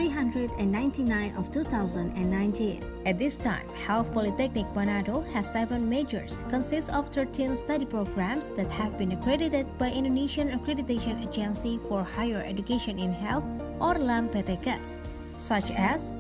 399 of 2019. At this time, Health Polytechnic Manado has 7 majors, consists of 13 study programs that have been accredited by Indonesian Accreditation Agency for Higher Education in Health or LAMPTKS, such as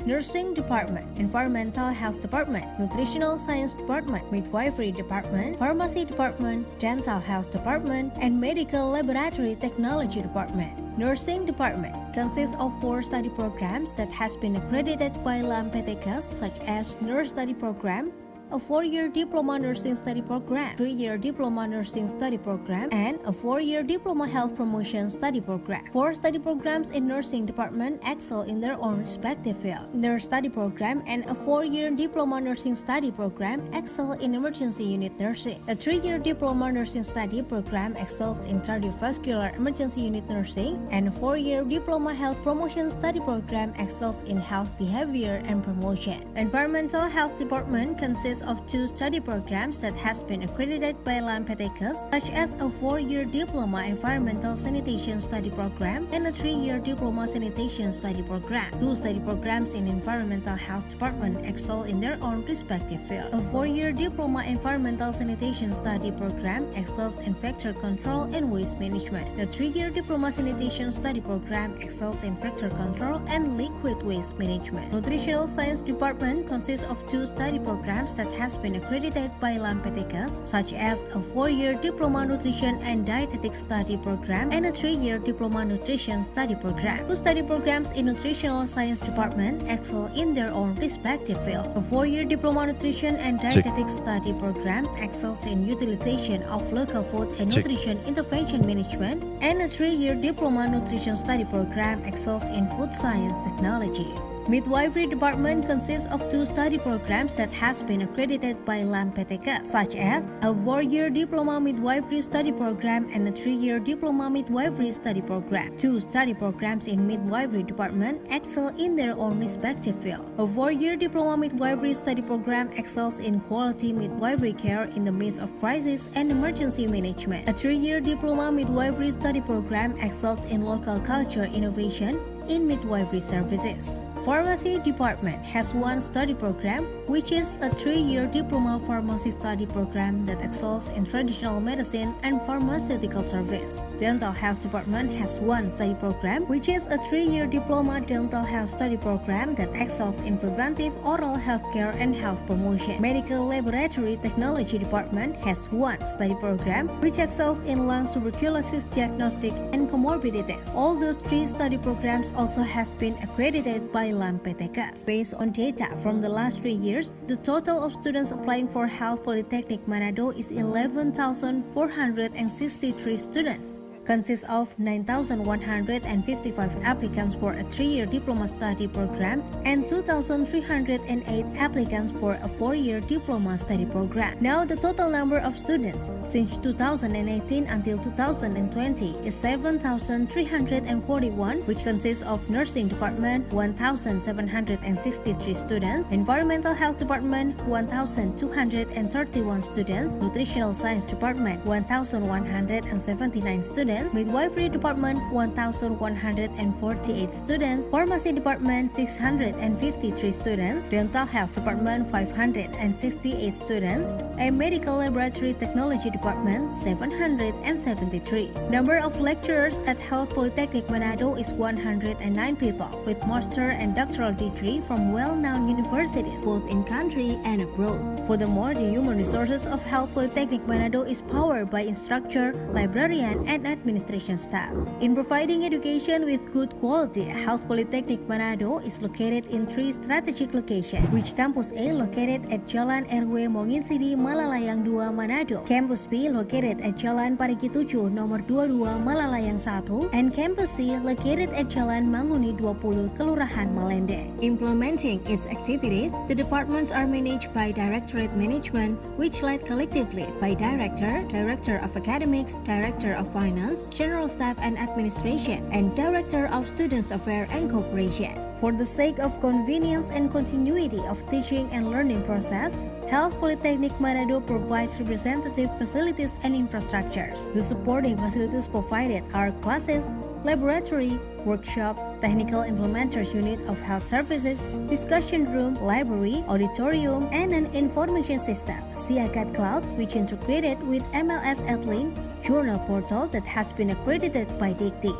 Nursing Department, Environmental Health Department, Nutritional Science Department, Midwifery Department, Pharmacy Department, Dental Health Department, and Medical Laboratory Technology Department. Nursing Department consists of 4 study programs that has been accredited by LAMPTKS, such as Nurse Study Program, a 4-year Diploma Nursing Study Program, 3-year Diploma Nursing Study Program, and a 4-year Diploma Health Promotion Study Program. 4 study programs in Nursing Department excel in their own respective field. Nurse Study Program and a 4-year Diploma Nursing Study Program excel in Emergency Unit Nursing. A 3-year Diploma Nursing Study Program excels in Cardiovascular Emergency Unit Nursing, and a 4-year Diploma Health Promotion Study Program excels in Health Behavior and Promotion. Environmental Health Department consists of 2 study programs that has been accredited by LAMPTKS, such as a 4-year Diploma Environmental Sanitation Study Program and a 3-year Diploma Sanitation Study Program. 2 study programs in Environmental Health Department excel in their own respective field. A 4-year Diploma Environmental Sanitation Study Program excels in Vector Control and Waste Management. The 3-year Diploma Sanitation Study Program excels in Vector Control and Liquid Waste Management. Nutritional Science Department consists of 2 study programs that has been accredited by LAMPTKS, such as a 4-year Diploma Nutrition and Dietetics Study Program and a 3-year Diploma Nutrition Study Program. 2 study programs in Nutritional Science Department excel in their own respective field. A 4-year Diploma Nutrition and Dietetics Study Program excels in Utilization of Local Food and Nutrition Intervention Management, and a 3-year Diploma Nutrition Study Program excels in Food Science Technology. Midwifery Department consists of 2 study programs that has been accredited by LAMPTKS, such as a 4-year Diploma Midwifery Study Program and a 3-year Diploma Midwifery Study Program. 2 study programs in Midwifery Department excel in their own respective field. A 4-year Diploma Midwifery Study Program excels in Quality Midwifery Care in the midst of crisis and emergency management. A 3-year Diploma Midwifery Study Program excels in Local Culture Innovation in midwifery services. Pharmacy Department has 1 study program, which is a 3-year Diploma Pharmacy Study Program that excels in traditional medicine and pharmaceutical service. Dental Health Department has 1 study program, which is a 3-year Diploma Dental Health Study Program that excels in preventive oral health care and health promotion. Medical Laboratory Technology Department has 1 study program, which excels in lung tuberculosis diagnostic and comorbidities. All those 3 study programs also have been accredited by LAMPTKS. Based on data from the last 3 years, the total of students applying for Health Polytechnic Manado is 11,463 students. Consists of 9,155 applicants for a 3-year Diploma Study Program and 2,308 applicants for a 4-year Diploma Study Program. Now, the total number of students since 2018 until 2020 is 7,341, which consists of Nursing Department 1,763 students, Environmental Health Department 1,231 students, Nutritional Science Department 1,179 students, Midwifery Department 1,148 students, Pharmacy Department 653 students, Dental Health Department 568 students, and Medical Laboratory Technology Department 773. Number of lecturers at Health Polytechnic Manado is 109 people with master and doctoral degree from well-known universities both in country and abroad. Furthermore, the human resources of Health Polytechnic Manado is powered by instructor, librarian, and administration staff. In providing education with good quality, Health Polytechnic Manado is located in 3 strategic locations, which Campus A located at Jalan RW Monginsidi, Malalayang 2, Manado, Campus B located at Jalan Parigi 7, Nomor 22, Malalayang 1, and Campus C located at Jalan Manguni 20, Kelurahan Malende. Implementing its activities, the departments are managed by Directorate Management, which led collectively by Director, Director of Academics, Director of Finance, General Staff and Administration, and Director of Students Affairs and Cooperation. For the sake of convenience and continuity of teaching and learning process, Health Polytechnic Manado provides representative facilities and infrastructures. The supporting facilities provided are classes, laboratory, workshop, technical implementers unit of health services, discussion room, library, auditorium, and an information system, CICAD Cloud, which integrated with MLS Adlin, journal portal that has been accredited by DICTI.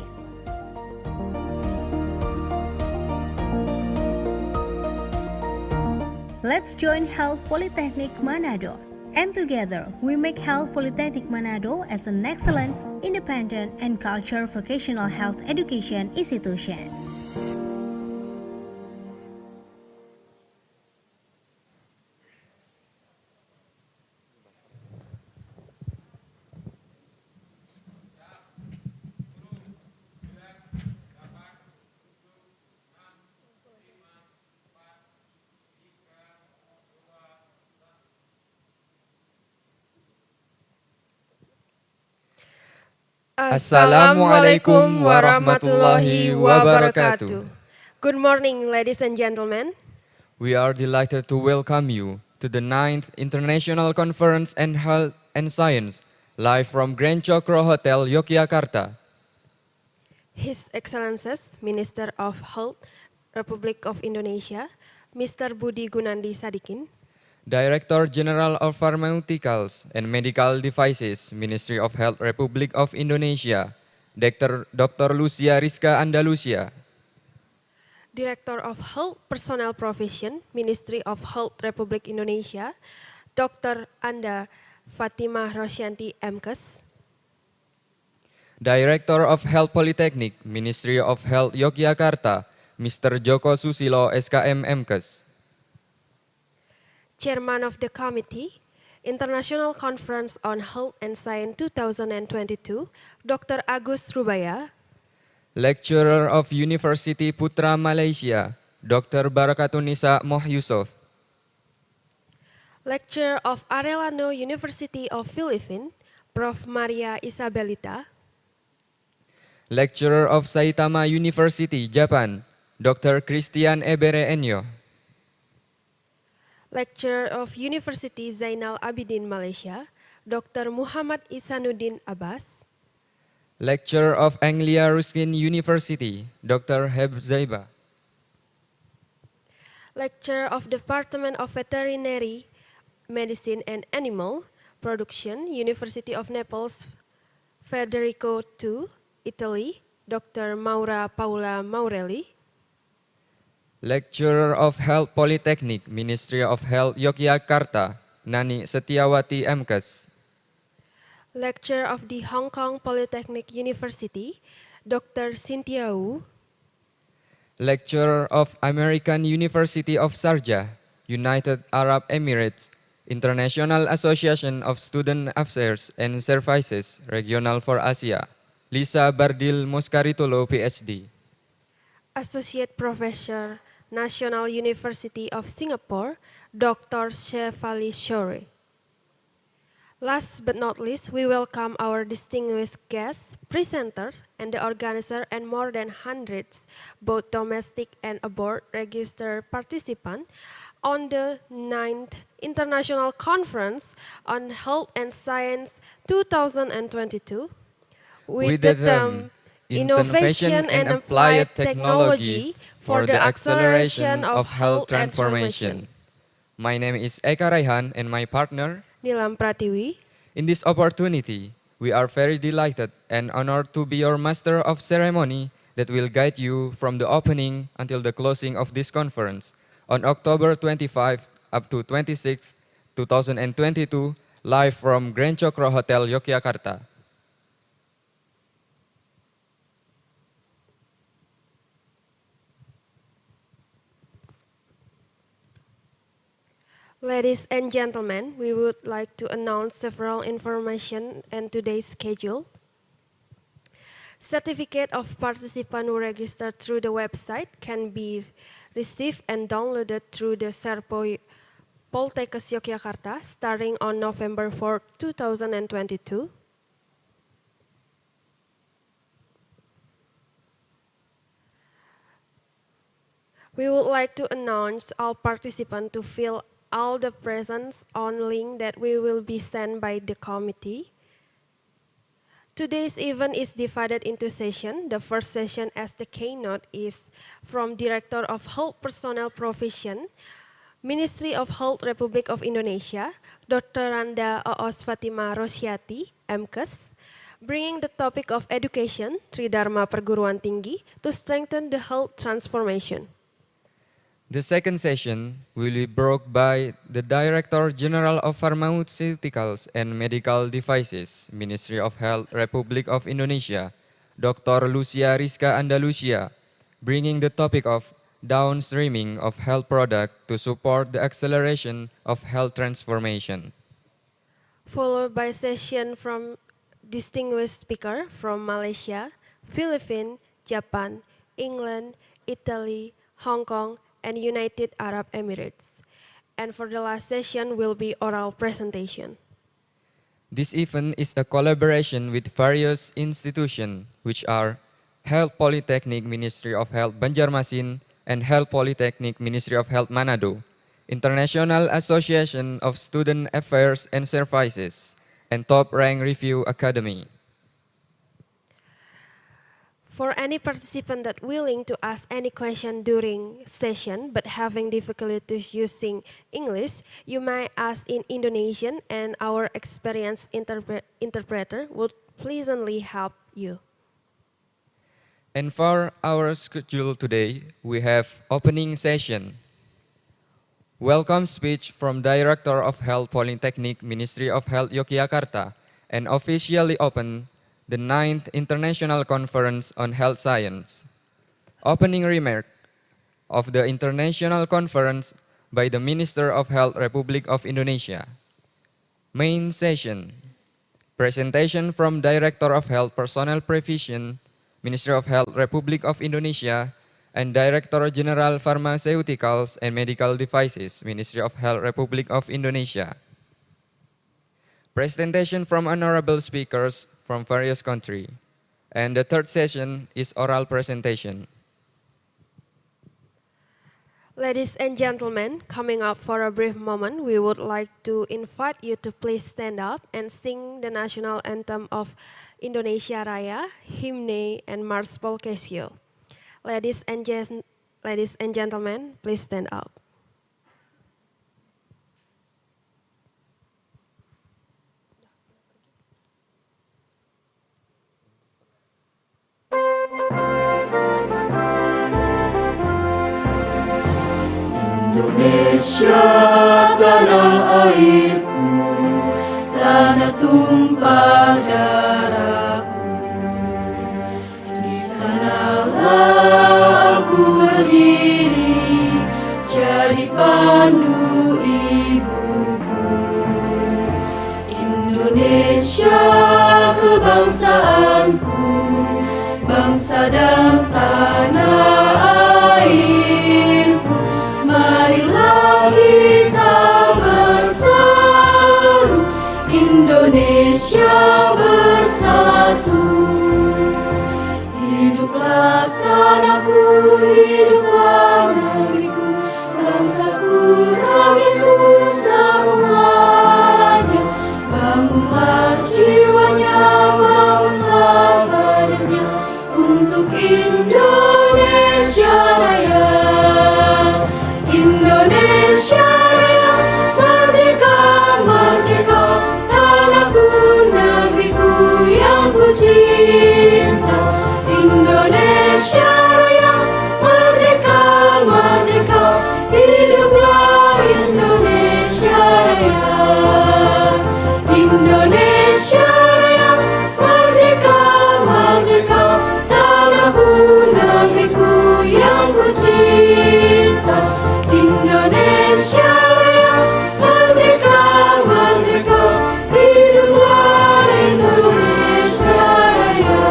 Let's join Health Polytechnic Manado, and together we make Health Polytechnic Manado as an excellent, independent, and cultural vocational health education institution. Assalamualaikum warahmatullahi wabarakatuh. Good morning, ladies and gentlemen. We are delighted to welcome you to the 9th International Conference on Health and Science, live from Grand Cokro Hotel, Yogyakarta. His Excellencies Minister of Health, Republic of Indonesia, Mr. Budi Gunandi Sadikin, Director General of Pharmaceuticals and Medical Devices, Ministry of Health, Republic of Indonesia, Dr. Lucia Rizka Andalusia, Director of Health Personnel Provision, Ministry of Health, Republik Indonesia, Dr. Anda Fatimah Rosyanti MKes, Director of Health Polytechnic, Ministry of Health Yogyakarta, Mr. Joko Susilo SKM MKes, Chairman of the Committee, International Conference on Health and Science 2022, Dr. Agus Rubaya, Lecturer of University Putra Malaysia, Dr. Barakatunisa Moh Yusuf, Lecturer of Arellano University of Philippines, Prof. Maria Isabelita, Lecturer of Saitama University, Japan, Dr. Christian Ebere Enyo, Lecturer of University Zainal Abidin Malaysia, Dr. Muhammad Isanuddin Abbas, Lecturer of Anglia Ruskin University, Dr. Heb Zaiba, Lecturer of Department of Veterinary Medicine and Animal Production, University of Naples, Federico II, Italy, Dr. Maura Paula Maurelli, Lecturer of Health Polytechnic, Ministry of Health Yogyakarta, Nani Setiawati MKes, Lecturer of the Hong Kong Polytechnic University, Dr. Cynthia Wu, Lecturer of American University of Sharjah, United Arab Emirates, International Association of Student Affairs and Services, Regional for Asia, Lisa Bardil Moscaritolo, PhD, Associate Professor, National University of Singapore, Dr. Shefali Shore. Last but not least, we welcome our distinguished guests, presenters, and the organizer, and more than hundreds, both domestic and abroad registered participants on the 9th International Conference on Health and Science 2022 with the theme Innovation and Applied Technology for the Acceleration of Health Transformation. My name is Eka Raihan and my partner, Nilam Pratiwi. In this opportunity, we are very delighted and honored to be your master of ceremony that will guide you from the opening until the closing of this conference on October 25 up to 26, 2022, live from Grand Cokro Hotel, Yogyakarta. Ladies and gentlemen, we would like to announce several information and today's schedule. Certificate of participant who registered through the website can be received and downloaded through the Serpo Poltekkes Yogyakarta starting on November 4, 2022. We would like to announce all participants to fill all the presents on link that we will be sent by the committee. Today's event is divided into sessions. The first session as the keynote is from Director of Health Personnel Provision, Ministry of Health Republik of Indonesia, Dr. Randa Oos Fatima Rosyati, MKes, bringing the topic of education, Tridharma Perguruan Tinggi, to strengthen the health transformation. The second session will be brought by the Director General of Pharmaceuticals and Medical Devices, Ministry of Health Republik of Indonesia, Dr. Lucia Rizka Andalusia, bringing the topic of downstreaming of health product to support the acceleration of health transformation. Followed by session from distinguished speaker from Malaysia, Philippines, Japan, England, Italy, Hong Kong, and United Arab Emirates. And for the last session will be oral presentation. This event is a collaboration with various institutions, which are Health Polytechnic Ministry of Health Banjarmasin and Health Polytechnic Ministry of Health Manado, International Association of Student Affairs and Services, and Top Rank Review Academy. For any participant that willing to ask any question during session but having difficulties using English, you may ask in Indonesian and our experienced interpreter would pleasantly help you. And for our schedule today, we have opening session. Welcome speech from Director of Health Polytechnic Ministry of Health Yogyakarta and officially open the 9th International Conference on Health Science. Opening remark of the International Conference by the Minister of Health Republic of Indonesia. Main session. Presentation from Director of Health Personnel Provision, Ministry of Health Republic of Indonesia, and Director General Pharmaceuticals and Medical Devices, Ministry of Health Republic of Indonesia. Presentation from honorable speakers from various countries. And the third session is oral presentation. Ladies and gentlemen, coming up for a brief moment, we would like to invite you to please stand up and sing the national anthem of Indonesia Raya, Hymne, and Mars Polkesio. Ladies and gentlemen, please stand up. Indonesia tanah airku, tanah tumpah darahku. Di sanalah aku berdiri, jadi pandu ibuku. Indonesia kebangsaanku, bangsa dan tanah airku. Marilah kita berseru, Indonesia bersatu. Hiduplah tanahku, hiduplah negeriku, bangsaku, rakyatku semuanya. Bangunlah jiwanya, bangunlah badannya, untuk Indonesia Raya. Indonesia Raya, merdeka, merdeka, tanahku, negeriku yang ku cinta. Indonesia Raya, merdeka, merdeka, hiduplah Indonesia Raya. Indonesia Raya, merdeka, merdeka, tanahku, negeriku yang ku cinta. Indonesia Raya, merdeka, merdeka, hiduplah Indonesia Raya.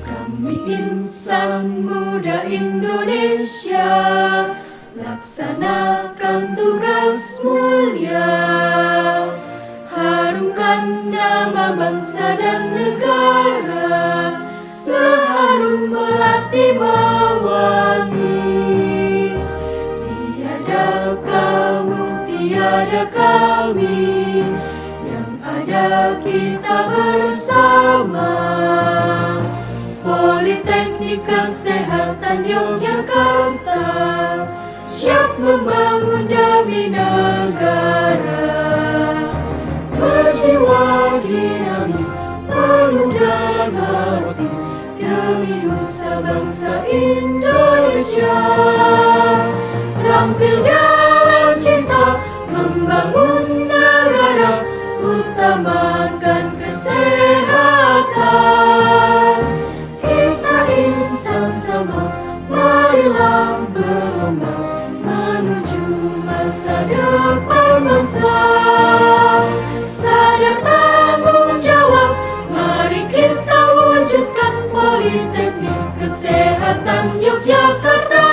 Kami insan muda Indonesia, laksanakan tugas mulia, harumkan nama bangsa dan negara, seharum melati mewangi. Tiada kamu, tiada kami, yang ada kita bersama. Politeknik Kesehatan Yogyakarta siap membangun demi negara, berjiwa dinamis, penuh darmawati, demi nusa bangsa Indonesia. Tampil dalam cinta, membangun negara, utamakan kesehatan. Kita insan sama, marilah berlomba menuju masa depan bangsa. Sadar tanggung jawab, mari kita wujudkan Politeknik Kesehatan Yogyakarta.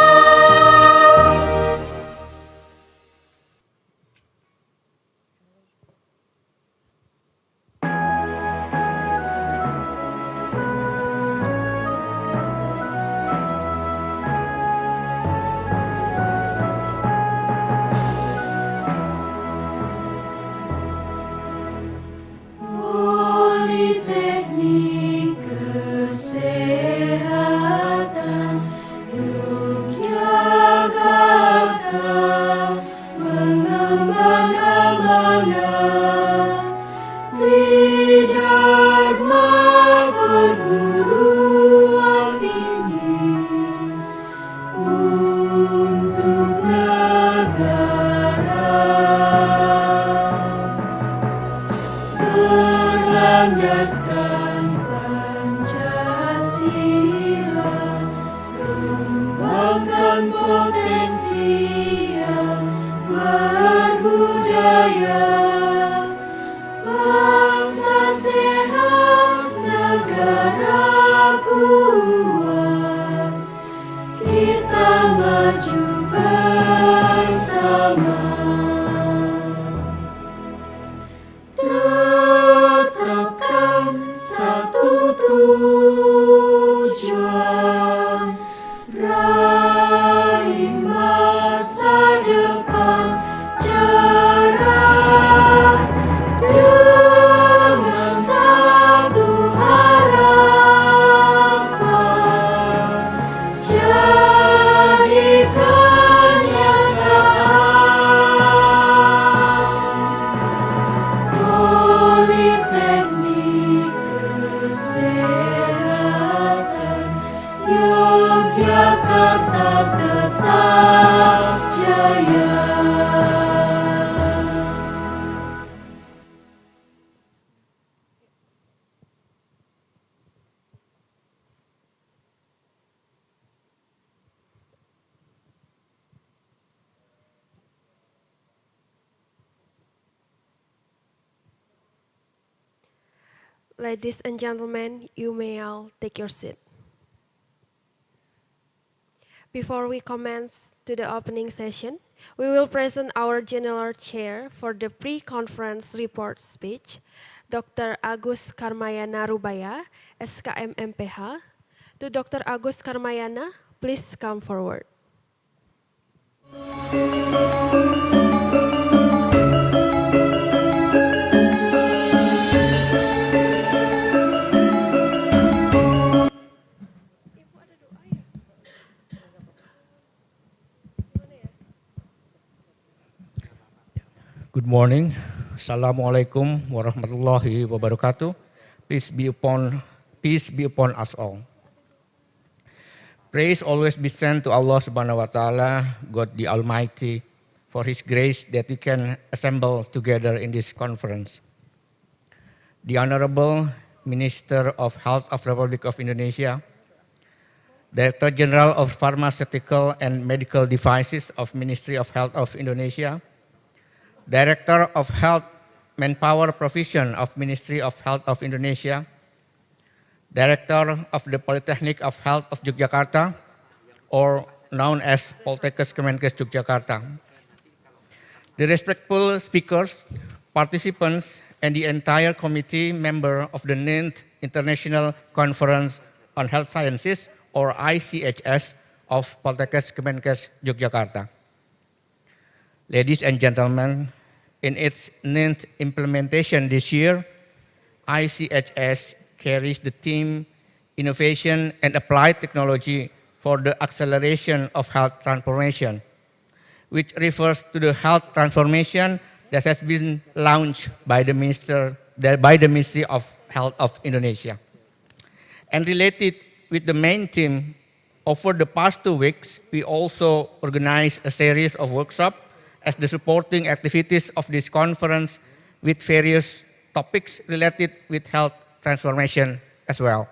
Politeknik Kesehatan Yogyakarta mengemban amanat Tridharma perguruan tinggi untuk negara, berlandaskan Pancasila, kembangkan potensi yang berbudaya, bangsa sehat, negara kuat, kita maju bersama. Tetapkan satu tujuan, raih masa depan cerah, dengan satu harapan, jadikan nyata. Politeknik Kesehatan Yogyakarta tetap jaya. Ladies and gentlemen, you may all take your seat. Before we commence to the opening session, we will present our General Chair for the pre-conference report speech, Dr. Agus Karmayana Rubaya, SKM MPH. To Dr. Agus Karmayana, please come forward. Good morning. Assalamualaikum warahmatullahi wabarakatuh. Peace be upon us all. Praise always be sent to Allah Subhanahu wa Ta'ala, God the Almighty, for His grace that we can assemble together in this conference. The Honorable Minister of Health of Republic of Indonesia, Director General of Pharmaceutical and Medical Devices of Ministry of Health of Indonesia, Director of Health Manpower Provision of Ministry of Health of Indonesia, Director of the Polytechnic of Health of Yogyakarta, or known as Poltekkes Kemenkes Yogyakarta. The respectful speakers, participants, and the entire committee member of the 9th International Conference on Health Sciences, or ICHS, of Poltekkes Kemenkes Yogyakarta. Ladies and gentlemen, in its 9th implementation this year, ICHS carries the theme Innovation and Applied Technology for the Acceleration of Health Transformation, which refers to the health transformation that has been launched by the Ministry of Health of Indonesia. And related with the main theme, over the past 2 weeks, we also organized a series of workshops as the supporting activities of this conference with various topics related with health transformation as well.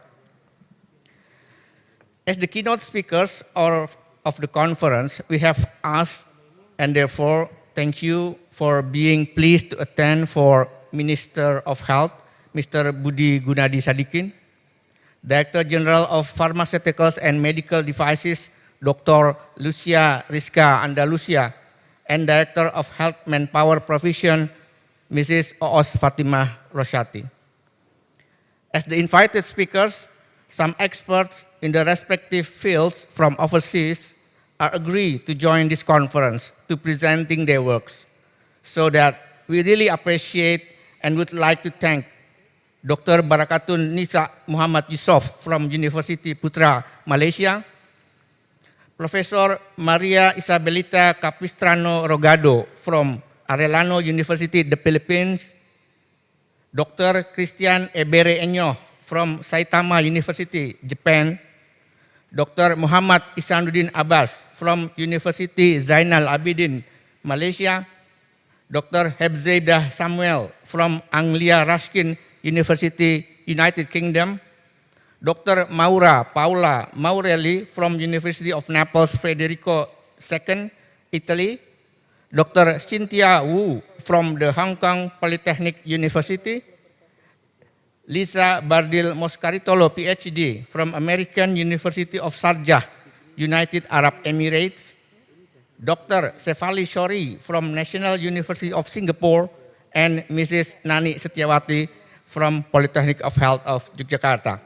As the keynote speakers of the conference, we have asked, and therefore thank you for being pleased to attend, for Minister of Health, Mr. Budi Gunadi Sadikin, Director General of Pharmaceuticals and Medical Devices, Dr. Lucia Rizka Andalusia, and Director of Health Manpower Provision, Mrs. Oos Fatimah Roshati. As the invited speakers, some experts in the respective fields from overseas are agreed to join this conference to presenting their works, so that we really appreciate and would like to thank Dr. Barakatun Nisa Muhammad Yusof from University Putra, Malaysia, Professor Maria Isabelita Capistrano Rogado from Arellano University, the Philippines, Dr. Christian Ebere Enyo from Saitama University, Japan, Dr. Muhammad Isanuddin Abbas from University Zainal Abidin, Malaysia, Dr. Hebzaidah Samuel from Anglia Ruskin University, United Kingdom, Dr. Maura Paula Maurelli from University of Naples Federico II, Italy, Dr. Cynthia Wu from the Hong Kong Polytechnic University, Lisa Bardil Moscaritolo, PhD, from American University of Sharjah, United Arab Emirates, Dr. Sefali Shori from National University of Singapore, and Mrs. Nani Setiawati from Polytechnic of Health of Yogyakarta.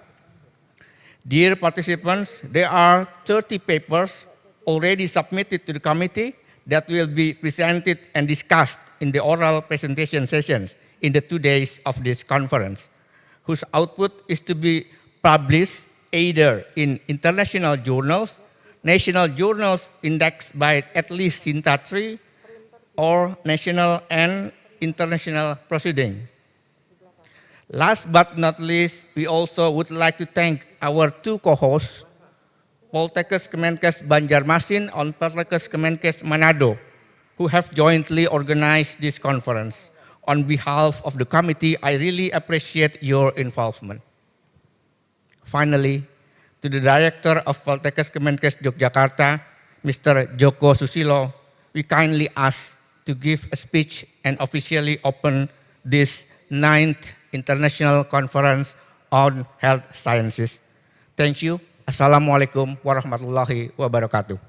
Dear participants, there are 30 papers already submitted to the committee that will be presented and discussed in the oral presentation sessions in the 2 days of this conference, whose output is to be published either in international journals, national journals indexed by at least SINTA 3, or national and international proceedings. Last but not least, we also would like to thank our 2 co-hosts, Poltekkes Kemenkes Banjarmasin and Poltekkes Kemenkes Manado, who have jointly organized this conference. On behalf of the committee, I really appreciate your involvement. Finally, to the Director of Poltekkes Kemenkes Yogyakarta, Mr. Joko Susilo, we kindly ask to give a speech and officially open this 9th International Conference on Health Sciences. Thank you. Assalamualaikum warahmatullahi wabarakatuh.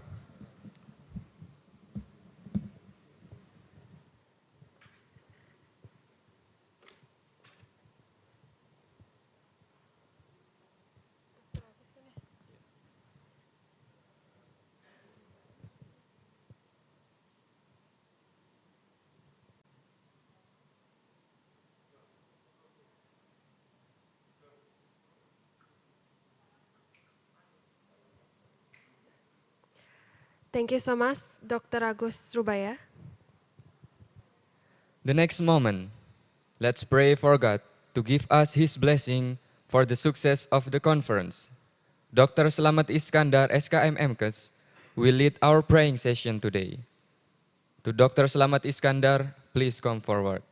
Thank you so much, Dr. Agus Rubaya. The next moment, let's pray for God to give us His blessing for the success of the conference. Dr. Slamet Iskandar, SKM MKes, will lead our praying session today. To Dr. Slamet Iskandar, please come forward.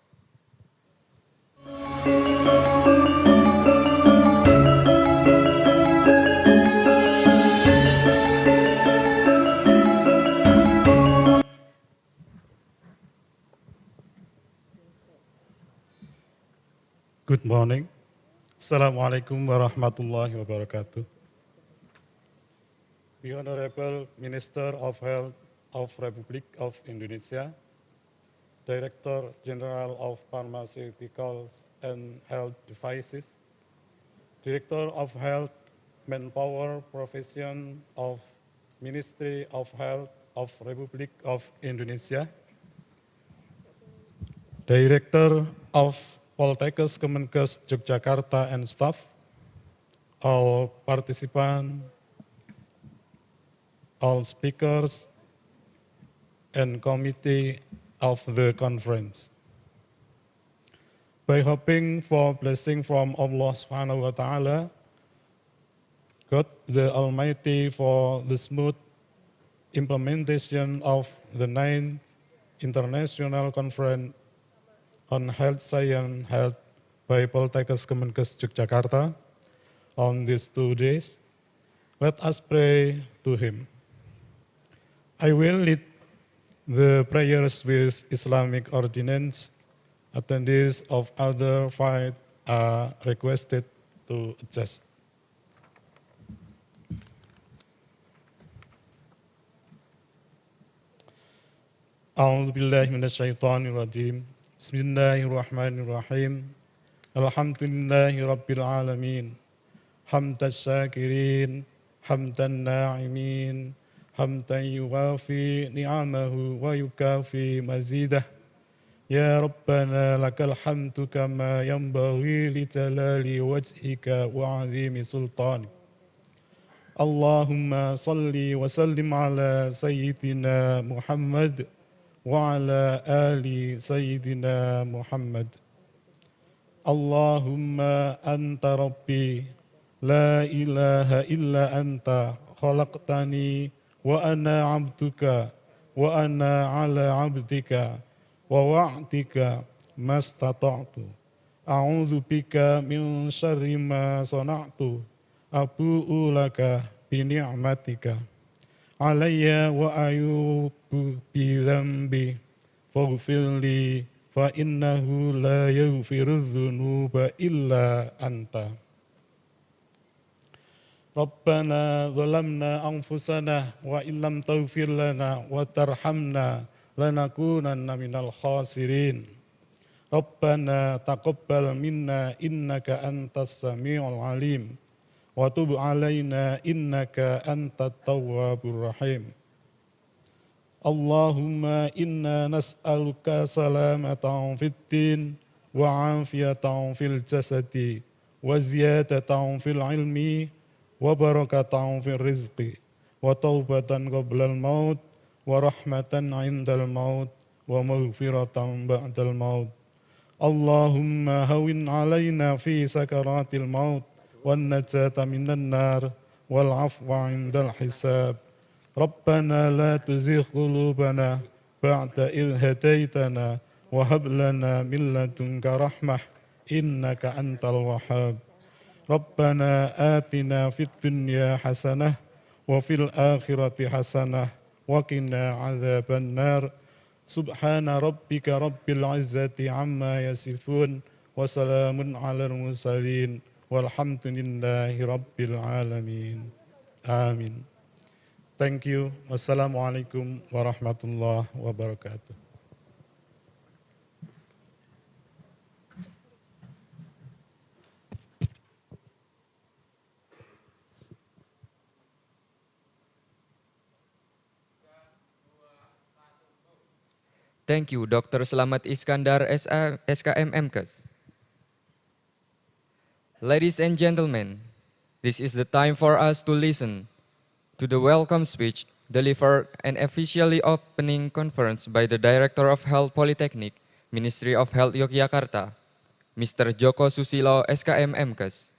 Good morning. Assalamualaikum warahmatullahi wabarakatuh. the Honorable Minister of Health of Republic of Indonesia, Director General of Pharmaceuticals and Health Devices, Director of Health Manpower Profession of Ministry of Health of Republic of Indonesia, Director of Poltekkes Kemenkes Yogyakarta and staff, all participants, all speakers, and committee of the conference. By hoping for blessing from Allah Subhanahu wa Ta'ala, God the Almighty, for the smooth implementation of the 9th International Conference on Health Science held by Poltekkes Kemenkes Yogyakarta on these 2 days, let us pray to Him. I will lead the prayers with Islamic ordinance. Attendees of other five are requested to adjust. A'udzu billahi minasyaitonir rajim. Bismillahirrahmanirrahim. Alhamdulillahi rabbil alamin. Hamdaz syakirin, hamdan na'imin, hamdan yuwafi ni'amahu wa yukafi mazidah. Ya Rabbana lakal hamdu kama yanbaghi li jalali wajhika wa 'azimi sultanik. Allahumma salli wa sallim ala sayyidina Muhammad wa ala ali sayyidina Muhammad. Allahumma anta rabbi, la ilaha illa anta, khalaqtani wa ana abduka, wa ana ala abdika, wa wa'dika mastata'tu. A'udzu bika min syarri ma sana'tu, abu'u laka bi ni'matika alayya wa ayubu bi dzambi faghfir li fa innahu la yaghfiru dzunuba illa anta. Rabbana zalamna anfusana wa illam taghfir lana wa tarhamna lanakunanna minal khasirin. Rabbana taqabbal minna innaka antas samiul alim wa tub alaina innaka antat tawwabur rahim. Allahumma inna nas'aluka salamatan fid din wa afiyatan fil jasadi wa ziyadatan fil ilmi wa barakatan fil rizqi wa taubatan qablal maut wa rahmatan indal maut wa maghfiratan ba'dal maut. Allahumma hawin alaina fi sakaratil maut wan najata minan nar wal afwa indal hisab. Rabbana la tuzigh qulubana ba'da idh hadaitana wa hab lana min ladunka rahmah innaka antal wahhab. Rabbana atina fid dunya hasanah wa fil akhirati hasanah wa qina adzaban nar. Subhana rabbika rabbil izzati amma yasifun wa salamun alal mursalin walhamdulillahi rabbil alamin. Amin. Thank you. Wassalamualaikum warahmatullahi wabarakatuh. Thank you, Dr. Slamet Iskandar, SKM MKes. Ladies and gentlemen, this is the time for us to listen to the welcome speech delivered and officially opening conference by the Director of Health Polytechnic, Ministry of Health Yogyakarta, Mr. Joko Susilo, SKM MKes.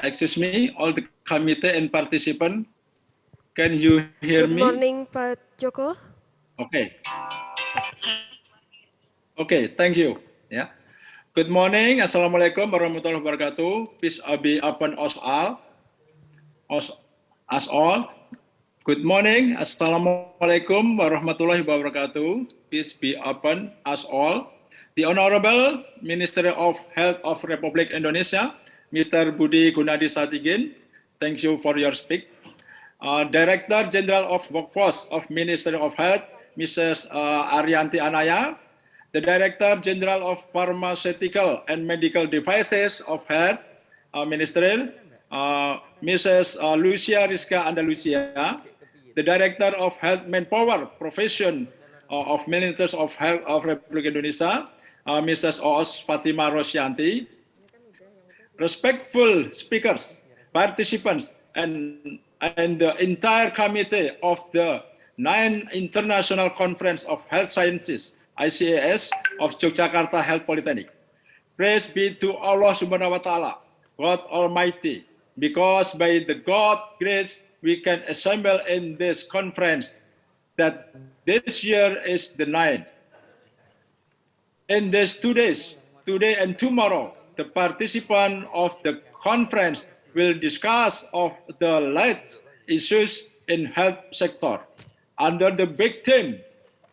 Excuse me, all the committee and participant, can you hear Good me? morning, Pak Joko. Okay. Okay, thank you. Yeah. Good morning. Assalamualaikum warahmatullahi wabarakatuh. Peace be upon us all. Us all. Good morning. Assalamualaikum warahmatullahi wabarakatuh. Peace be upon us all. The Honorable Minister of Health of Republic Indonesia, Mr. Budi Gunadi Sadikin, thank you for your speech. Director General of Workforce of Ministry of Health, Mrs. Arianti Anaya, the Director General of Pharmaceutical and Medical Devices of Health Ministry, Mrs. Lucia Rizka Andalusia, the Director of Health Manpower Profession of Ministers of Health of Republic Indonesia, Mrs. Oos Fatima Rosyanti, respectful speakers, participants, and the entire committee of the 9th International Conference of Health Sciences, ICAS, of Yogyakarta Health Polytechnic. Praise be to Allah Subhanahu wa Ta'ala, God Almighty, because by the God grace we can assemble in this conference that this year is the 9th. In these 2 days, today and tomorrow, the participants of the conference will discuss of the latest issues in health sector under the big theme,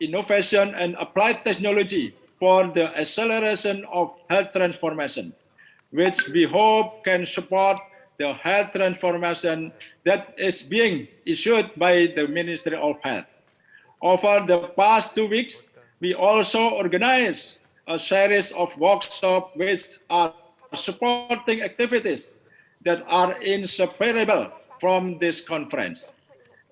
innovation and applied technology for the acceleration of health transformation, which we hope can support the health transformation that is being issued by the Ministry of Health. Over the past 2 weeks, we also organized a series of workshops which are supporting activities that are inseparable from this conference.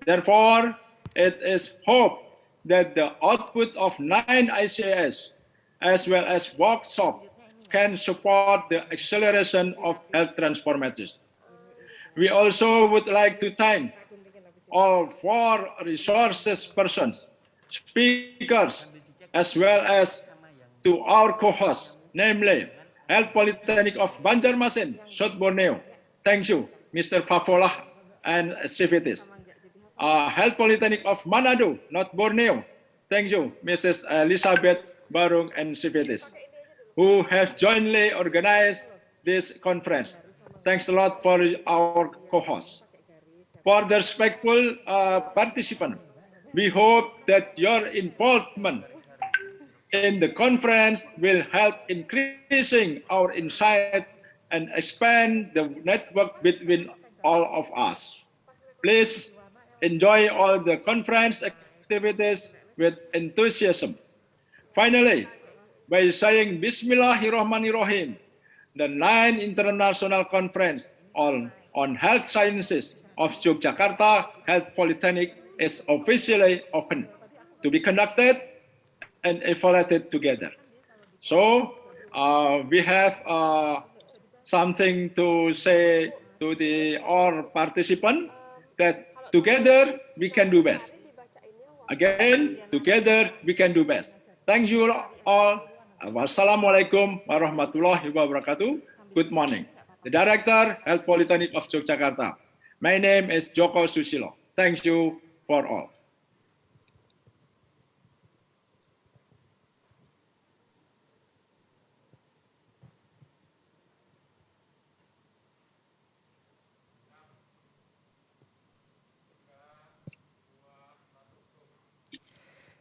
Therefore, it is hoped that the output of 9 ICAS as well as workshops can support the acceleration of health transformations. We also would like to thank all 4 resources persons, speakers, as well as to our co-hosts, namely Health Polytechnic of Banjarmasin, South Borneo. Thank you, Mr. Pafolah and Civitis. Health Polytechnic of Manado, North Borneo. Thank you, Mrs. Elizabeth Barung and Civitis, who have jointly organized this conference. Thanks a lot for our co-hosts. For the respectful participants, we hope that your involvement in the conference will help increasing our insight and expand the network between all of us. Please enjoy all the conference activities with enthusiasm. Finally, by saying Bismillahirrahmanirrahim, the 9th International Conference on Health Sciences of Yogyakarta Health Polytechnic is officially open to be conducted and evaluated together. So we have something to say to all participants that together we can do best. Again, together we can do best. Thank you all. Wassalamualaikum warahmatullahi wabarakatuh. Good morning. The Director, Health Polytechnic of Yogyakarta. My name is Joko Susilo. Thank you for all.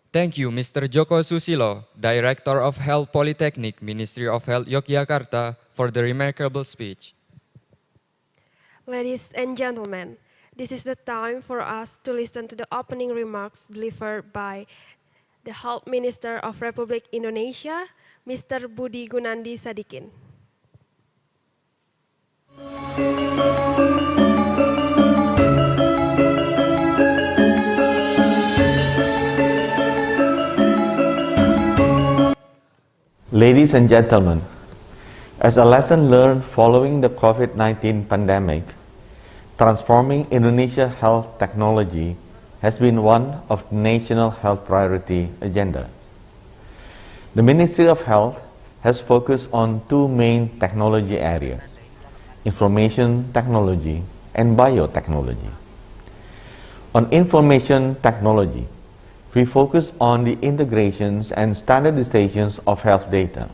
Thank you, Mr. Joko Susilo, Director of Health Polytechnic, Ministry of Health Yogyakarta, for the remarkable speech. Ladies and gentlemen, this is the time for us to listen to the opening remarks delivered by the Health Minister of Republic Indonesia, Mr. Budi Gunadi Sadikin. Ladies and gentlemen, as a lesson learned following the COVID-19 pandemic, transforming Indonesia health technology has been one of the national health priority agenda. The Ministry of Health has focused on 2 main technology areas: information technology, and biotechnology. On information technology, we focus on the integrations and standardizations of health data,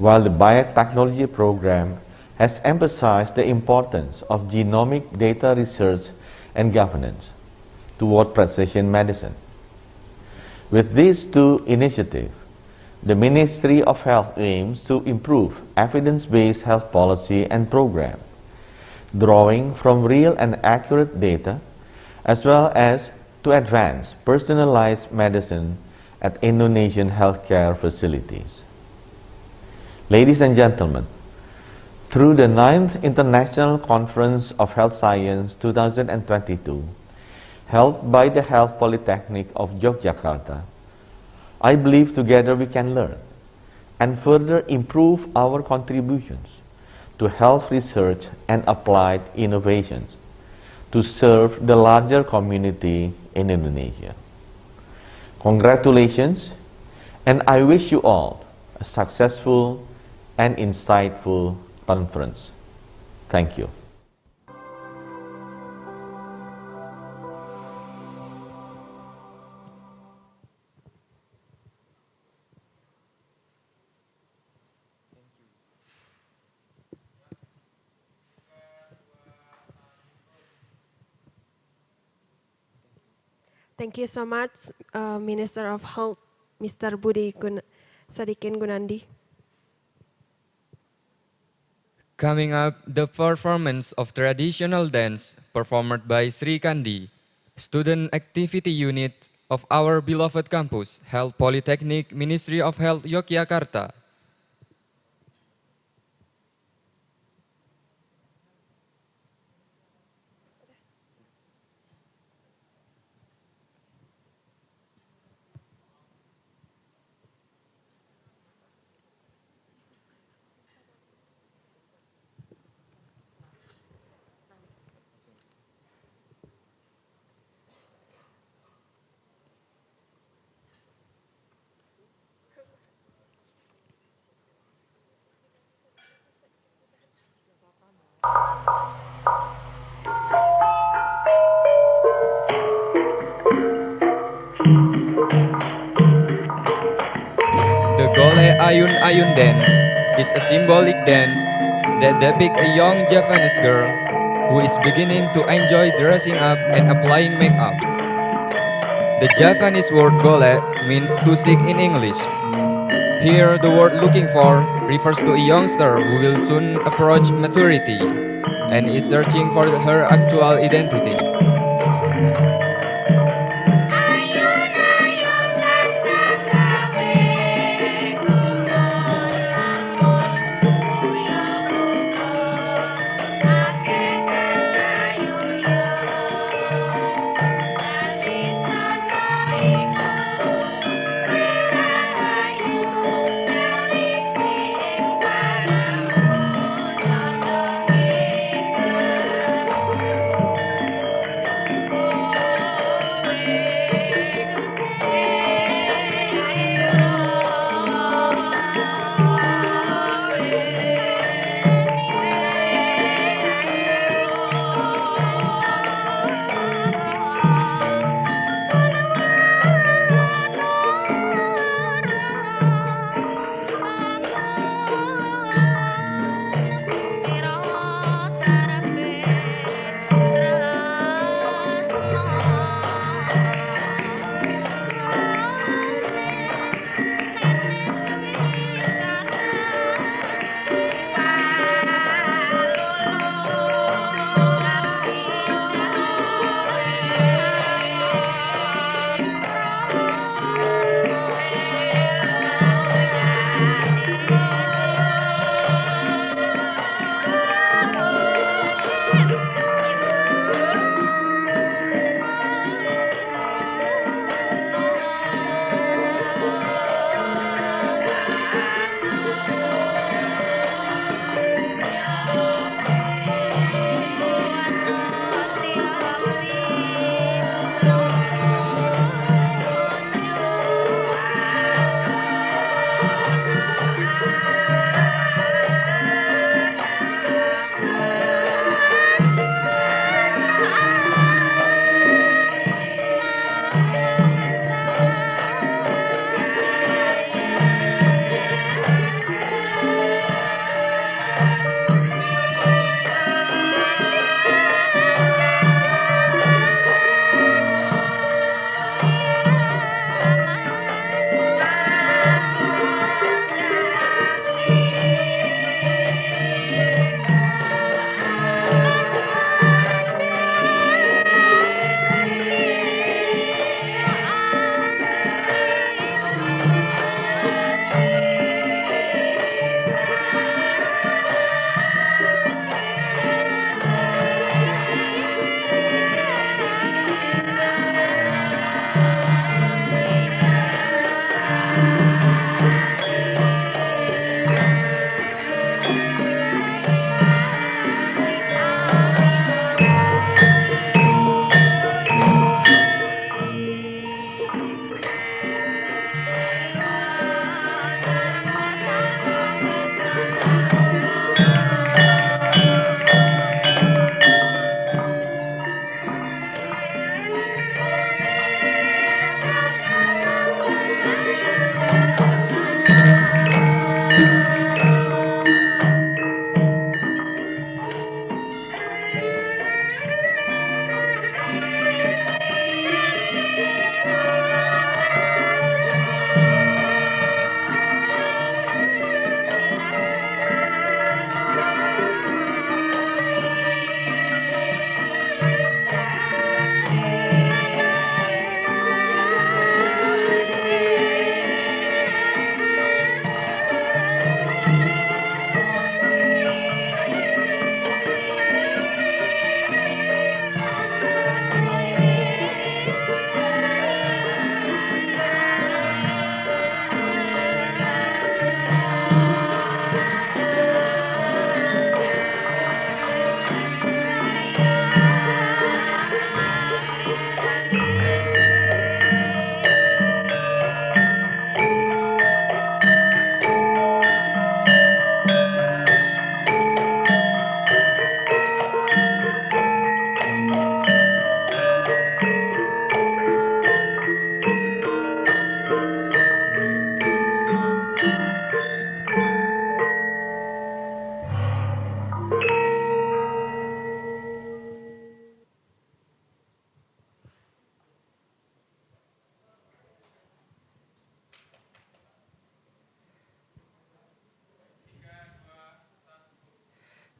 while the biotechnology program has emphasized the importance of genomic data research and governance toward precision medicine. With these two initiatives, the Ministry of Health aims to improve evidence-based health policy and program, drawing from real and accurate data, as well as to advance personalized medicine at Indonesian healthcare facilities. Ladies and gentlemen, through the 9th International Conference of Health Science 2022, held by the Health Polytechnic of Yogyakarta, I believe together we can learn and further improve our contributions to health research and applied innovations to serve the larger community in Indonesia. Congratulations, and I wish you all a successful and insightful conference. Thank you. Thank you so much, Minister of Health, Mr. Sadikin Gunandi. Coming up, the performance of traditional dance performed by Sri Kandi, student activity unit of our beloved campus, Health Polytechnic, Ministry of Health, Yogyakarta. The Gole Ayun Ayun dance is a symbolic dance that depicts a young Javanese girl who is beginning to enjoy dressing up and applying makeup. The Javanese word gole means to seek in English. Here, the word looking for refers to a youngster who will soon approach maturity and is searching for her actual identity.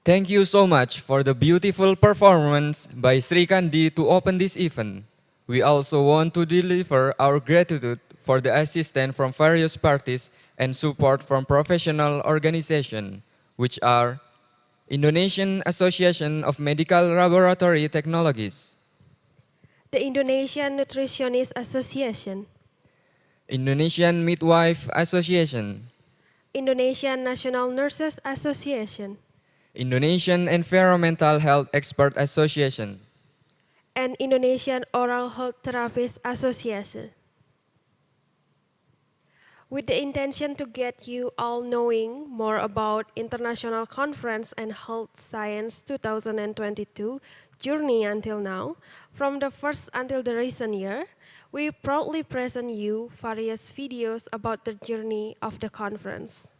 Thank you so much for the beautiful performance by Sri Kandi to open this event. We also want to deliver our gratitude for the assistance from various parties and support from professional organizations, which are Indonesian Association of Medical Laboratory Technologies, the Indonesian Nutritionist Association, Indonesian Midwife Association, Indonesian National Nurses Association, Indonesian Environmental Health Expert Association, and Indonesian Oral Health Therapists Association. With the intention to get you all knowing more about International Conference and Health Science 2022 journey until now, from the first until the recent year, we proudly present you various videos about the journey of the conference.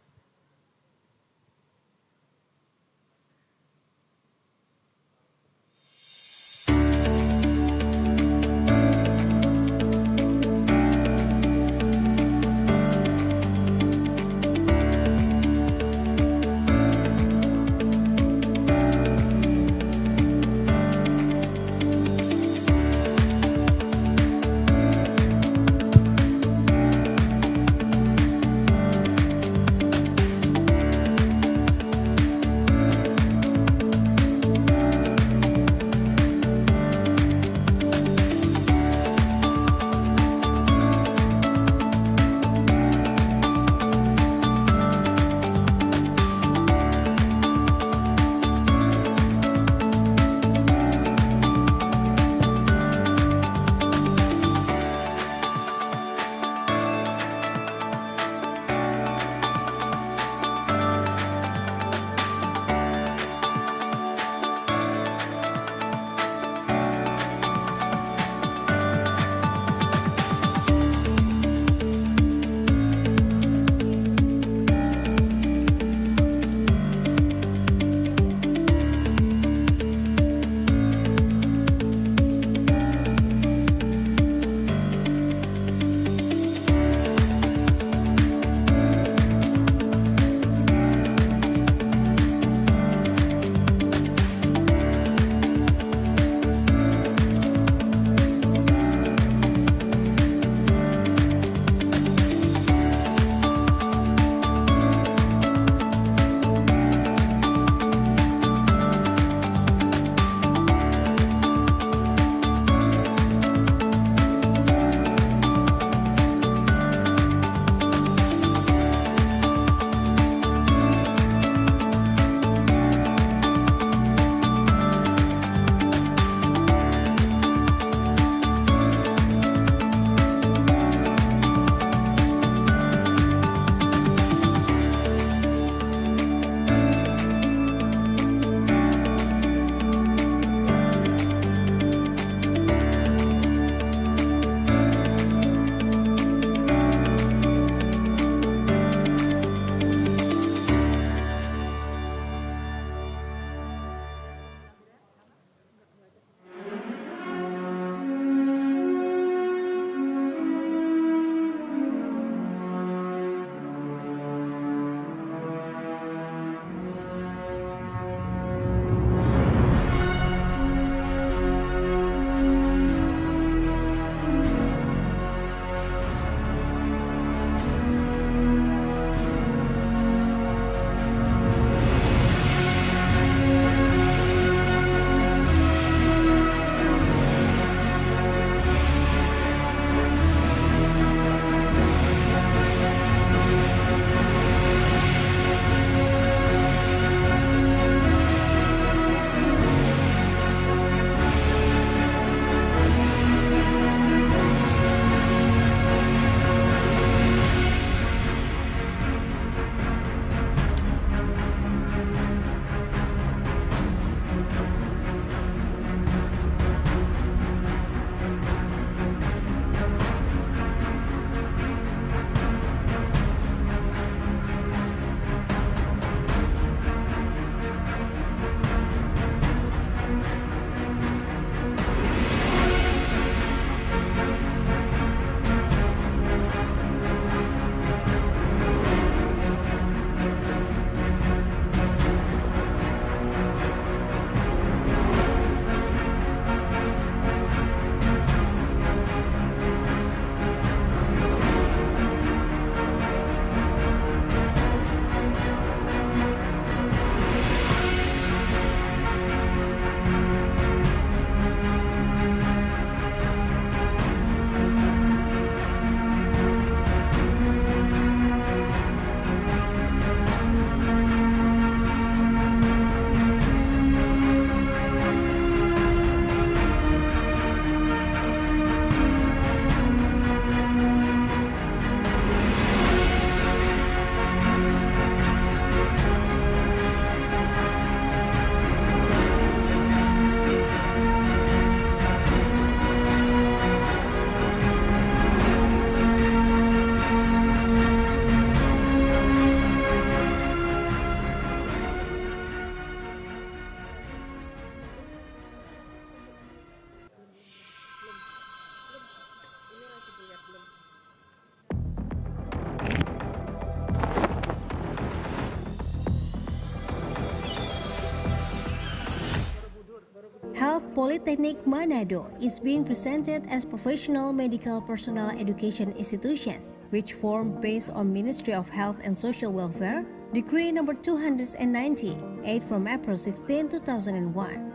Polytechnic Manado is being presented as professional medical personnel education institution, which formed based on Ministry of Health and Social Welfare, Decree number 290, 8 from April 16, 2001.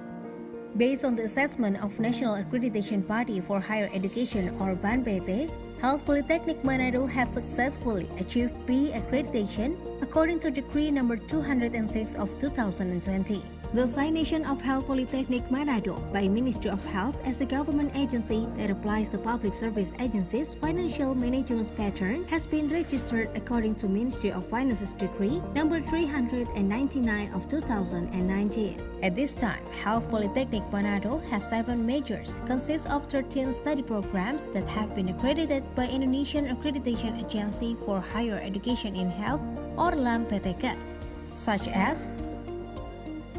Based on the assessment of National Accreditation Body for Higher Education or BANPT, Health Polytechnic Manado has successfully achieved B accreditation according to Decree number 206 of 2020. The assignation of Health Polytechnic Manado by Ministry of Health as the government agency that applies the Public Service Agency's financial management pattern has been registered according to Ministry of Finance's Decree number 399 of 2019. At this time, Health Polytechnic Manado has 7 majors, consists of 13 study programs that have been accredited by Indonesian Accreditation Agency for Higher Education in Health or LAMPTKS, such as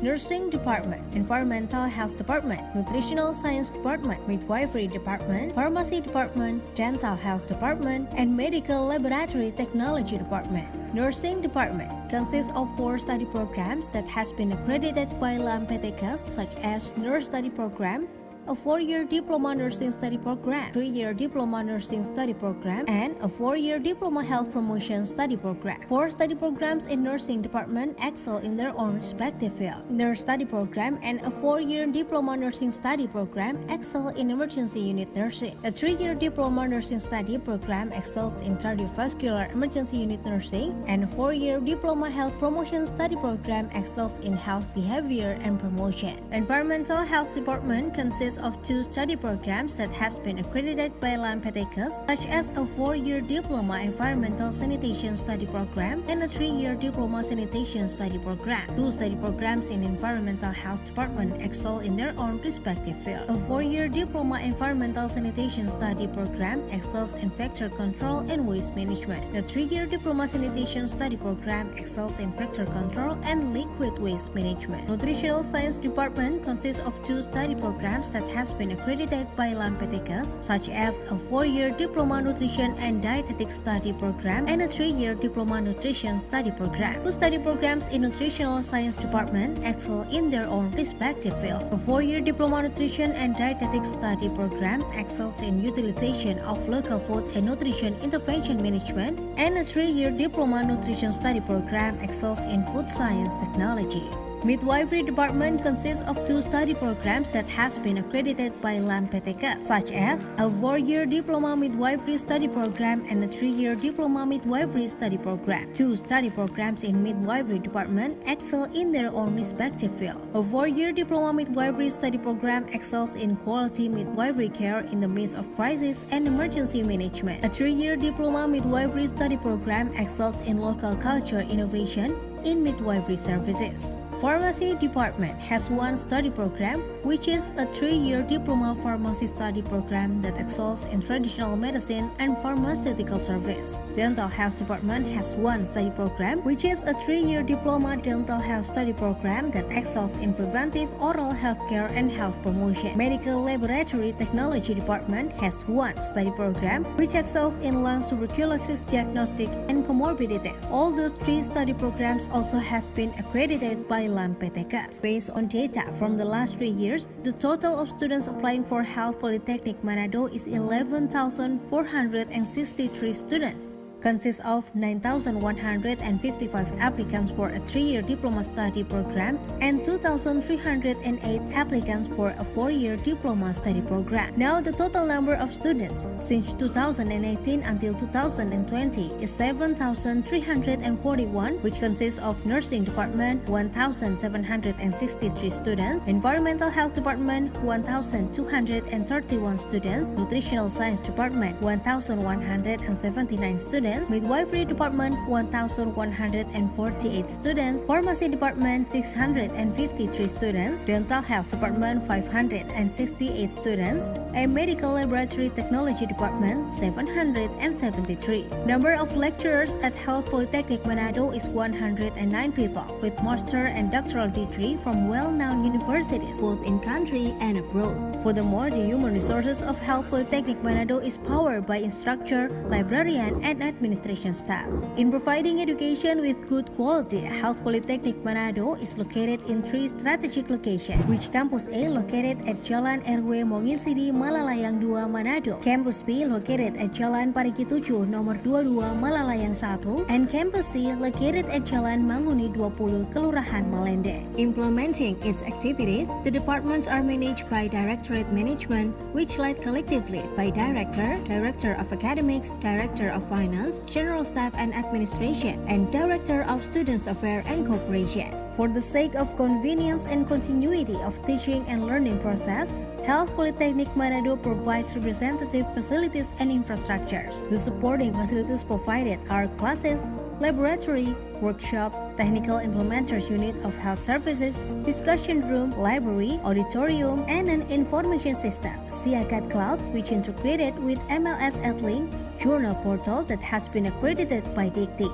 Nursing Department, Environmental Health Department, Nutritional Science Department, Midwifery Department, Pharmacy Department, Dental Health Department, and Medical Laboratory Technology Department. Nursing Department consists of 4 study programs that has been accredited by LAMPTKS, such as Nurse Study Program, a 4-year Diploma Nursing Study Program, 3-year Diploma Nursing Study Program, and a 4-year Diploma Health Promotion Study Program. 4 study programs in Nursing Department excel in their own respective field. Nurse Study Program and a 4-year Diploma Nursing Study Program excel in Emergency Unit Nursing. A 3-year Diploma Nursing Study Program excels in Cardiovascular Emergency Unit Nursing, and a 4-year Diploma Health Promotion Study Program excels in Health Behavior and Promotion. Environmental Health Department consists of 2 study programs that has been accredited by LAMPTKS, such as a 4-year Diploma Environmental Sanitation Study Program and a 3-year Diploma Sanitation Study Program. 2 study programs in Environmental Health Department excel in their own respective field. A 4-year Diploma Environmental Sanitation Study Program excels in Vector Control and Waste Management. The 3-year Diploma Sanitation Study Program excels in Vector Control and Liquid Waste Management. Nutritional Science Department consists of 2 study programs that has been accredited by LAMPTKS, such as a 4-year Diploma Nutrition and Dietetics Study Program and a 3-year Diploma Nutrition Study Program. 2 study programs in Nutritional Science Department excel in their own respective field. A 4-year Diploma Nutrition and Dietetics Study Program excels in Utilization of Local Food and Nutrition Intervention Management, and a 3-year Diploma Nutrition Study Program excels in Food Science Technology. Midwifery Department consists of 2 study programs that has been accredited by LAMPTKS, such as a 4-year Diploma Midwifery Study Program and a 3-year Diploma Midwifery Study Program. 2 study programs in Midwifery Department excel in their own respective field. A 4-year Diploma Midwifery Study Program excels in Quality Midwifery Care in the midst of crisis and emergency management. A 3-year Diploma Midwifery Study Program excels in Local Culture Innovation in Midwifery Services. Pharmacy Department has 1 study program, which is a 3-year Diploma Pharmacy Study Program that excels in Traditional Medicine and Pharmaceutical Service. Dental Health Department has 1 study program, which is a 3-year Diploma Dental Health Study Program that excels in Preventive Oral Health Care and Health Promotion. Medical Laboratory Technology Department has 1 study program, which excels in Lung Tuberculosis Diagnostic and Comorbidities. All those 3 study programs also have been accredited by LAMPTKS. Based on data from the last 3 years, the total of students applying for Health Polytechnic Manado is 11,463 students. Consists of 9,155 applicants for a 3-year diploma study program and 2,308 applicants for a 4-year diploma study program. Now, the total number of students since 2018 until 2020 is 7,341, which consists of Nursing Department 1,763 students, Environmental Health Department 1,231 students, Nutritional Science Department 1,179 students, Midwifery Department 1,148 students, Pharmacy Department 653 students, Dental Health Department 568 students, and Medical Laboratory Technology Department 773. Number of lecturers at Health Polytechnic Manado is 109 people with master and doctoral degree from well-known universities both in country and abroad. Furthermore, the human resources of Health Polytechnic Manado is powered by instructor, librarian, and administration staff. In providing education with good quality, Health Polytechnic Manado is located in 3 strategic locations, which Campus A located at Jalan RW Monginsidi, Malalayang 2, Manado, Campus B located at Jalan Parigi 7, nomor 22, Malalayang 1, and Campus C located at Jalan Manguni 20, Kelurahan Malende. Implementing its activities, the departments are managed by Directorate Management, which led collectively by Director, Director of Academics, Director of Finance, General Staff and Administration, and Director of Students Affairs and Cooperation. For the sake of convenience and continuity of teaching and learning process, Health Polytechnic Manado provides representative facilities and infrastructures. The supporting facilities provided are classes, laboratory, workshop, technical implementers unit of health services, discussion room, library, auditorium, and an information system, Siakat Cloud, which integrated with MLS Edlink, journal portal that has been accredited by DICTI.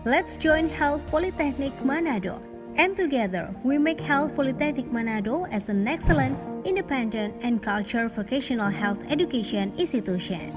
Let's join Health Polytechnic Manado, and together we make Health Polytechnic Manado as an excellent, independent, and cultural vocational health education institution.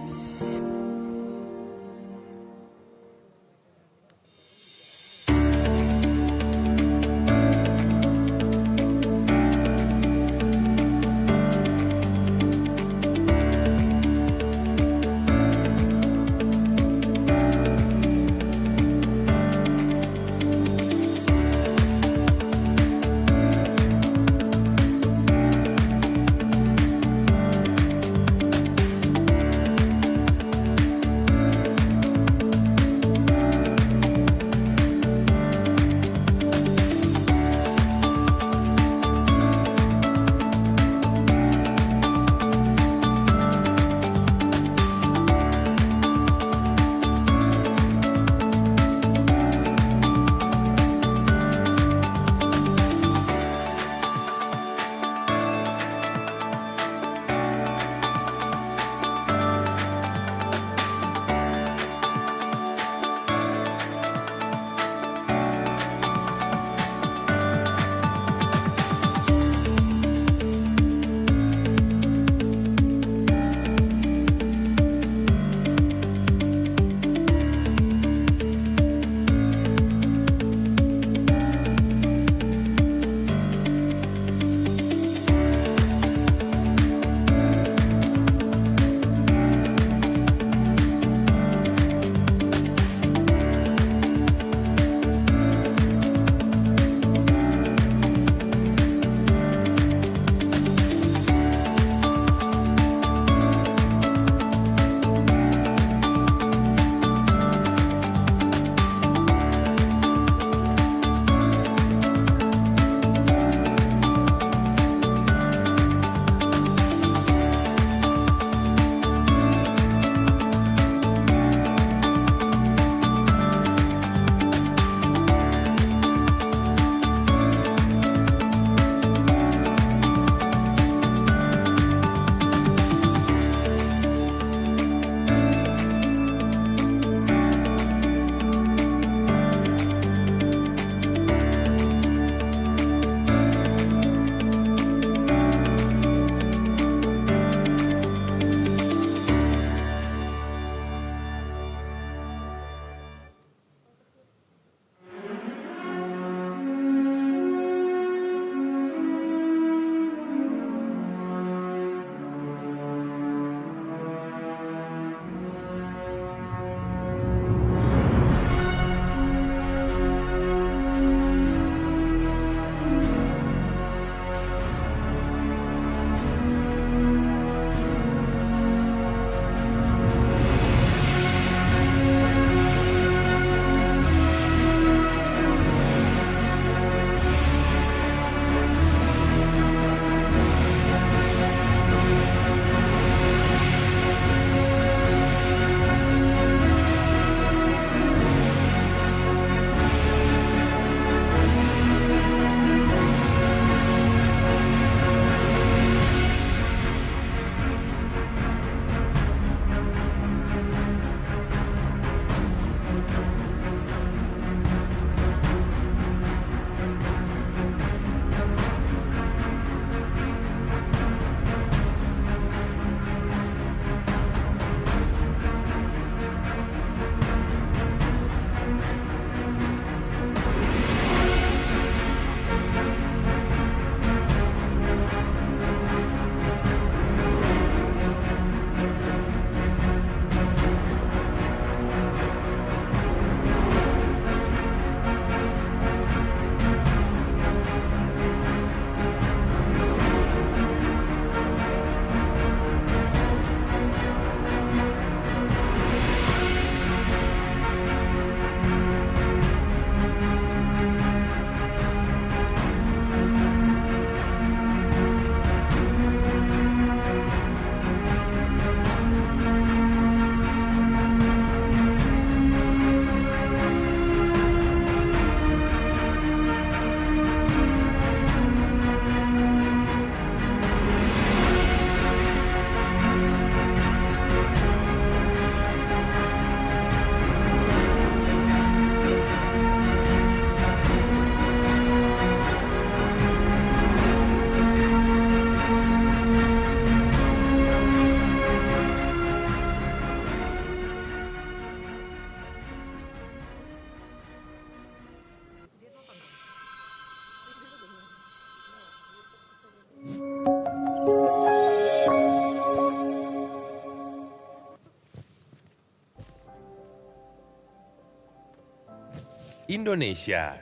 Indonesia,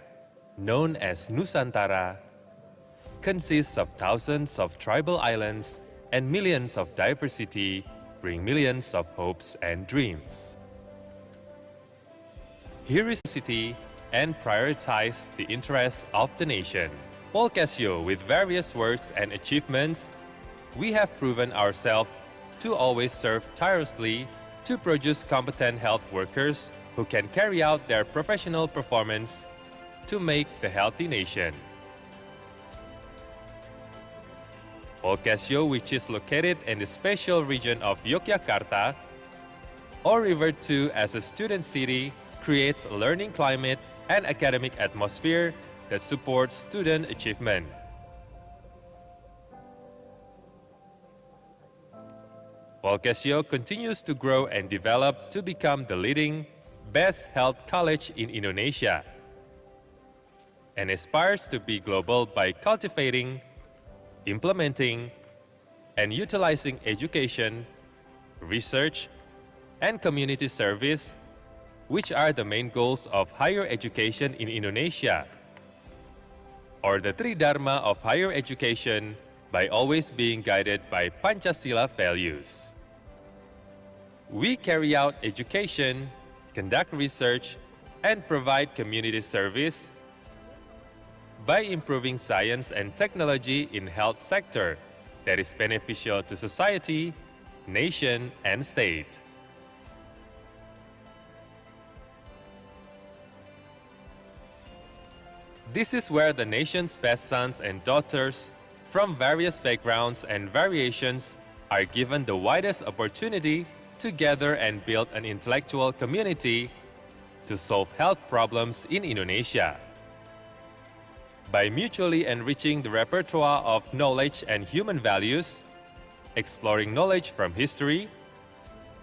known as Nusantara, consists of thousands of tribal islands and millions of diversity, bring millions of hopes and dreams. Here is city and prioritize the interests of the nation. Paul Casio, with various works and achievements, we have proven ourselves to always serve tirelessly to produce competent health workers who can carry out their professional performance to make the healthy nation. Paul Casio, which is located in the special region of Yogyakarta, or referred to as a student city, creates a learning climate and academic atmosphere that supports student achievement. Paul Casio continues to grow and develop to become the leading, best health college in Indonesia, and aspires to be global by cultivating, implementing, and utilizing education, research, and community service, which are the main goals of higher education in Indonesia, or the Tridharma of higher education, by always being guided by Pancasila values. We carry out education, conduct research, and provide community service by improving science and technology in health sector that is beneficial to society, nation, and state. This is where the nation's best sons and daughters from various backgrounds and variations are given the widest opportunity to gather and build an intellectual community to solve health problems in Indonesia. By mutually enriching the repertoire of knowledge and human values, exploring knowledge from history,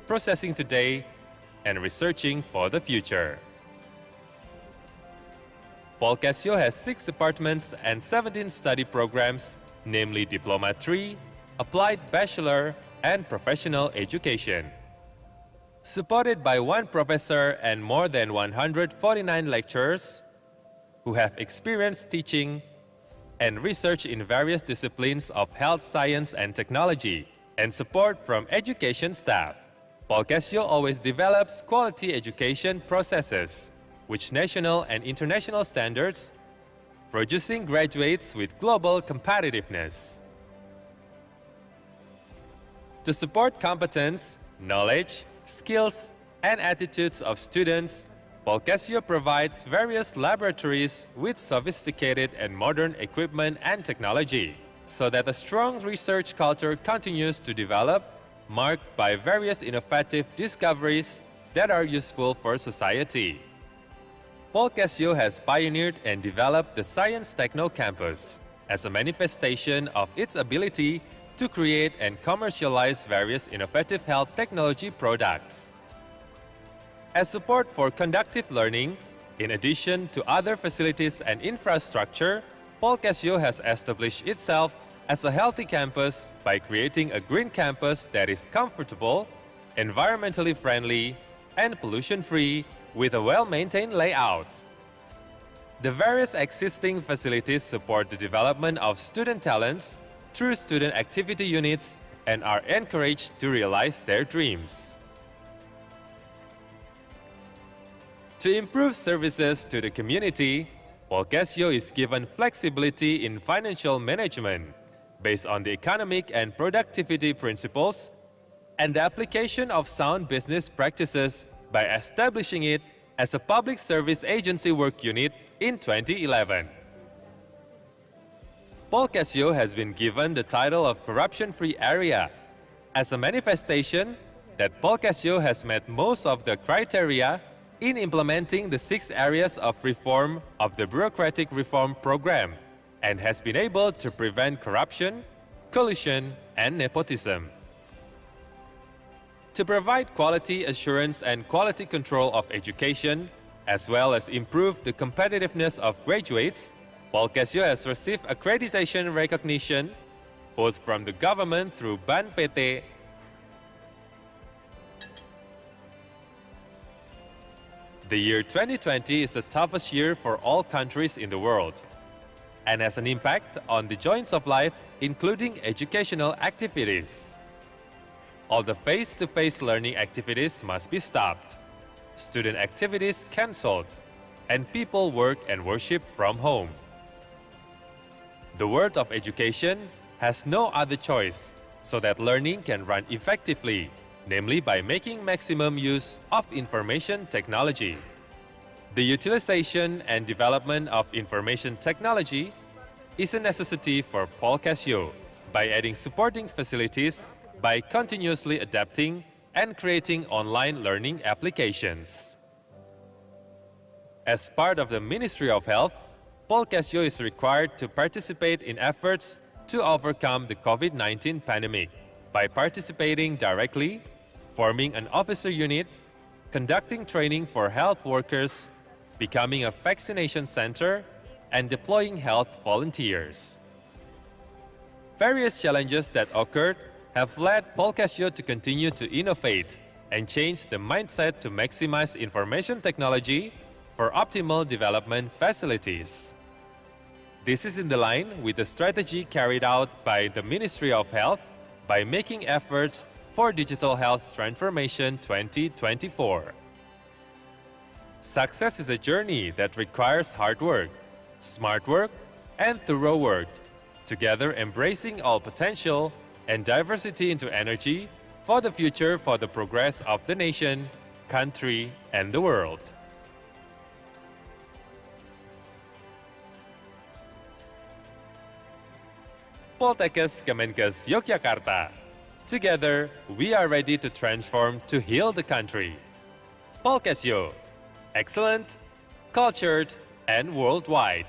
processing today, and researching for the future. Paul Casio has 6 departments and 17 study programs, namely Diploma 3, Applied Bachelor, and Professional Education. Supported by 1 professor and more than 149 lecturers who have experience teaching and research in various disciplines of health science and technology, and support from education staff. Paul Casio always develops quality education processes, which national and international standards, producing graduates with global competitiveness. To support competence, knowledge, skills, and attitudes of students, Paul Casio provides various laboratories with sophisticated and modern equipment and technology, so that a strong research culture continues to develop, marked by various innovative discoveries that are useful for society. Paul Casio has pioneered and developed the Science Techno Campus as a manifestation of its ability to create and commercialize various innovative health technology products. As support for conductive learning, in addition to other facilities and infrastructure, Paul Casio has established itself as a healthy campus by creating a green campus that is comfortable, environmentally friendly, and pollution-free with a well-maintained layout. The various existing facilities support the development of student talents through student activity units and are encouraged to realize their dreams. To improve services to the community, Paul Casio is given flexibility in financial management based on the economic and productivity principles and the application of sound business practices by establishing it as a public service agency work unit in 2011. Paul Casio has been given the title of corruption-free area as a manifestation that Paul Casio has met most of the criteria in implementing the 6 areas of reform of the bureaucratic reform program and has been able to prevent corruption, collusion, and nepotism. To provide quality assurance and quality control of education, as well as improve the competitiveness of graduates, Paul Casio has received accreditation recognition both from the government through BAN PT The year 2020 is the toughest year for all countries in the world and has an impact on the joints of life, including educational activities. All the face-to-face learning activities must be stopped, student activities cancelled, and people work and worship from home. The world of education has no other choice so that learning can run effectively, namely by making maximum use of information technology. The utilization and development of information technology is a necessity for Paul Casio by adding supporting facilities by continuously adapting and creating online learning applications. As part of the Ministry of Health, Paul Casio is required to participate in efforts to overcome the COVID-19 pandemic by participating directly, forming an officer unit, conducting training for health workers, becoming a vaccination center, and deploying health volunteers. Various challenges that occurred have led Paul Casio to continue to innovate and change the mindset to maximize information technology for optimal development facilities. This is in the line with the strategy carried out by the Ministry of Health by making efforts for Digital Health Transformation 2024. Success is a journey that requires hard work, smart work, and thorough work, together embracing all potential and diversity into energy for the future for the progress of the nation, country, and the world. Poltekkes Kemenkes Yogyakarta. Together, we are ready to transform to heal the country. Paul Casio, excellent, cultured, and worldwide.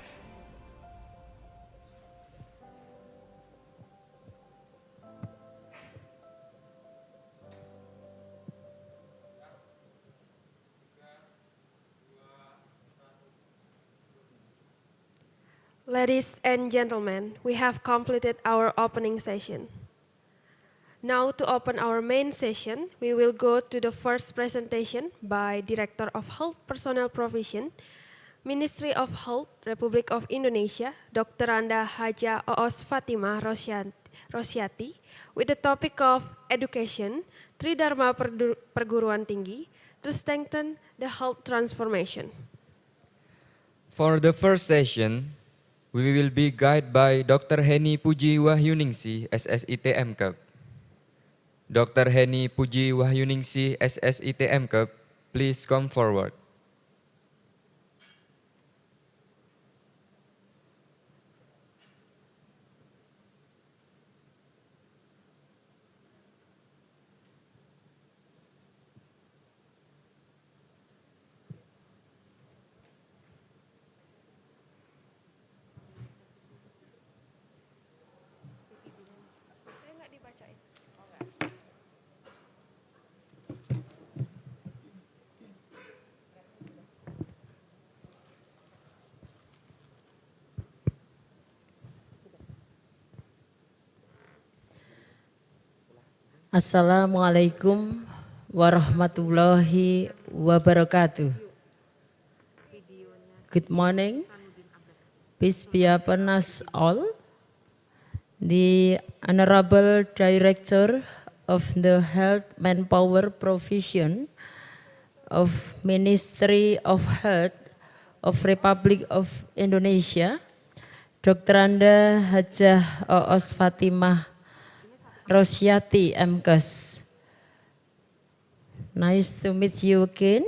Ladies and gentlemen, we have completed our opening session. Now to open our main session, we will go to the first presentation by Director of Health Personnel Provision, Ministry of Health, Republic of Indonesia, Dr. Anda Haja Oos Fatimah Rosyati, with the topic of Education, Tridharma Perguruan Tinggi, to strengthen the health transformation. For the first session, we will be guided by Dr. Heni Puji Wahyuningsi, SSIT MKEP. Dr. Heni Puji Wahyuningsi, SSIT MKEP, please come forward. Assalamualaikum warahmatullahi wabarakatuh. Good morning. Peace be upon us all. The Honorable Director of the Health Manpower Provision of Ministry of Health of Republic of Indonesia, Dr. Anda Hajah Oos Fatimah Rosyati MKes. Nice to meet you again.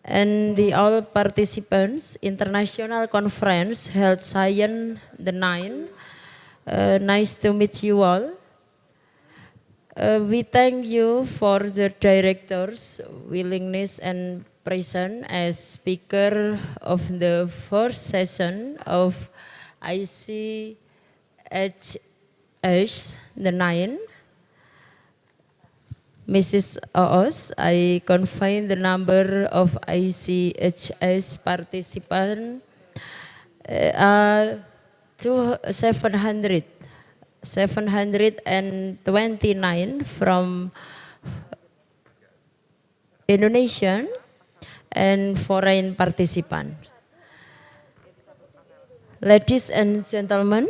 And the all participants, International Conference Health Science the 9. Nice to meet you all. We thank you for the director's willingness and presence as speaker of the first session of ICHS the 9. Mrs. Oos, I confine the number of ICHS participants to 729 from Indonesia, and foreign participants. Ladies and gentlemen,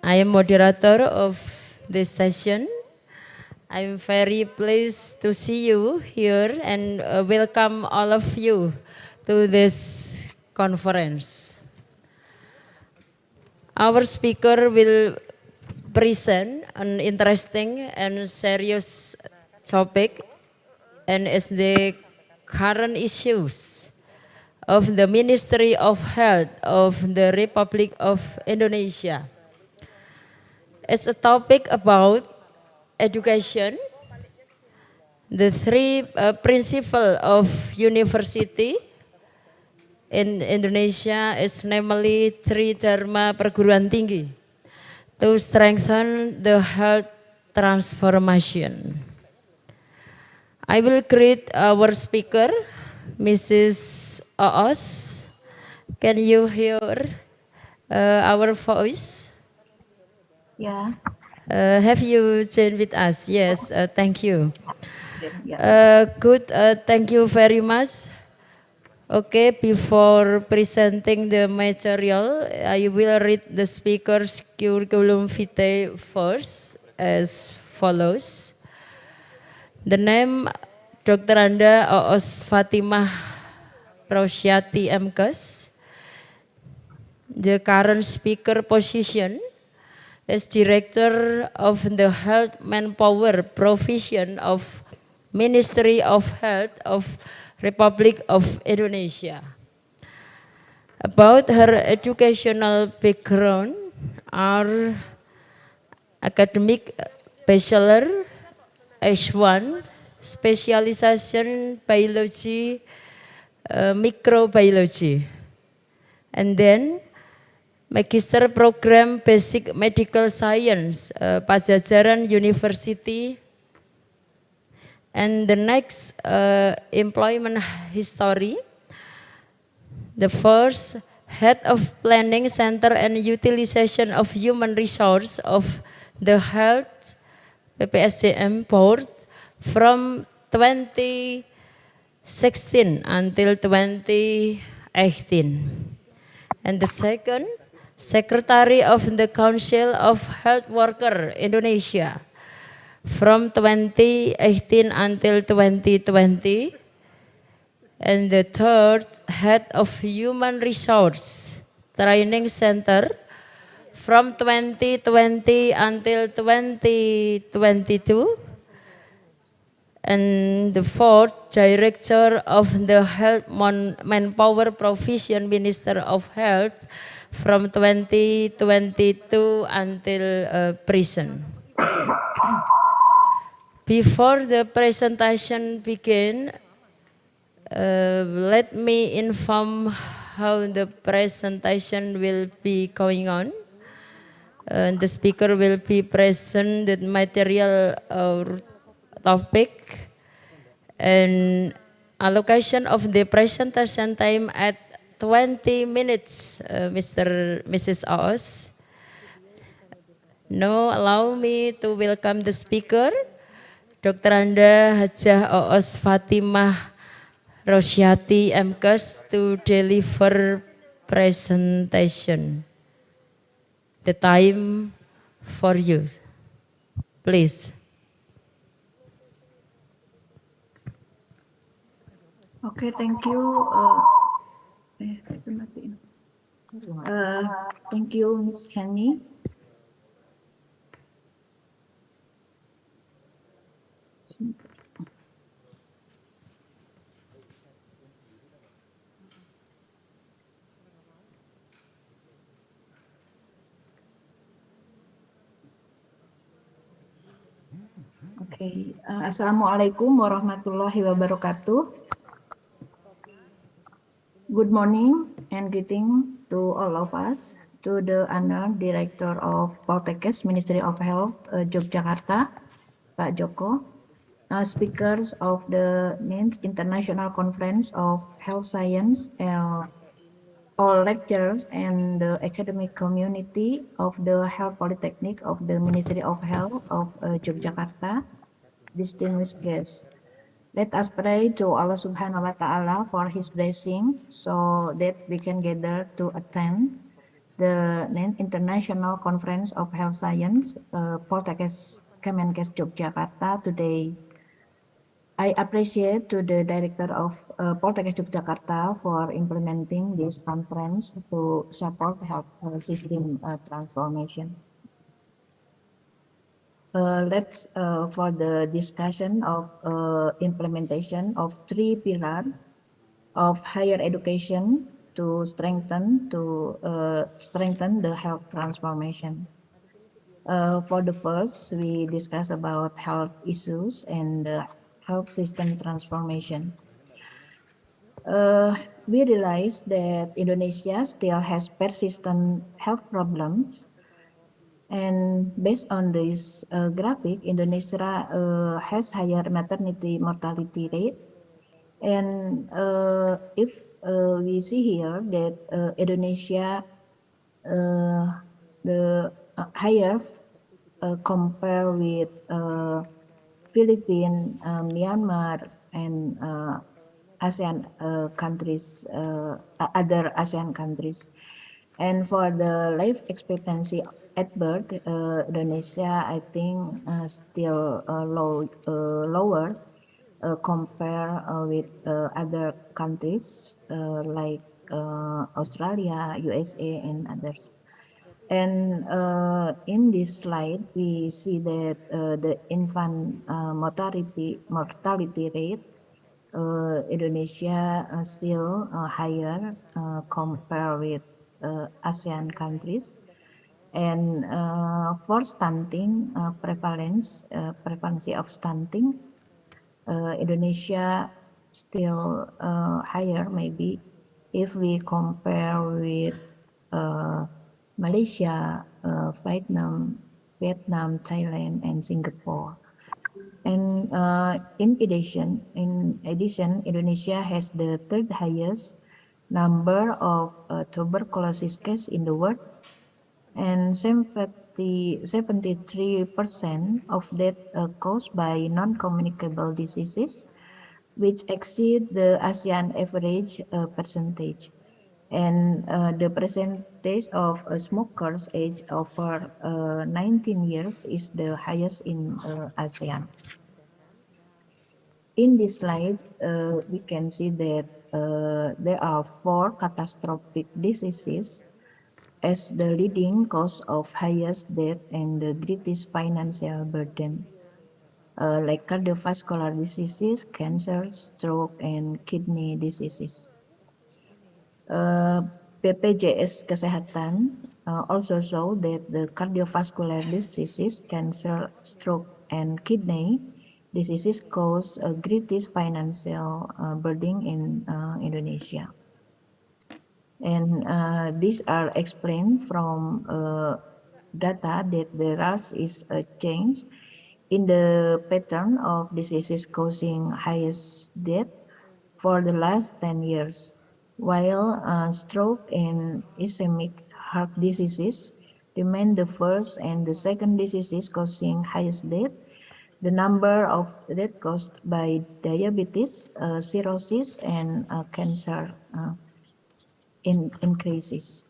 I am moderator of this session. I'm very pleased to see you here and welcome all of you to this conference. Our speaker will present an interesting and serious topic, and is the current issues of the Ministry of Health of the Republic of Indonesia. It's a topic about education, the three principles of university in Indonesia is namely three dharma perguruan tinggi to strengthen the health transformation. I will greet our speaker, Mrs. Oos. Can you hear our voice? Yeah. Have you joined with us? Yes, thank you. Good, thank you very much. Okay, before presenting the material, I will read the speaker's curriculum vitae first as follows. The name Dr. Anda Oos Fatimah Rosyati MKes. The current speaker position is Director of the Health Manpower Provision of Ministry of Health of Republic of Indonesia. About her educational background are academic bachelor, H1, specialization biology, microbiology, and then Magister Program Basic Medical Science, Pajajaran University. And the next employment history, the first Head of Planning Center and Utilization of Human Resource of the Health PPSDM Board from 2016 until 2018. And the second, Secretary of the Council of Health Worker Indonesia from 2018 until 2020, and the third, Head of Human Resource Training Center from 2020 until 2022, and the fourth, Director of the Health Manpower Provision Minister of Health from 2022 until present. Before the presentation begin, let me inform how the presentation will be going on. The speaker will be present the material topic, and allocation of the presentation time at 20 minutes, Mrs. Oos. Now allow me to welcome the speaker, Dr. Anda Hajah Oos Fatimah Rosyati MKes, to deliver presentation. The time for you, please. Okay, thank you. Thank you, Ms. Henny. Okay, Assalamualaikum warahmatullahi wabarakatuh. Good morning and greeting to all of us, to the honored Director of Poltekkes Ministry of Health, Yogyakarta, Pak Joko, speakers of the NINS International Conference of Health Science, all lecturers and the academic community of the Health Polytechnic of the Ministry of Health of Yogyakarta, distinguished guests. Let us pray to Allah Subhanahu wa Ta'ala for His blessing so that we can gather to attend the International Conference of Health Science, Poltekkes Kemenkes Yogyakarta today. I appreciate to the director of Poltekkes Yogyakarta for implementing this conference to support health system transformation. Let's for the discussion of implementation of 3 pillars of higher education to strengthen the health transformation. For the first, we discuss about health issues and the health system transformation. We realize that Indonesia still has persistent health problems. And based on this graphic, Indonesia has higher maternity mortality rate. And if we see here that Indonesia the higher compare with Philippines, Myanmar, and ASEAN countries, other ASEAN countries. And for the life expectancy at birth, Indonesia, I think, still lower compare with other countries like Australia, USA, and others. And in this slide, we see that the infant mortality rate, Indonesia still higher compared with ASEAN countries. And for stunting prevalence of stunting, Indonesia still higher maybe if we compare with Malaysia, Vietnam, Thailand, and Singapore. And in addition, Indonesia has the 3rd highest number of tuberculosis cases in the world, and 73% of that caused by non-communicable diseases, which exceed the ASEAN average percentage. And the percentage of smokers aged over 19 years is the highest in ASEAN. In this slide, we can see that there are 4 catastrophic diseases as the leading cause of highest death and the greatest financial burden, like cardiovascular diseases, cancer, stroke, and kidney diseases. BPJS Kesehatan also show that the cardiovascular diseases, cancer, stroke, and kidney diseases cause a greatest financial burden in Indonesia. And these are explained from data that there is a change in the pattern of diseases causing highest death for the last 10 years. While stroke and ischemic heart diseases remain the first and the second diseases causing highest death, the number of death caused by diabetes, cirrhosis, and cancer increases.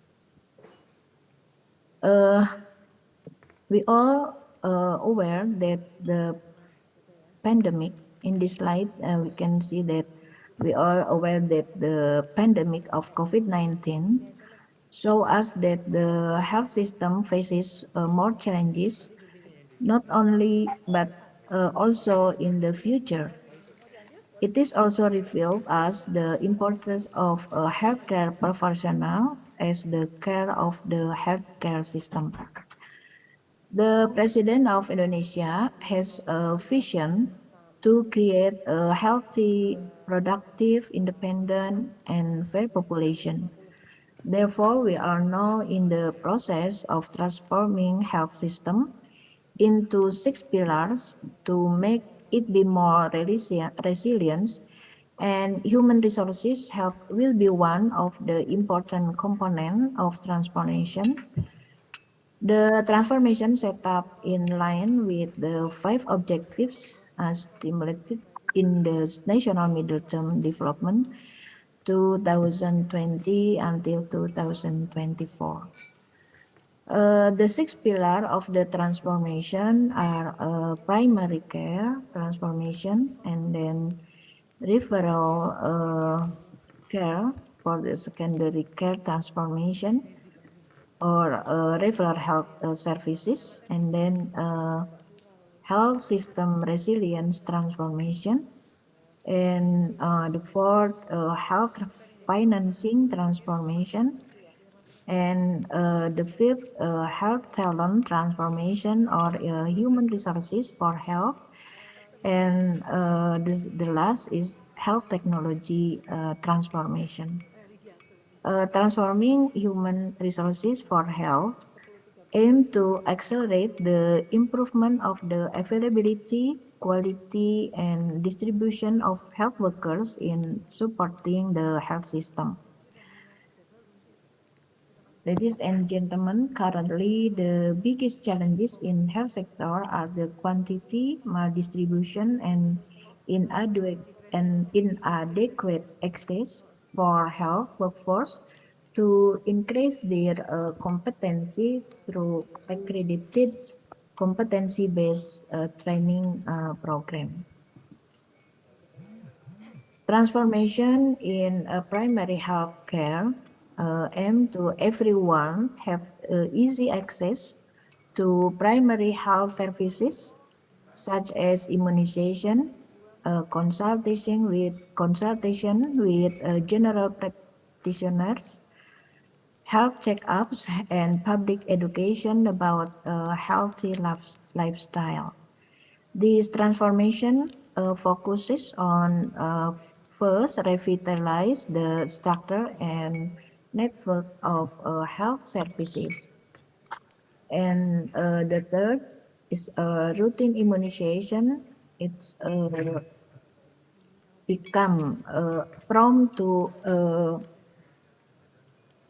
We all aware that the pandemic, in this slide, we can see that we are aware that the pandemic of COVID-19 show us that the health system faces more challenges, not only but also in the future. It is also revealed us the importance of a healthcare professional as the care of the healthcare system. The President of Indonesia has a vision to create a healthy, productive, independent, and fair population. Therefore, we are now in the process of transforming health system into 6 pillars to make it be more resilient, and human resources health will be one of the important components of transformation. The transformation set up in line with the 5 objectives stimulated in the National Middle-Term Development 2020 until 2024. The six pillars of the transformation are primary care transformation, and then referral care for the secondary care transformation, or referral health services, and then health system resilience transformation, and the fourth health financing transformation, and the fifth health talent transformation, or human resources for health, and the last is health technology transformation. Transforming human resources for health aim to accelerate the improvement of the availability, quality, and distribution of health workers in supporting the health system. Ladies and gentlemen, currently the biggest challenges in health sector are the quantity, maldistribution, and inadequate access for health workforce to increase their competency through accredited competency-based training program. Transformation in primary health care aim to everyone have easy access to primary health services such as immunization, consultation with general practitioners, health checkups, and public education about healthy lifestyle. This transformation focuses on first, revitalize the structure and network of health services. And the third is routine immunization. It's become from to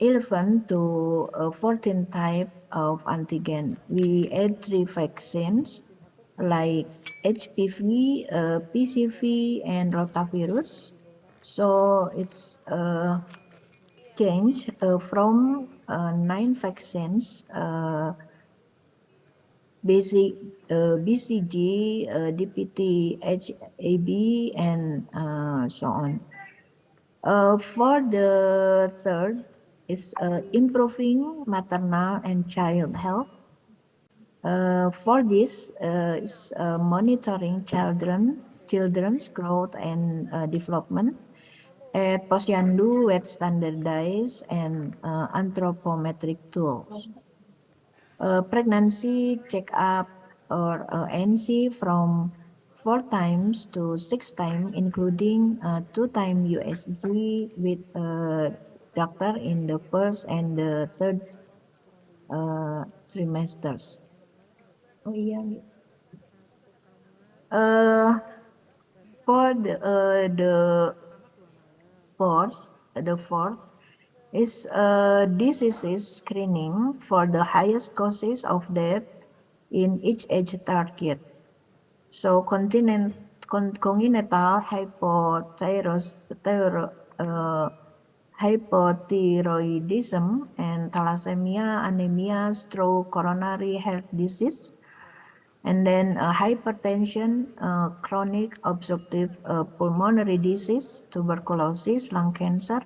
11 to 14 type of antigen. We add 3 vaccines like HPV, PCV, and rotavirus. So it's changed from 9 vaccines, BCG, DPT, HAB, and so on. For the third is improving maternal and child health. For this is monitoring children's growth and development at Posyandu with standardized and anthropometric tools. Pregnancy checkup or NC from 4 times to 6 times, including 2 times USG with doctor in the first and the third trimesters. Oh iya. For the fourth is diseases screening for the highest causes of death in each age target. So congenital hypothyroidism and thalassemia, anemia, stroke, coronary heart disease, and then hypertension, chronic obstructive pulmonary disease, tuberculosis, lung cancer,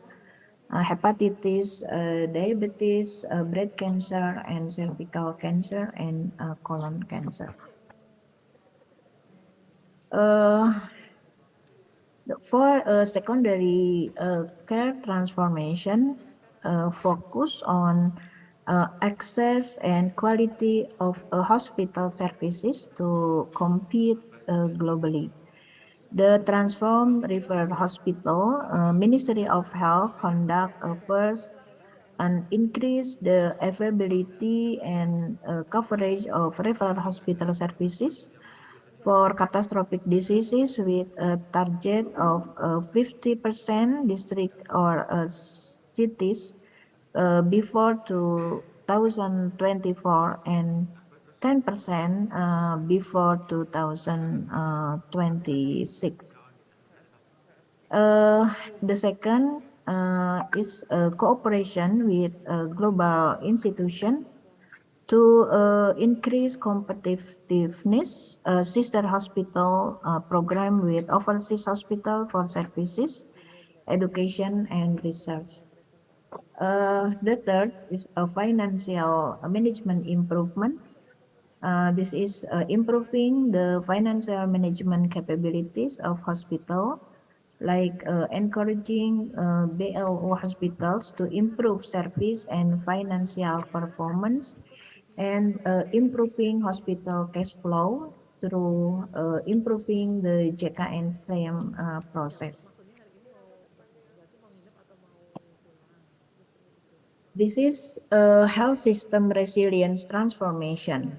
hepatitis, diabetes, breast cancer, and cervical cancer, and colon cancer. For secondary care transformation, focus on access and quality of hospital services to compete globally. The Transform Referral Hospital Ministry of Health conduct first and increase the availability and coverage of referral hospital services for catastrophic diseases with a target of 50% district or cities before 2024 and 10% before 2026. The second is cooperation with global institution to increase competitiveness. Sister hospital program with overseas hospital for services, education, and research. The third is a financial management improvement. This is improving the financial management capabilities of hospital, like encouraging BLO hospitals to improve service and financial performance, and improving hospital cash flow through improving the JKN claim process. This is health system resilience transformation.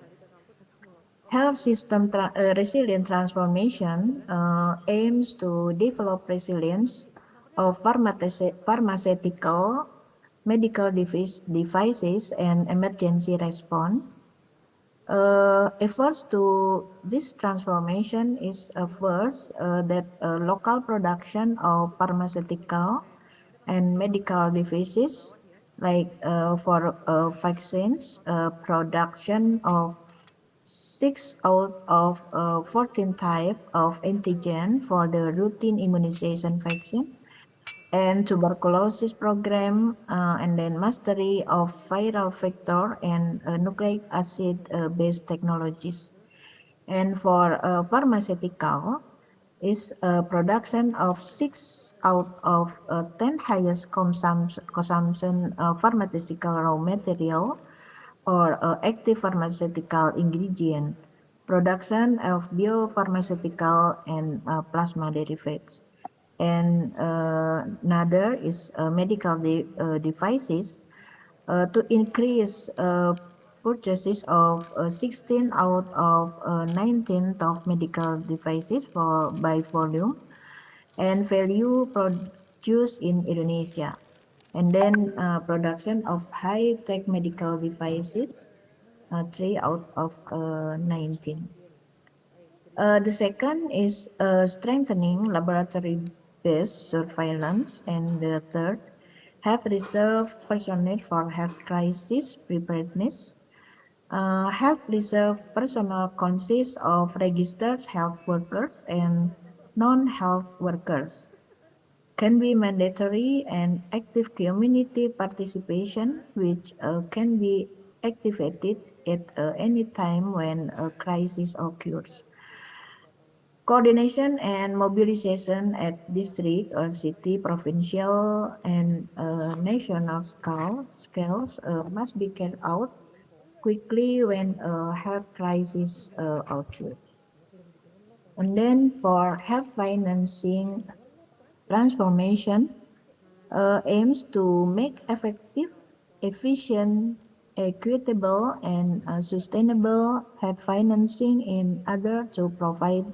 Health system resilient transformation aims to develop resilience of pharmaceutical, medical devices, and emergency response. Efforts to this transformation is first that local production of pharmaceutical and medical devices, like for vaccines, production of 6 out of 14 type of antigen for the routine immunization vaccine, and tuberculosis program, and then mastery of viral vector and nucleic acid based technologies. And for pharmaceutical is production of 6 out of 10 highest consumption pharmaceutical raw material or active pharmaceutical ingredient, production of biopharmaceutical and plasma derivatives. And another is medical devices to increase purchases of 16 out of 19 of medical devices by volume and value produced in Indonesia. And then production of high-tech medical devices, 3 out of 19. The second is strengthening laboratory-based surveillance, and the third, health reserve personnel for health crisis preparedness. Health reserve personnel consists of registered health workers and non-health workers. Can be mandatory and active community participation, which can be activated at any time when a crisis occurs. Coordination and mobilization at district or city, provincial, and national scales must be carried out quickly when a health crisis occurs. And then for health financing transformation aims to make effective, efficient, equitable, and sustainable health financing in order to provide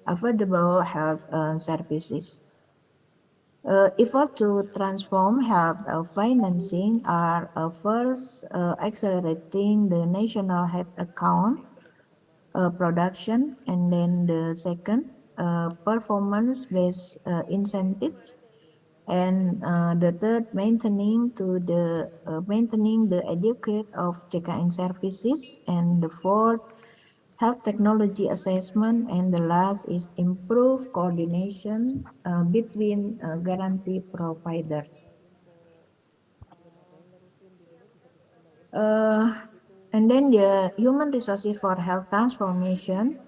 affordable health services. Effort to transform health financing are first accelerating the national health account production, and then the second, performance-based incentives, and the third, maintaining the adequate of JKN services, and the fourth, health technology assessment, and the last is improved coordination between guarantee providers. And then the human resources for health transformation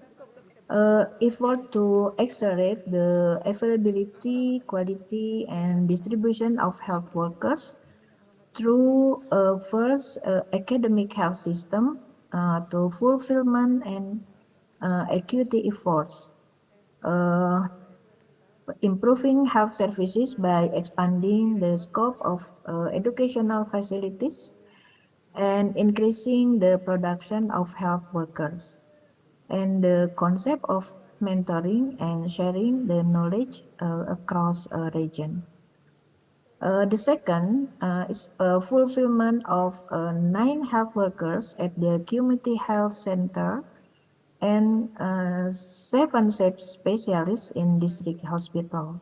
effort to accelerate the availability, quality, and distribution of health workers through first academic health system to fulfillment and equity efforts. Improving health services by expanding the scope of educational facilities and increasing the production of health workers, and the concept of mentoring and sharing the knowledge across a region. The second is fulfillment of 9 health workers at the community health center and 7 specialists in district hospital.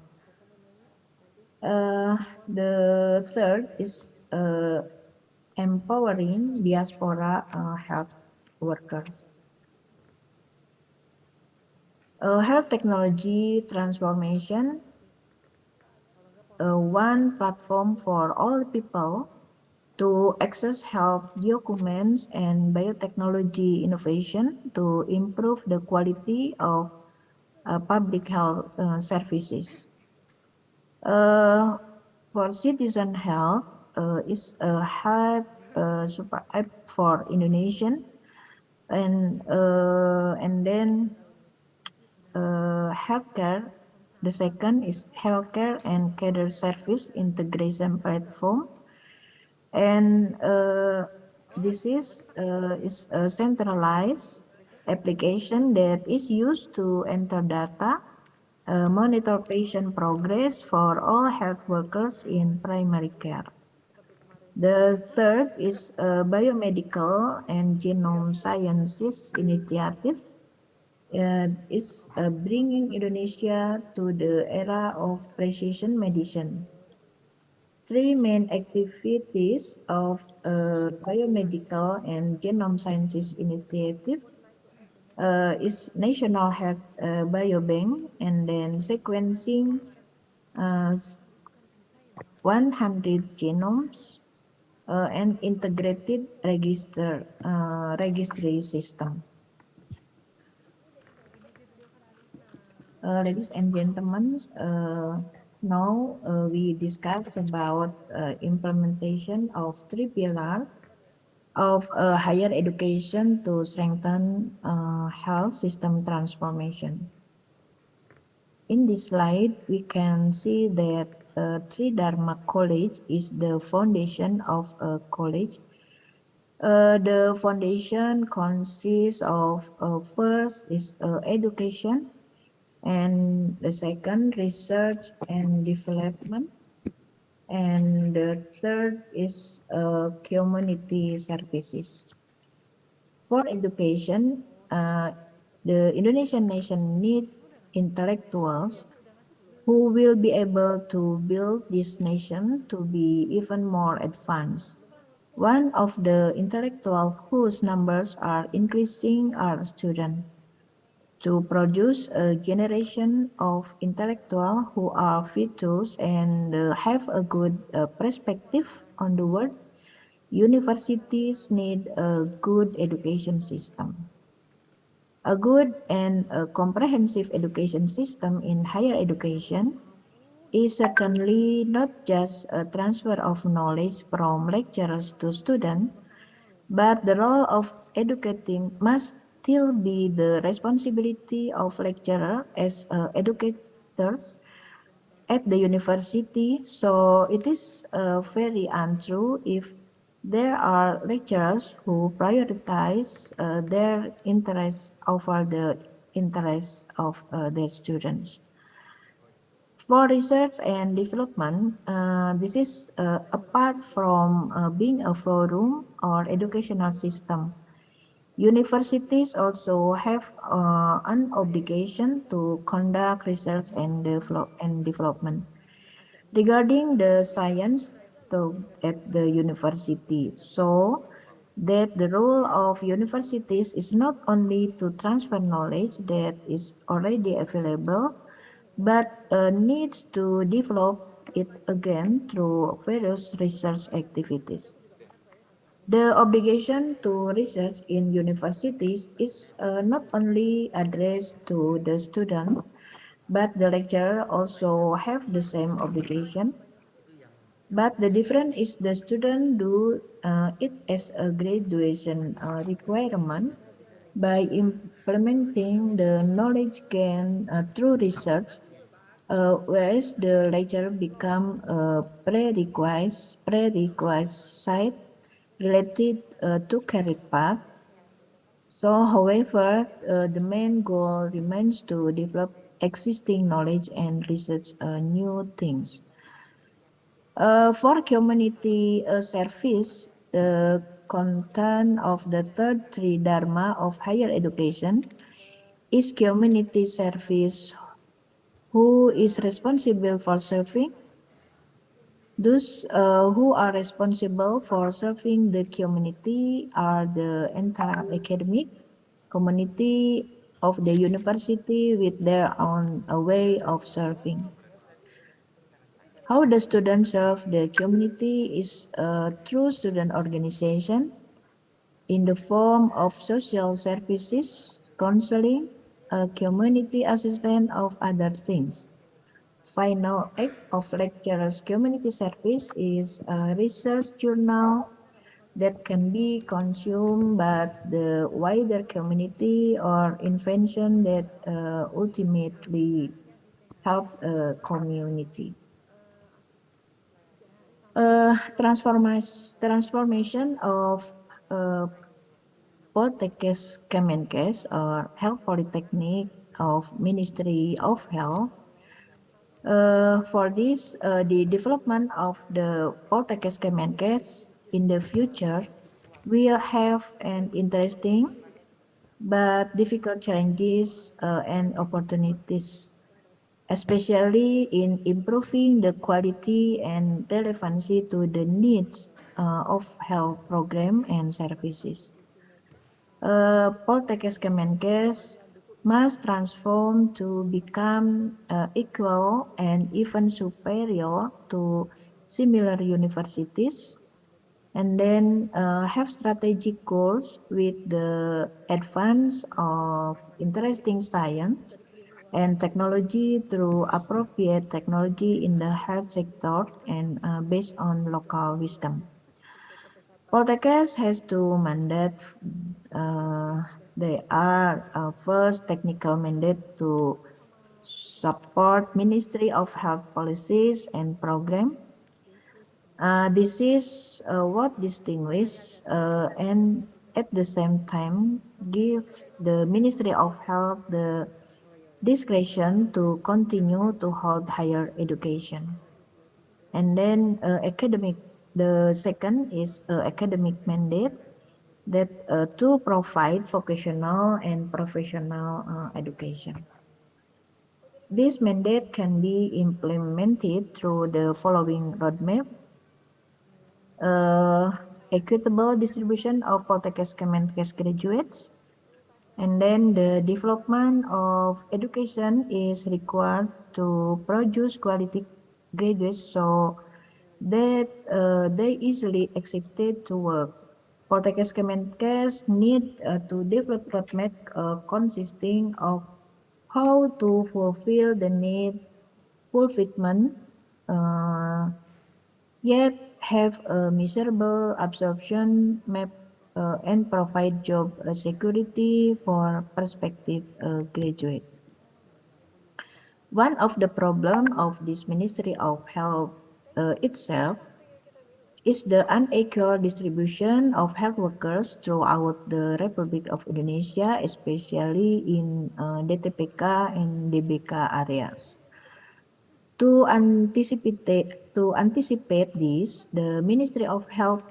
The third is empowering diaspora health workers. Health technology transformation, one platform for all people to access health documents and biotechnology innovation to improve the quality of public health services. For citizen health is a hype, super app for Indonesian, and then healthcare. The second is healthcare and care service integration platform, and this is a centralized application that is used to enter data, monitor patient progress for all health workers in primary care. The third is a biomedical and genome sciences initiative. Is bringing Indonesia to the era of precision medicine. Three main activities of biomedical and genome sciences initiative is National Health Biobank, and then sequencing 100 genomes and integrated registry system. Ladies and gentlemen, now we discuss about implementation of three pillars of higher education to strengthen health system transformation. In this slide, we can see that Tridharma College is the foundation of a college. The foundation consists of first is education, and the second research and development, and the third is community services. For education, the Indonesian nation needs intellectuals who will be able to build this nation to be even more advanced. One of the intellectuals whose numbers are increasing are students. To produce a generation of intellectuals who are virtuous and have a good perspective on the world, universities need a good education system. A good and a comprehensive education system in higher education is certainly not just a transfer of knowledge from lecturers to students, but the role of educating must still be the responsibility of lecturers as educators at the university. So it is very untrue if there are lecturers who prioritize their interests over the interests of their students. For research and development, this is apart from being a forum or educational system. Universities also have an obligation to conduct research and development regarding the science at the university, so that the role of universities is not only to transfer knowledge that is already available, but needs to develop it again through various research activities. The obligation to research in universities is not only addressed to the student, but the lecturer also have the same obligation. But the difference is the student do it as a graduation requirement by implementing the knowledge gained through research, whereas the lecturer become a prerequisite related to career path. So, however, the main goal remains to develop existing knowledge and research new things. For community service, the content of the third Tridharma of higher education is community service, who is responsible for serving Those who are responsible for serving the community are the entire academic community of the university with their own way of serving. How the students serve the community is through student organization in the form of social services, counseling, community assistance of other things. Final act of lecturers' community service is a research journal that can be consumed by the wider community or invention that ultimately help a community. Transformation of Poltekkes Kemenkes or Health Polytechnic of Ministry of Health. For this, the development of the Poltekkes Kemenkes in the future will have an interesting but difficult challenges and opportunities, especially in improving the quality and relevancy to the needs of health program and services. Poltekkes Kemenkes must transform to become equal and even superior to similar universities, and then have strategic goals with the advance of interesting science and technology through appropriate technology in the health sector and based on local wisdom. Poltekkes has two mandates. They are first technical mandate to support Ministry of Health policies and program. This is what distinguishes and at the same time give the Ministry of Health the discretion to continue to hold higher education. And then academic, the second is academic mandate that to provide vocational and professional education. This mandate can be implemented through the following roadmap. Equitable distribution of Poltekkes Kemenkes graduates, and then the development of education is required to produce quality graduates so that they easily accepted to work. Poltekkes Kemenkes need to develop roadmap consisting of how to fulfill the need fulfillment, yet have a measurable absorption map and provide job security for prospective graduate. One of the problem of this Ministry of Health itself is the unequal distribution of health workers throughout the Republic of Indonesia, especially in DTPK and DBK areas. To anticipate this, the Ministry of Health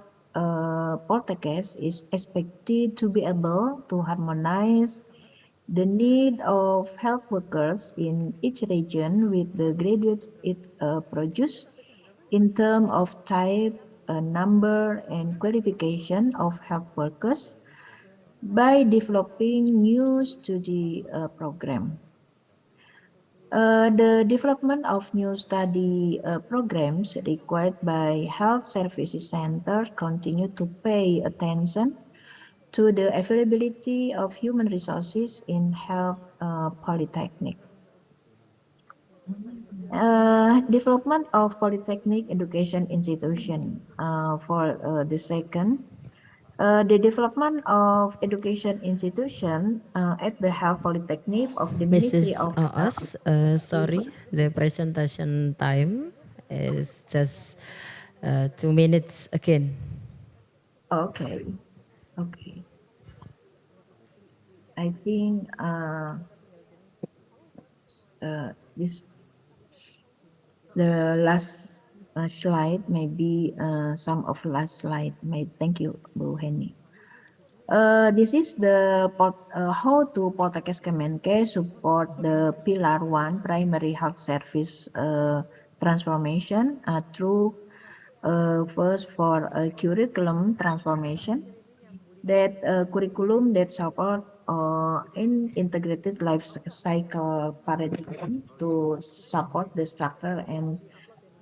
Poltekkes is expected to be able to harmonize the need of health workers in each region with the graduates it produces in terms of type, number, and qualification of health workers by developing new study program. The development of new study programs required by health services center continue to pay attention to the availability of human resources in health polytechnic. Development of polytechnic education institution for the second. The development of education institution at the Health Polytechnic of the Ministry Mrs. of Oos, sorry, the presentation time is just 2 minutes again. Okay, okay. I think this the last slide, maybe some of last slide. Thank you, Bu Henny. This is the how to Poltekkes Kemenkes support the Pillar 1 primary health service transformation through First, for curriculum transformation, that curriculum that support in integrated life cycle paradigm to support the structure and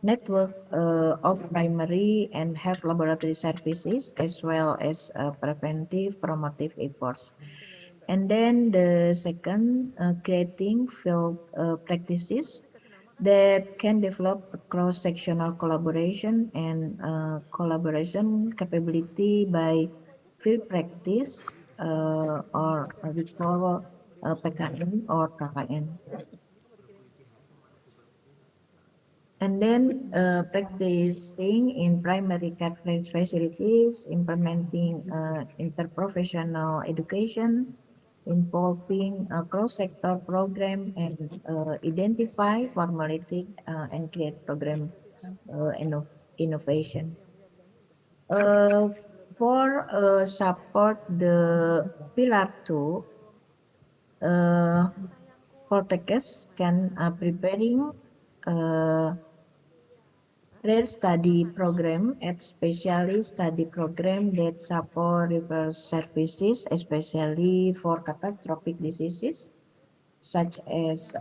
network of primary and health laboratory services as well as preventive promotive efforts. And then the second, creating field practices that can develop cross-sectional collaboration and collaboration capability by field practice or we call PKN or KKN. And then practicing in primary care facilities, implementing interprofessional education, involving a cross-sector program and identify, formulate and create program innovation. For support the pillar 2, Poltekkes can preparing rare study program and specialist study program that support reverse services, especially for catastrophic diseases, such as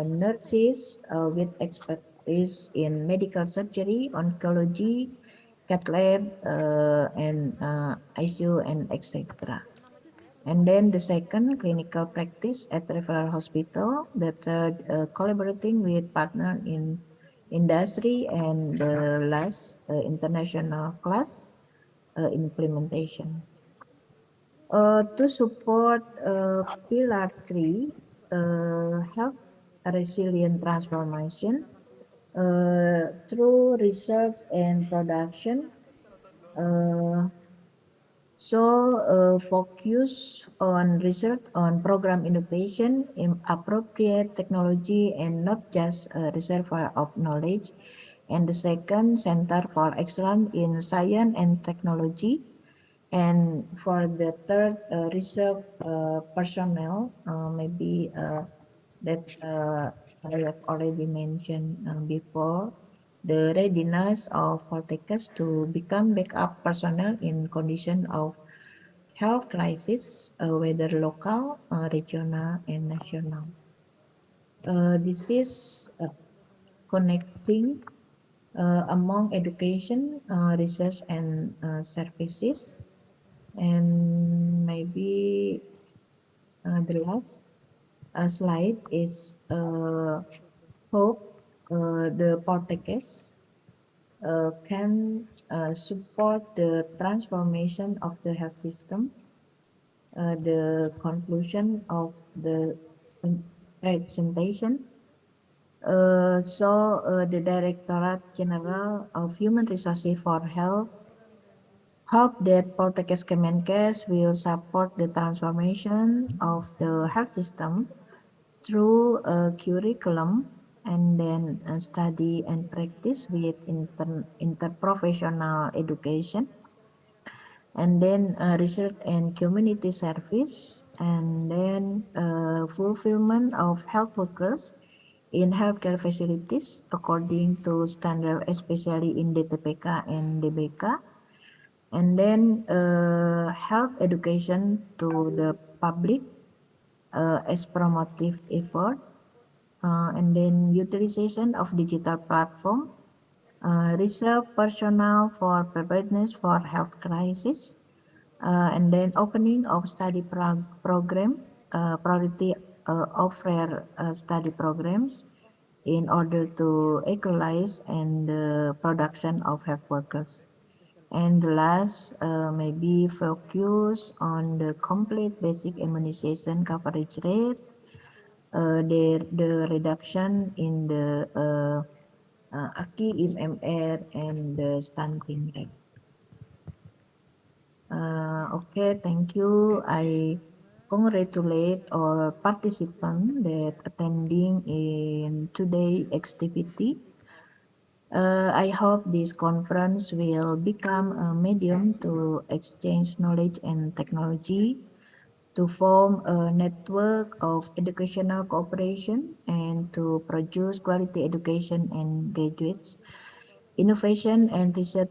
nurses with expertise in medical surgery, oncology, cath lab, and ICU, and etc. And then the second, clinical practice at referral hospital. The third, collaborating with partner in industry, and the last, international class implementation. To support pillar 3, health resilient transformation through research and production. Focus on research on program innovation in appropriate technology and not just a reservoir of knowledge. And the second, Center for Excellence in Science and Technology. And for the third, research personnel, maybe that I have already mentioned before, the readiness of Poltekkes to become backup personnel in condition of health crisis, whether local, regional, and national. This is connecting among education, research, and services. And maybe the last slide is hope the Poltekkes can support the transformation of the health system. The conclusion of the presentation. The Directorate General of Human Resources for Health hope that Poltekkes Kemenkes will support the transformation of the health system through a curriculum and then study and practice with interprofessional education, and then research and community service, and then fulfillment of health workers in healthcare facilities according to standard, especially in DTPK and DBK, and then health education to the public as promotive effort, and then utilization of digital platform, reserve personnel for preparedness for health crisis, and then opening of study program, priority of rare study programs in order to equalize and the production of health workers. And the last, maybe focus on the complete basic immunization coverage rate, the reduction in the AKI, MMR, and the stunting rate. Okay, thank you. I congratulate all participants that attending in today's activity. I hope this conference will become a medium to exchange knowledge and technology, to form a network of educational cooperation, and to produce quality education and graduates innovation and research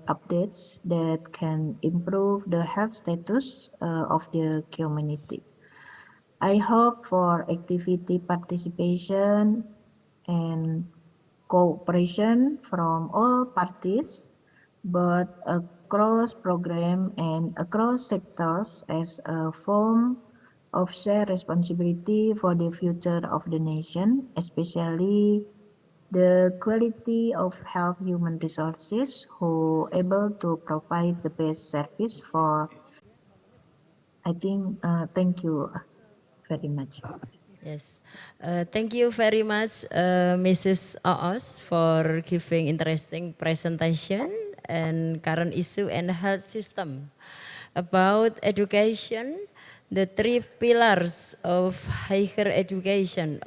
updates that can improve the health status of the community. I hope for activity participation and cooperation from all parties, both across program and across sectors as a form of shared responsibility for the future of the nation, especially the quality of health human resources who able to provide the best service for. I think, thank you very much. Yes, thank you very much, Mrs. Oos, for giving interesting presentation and current issue and health system about education, the three pillars of higher education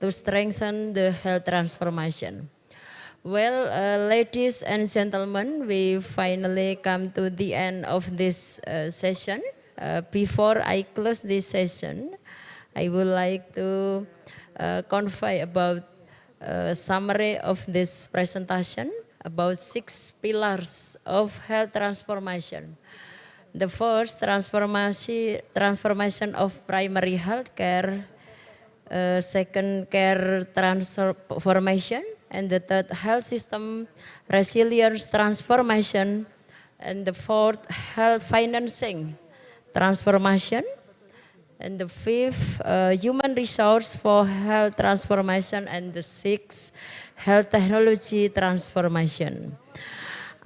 to strengthen the health transformation. Well, ladies and gentlemen, we finally come to the end of this session. Before I close this session, I would like to convey about summary of this presentation about 6 pillars of health transformation. The first, transformation of primary health care, second, care transformation, and the third, health system resilience transformation, and the fourth, health financing transformation, and the fifth, human resource for health transformation, and the sixth, health technology transformation.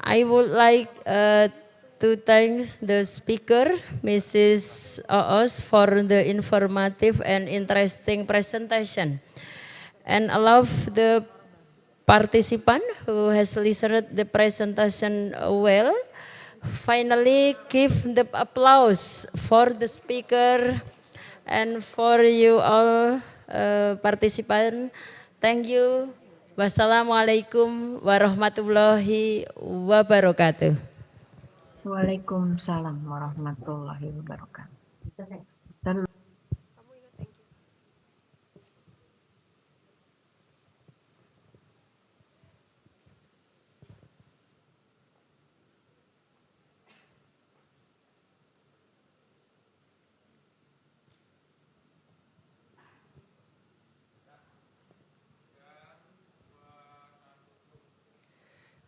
I would like to thank the speaker, Mrs. Oos, for the informative and interesting presentation, and allow the participant who has listened the presentation well, finally give the applause for the speaker and for you all participants. Thank you. Wassalamualaikum warahmatullahi wabarakatuh. Waalaikumsalam warahmatullahi wabarakatuh.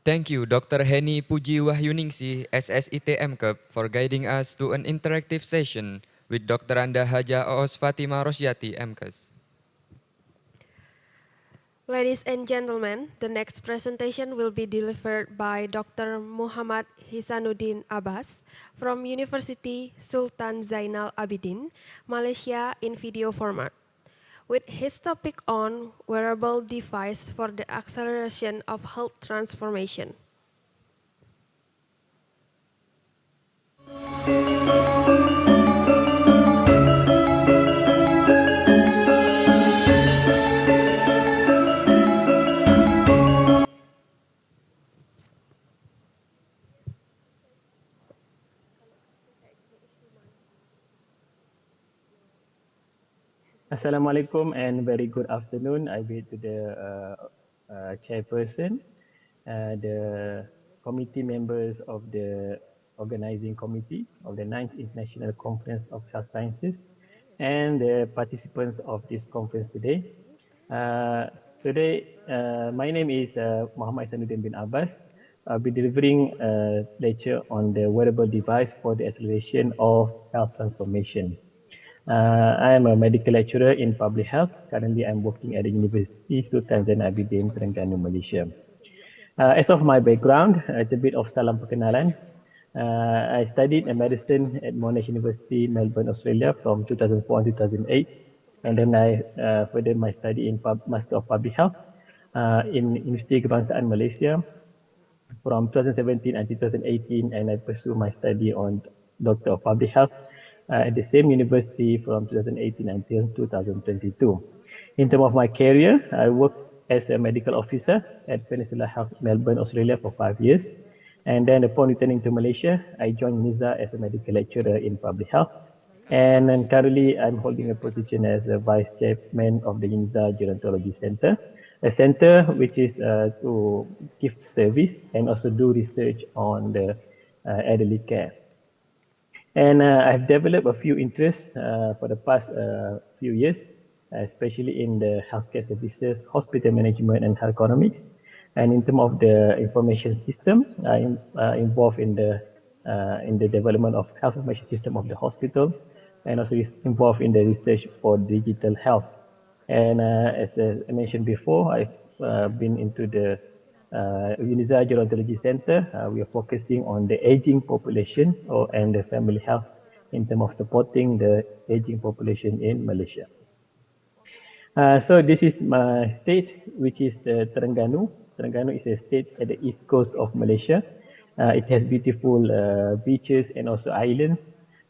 Thank you, Dr. Heni Puji Wahyuningsi, SSIT MKEP, for guiding us to an interactive session with Dr. Anda Haja Oos Fatima Rosyati, MKes. Ladies and gentlemen, the next presentation will be delivered by Dr. Muhammad Hisanuddin Abbas from University Sultan Zainal Abidin, Malaysia, in video format, with his topic on wearable device for the acceleration of health transformation. Assalamualaikum and very good afternoon. I bid to the chairperson, the committee members of the organizing committee of the 9th International Conference of Health Sciences, and the participants of this conference today. My name is Muhammad Hisanuddin bin Abbas. I'll be delivering a lecture on the wearable device for the acceleration of health transformation. I am a medical lecturer in public health. Currently, I'm working at the University Sultan Zainal Abidin, Terengganu, Malaysia. As of my background, it's a bit of salam perkenalan. I studied medicine at Monash University, Melbourne, Australia from 2004 to 2008. And then I furthered my study in Master of Public Health in Universiti Kebangsaan Malaysia from 2017 until 2018. And I pursued my study on Doctor of Public Health at the same university from 2018 until 2022. In terms of my career, I worked as a medical officer at Peninsula Health, Melbourne, Australia for 5 years. And then upon returning to Malaysia, I joined NIZA as a medical lecturer in public health. And then currently, I'm holding a position as a vice chairman of the NIZA Gerontology Center, a center which is to give service and also do research on the elderly care. And I've developed a few interests for the past few years, especially in the healthcare services, hospital management, and health economics. And in terms of the information system, I'm involved in the development of health information system of the hospital, and also is involved in the research for digital health. And as I mentioned before, I've been into the Unisa Gerontology Center. We are focusing on the aging population and the family health in terms of supporting the aging population in Malaysia. So this is my state, which is the Terengganu. Terengganu is a state at the east coast of Malaysia. It has beautiful beaches and also islands.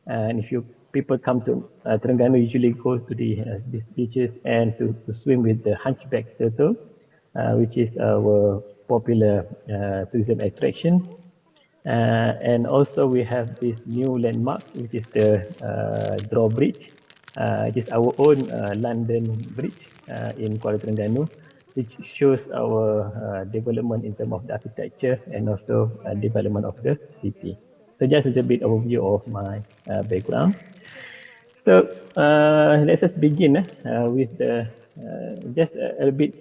And if people come to Terengganu, usually go to these beaches and to swim with the hunchback turtles, which is our popular tourism attraction. And also we have this new landmark, which is the drawbridge. It is our own London Bridge in Kuala Terengganu, which shows our development in terms of the architecture and also development of the city. So just a little bit overview of my background. So let's just begin with the just a bit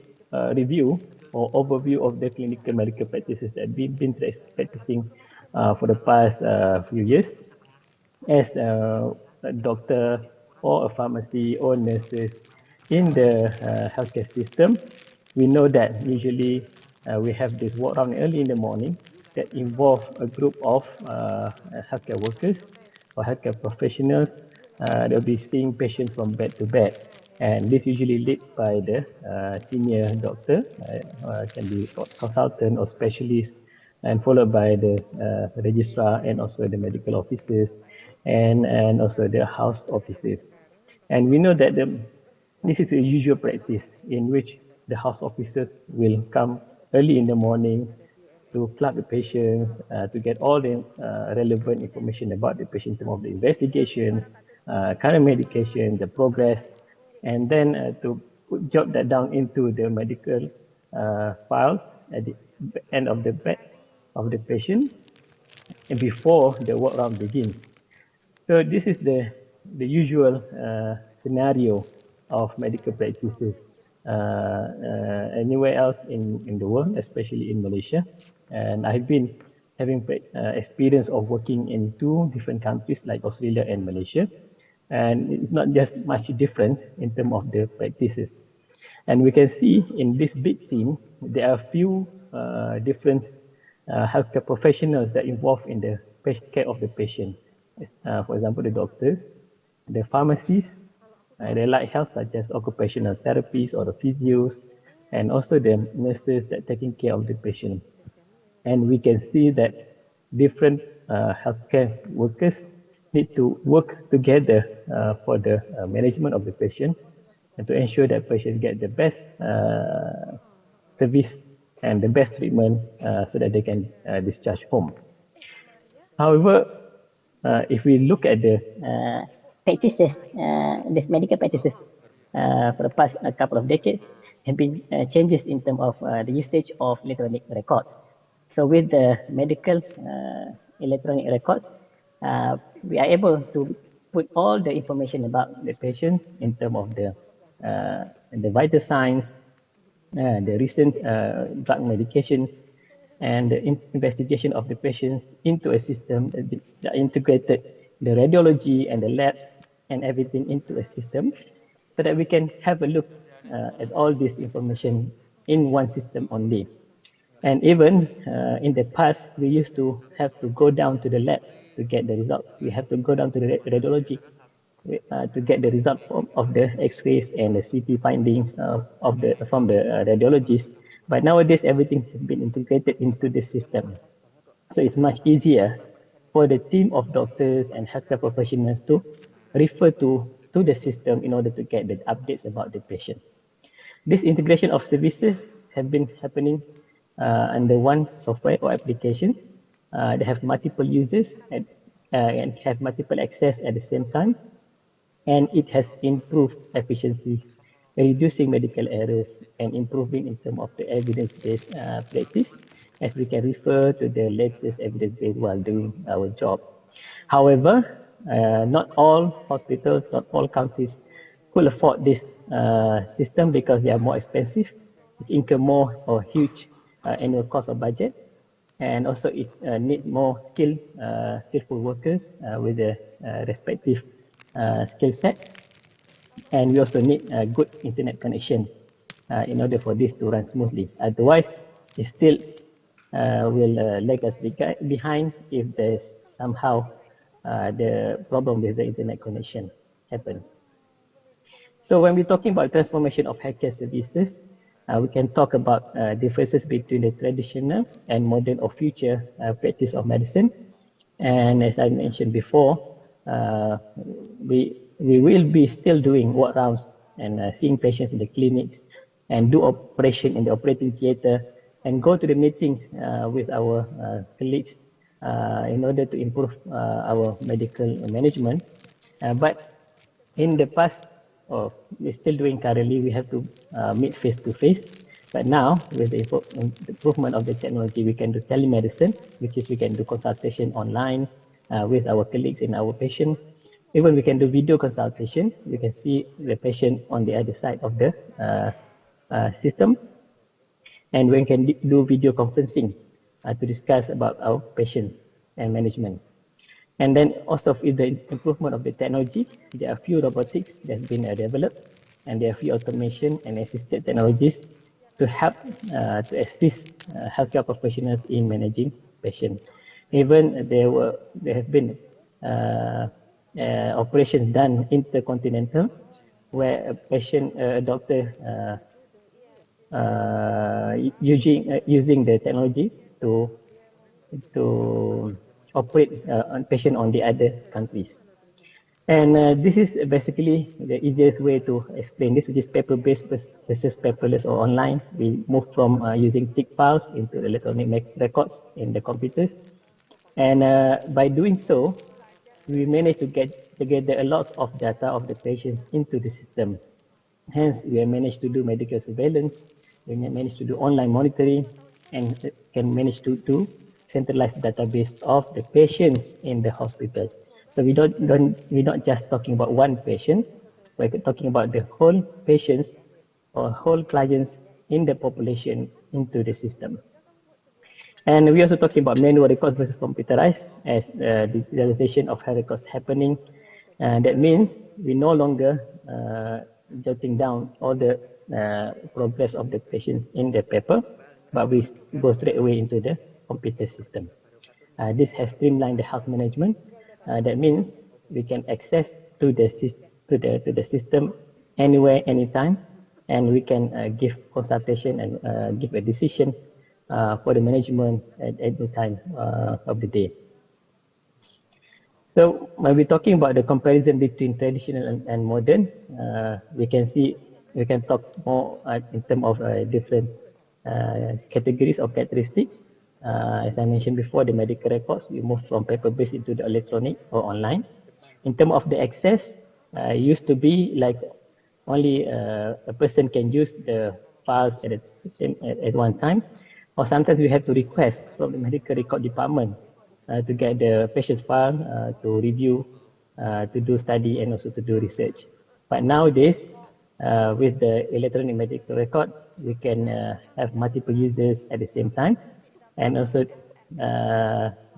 review or overview of the clinical medical practices that we've been practicing for the past few years as a doctor or a pharmacy or nurses in the healthcare system. We know that usually we have this walk around early in the morning that involve a group of healthcare workers or healthcare professionals. They'll be seeing patients from bed to bed, and this usually led by the senior doctor, can be consultant or specialist, and followed by the registrar and also the medical officers and also the house officers. And we know that this is a usual practice in which the house officers will come early in the morning to plug the patients, to get all the relevant information about the patient in terms of the investigations, current medication, the progress, and then to jot that down into the medical files at the end of the bed of the patient and before the work round begins. So this is the usual scenario of medical practices anywhere else in the world, especially in Malaysia. And I've been having experience of working in two different countries like Australia and Malaysia. And it's not just much different in terms of the practices. And we can see in this big team, there are a few different healthcare professionals that are involved in the care of the patient. For example, the doctors, the pharmacists, the allied health such as occupational therapists or the physios, and also the nurses that are taking care of the patient. And we can see that different healthcare workers need to work together for the management of the patient and to ensure that patients get the best service and the best treatment so that they can discharge home. However, if we look at the practices, these medical practices for the past couple of decades have been changes in terms of the usage of electronic records. So with the medical electronic records, we are able to put all the information about the patients in terms of the vital signs, the recent drug medications, and the investigation of the patients into a system that integrated the radiology and the labs and everything into a system so that we can have a look at all this information in one system only. And even in the past, we used to have to go down to the lab to get the results. We have to go down to the radiology to get the result of the X-rays and the CT findings from the radiologists. But nowadays, everything has been integrated into the system. So it's much easier for the team of doctors and healthcare professionals to refer to the system in order to get the updates about the patient. This integration of services have been happening under one software or applications. They have multiple users and have multiple access at the same time. And it has improved efficiencies reducing medical errors and improving in terms of the evidence-based practice, as we can refer to the latest evidence-based while doing our job. However, not all hospitals, not all countries could afford this system because they are more expensive, which incur more or huge annual cost of budget, and also it need more skillful workers with the respective skill sets, and we also need a good internet connection in order for this to run smoothly. Otherwise, it still will lag us behind if there's somehow the problem with the internet connection happen. So when we're talking about transformation of healthcare services, we can talk about differences between the traditional and modern or future practice of medicine. And as I mentioned before, we will be still doing walk rounds and seeing patients in the clinics and do operation in the operating theatre and go to the meetings with our colleagues in order to improve our medical management. But in the past, we're still doing currently, we have to meet face to face. But now, with the improvement of the technology, we can do telemedicine, which is we can do consultation online with our colleagues and our patient. Even we can do video consultation. We can see the patient on the other side of the system. And we can do video conferencing to discuss about our patients and management. And then also with the improvement of the technology, there are a few robotics that have been developed, and there are a few automation and assisted technologies to help to assist healthcare professionals in managing patients. Even there have been operations done intercontinental where a patient, a doctor using the technology to operate on patient on the other countries. And this is basically the easiest way to explain this, which is paper-based versus paperless or online. We move from using thick files into electronic records in the computers. And by doing so, we manage to get together a lot of data of the patients into the system. Hence, we have managed to do medical surveillance, we managed to do online monitoring, and can manage to do centralized database of the patients in the hospital. So we're not just talking about one patient, we're talking about the whole patients or whole clients in the population into the system. And we're also talking about manual records versus computerized as digitalization of health records happening. And that means we no longer jotting down all the progress of the patients in the paper, but we go straight away into the computer system. This has streamlined the health management. That means we can access to the system anywhere, anytime, and we can give consultation and give a decision for the management at any time of the day. So when we're talking about the comparison between traditional and modern, we can talk more in terms of different categories of characteristics. As I mentioned before, the medical records, we moved from paper-based into the electronic or online. In terms of the access, it used to be like only a person can use the files at one time, or sometimes we have to request from the medical record department to get the patient's file to review, to do study, and also to do research. But nowadays, with the electronic medical record, we can have multiple users at the same time, and also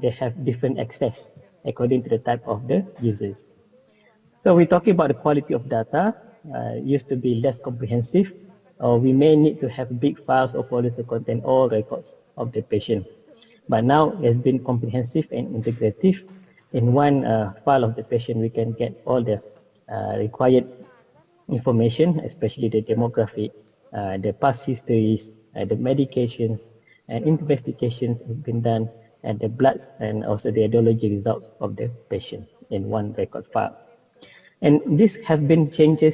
they have different access according to the type of the users. So we're talking about the quality of data. Used to be less comprehensive, or we may need to have big files or folders to contain all records of the patient. But now it's been comprehensive and integrative. In one file of the patient, we can get all the required information, especially the demographic, the past histories, the medications, and investigations have been done, and the bloods and also the radiology results of the patient in one record file. And this have been changing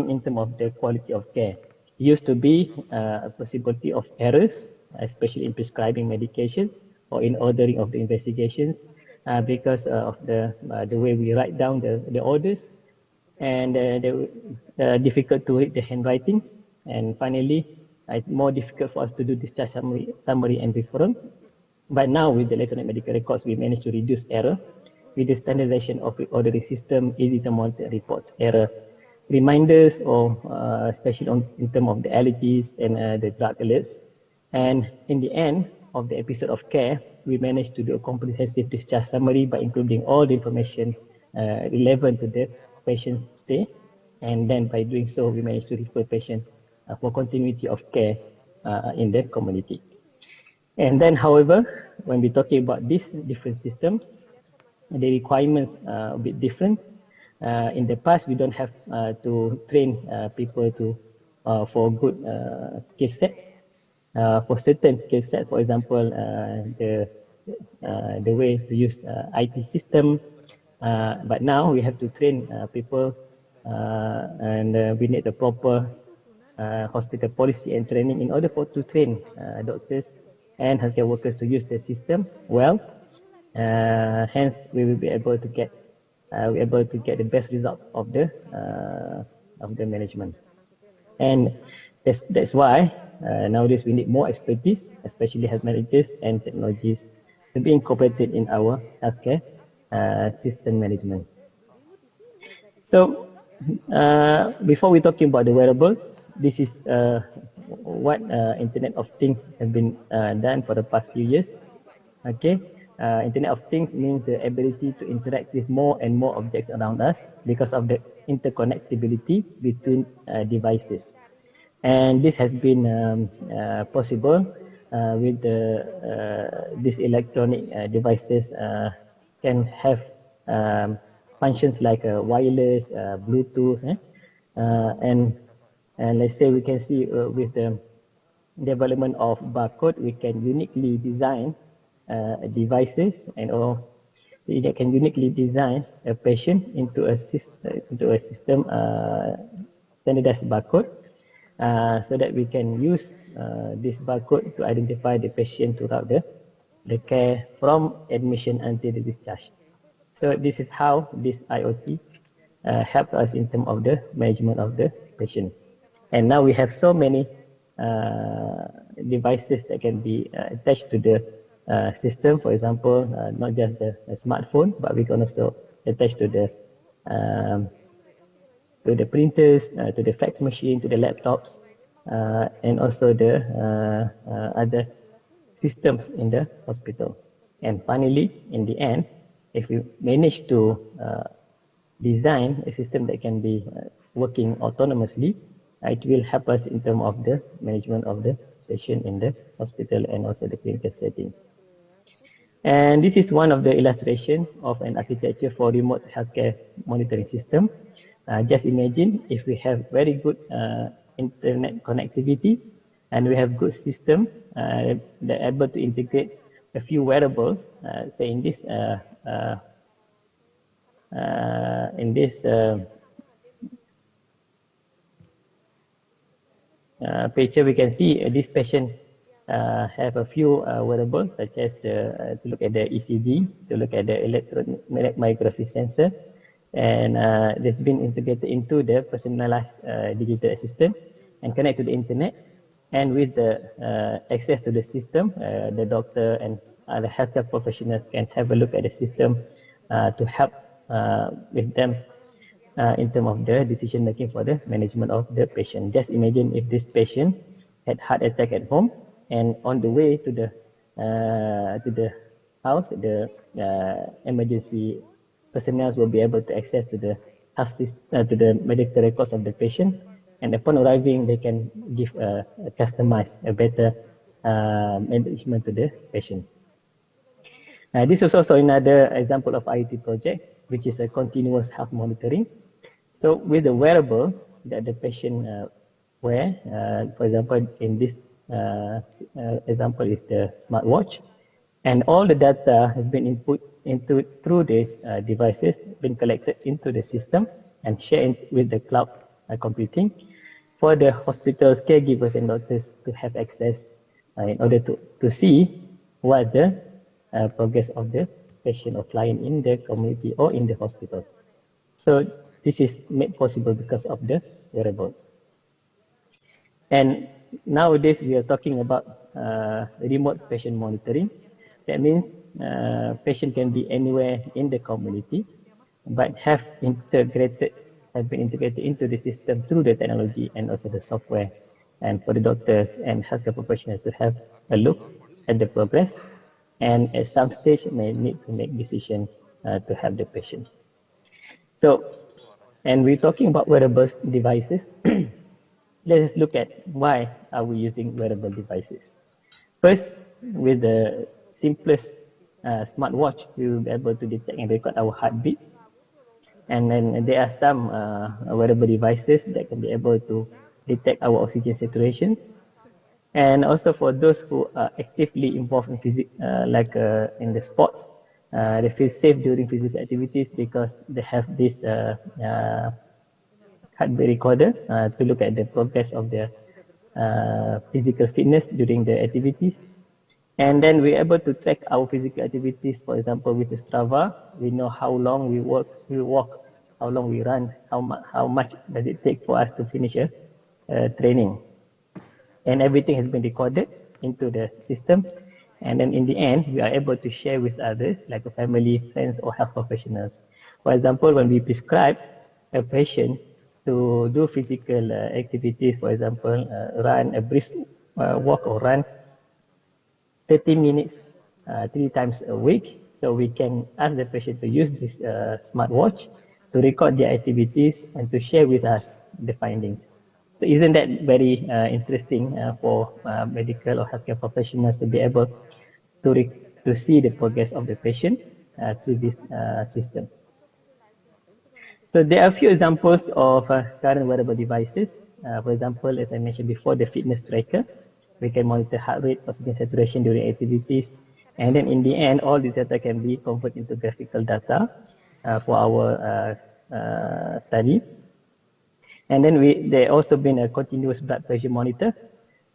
in terms of the quality of care. It used to be a possibility of errors, especially in prescribing medications or in ordering of the investigations, because of the way we write down the orders. and they difficult to read the handwritings. And finally, it's more difficult for us to do discharge summary and referral. But now with the electronic medical records, we managed to reduce error with the standardization of the ordering system, easy to monitor reports, error, reminders, or especially in terms of the allergies and the drug alerts. And in the end of the episode of care, we managed to do a comprehensive discharge summary by including all the information relevant to the patient's stay. And then by doing so, we managed to refer patient for continuity of care in the community. And then, however, when we're talking about these different systems, the requirements are a bit different. In the past, we don't have to train people for good skill sets. For certain skill sets, for example, the way to use IT system. But now we have to train people, and we need a proper hospital policy and training in order to train doctors and healthcare workers to use the system well. Hence, we will be able to get the best results of the management. And that's why nowadays we need more expertise, especially health managers and technologies, to be incorporated in our healthcare system management. So before we talking about the wearables, this is what Internet of Things has been done for the past few years. Okay, Internet of Things means the ability to interact with more and more objects around us because of the interconnectability between devices. And this has been possible with these electronic devices can have functions like wireless, Bluetooth, and let's say we can see with the development of barcode, we can uniquely design devices and/or we can uniquely design a patient into a system standardized barcode, so that we can use this barcode to identify the patient throughout the care from admission until the discharge. So this is how this IoT helps us in terms of the management of the patient. And now we have so many devices that can be attached to the system. For example, not just the smartphone, but we can also attach to the printers, to the fax machine, to the laptops, and also the other systems in the hospital. And finally, in the end, if we manage to design a system that can be working autonomously, it will help us in terms of the management of the patient in the hospital and also the clinical setting. And this is one of the illustration of an architecture for remote healthcare monitoring system. Just imagine if we have very good internet connectivity and we have good systems that are able to integrate a few wearables. Say in this picture, we can see this patient have a few wearables, such as to look at the ECG, to look at the electromyography sensor, and it's been integrated into the personalized digital assistant and connect to the internet. And with the access to the system, the doctor and the healthcare professionals can have a look at the system to help with them in terms of the decision making for the management of the patient. Just imagine if this patient had heart attack at home, and on the way to the house, the emergency personnel will be able to access to the to the medical records of the patient, and upon arriving, they can give a customized, a better management to the patient. This is also another example of IoT project, which is a continuous health monitoring. So with the wearables that the patient wear, for example, in this example is the smartwatch, and all the data has been input into through these devices, been collected into the system and shared with the cloud computing for the hospital's caregivers and doctors to have access in order to see what the progress of the patient or client in the community or in the hospital. So This is made possible because of the wearables. And nowadays we are talking about remote patient monitoring. That means patient can be anywhere in the community, but have been integrated into the system through the technology and also the software, and for the doctors and healthcare professionals to have a look at the progress, and at some stage may need to make decision to help the patient. So, and we're talking about wearable devices. Let us look at why are we using wearable devices. First, with the simplest smartwatch, we will be able to detect and record our heartbeats. And then there are some wearable devices that can be able to detect our oxygen saturations. And also for those who are actively involved in in the sports, they feel safe during physical activities because they have this heartbeat recorder to look at the progress of their physical fitness during the activities. And then we're able to track our physical activities. For example, with the Strava, we know how long we walk, how long we run, how much does it take for us to finish a training. And everything has been recorded into the system. And then in the end, we are able to share with others, like a family, friends, or health professionals. For example, when we prescribe a patient to do physical activities, for example, run a brisk walk or run 30 minutes 3 times a week. So we can ask the patient to use this smartwatch to record their activities and to share with us the findings. So isn't that very interesting for medical or healthcare professionals to be able to see the progress of the patient through this system? So there are a few examples of current wearable devices. For example, as I mentioned before, the fitness tracker. We can monitor heart rate, oxygen saturation during activities. And then in the end, all this data can be converted into graphical data for our study. And then there also been a continuous blood pressure monitor.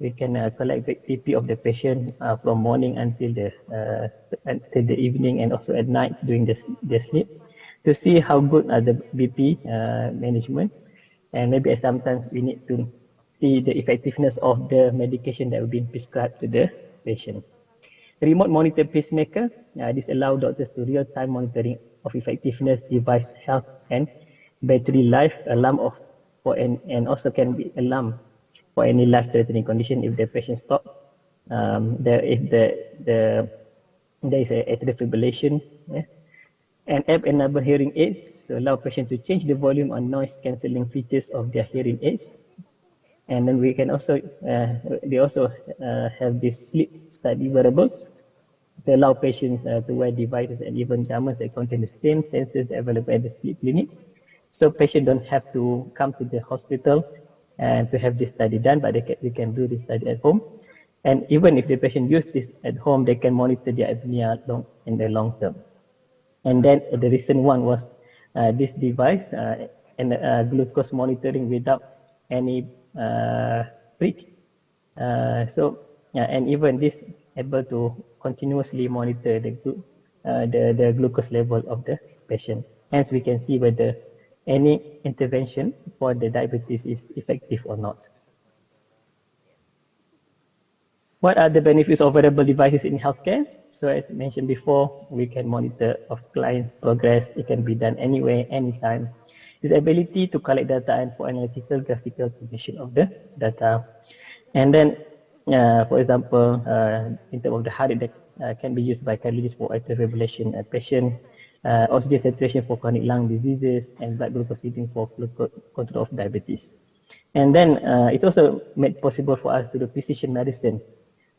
We can collect the BP of the patient from morning until the evening, and also at night during the sleep, to see how good are the BP management. And maybe sometimes we need to see the effectiveness of the medication that will be prescribed to the patient. Remote monitor pacemaker. This allows doctors to real-time monitoring of effectiveness, device health, and battery life. Alarm and also can be alarm for any life-threatening condition if the patient stops. If there is a atrial fibrillation. And app-enabled hearing aids to allow patients to change the volume and noise cancelling features of their hearing aids. And then we can also, they also have these sleep study wearables to allow patients to wear devices and even garments that contain the same sensors available at the sleep clinic. So patients don't have to come to the hospital and to have this study done, but they can do this study at home. And even if the patient use this at home, they can monitor their apnea in the long term. And then the recent one was this device and glucose monitoring without any prick. And even this able to continuously monitor the glucose level of the patient. Hence, we can see whether any intervention for the diabetes is effective or not. What are the benefits of wearable devices in healthcare? So as mentioned before, we can monitor of clients' progress. It can be done anywhere, anytime. The ability to collect data and for analytical, graphical information of the data. And then, for example, in terms of the heart rate that can be used by cardiologists for atrial fibrillation patient, oxygen saturation for chronic lung diseases, and blood glucose reading for control of diabetes. And then it's also made possible for us to do precision medicine.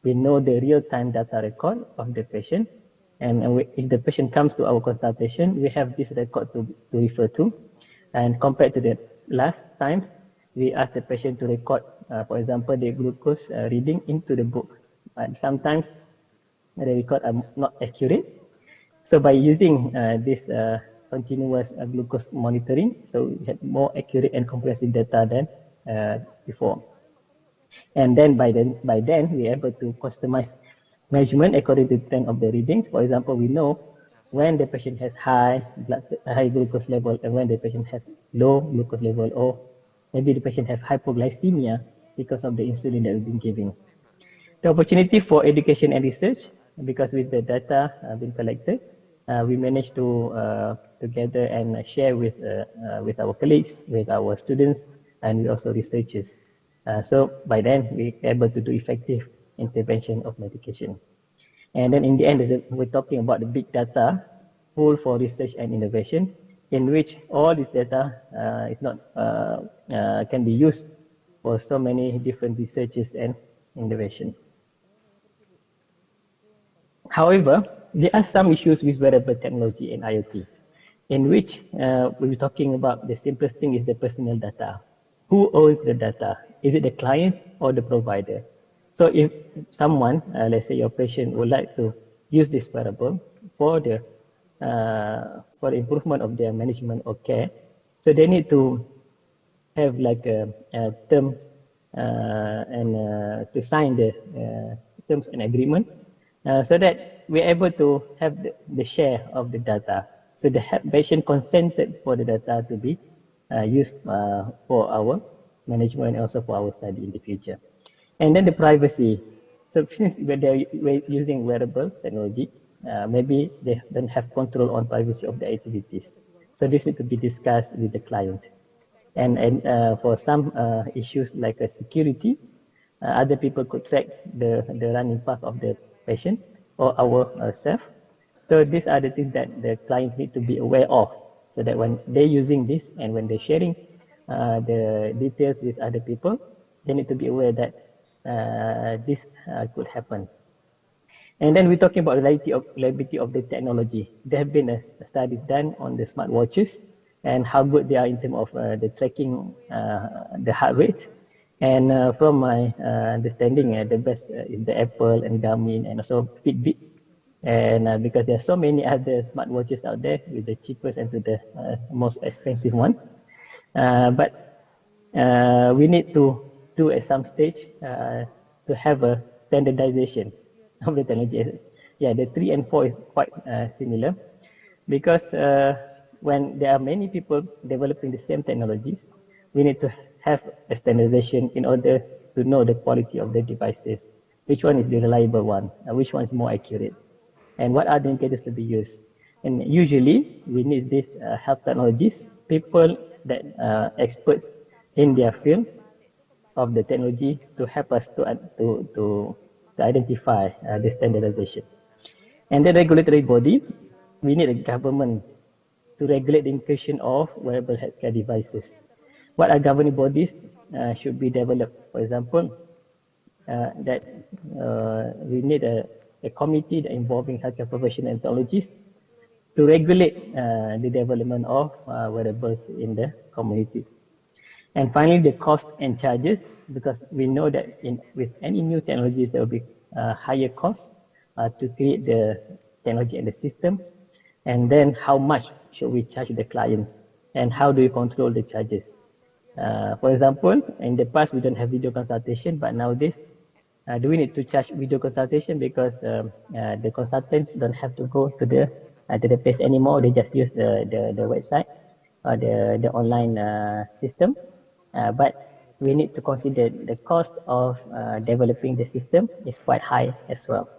We know the real-time data record of the patient, and if the patient comes to our consultation, we have this record to refer to. And compared to the last time, we ask the patient to record, for example, the glucose reading into the book. But sometimes the records are not accurate. So by using this continuous glucose monitoring, so we have more accurate and comprehensive data than before. And then by then we're able to customize measurement according to the trend of the readings. For example, we know when the patient has high glucose level and when the patient has low glucose level, or maybe the patient has hypoglycemia because of the insulin that we've been giving. The opportunity for education and research, because with the data being collected, we managed to gather and share with our colleagues, with our students, and with also researchers. So by then, we're able to do effective intervention of medication. And then in the end, we're talking about the big data pool for research and innovation, in which all this data can be used for so many different researches and innovation. However, there are some issues with wearable technology and IoT, in which we're talking about the simplest thing is the personal data. Who owns the data? Is it the client or the provider? So if someone, let's say your patient, would like to use this wearable for the improvement of their management or care, so they need to have like terms and to sign the terms and agreement, so that we're able to have the share of the data. So the patient consented for the data to be used for our management and also for our study in the future. And then the privacy. So since we're using wearable technology, maybe they don't have control on privacy of the activities. So this needs to be discussed with the client. And for some issues like security, other people could track the running path of the patient or ourselves. So these are the things that the client need to be aware of, so that when they're using this and when they're sharing the details with other people, they need to be aware that this could happen. And then we're talking about reliability of the technology. There have been studies done on the smartwatches and how good they are in terms of the tracking the heart rate. And from my understanding, the best is the Apple and Garmin and also Fitbit. And because there are so many other smartwatches out there, with the cheapest and to the most expensive one. But we need to do at some stage to have a standardization of the technology. Yeah, the 3 and 4 is quite similar, because when there are many people developing the same technologies, we need to have a standardization in order to know the quality of the devices. Which one is the reliable one? Which one is more accurate? And what are the indicators to be used? And usually, we need these health technologists, people that experts in their field of the technology, to help us to identify the standardization. And the regulatory body, we need a government to regulate the inclusion of wearable healthcare devices. What are governing bodies should be developed? For example, that we need a committee that involving healthcare professionals and technologists to regulate the development of wearables in the community. And finally, the cost and charges, because we know that with any new technologies, there will be higher costs to create the technology and the system. And then how much should we charge the clients, and how do we control the charges? For example, in the past, we don't have video consultation, but nowadays, do we need to charge video consultation because the consultants don't have to go to the place anymore? They just use the website or the online system. But we need to consider the cost of developing the system is quite high as well.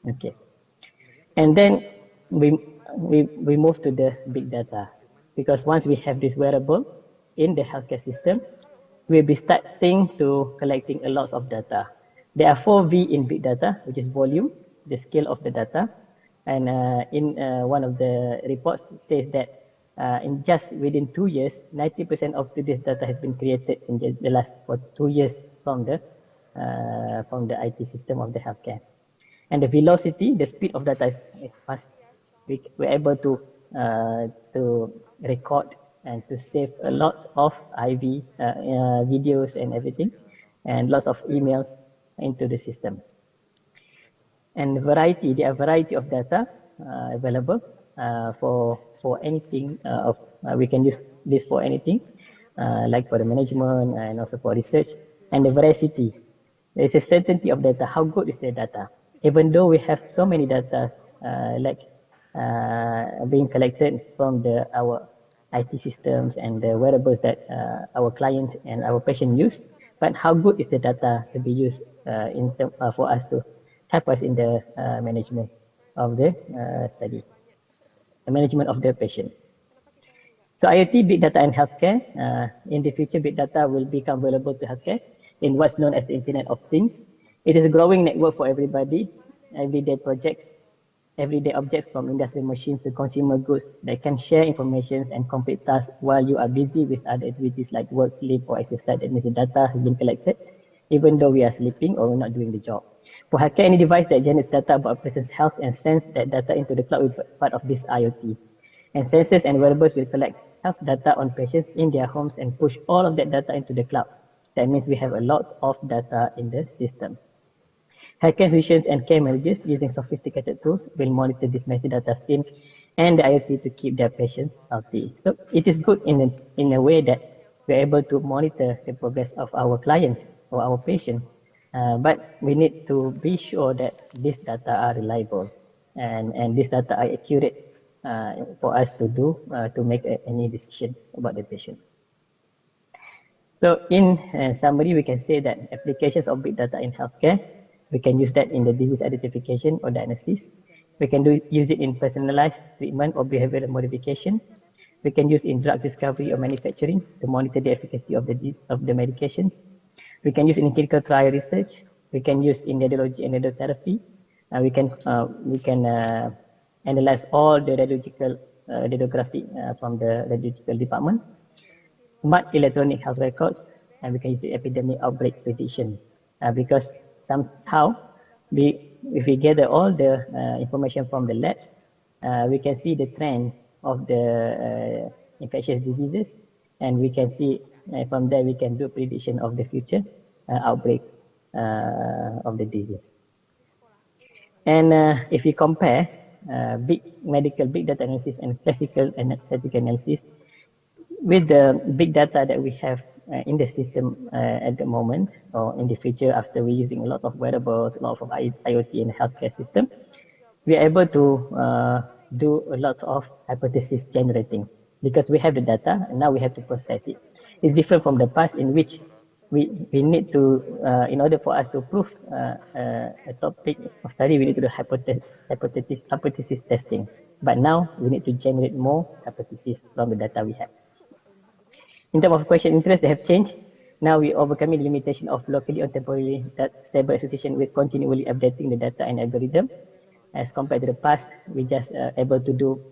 Okay, and then we move to the big data, because once we have this wearable in the healthcare system, we'll be starting to collecting a lot of data. There are 4 V in big data, which is volume, the scale of the data. And in one of the reports, it says that in just within 2 years, 90% of today's data has been created in the last 2 years from the IT system of the healthcare. And the velocity, the speed of data is fast. We're able to record and to save a lot of IV videos and everything, and lots of emails into the system. And variety, there are variety of data available for anything. We can use this for anything, like for the management and also for research. And the veracity, there is a certainty of data. How good is the data? Even though we have so many data, like being collected from our IT systems and the wearables that our client and our patient use. But how good is the data to be used for us to help us in the management of the study, the management of the patient. So IoT, big data and healthcare. In the future, big data will become available to healthcare in what's known as the Internet of Things. It is a growing network for everybody, everyday projects, everyday objects from industrial machines to consumer goods that can share information and complete tasks while you are busy with other activities like work, sleep, or exercise. That means the data has been collected even though we are sleeping or we're not doing the job. For healthcare, any device that generates data about a person's health and sends that data into the cloud will be part of this IoT. And sensors and wearables will collect health data on patients in their homes and push all of that data into the cloud. That means we have a lot of data in the system. Healthcare physicians and care managers using sophisticated tools will monitor this massive data stream and the IoT to keep their patients healthy. So it is good in a way that we're able to monitor the progress of our clients or our patients, but we need to be sure that these data are reliable and these data are accurate for us to make any decision about the patient. So in summary, we can say that applications of big data in healthcare, we can use that in the disease identification or diagnosis. We can use it in personalized treatment or behavioral modification. We can use in drug discovery or manufacturing to monitor the efficacy of the medications. We can use in clinical trial research. We can use in radiology and radiotherapy. We can analyze all the radiography from the radiological department. Smart electronic health records, and we can use the epidemic outbreak prediction because somehow if we gather all the information from the labs, we can see the trend of the infectious diseases, and we can see from there we can do prediction of the future outbreak of the disease. And if we compare big data analysis and classical and statistical analysis with the big data that we have in the system at the moment or in the future after we're using a lot of wearables, a lot of IoT in the healthcare system, we are able to do a lot of hypothesis generating because we have the data and now we have to process it. It's different from the past in which we need to, in order for us to prove a topic of study, we need to do hypothesis testing. But now we need to generate more hypotheses from the data we have. In terms of question interest, they have changed. Now we overcoming the limitation of locally or temporarily stable association with continually updating the data and algorithm. As compared to the past, we just able to do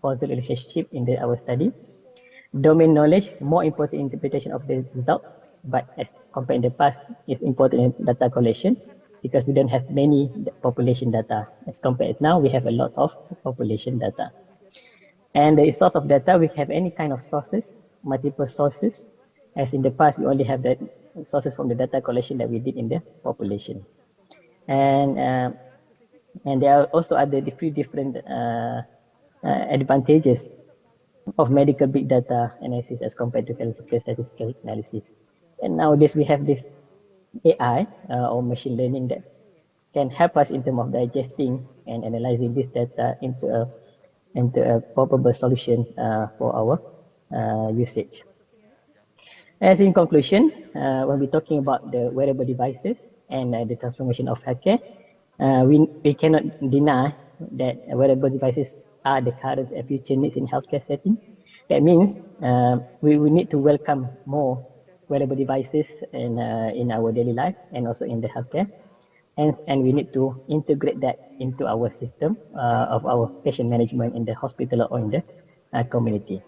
causal relationship in our study. Domain knowledge, more important interpretation of the results, but as compared in the past, it's important in data collection because we don't have many population data. As compared now, we have a lot of population data. And the source of data, we have any kind of sources, multiple sources. As in the past, we only have the sources from the data collection that we did in the population. And there are also other different advantages of medical big data analysis as compared to classical statistical analysis. And nowadays we have this AI or machine learning that can help us in terms of digesting and analyzing this data into a probable solution for our usage. As in conclusion, when we're talking about the wearable devices and the transformation of healthcare, we cannot deny that wearable devices are the current and future needs in healthcare setting. That means we need to welcome more wearable devices in our daily life and also in the healthcare. And we need to integrate that into our system of our patient management in the hospital or in the community.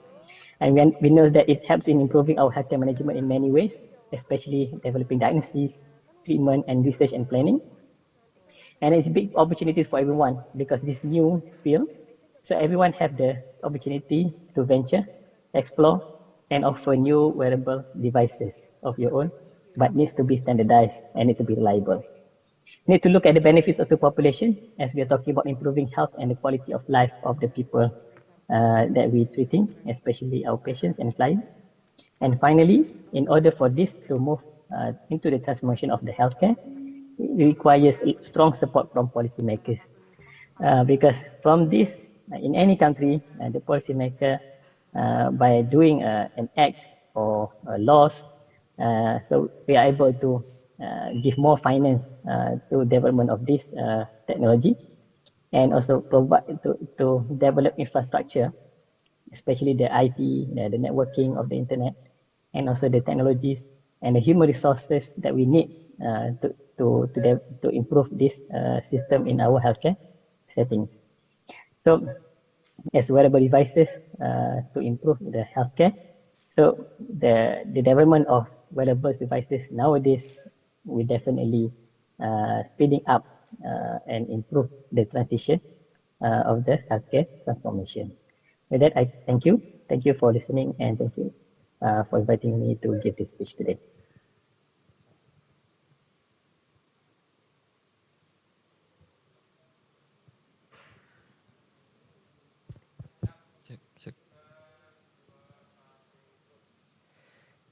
And we know that it helps in improving our healthcare management in many ways, especially developing diagnosis, treatment, and research and planning. And it's a big opportunity for everyone because this new field, so everyone have the opportunity to venture, explore, and offer new wearable devices of your own, but needs to be standardized and need to be reliable. Need to look at the benefits of the population as we are talking about improving health and the quality of life of the people that we're treating, especially our patients and clients. And finally, in order for this to move into the transformation of the healthcare, it requires strong support from policymakers. because from this, in any country, the policymaker, by doing an act or laws, so we are able to give more finance to development of this technology, and also provide to develop infrastructure, especially the IT, the networking of the internet, and also the technologies and the human resources that we need to improve this system in our healthcare settings. So, as wearable devices to improve the healthcare, so the development of wearable devices nowadays will definitely speeding up and improve the transition of the healthcare transformation. With that, I thank you. Thank you for listening, and thank you for inviting me to give this speech today.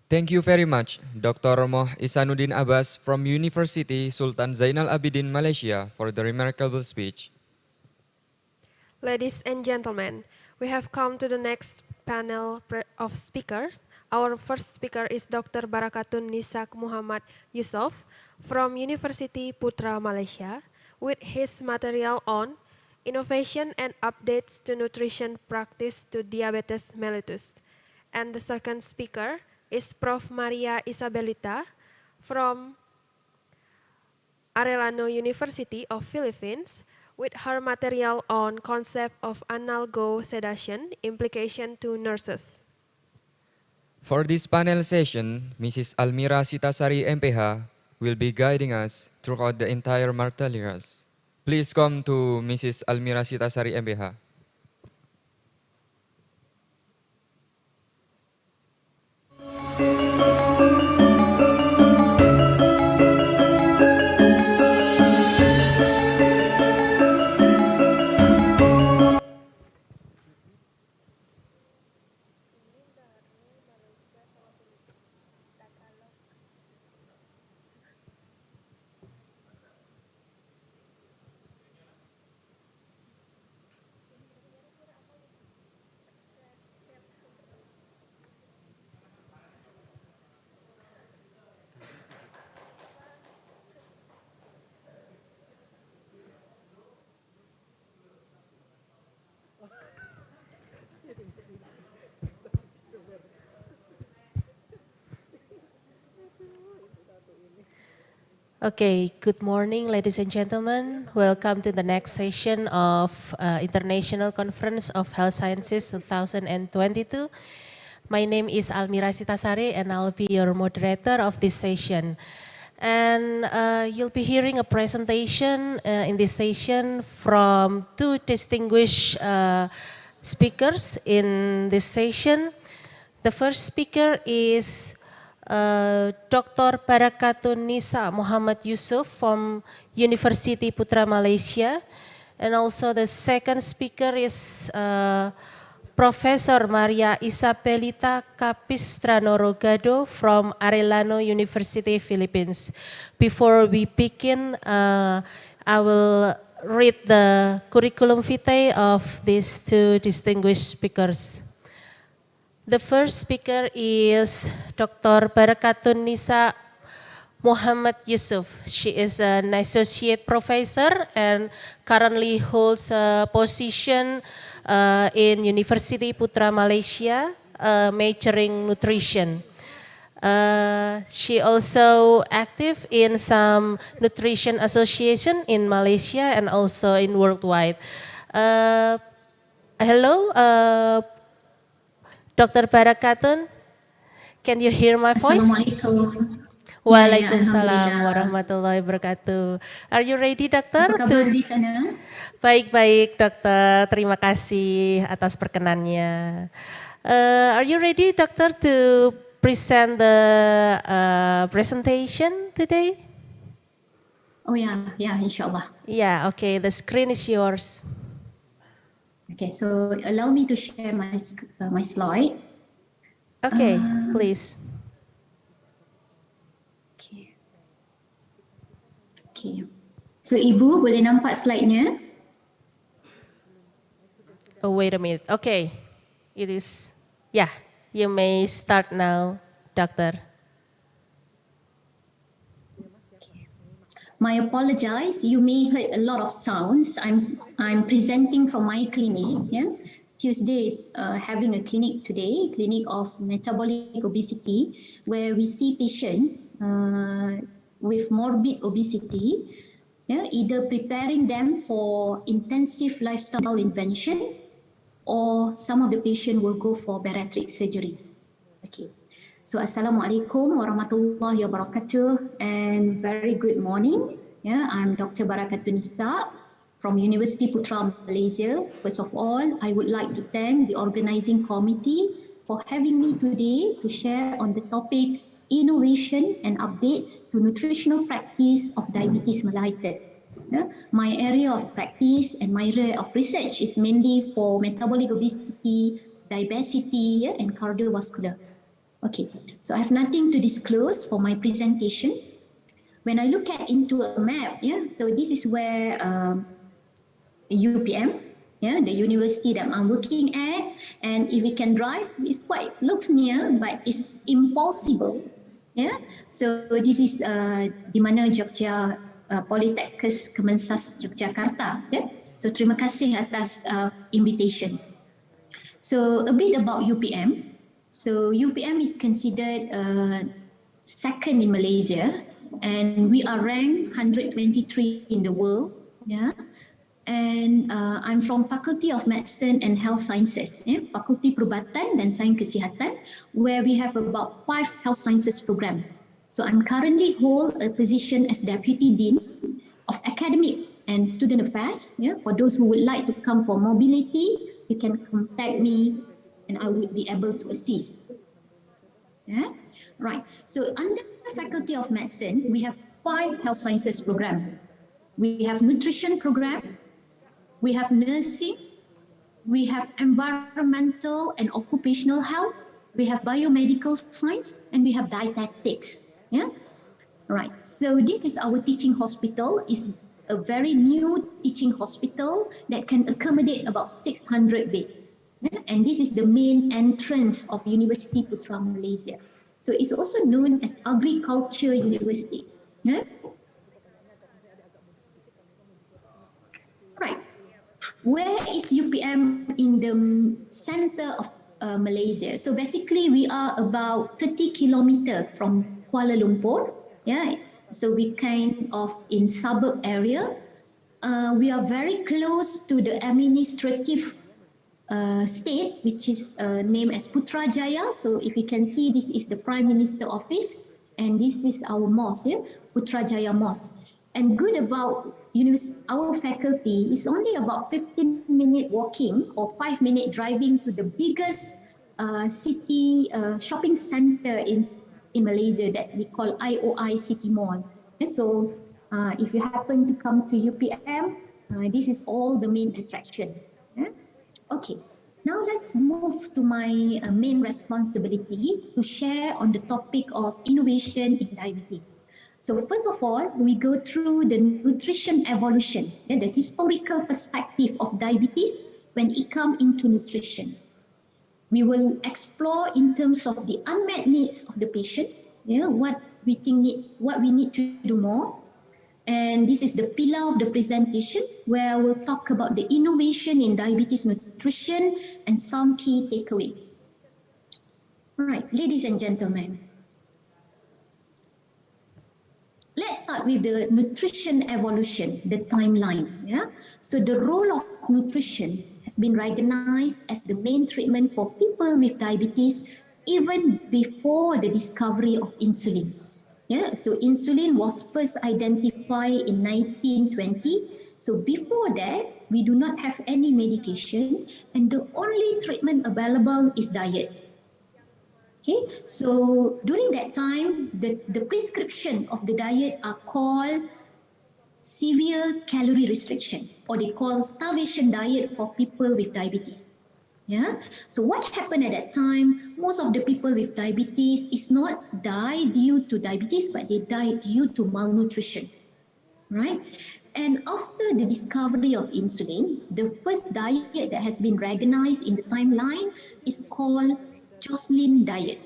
Thank you very much, Dr. Moh Isanuddin Abbas from University Sultan Zainal Abidin, Malaysia, for the remarkable speech. Ladies and gentlemen, we have come to the next panel of speakers. Our first speaker is Dr. Barakatun Nisa Muhammad Yusof from University Putra, Malaysia, with his material on innovation and updates to nutrition practice to diabetes mellitus. And the second speaker is Prof. Maria Isabelita from Arellano University of Philippines with her material on concept of analgo sedation, implication to nurses. For this panel session, Mrs. Almira Sitasari MPH will be guiding us throughout the entire materials. Please come to Mrs. Almira Sitasari MPH. Okay, good morning, ladies and gentlemen. Welcome to the next session of International Conference of Health Sciences 2022. My name is Almira Sitasari, and I'll be your moderator of this session. And you'll be hearing a presentation in this session from two distinguished speakers in this session. The first speaker is Dr. Barakatun Nisa Muhammad Yusof from University Putra, Malaysia. And also the second speaker is Professor Maria Isabelita Capistrano Rogado from Arellano University, Philippines. Before we begin, I will read the curriculum vitae of these two distinguished speakers. The first speaker is Dr. Barakatun Nisa Muhammad Yusof. She is an associate professor and currently holds a position in University Putra, Malaysia, majoring nutrition. She also active in some nutrition association in Malaysia and also in worldwide. Hello, Dr. Barakatun, can you hear my voice? Assalamualaikum. Waalaikumsalam warahmatullahi wabarakatuh. Are you ready, dokter? Apa kabar di sana? Baik-baik, dokter. Terima kasih atas perkenannya. Are you ready, dokter, to present the presentation today? Oh ya, insyaAllah. Yeah, okay. The screen is yours. Okay, so allow me to share my slide. Okay, please. Okay. So Ibu boleh nampak slide-nya? Oh, wait a minute. Okay, it is, yeah, you may start now, doctor. My apologize. You may heard a lot of sounds. I'm presenting from my clinic. Yeah, Tuesday is having a clinic today, clinic of metabolic obesity, where we see patient with morbid obesity. Yeah, either preparing them for intensive lifestyle intervention, or some of the patient will go for bariatric surgery. Okay. So Assalamualaikum warahmatullahi wabarakatuh and very good morning. Yeah, I'm Dr. Barakatun Nisa from University Putra Malaysia. First of all, I would like to thank the organizing committee for having me today to share on the topic innovation and updates to nutritional practice of diabetes mellitus. Yeah, my area of practice and my area of research is mainly for metabolic obesity, diabetes, and cardiovascular. Okay, so I have nothing to disclose for my presentation. When I look at into a map, yeah, so this is where UPM, yeah, the university that I'm working at, and if we can drive, it's quite looks near, but it's impossible. Yeah, so this is di mana Jogja Politekes Kemensas Yogyakarta. Yeah, so terima kasih atas invitation. So a bit about UPM. So UPM is considered second in Malaysia, and we are ranked 123 in the world. Yeah, and I'm from Faculty of Medicine and Health Sciences, Fakulti Perubatan dan Sains Kesihatan, where we have about 5 health sciences program. So I'm currently hold a position as Deputy Dean of Academic and Student Affairs. Yeah, for those who would like to come for mobility, you can contact me and I will be able to assist. Yeah, right. So under the Faculty of Medicine, we have 5 health sciences program. We have nutrition program, we have nursing, we have environmental and occupational health, we have biomedical science, and we have dietetics. Yeah, right. So this is our teaching hospital. It's a very new teaching hospital that can accommodate about 600 beds. And this is the main entrance of University Putra Malaysia. So it's also known as Agriculture University. Yeah? Right. Where is UPM in the center of Malaysia? So basically we are about 30 kilometers from Kuala Lumpur. Yeah. So we kind of in suburb area. We are very close to the administrative state, which is named as Putrajaya. So if you can see, this is the Prime Minister office, and this is our mosque, yeah? Putrajaya Mosque. And good about our faculty is only about 15-minute walking or 5-minute driving to the biggest city shopping center in Malaysia that we call IOI City Mall. And so if you happen to come to UPM, this is all the main attraction. Yeah? Okay, now let's move to my main responsibility to share on the topic of innovation in diabetes. So first of all, we go through the nutrition evolution, the historical perspective of diabetes when it comes into nutrition. We will explore in terms of the unmet needs of the patient, what we need to do more. And this is the pillar of the presentation where we'll talk about the innovation in diabetes nutrition and some key takeaway. All right, ladies and gentlemen. Let's start with the nutrition evolution, the timeline. Yeah? So the role of nutrition has been recognized as the main treatment for people with diabetes even before the discovery of insulin. Yeah, so insulin was first identified in 1920. So before that, we do not have any medication, and the only treatment available is diet. Okay, so during that time, the prescription of the diet are called severe calorie restriction, or they call starvation diet for people with diabetes. Yeah. So what happened at that time? Most of the people with diabetes is not die due to diabetes, but they die due to malnutrition, right? And after the discovery of insulin, the first diet that has been recognized in the timeline is called Joslin diet.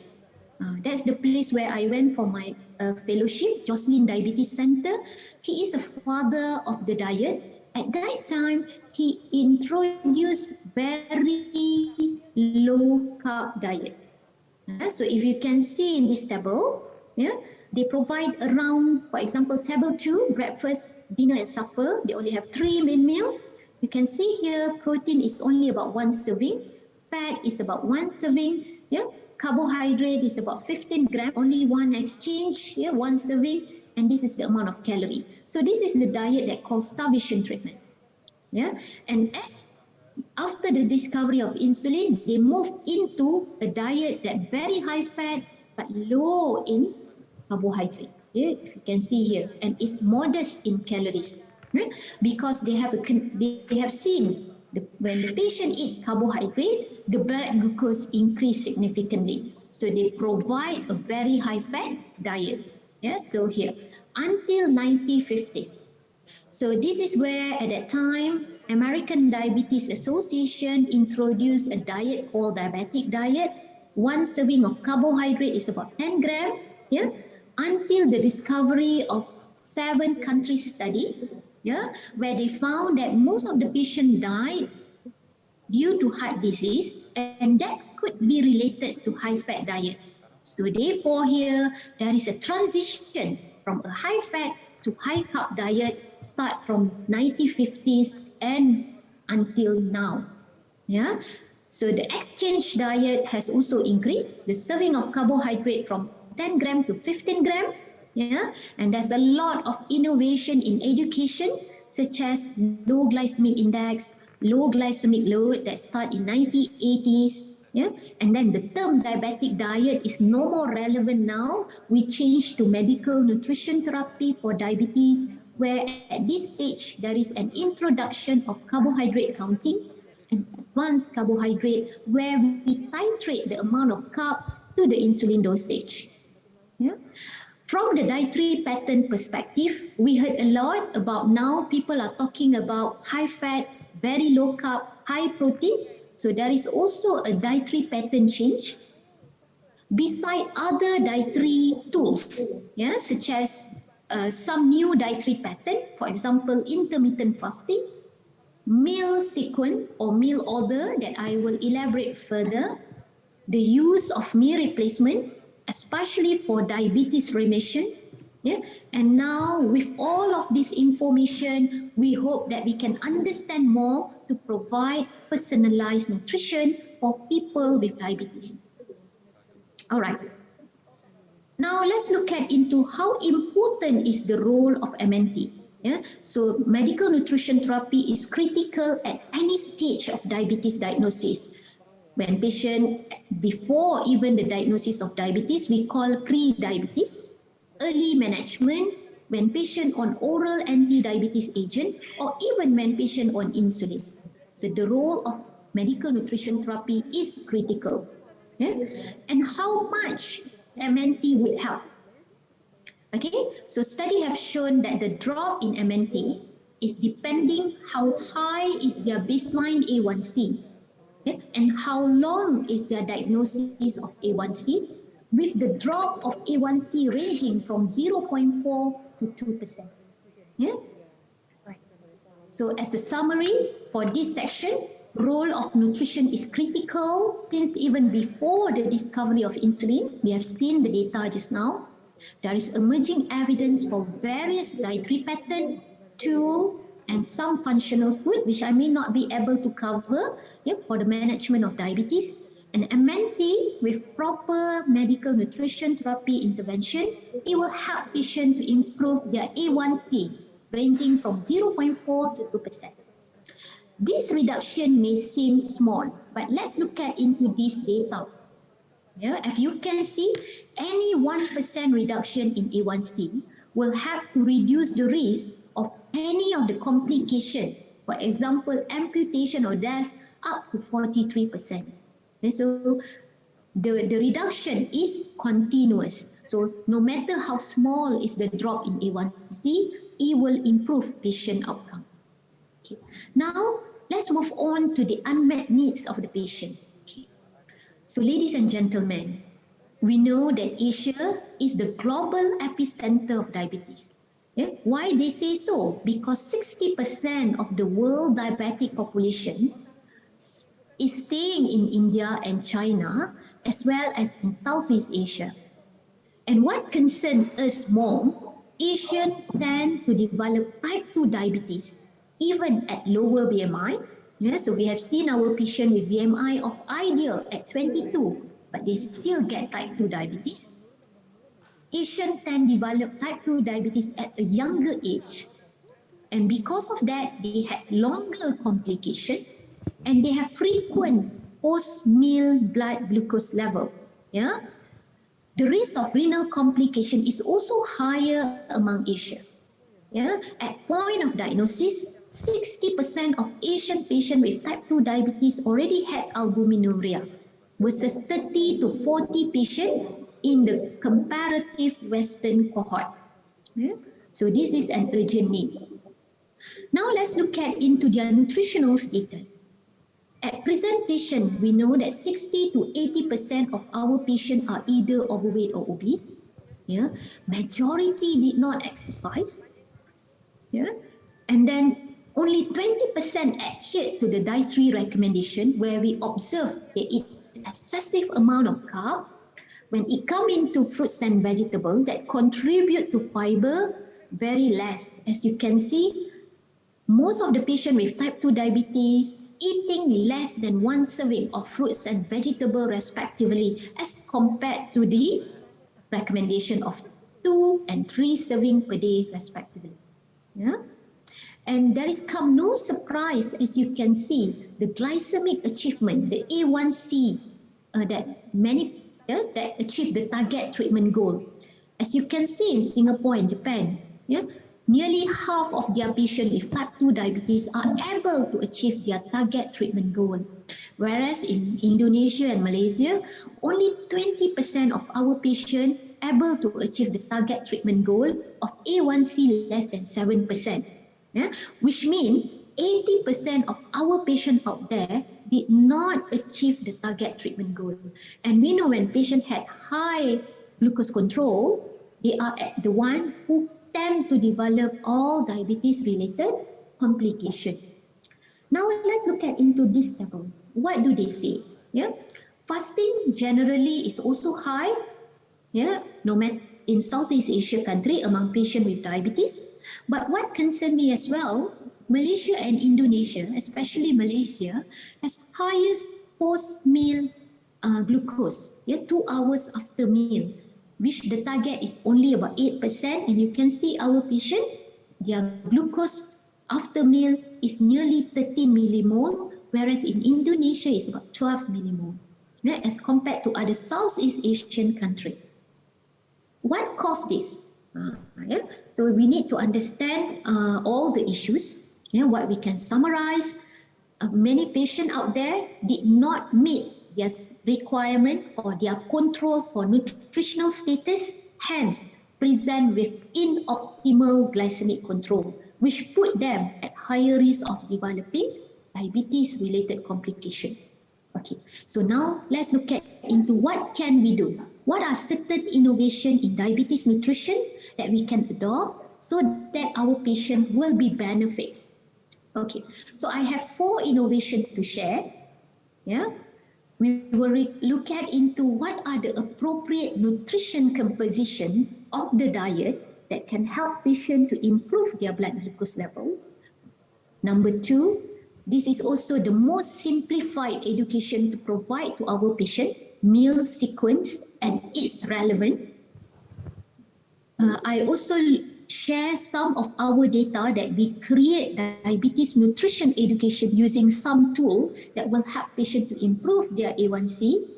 That's the place where I went for my fellowship, Joslin Diabetes Center. He is a father of the diet. At that time, he introduced very low carb diet. So if you can see in this table, they provide around, for example, table 2, breakfast, dinner and supper. They only have 3 main meal. You can see here, protein is only about 1 serving. Fat is about 1 serving. Carbohydrate is about 15 grams, only 1 exchange, 1 serving. And this is the amount of calorie. So this is the diet that called starvation treatment. And after the discovery of insulin, they moved into a diet that very high fat but low in carbohydrate. If you can see here, and it's modest in calories, because they have seen when the patient eat carbohydrate, the blood glucose increase significantly. So they provide a very high fat diet. So here until 1950s. So this is where at that time American Diabetes Association introduced a diet called diabetic diet. 1 serving of carbohydrate is about 10 grams. Until the discovery of 7 country study, where they found that most of the patients died due to heart disease, and that could be related to high fat diet. So therefore here, there is a transition from a high fat to high carb diet start from 1950s and until now. So the exchange diet has also increased, the serving of carbohydrate from 10 grams to 15 grams. And there's a lot of innovation in education, such as low glycemic index, low glycemic load that start in 1980s. And then the term diabetic diet is no more relevant now. We changed to medical nutrition therapy for diabetes, where at this stage there is an introduction of carbohydrate counting and advanced carbohydrate, where we titrate the amount of carb to the insulin dosage. From the dietary pattern perspective, we heard a lot about now people are talking about high fat, very low carb, high protein. So there is also a dietary pattern change. Beside other dietary tools, such as some new dietary pattern, for example, intermittent fasting, meal sequence or meal order that I will elaborate further, the use of meal replacement, especially for diabetes remission. And now with all of this information, we hope that we can understand more to provide personalized nutrition for people with diabetes. All right. Now let's look into how important is the role of MNT. So medical nutrition therapy is critical at any stage of diabetes diagnosis. When patient, before even the diagnosis of diabetes, we call pre-diabetes, early management, when patient on oral anti-diabetes agent, or even when patient on insulin. So the role of medical nutrition therapy is critical. And how much MNT would help? So study have shown that the drop in MNT is depending how high is their baseline A1C. And how long is their diagnosis of A1C, with the drop of A1C ranging from 0.4 to 2%. So as a summary for this section, role of nutrition is critical since even before the discovery of insulin. We have seen the data just now. There is emerging evidence for various dietary pattern, tool, and some functional food, which I may not be able to cover for the management of diabetes. And MNT with proper medical nutrition therapy intervention, it will help patients to improve their A1C, ranging from 0.4 to 2%. This reduction may seem small, but let's look into this data. As you can see, any 1% reduction in A1C will help to reduce the risk of any of the complication, for example, amputation or death, up to 43%. So the reduction is continuous. So no matter how small is the drop in A1C, it will improve patient outcome. Okay. Now, let's move on to the unmet needs of the patient. Okay. So, ladies and gentlemen, we know that Asia is the global epicenter of diabetes. Yeah? Why they say so? Because 60% of the world diabetic population is staying in India and China, as well as in Southeast Asia. And what concerns us more, Asians tend to develop type 2 diabetes, even at lower BMI. Yeah, so we have seen our patient with BMI of ideal at 22, but they still get type 2 diabetes. Asians tend to develop type 2 diabetes at a younger age. And because of that, they have longer complications and they have frequent post-meal blood glucose level. Yeah? The risk of renal complication is also higher among Asia. Yeah? At point of diagnosis, 60% of Asian patients with type 2 diabetes already had albuminuria versus 30 to 40 patients in the comparative Western cohort. Yeah? So this is an urgent need. Now let's look into their nutritional status. At presentation, we know that 60 to 80% of our patients are either overweight or obese. Yeah? Majority did not exercise. Yeah? And then only 20% adhered to the dietary recommendation where we observe they eat excessive amount of carb. When it comes into fruits and vegetables that contribute to fiber, very less. As you can see, most of the patients with type 2 diabetes eating less than 1 serving of fruits and vegetables respectively as compared to the recommendation of 2 and 3 serving per day respectively. Yeah? And there is come no surprise, as you can see, the glycemic achievement, the A1C that many that achieve the target treatment goal. As you can see in Singapore and Japan, yeah, nearly half of their patients with type 2 diabetes are able to achieve their target treatment goal. Whereas in Indonesia and Malaysia, only 20% of our patients able to achieve the target treatment goal of A1C less than 7%. Yeah? Which means 80% of our patients out there did not achieve the target treatment goal. And we know when patients had high glucose control, they are the one who tend to develop all diabetes-related complications. Now let's look into this table. What do they say? Yeah, fasting generally is also high. Yeah, no matter in Southeast Asia country among patients with diabetes. But what concerns me as well, Malaysia and Indonesia, especially Malaysia, has highest post-meal glucose. Yeah, 2 hours after meal, which the target is only about 8%, and you can see our patient, their glucose after meal is nearly 30 millimole, whereas in Indonesia is about 12 millimole, yeah, as compared to other Southeast Asian countries. What caused this? Yeah? So we need to understand all the issues. Yeah, what we can summarize, many patients out there did not meet their requirement or their control for nutritional status, hence present with inoptimal glycemic control, which put them at higher risk of developing diabetes-related complication. Okay, so now let's look into what can we do. What are certain innovations in diabetes nutrition that we can adopt so that our patient will be benefit? Okay, so I have 4 innovations to share. Yeah, we will look into what are the appropriate nutrition composition of the diet that can help patients to improve their blood glucose level. Number 2, this is also the most simplified education to provide to our patient, meal sequence and its relevant. I also share some of our data that we create diabetes nutrition education using some tool that will help patients to improve their A1C.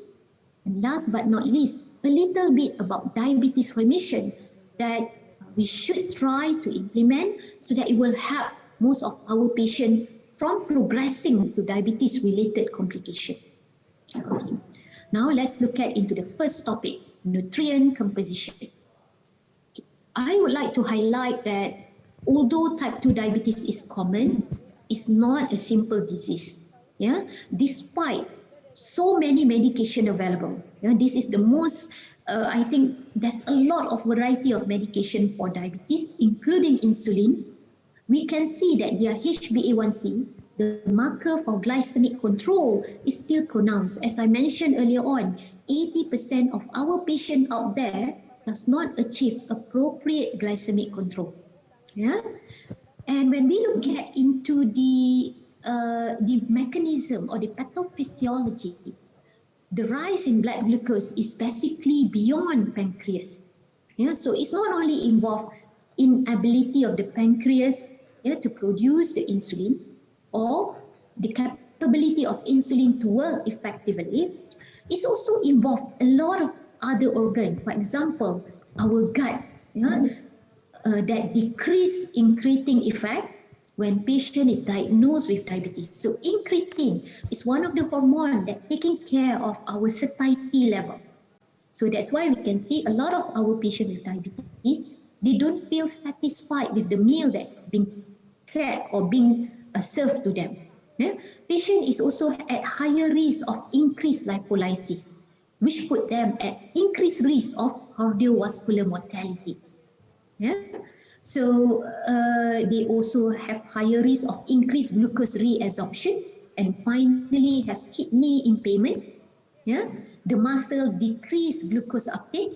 And last but not least, a little bit about diabetes remission that we should try to implement so that it will help most of our patients from progressing to diabetes-related complication. Okay. Now let's look into the first topic, nutrient composition. I would like to highlight that although type 2 diabetes is common, it's not a simple disease. Yeah, despite so many medication available. Yeah, this is the most, I think there's a lot of variety of medication for diabetes, including insulin. We can see that their HbA1c, the marker for glycemic control, is still pronounced. As I mentioned earlier on, 80% of our patients out there does not achieve appropriate glycemic control. Yeah, and when we look at into the mechanism or the pathophysiology, the rise in blood glucose is basically beyond pancreas. Yeah, so it's not only involved in ability of the pancreas, yeah, to produce the insulin, or the capability of insulin to work effectively. It's also involved a lot of other organs. For example, our gut, yeah, that decrease incretin effect when patient is diagnosed with diabetes. So incretin is one of the hormones that taking care of our satiety level. So that's why we can see a lot of our patients with diabetes, they don't feel satisfied with the meal that being fed or being served to them. Yeah? Patient is also at higher risk of increased lipolysis, which put them at increased risk of cardiovascular mortality. Yeah? So they also have higher risk of increased glucose reabsorption, and finally have kidney impairment. Yeah? The muscle decrease glucose uptake.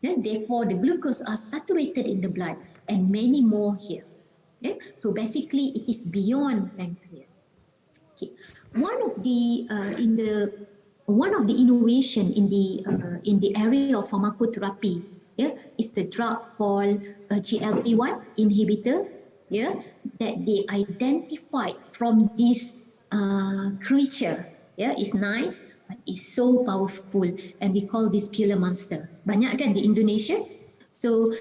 Yeah? Therefore, the glucose are saturated in the blood, and many more here. Okay? So basically, it is beyond pancreas. Okay. One of the innovation in the area of pharmacotherapy, yeah, is the drug called GLP-1 inhibitor, yeah, that they identified from this creature. Yeah, it's nice, but it's so powerful, and we call this killer monster. Banyak kan di Indonesia? So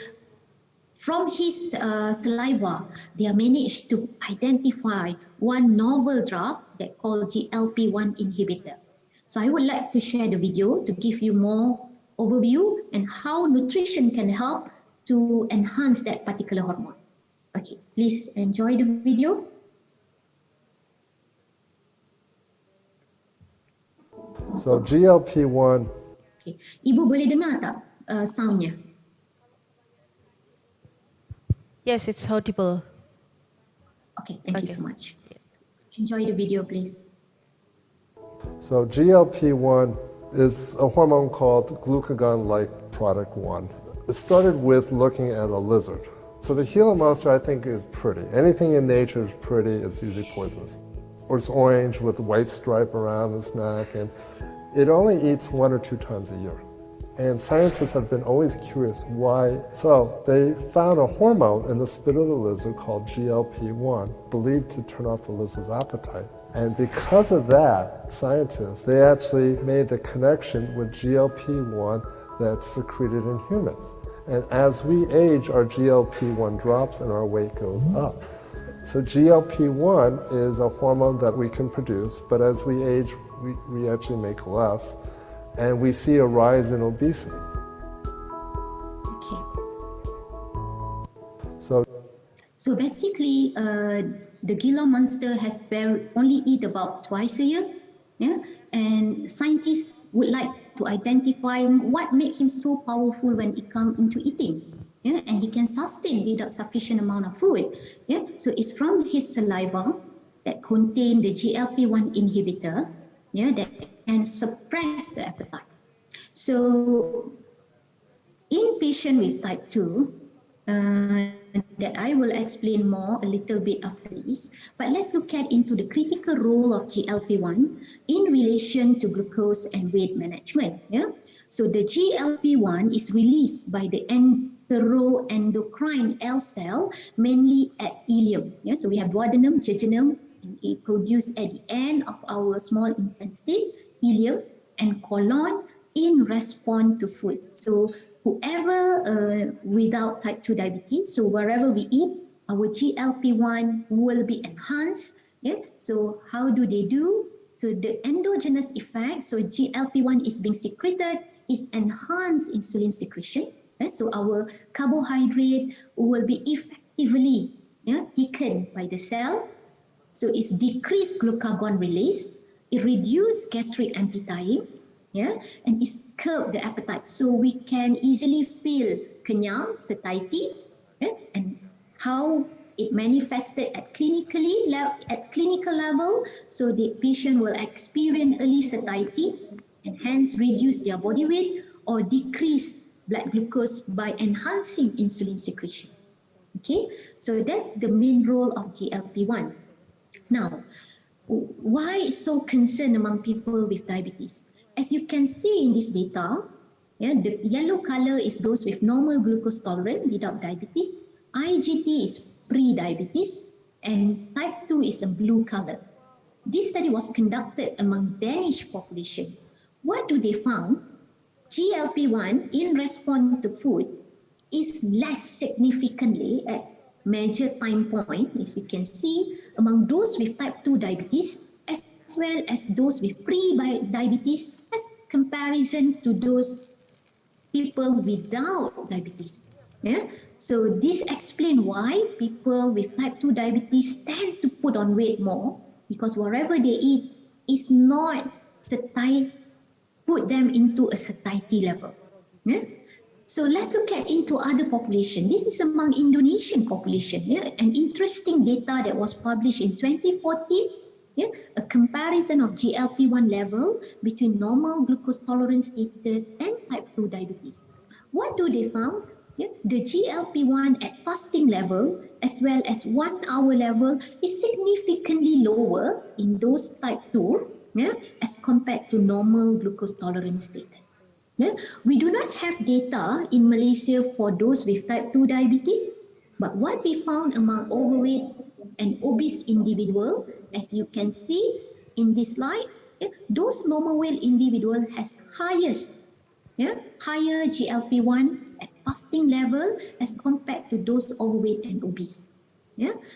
from his saliva, they managed to identify one novel drug that called GLP-1 inhibitor. So I would like to share the video to give you more overview and how nutrition can help to enhance that particular hormone. Okay, please enjoy the video. So GLP-1. Okay, Ibu boleh dengar tak soundnya? Yes, it's audible. Okay, thank you so much. Enjoy the video, please. So GLP-1 is a hormone called glucagon-like product 1. It started with looking at a lizard. So the Gila monster, I think, is pretty. Anything in nature is pretty, it's usually poisonous. Or it's orange with a white stripe around its neck, and it only eats 1 or 2 times a year. And scientists have been always curious why. So they found a hormone in the spit of the lizard called GLP-1, believed to turn off the lizard's appetite. And because of that, scientists, they actually made the connection with GLP-1 that's secreted in humans. And as we age, our GLP-1 drops and our weight goes up. So GLP-1 is a hormone that we can produce, but as we age, we actually make less. And we see a rise in obesity. Okay. So basically, the Gila monster has only eat about twice a year, yeah. And scientists would like to identify what makes him so powerful when it comes into eating, yeah. And he can sustain without sufficient amount of food, yeah. So it's from his saliva that contain the GLP-1 inhibitor, yeah, that can suppress the appetite. So in patient with type 2, that I will explain more a little bit after this, but let's look at into the critical role of GLP-1 in relation to glucose and weight management. Yeah? So the GLP-1 is released by the enteroendocrine L cell, mainly at ileum. Yeah? So we have duodenum, jejunum, and it produced at the end of our small intestine, ileum, and colon in response to food. So whoever without type 2 diabetes, so wherever we eat, our GLP-1 will be enhanced. Yeah? So how do they do? So the endogenous effect, so GLP-1 is being secreted, is enhanced insulin secretion. Yeah? So our carbohydrate will be effectively taken by the cell. So it's decreased glucagon release, it reduced gastric emptying, and it's curb the appetite. So we can easily feel kenyang, satiety, and how it manifested at clinical level. So the patient will experience early satiety and hence reduce their body weight or decrease blood glucose by enhancing insulin secretion. Okay, so that's the main role of GLP-1. Now, why is so concern among people with diabetes? As you can see in this data, the yellow color is those with normal glucose tolerance without diabetes. IGT is pre-diabetes, and type 2 is a blue color. This study was conducted among Danish population. What do they found? GLP-1 in response to food is less significantly at major time point, as you can see, among those with type 2 diabetes as well as those with pre-diabetes as comparison to those people without diabetes. So this explains why people with type 2 diabetes tend to put on weight more, because whatever they eat is not put them into a satiety level. So let's look at into other population. This is among Indonesian population. An interesting data that was published in 2014. A comparison of GLP-1 level between normal glucose tolerance status and type 2 diabetes. What do they found? The GLP-1 at fasting level as well as 1 hour level is significantly lower in those type 2 as compared to normal glucose tolerance status. We do not have data in Malaysia for those with type 2 diabetes, but what we found among overweight and obese individual, as you can see in this slide, those normal weight individual has higher GLP-1 at fasting level as compared to those overweight and obese.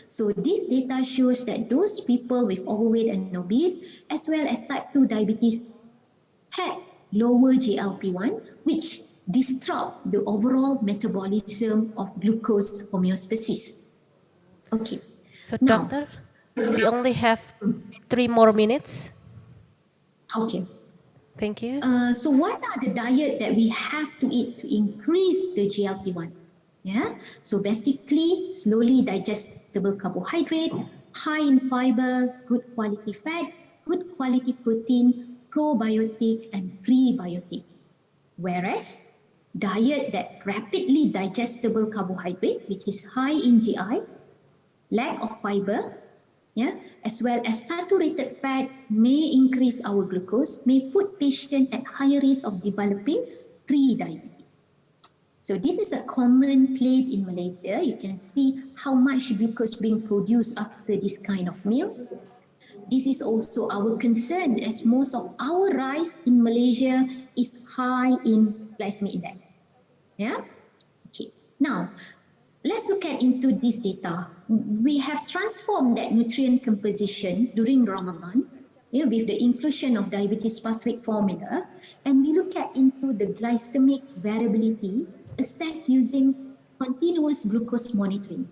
So this data shows that those people with overweight and obese as well as type 2 diabetes had lower GLP-1, which disrupt the overall metabolism of glucose homeostasis. Okay. So doctor, we only have 3 more minutes. Okay. Thank you. So what are the diet that we have to eat to increase the GLP-1? So basically, slowly digestible carbohydrate, high in fiber, good quality fat, good quality protein, probiotic and prebiotic. Whereas diet that rapidly digestible carbohydrate, which is high in GI, lack of fiber, as well as saturated fat may increase our glucose, may put patient at higher risk of developing pre-diabetes. So this is a common plate in Malaysia. You can see how much glucose being produced after this kind of meal. This is also our concern, as most of our rice in Malaysia is high in glycemic index. Okay. Now, let's look at into this data. We have transformed that nutrient composition during Ramadan with the inclusion of diabetes phosphate formula, and we look at into the glycemic variability assessed using continuous glucose monitoring.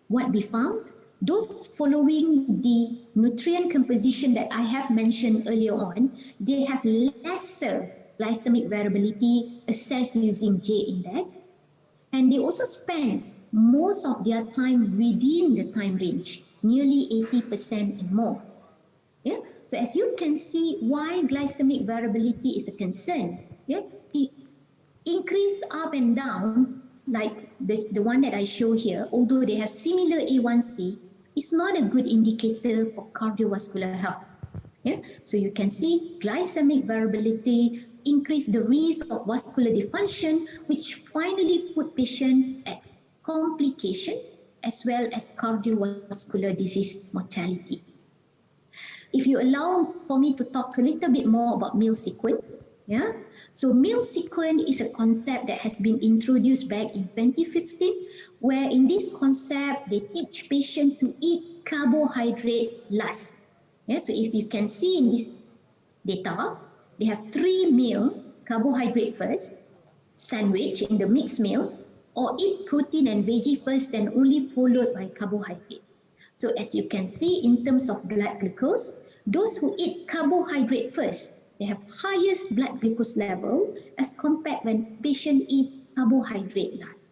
What we found? Those following the nutrient composition that I have mentioned earlier on, they have lesser glycemic variability assessed using J-index, and they also spend most of their time within the time range, nearly 80% and more. So as you can see, why glycemic variability is a concern. It increase up and down, like the one that I show here, although they have similar A1C, is not a good indicator for cardiovascular health. So you can see glycemic variability increase the risk of vascular dysfunction, which finally put patient at complication as well as cardiovascular disease mortality. If you allow for me to talk a little bit more about meal sequence, so meal sequence is a concept that has been introduced back in 2015, where in this concept, they teach patients to eat carbohydrate last. So if you can see in this data, they have 3 meal, carbohydrate first, sandwich in the mixed meal, or eat protein and veggie first, then only followed by carbohydrate. So as you can see in terms of blood glucose, those who eat carbohydrate first, they have highest blood glucose level as compared when patient eat carbohydrate last.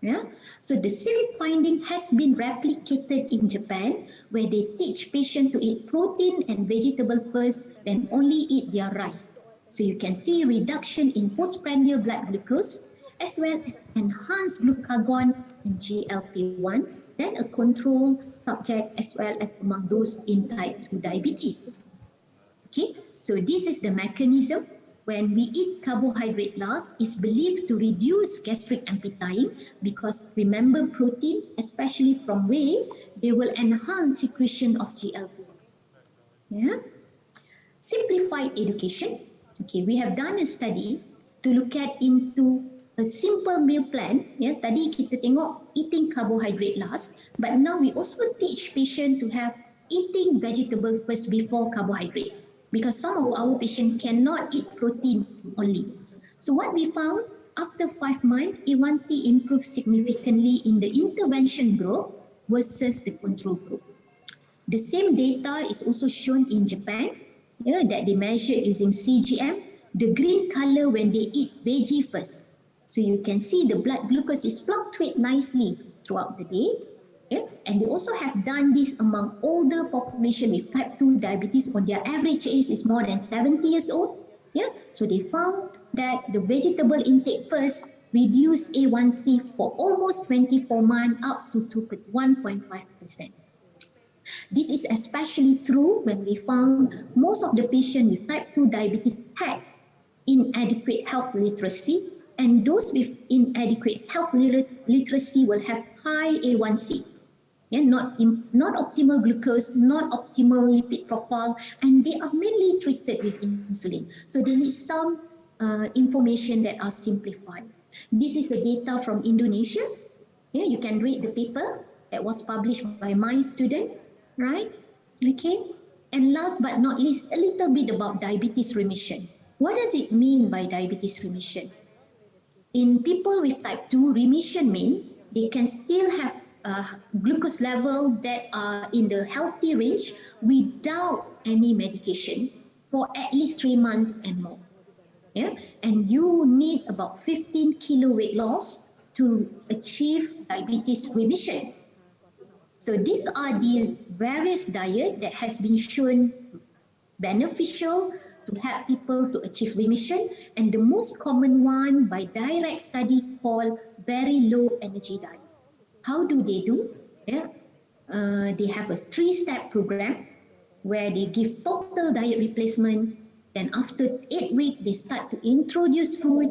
Yeah? So the same finding has been replicated in Japan, where they teach patients to eat protein and vegetable first, then only eat their rice. So you can see reduction in postprandial blood glucose as well as enhanced glucagon and GLP-1, then a control subject as well as among those in type 2 diabetes. Okay, so this is the mechanism. When we eat carbohydrate last, is believed to reduce gastric emptying because remember protein, especially from whey, they will enhance secretion of GLP-1. Yeah. Simplified education. Okay, we have done a study to look at into a simple meal plan. Yeah, tadi kita tengok eating carbohydrate last, but now we also teach patient to have eating vegetable first before carbohydrate, because some of our patients cannot eat protein only. So what we found, after 5 months, A1C improved significantly in the intervention group versus the control group. The same data is also shown in Japan, yeah, that they measured using CGM, the green color when they eat veggie first. So you can see the blood glucose is fluctuate nicely throughout the day. Yeah? And they also have done this among older population with type 2 diabetes, when their average age is more than 70 years old. Yeah? So they found that the vegetable intake first reduced A1C for almost 24 months up to 1.5%. This is especially true when we found most of the patients with type 2 diabetes had inadequate health literacy, and those with inadequate health literacy will have high A1C. Yeah, not optimal glucose, not optimal lipid profile, and they are mainly treated with insulin. So they need some information that are simplified. This is a data from Indonesia. Yeah, you can read the paper that was published by my student, right? Okay. And last but not least, a little bit about diabetes remission. What does it mean by diabetes remission? In people with type 2, remission means they can still have glucose level that are in the healthy range without any medication for at least 3 months and more. Yeah? And you need about 15 kilo weight loss to achieve diabetes remission. So these are the various diets that has been shown beneficial to help people to achieve remission, and the most common one by direct study called very low energy diet. How do they do? Yeah. They have a 3-step program where they give total diet replacement, then after 8 weeks they start to introduce food,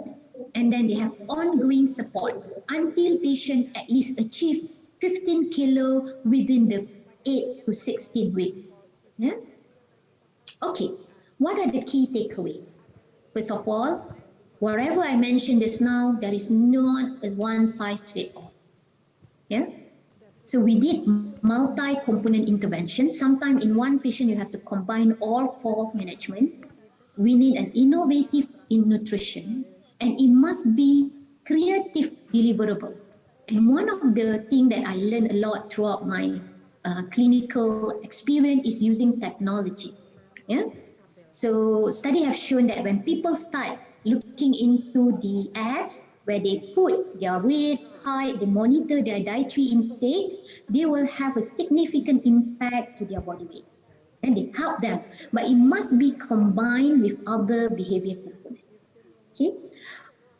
and then they have ongoing support until patient at least achieve 15 kilo within the 8 to 16 weeks. Yeah? Okay. What are the key takeaways? First of all, whatever I mentioned just now, there is not a one-size-fits-all. Yeah? So we did multi-component intervention. Sometimes in one patient, you have to combine all 4 management. We need an innovative in nutrition, and it must be creative deliverable. And one of the things that I learned a lot throughout my clinical experience is using technology. Yeah? So studies have shown that when people start looking into the apps where they put their weight, height, they monitor their dietary intake, they will have a significant impact to their body weight. And they help them, but it must be combined with other behavior components. Okay,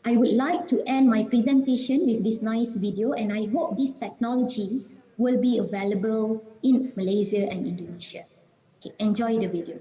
I would like to end my presentation with this nice video, and I hope this technology will be available in Malaysia and Indonesia. Okay, enjoy the video.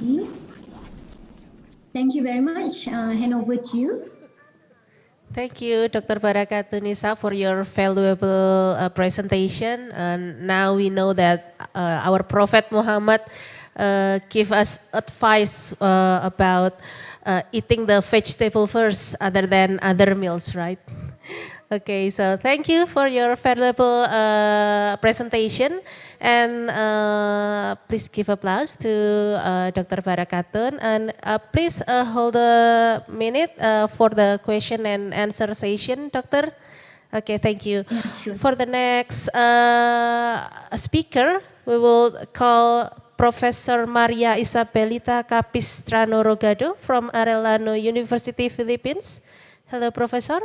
Okay. Thank you very much. Hand over to you. Thank you, Dr. Barakatunisa, for your valuable presentation. And now we know that our Prophet Muhammad give us advice about eating the vegetable first other than other meals, right? Okay, so thank you for your valuable presentation, and please give applause to Dr. Barakatun, and please hold a minute for the question and answer session, Doctor. Okay, thank you. Yeah, sure. For the next speaker, we will call Professor Maria Isabelita Capistrano Rogado from Arellano University, Philippines. Hello, Professor.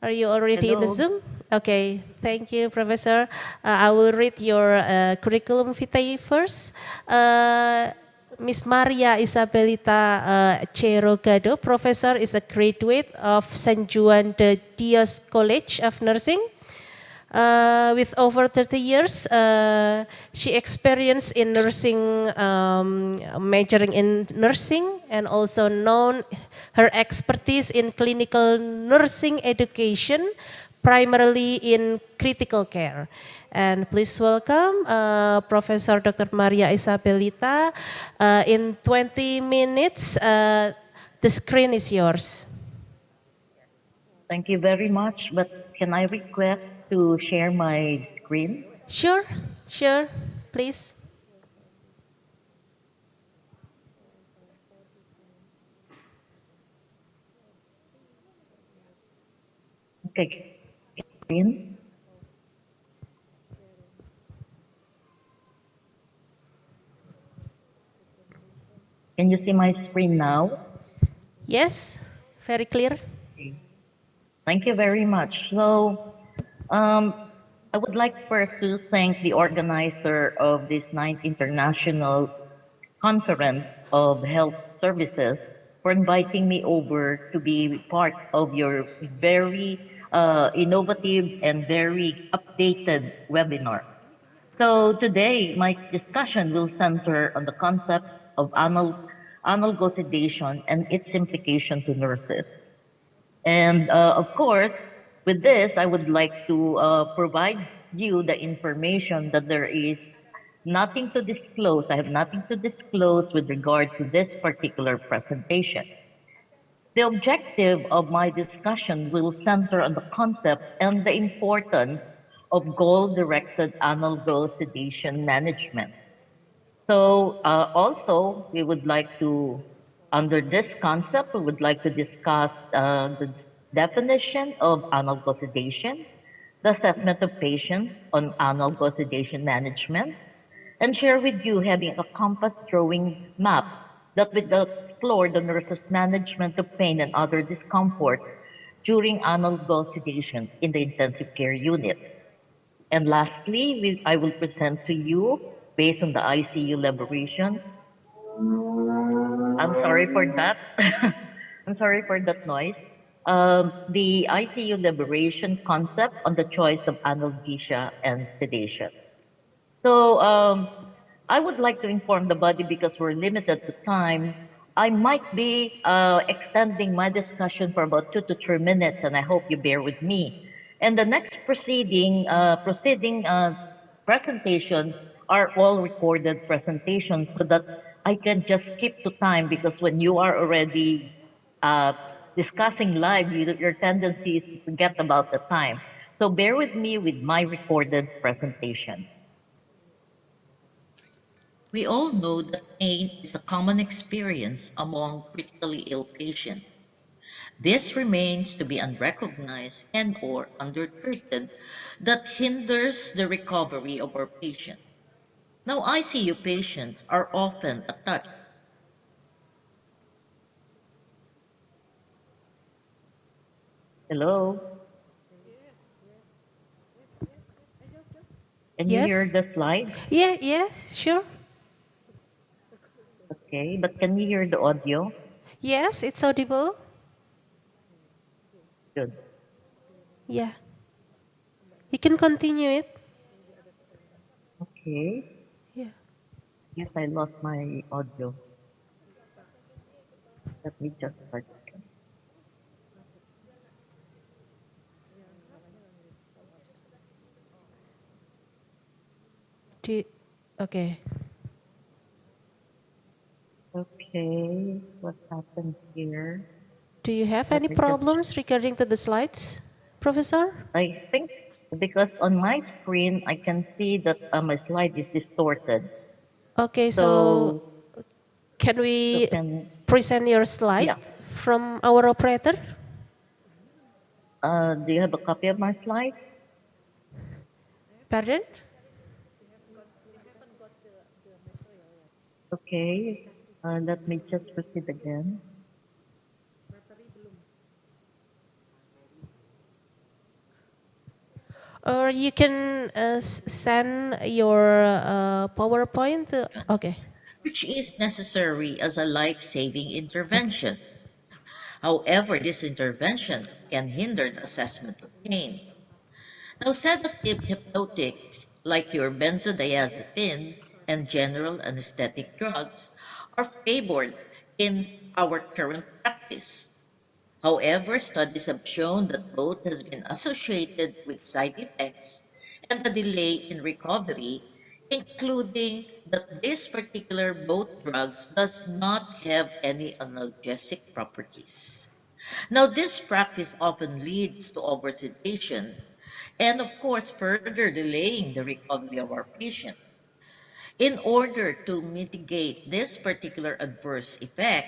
Are you already in the Zoom? Okay, thank you, Professor. I will read your curriculum vitae first. Miss Maria Isabelita C. Rogado, Professor, is a graduate of San Juan de Dios College of Nursing. With over 30 years, she experienced in nursing, majoring in nursing, and also known her expertise in clinical nursing education, primarily in critical care. And please welcome Professor Dr. Maria Isabelita. In 20 minutes, the screen is yours. Thank you very much, but can I request to share my screen? Sure, sure, please. Okay, screen. Can you see my screen now? Yes, very clear. Thank you very much. So, I would like first to thank the organizer of this 9th International Conference of Health Services for inviting me over to be part of your very innovative and very updated webinar. So today, my discussion will center on the concept of anal ghost sedation and its implication to nurses. And of course, with this, I would like to provide you the information that there is nothing to disclose. I have nothing to disclose with regard to this particular presentation. The objective of my discussion will center on the concept and the importance of goal-directed anal ghost sedation management. So also, we would like to, under this concept, we would like to discuss the definition of anal ghost sedation, the assessment of patients on anal ghost sedation management, and share with you having a compass drawing map that will explore the nurse's management of pain and other discomfort during anal ghost sedation in the intensive care unit. And lastly, I will present to you, based on the ICU liberation. I'm sorry for that. I'm sorry for that noise. The ICU liberation concept on the choice of analgesia and sedation. So I would like to inform the body, because we're limited to time, I might be extending my discussion for about 2 to 3 minutes, and I hope you bear with me. And the next proceeding presentations are all recorded presentations, so that I can just skip to time, because when you are already discussing live, your tendency is to forget about the time. So bear with me with my recorded presentation. We all know that pain is a common experience among critically ill patients. This remains to be unrecognized and or undertreated that hinders the recovery of our patient. Now, ICU patients are often attached. Hello? Can you hear the slide? Yeah, sure. Okay, but can you hear the audio? Yes, it's audible. Good. Yeah. You can continue it. Okay. Yeah. Yes, I lost my audio. Let me just start again. Okay. Okay, what happened here? Do you have Let any me just, problems regarding to the slides, Professor? I think because on my screen, I can see that my slide is distorted. Okay, so So, can we can, present your slide yeah. from our operator? Do you have a copy of my slide? Pardon? Okay, let me just proceed again. Or you can send your PowerPoint. Okay. which is necessary as a life-saving intervention. However, this intervention can hinder the assessment of pain. Now, sedative hypnotics like your benzodiazepine and general anesthetic drugs are favored in our current practice. However, studies have shown that both has been associated with side effects and a delay in recovery, including that this particular both drugs does not have any analgesic properties. Now, this practice often leads to oversedation and, of course, further delaying the recovery of our patient. In order to mitigate this particular adverse effect,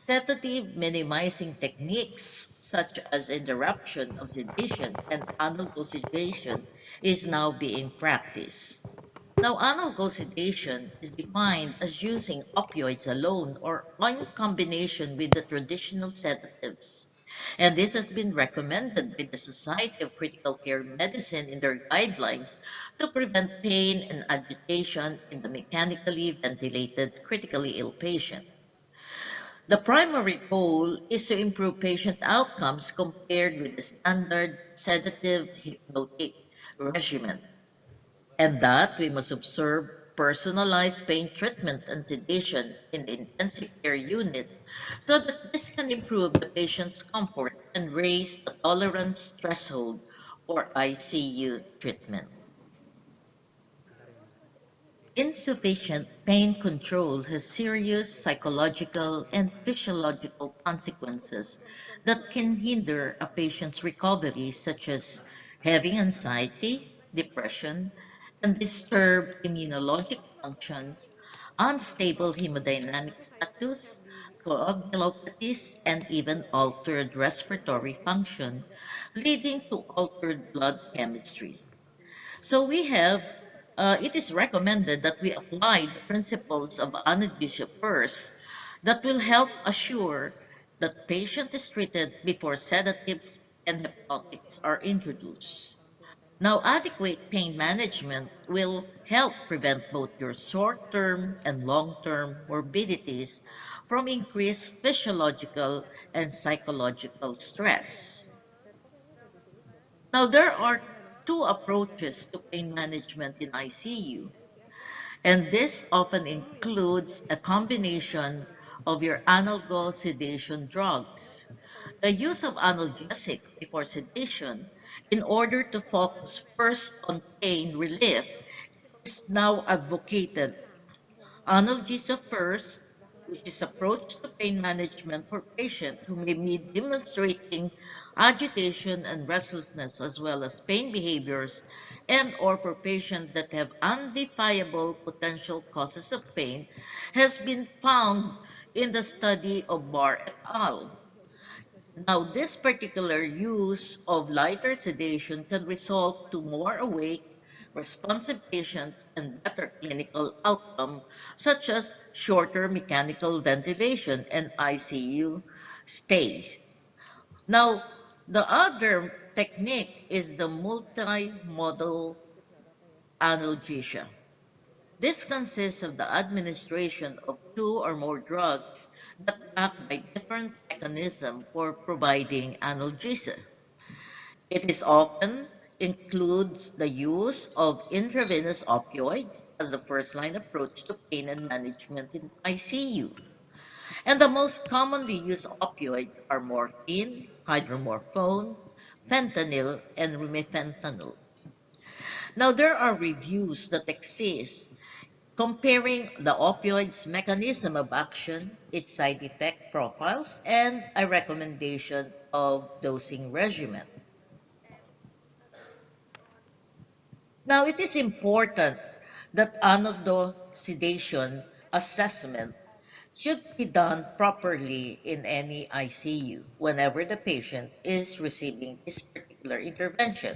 sedative minimizing techniques such as interruption of sedation and analgesication is now being practiced. Now, analgesication is defined as using opioids alone or in combination with the traditional sedatives. And this has been recommended by the Society of Critical Care Medicine in their guidelines to prevent pain and agitation in the mechanically ventilated critically ill patient. The primary goal is to improve patient outcomes compared with the standard sedative hypnotic regimen, and that we must observe personalized pain treatment and sedation in the intensive care unit so that this can improve the patient's comfort and raise the tolerance threshold for ICU treatment. Insufficient pain control has serious psychological and physiological consequences that can hinder a patient's recovery, such as having anxiety, depression, and disturbed immunologic functions, unstable hemodynamic status, coagulopathies, and even altered respiratory function, leading to altered blood chemistry. So it is recommended that we apply the principles of anesthesia first that will help assure that patient is treated before sedatives and hypnotics are introduced. Now, adequate pain management will help prevent both your short-term and long-term morbidities from increased physiological and psychological stress. Now, there are two approaches to pain management in ICU, and this often includes a combination of your analgesic sedation drugs. The use of analgesic before sedation in order to focus first on pain relief is now advocated. Analgesia first, which is approach to pain management for patients who may be demonstrating agitation and restlessness as well as pain behaviors and or for patients that have undefinable potential causes of pain, has been found in the study of Barr et al. Now, this particular use of lighter sedation can result to more awake, responsive patients and better clinical outcome, such as shorter mechanical ventilation and ICU stays. Now, the other technique is the multimodal analgesia. This consists of the administration of two or more drugs that act by different mechanisms for providing analgesia. It is often includes the use of intravenous opioids as the first-line approach to pain and management in ICU. And the most commonly used opioids are morphine, hydromorphone, fentanyl, and remifentanil. Now, there are reviews that exist comparing the opioid's mechanism of action, its side effect profiles, and a recommendation of dosing regimen. Now, it is important that anodossedation assessment should be done properly in any ICU whenever the patient is receiving this particular intervention.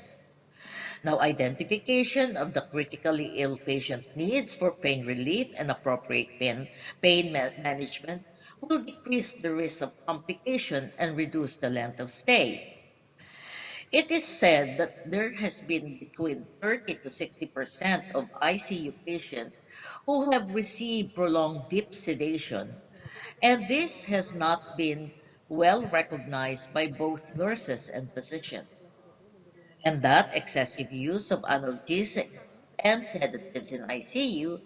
Now, identification of the critically ill patient's needs for pain relief and appropriate pain management will decrease the risk of complication and reduce the length of stay. It is said that there has been between 30 to 60% of ICU patients who have received prolonged deep sedation, and this has not been well recognized by both nurses and physicians, and that excessive use of analgesics and sedatives in ICU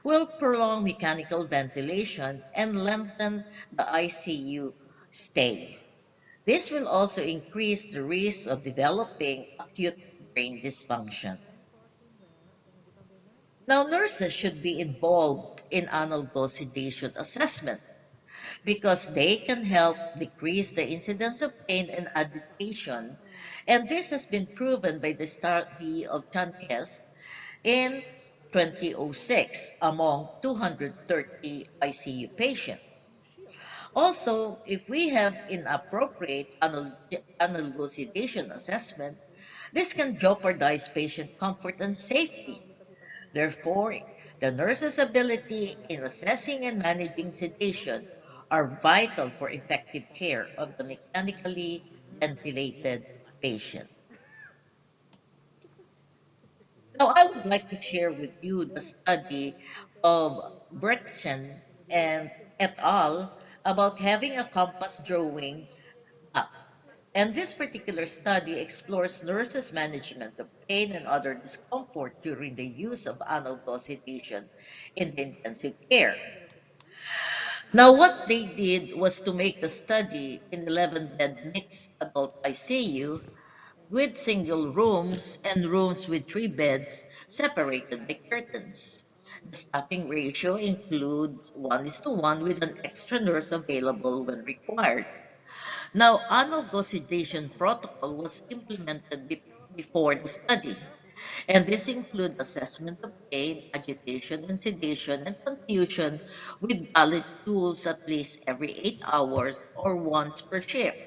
will prolong mechanical ventilation and lengthen the ICU stay. This will also increase the risk of developing acute brain dysfunction. Now, nurses should be involved in analgesic sedation assessment because they can help decrease the incidence of pain and agitation, and this has been proven by the study of Chankes in 2006 among 230 ICU patients. Also, if we have inappropriate analgesic assessment, this can jeopardize patient comfort and safety. Therefore, the nurse's ability in assessing and managing sedation are vital for effective care of the mechanically ventilated patient. Now, I would like to share with you the study of Bretchen and et al. About having a compass drawing up. And this particular study explores nurses' management of pain and other discomfort during the use of analgesic sedation in the intensive care. Now, what they did was to make the study in 11-bed mixed adult ICU with single rooms and rooms with 3 beds separated by curtains. The staffing ratio includes 1:1 with an extra nurse available when required. Now, analgesic protocol was implemented before the study, and this include assessment of pain, agitation, and sedation, and confusion with valid tools at least every 8 hours or once per shift.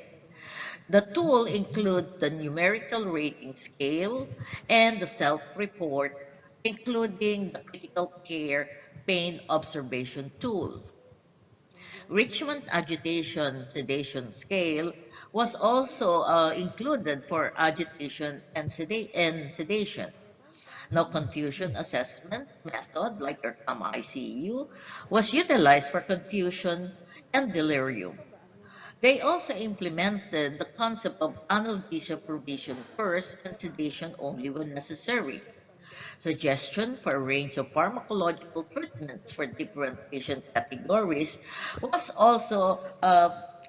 The tool includes the numerical rating scale and the self-report, including the critical care pain observation tool. Richmond Agitation Sedation Scale was also included for agitation and sedation. Now, confusion assessment method, like your CAM ICU, was utilized for confusion and delirium. They also implemented the concept of analgesia provision first and sedation only when necessary. Suggestion for a range of pharmacological treatments for different patient categories was also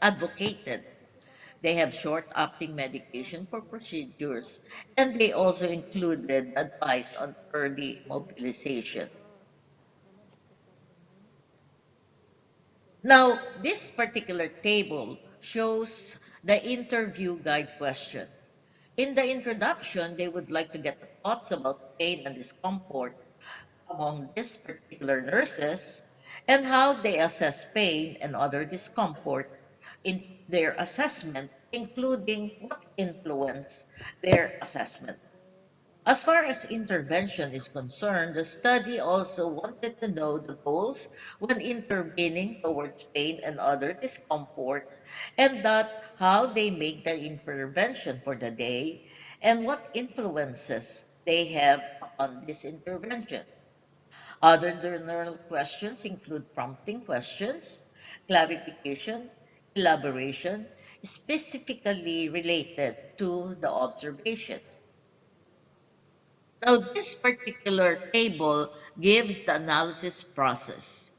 advocated. They have short-acting medication for procedures, and they also included advice on early mobilization. Now, this particular table shows the interview guide question. In the introduction, they would like to get the thoughts about pain and discomfort among these particular nurses and how they assess pain and other discomfort in their assessment, including what influence their assessment. As far as intervention is concerned, the study also wanted to know the goals when intervening towards pain and other discomforts, and that how they make their intervention for the day and what influences they have on this intervention. Other journal questions include prompting questions, clarification, elaboration, specifically related to the observation. Now, this particular table gives the analysis process.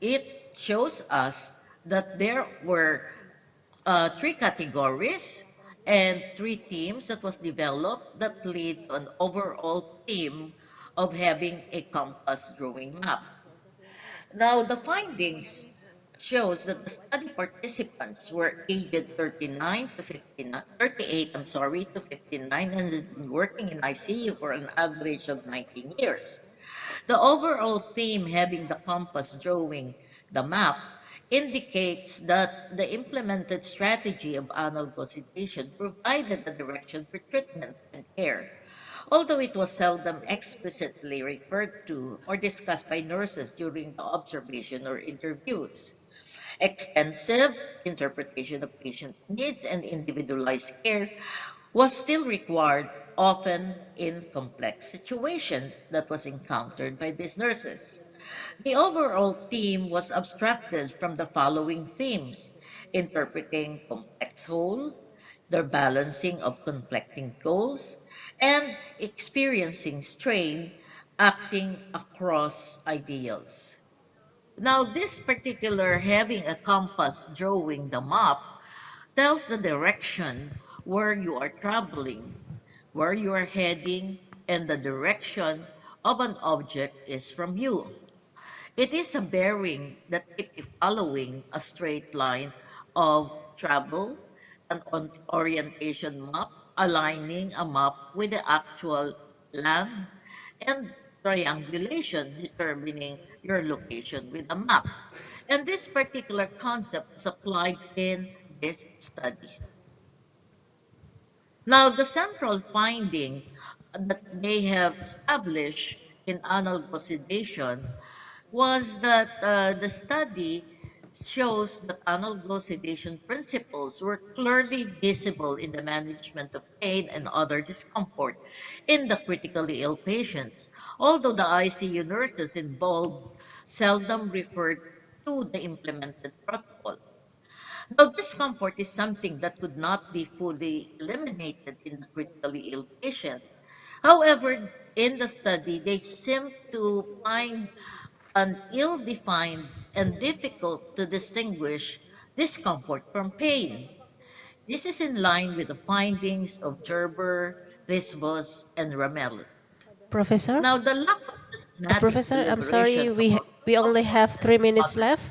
It shows us that there were three categories and three themes that was developed that lead to an overall theme of having a compass drawing map. Now, the findings shows that the study participants were aged 39 to 59, 38, I'm sorry, to 59 and has been working in ICU for an average of 19 years. The overall theme having the compass drawing the map indicates that the implemented strategy of analog sedation provided the direction for treatment and care, although it was seldom explicitly referred to or discussed by nurses during the observation or interviews. Extensive interpretation of patient needs and individualized care was still required, often in complex situations that was encountered by these nurses. The overall theme was abstracted from the following themes: interpreting complex whole, the balancing of conflicting goals, and experiencing strain, acting across ideals. Now, this particular having a compass drawing the map tells the direction where you are traveling, where you are heading, and the direction of an object is from you. It is a bearing that keep you following a straight line of travel, an orientation map, aligning a map with the actual land, and triangulation, determining your location with a map. And this particular concept is applied in this study. Now, the central finding that they have established in analogous sedation was that the study shows that analogous sedation principles were clearly visible in the management of pain and other discomfort in the critically ill patients, although the ICU nurses involved seldom referred to the implemented protocol. Now, discomfort is something that could not be fully eliminated in the critically ill patient. However, in the study, they seem to find an ill-defined and difficult to distinguish discomfort from pain. This is in line with the findings of Gerber, Risbos, and Ramel. Professor? Now, the lack of systematic Professor, I'm sorry, deliberation from we only have 3 minutes left.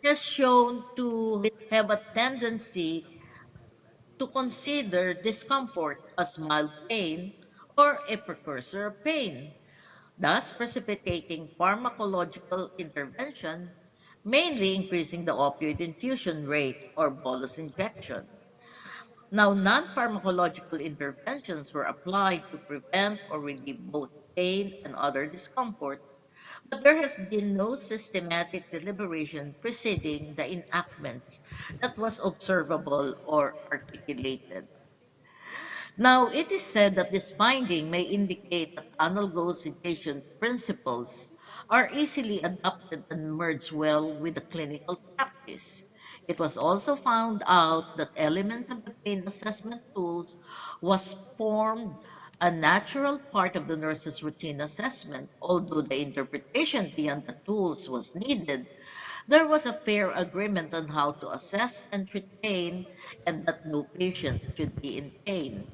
has shown to have a tendency to consider discomfort as mild pain or a precursor of pain, thus precipitating pharmacological intervention, mainly increasing the opioid infusion rate or bolus injection. Now, non-pharmacological interventions were applied to prevent or relieve both pain and other discomforts, but there has been no systematic deliberation preceding the enactments that was observable or articulated. Now, it is said that this finding may indicate that analogous citation principles are easily adopted and merge well with the clinical practice. It was also found out that elements of the pain assessment tools was formed a natural part of the nurse's routine assessment. Although the interpretation beyond the tools was needed, there was a fair agreement on how to assess and treat pain and that no patient should be in pain.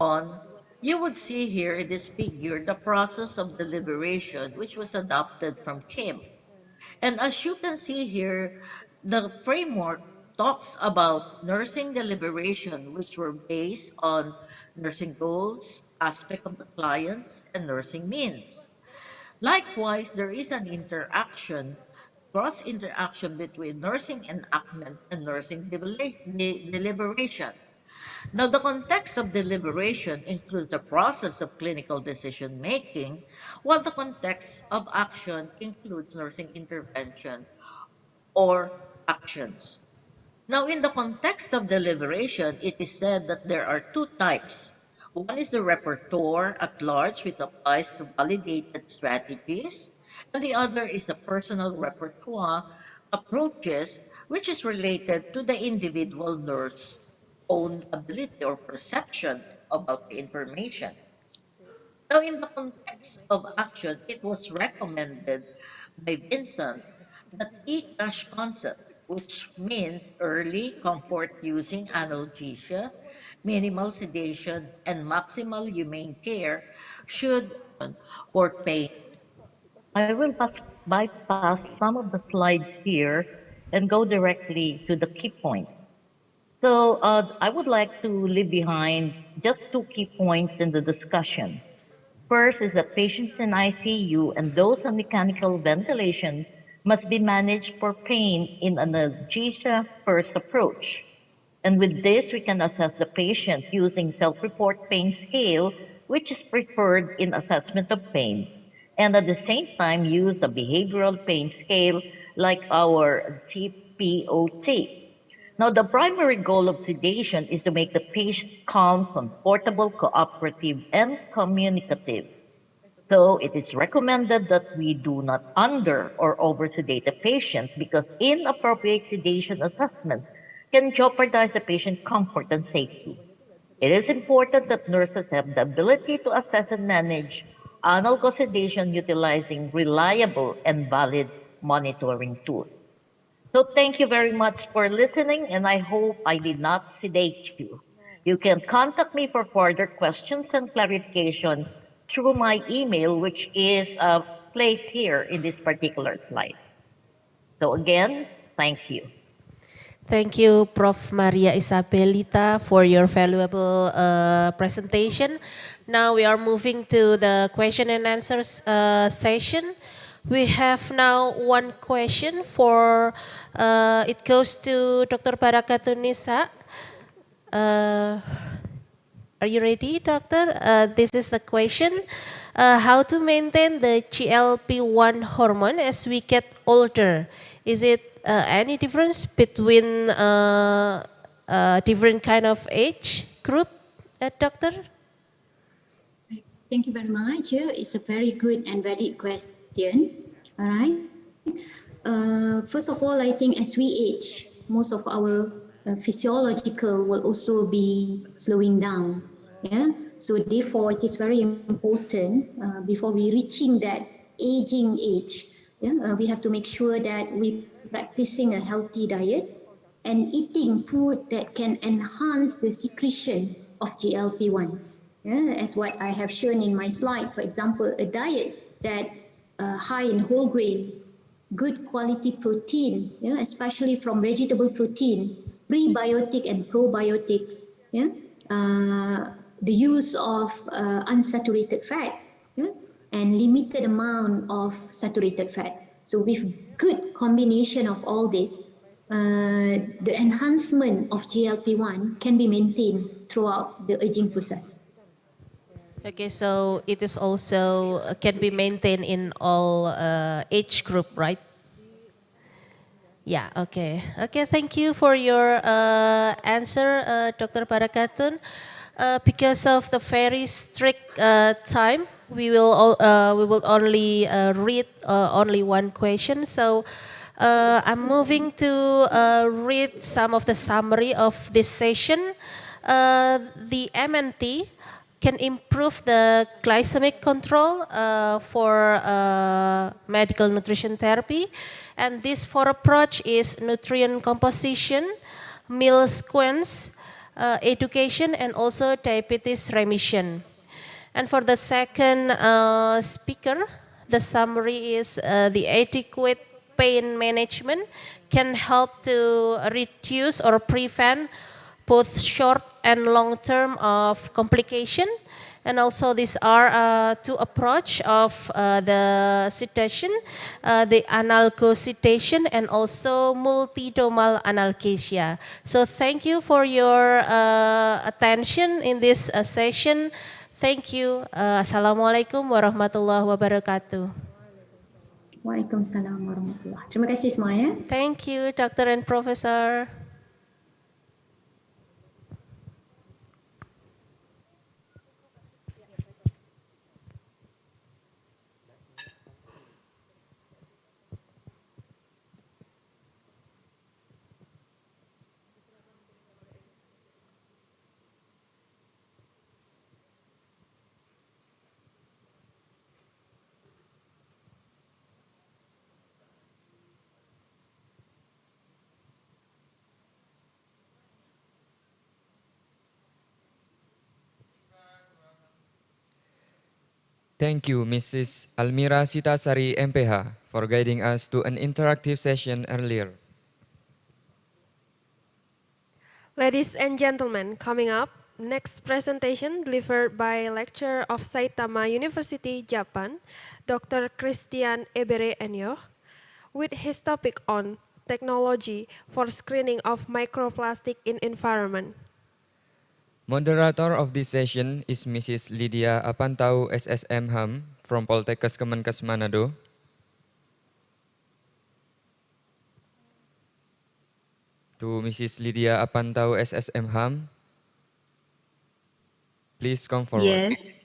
On, you would see here in this figure the process of deliberation which was adopted from Kim. And as you can see here, the framework talks about nursing deliberation which were based on nursing goals, aspect of the clients, and nursing means. Likewise, there is an interaction, cross interaction between nursing enactment and nursing deliberation. Now, the context of deliberation includes the process of clinical decision making, while the context of action includes nursing intervention or actions. Now, in the context of deliberation, it is said that there are two types. One is the repertoire at large, which applies to validated strategies, and the other is a personal repertoire approaches, which is related to the individual nurse own ability or perception about the information. Now, in the context of action, it was recommended by Vincent that e-cash concept, which means early comfort using analgesia, minimal sedation, and maximal humane care, should for pain. I will bypass some of the slides here and go directly to the key points. So I would like to leave behind just two key points in the discussion. First is that patients in ICU and those on mechanical ventilation must be managed for pain in an analgesia first approach. And with this, we can assess the patient using self-report pain scale, which is preferred in assessment of pain. And at the same time, use a behavioral pain scale like our TPOT. Now, the primary goal of sedation is to make the patient calm, comfortable, cooperative, and communicative. So it is recommended that we do not under or over sedate the patient because inappropriate sedation assessment can jeopardize the patient's comfort and safety. It is important that nurses have the ability to assess and manage analgesic sedation utilizing reliable and valid monitoring tools. So thank you very much for listening, and I hope I did not sedate you. You can contact me for further questions and clarification through my email, which is placed here in this particular slide. So again, thank you. Thank you, Prof. Maria Isabelita, for your valuable presentation. Now we are moving to the question and answers session. We have now one question for, it goes to Dr. Barakatun-Nisa. Are you ready, doctor? This is the question. How to maintain the GLP-1 hormone as we get older? Is it any difference between different kind of age group, doctor? Thank you very much. It's a very good and valid question. All right. First of all, I think as we age, most of our physiological will also be slowing down. Yeah. So therefore, it is very important before we reaching that aging age. Yeah, we have to make sure that we practicing a healthy diet and eating food that can enhance the secretion of GLP-1. Yeah, as what I have shown in my slide, for example, a diet that high in whole grain, good quality protein, yeah, especially from vegetable protein, prebiotic and probiotics, yeah, the use of unsaturated fat, yeah, and limited amount of saturated fat. So with good combination of all this, the enhancement of GLP-1 can be maintained throughout the aging process. Okay, so it is also can be maintained in all age group, right? Yeah, okay. Okay, thank you for your answer, Dr. Barakatun. Because of the very strict time, we will only read only one question. So I'm moving to read some of the summary of this session. The MNT can improve the glycemic control for medical nutrition therapy. And this four approach is nutrient composition, meal sequence, education, and also diabetes remission. And for the second speaker, the summary is the adequate pain management can help to reduce or prevent both short and long term of complication. And also these are two approach of the sedation, the analgosedation and also multidomal analgesia. So thank you for your attention in this session. Thank you. Assalamualaikum warahmatullahi wabarakatuh. Waalaikumsalam warahmatullahi. Terima kasih semua ya. Thank you, Doctor and Professor. Thank you, Mrs. Almira Sitasari, MPH, for guiding us to an interactive session earlier. Ladies and gentlemen, coming up, next presentation delivered by lecturer of Saitama University, Japan, Dr. Christian Ebere Enyo, with his topic on technology for screening of microplastic in environment. Moderator of this session is Mrs. Lydia Apantau SSM Ham from Poltekkes Kemenkes Manado. To Mrs. Lydia Apantau SSM Ham, please come forward. Yes.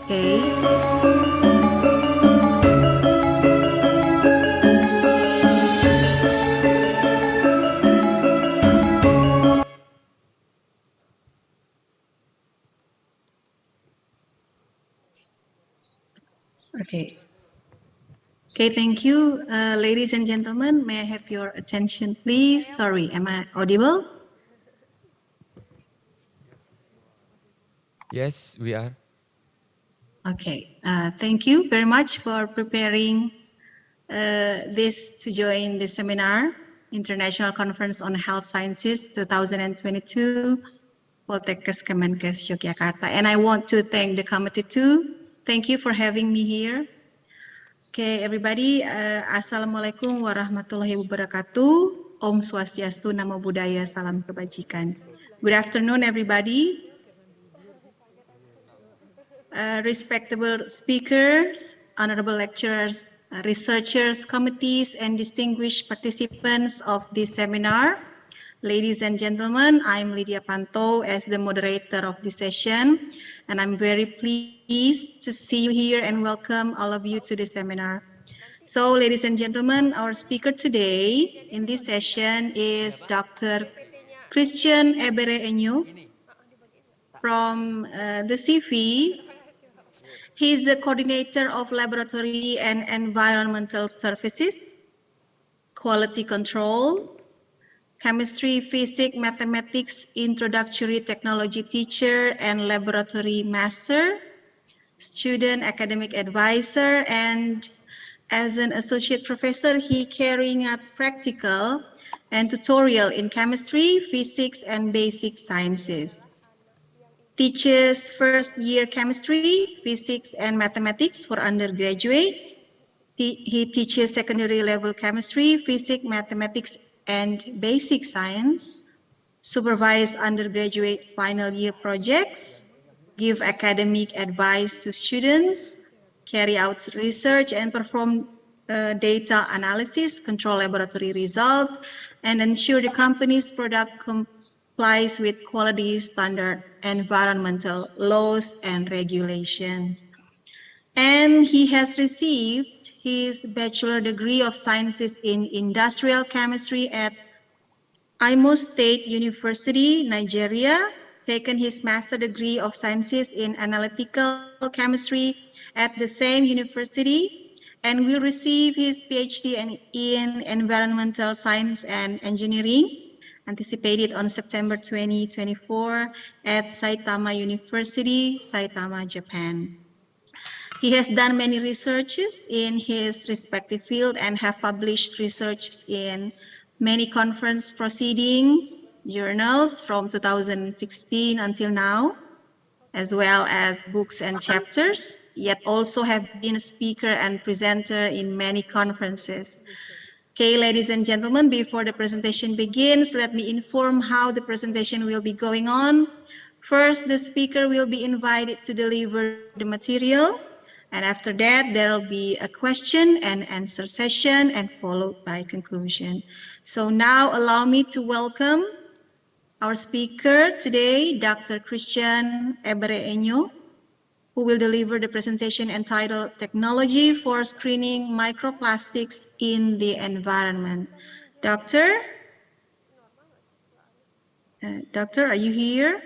Okay. Okay. Okay, thank you. Ladies and gentlemen, may I have your attention, please? Sorry, am I audible? Yes, we are. Okay, thank you very much for preparing this to join the seminar, International Conference on Health Sciences 2022, Poltekkes Kemenkes Yogyakarta. And I want to thank the committee too. Thank you for having me here. Okay, everybody, Assalamualaikum warahmatullahi wabarakatuh. Om Swastiastu, Namo Buddhaya, Salam Kebajikan. Good afternoon, everybody. Respectable speakers, honorable lecturers, researchers, committees, and distinguished participants of this seminar. Ladies and gentlemen, I'm Lydia Panto as the moderator of this session, and I'm very pleased to see you here and welcome all of you to the seminar. So, ladies and gentlemen, our speaker today in this session is Dr. Christian Ebere Enyo from the CV. He's the coordinator of laboratory and environmental services, quality control, chemistry, physics, mathematics, introductory technology teacher and laboratory master, student academic advisor, and as an associate professor, he carrying out practical and tutorial in chemistry, physics, and basic sciences. Teaches first year chemistry, physics, and mathematics for undergraduate. He teaches secondary level chemistry, physics, mathematics, and basic science, supervise undergraduate final year projects, give academic advice to students, carry out research and perform data analysis, control laboratory results, and ensure the company's product complies with quality standard, environmental laws and regulations. And he has received his bachelor degree of sciences in industrial chemistry at Imo State University, Nigeria, taken his master degree of sciences in analytical chemistry at the same university, and will receive his PhD in environmental science and engineering, anticipated on September 2024 at Saitama University, Saitama, Japan. He has done many researches in his respective field and have published research in many conference proceedings, journals from 2016 until now, as well as books and chapters, yet also have been a speaker and presenter in many conferences. Okay, ladies and gentlemen, before the presentation begins, let me inform how the presentation will be going on. First, the speaker will be invited to deliver the material. And after that, there will be a question and answer session and followed by conclusion. So now allow me to welcome our speaker today, Dr. Christian Ebere Enyo, who will deliver the presentation entitled Technology for Screening Microplastics in the Environment. Doctor, are you here?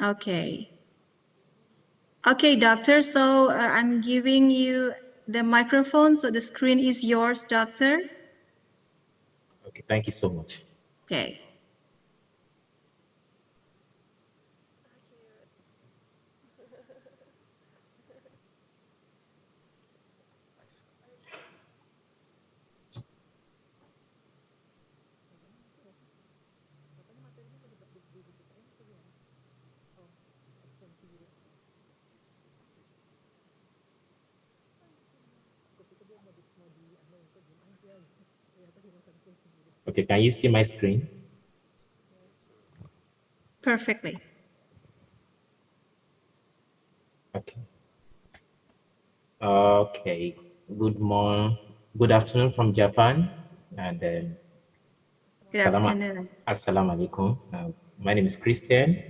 Okay. Okay, doctor, so I'm giving you the microphone, so the screen is yours, doctor. Okay, thank you so much. Okay. Okay, can you see my screen? Perfectly. Okay. Okay. Good afternoon from Japan, and Good afternoon. Assalamu alaikum. My name is Christian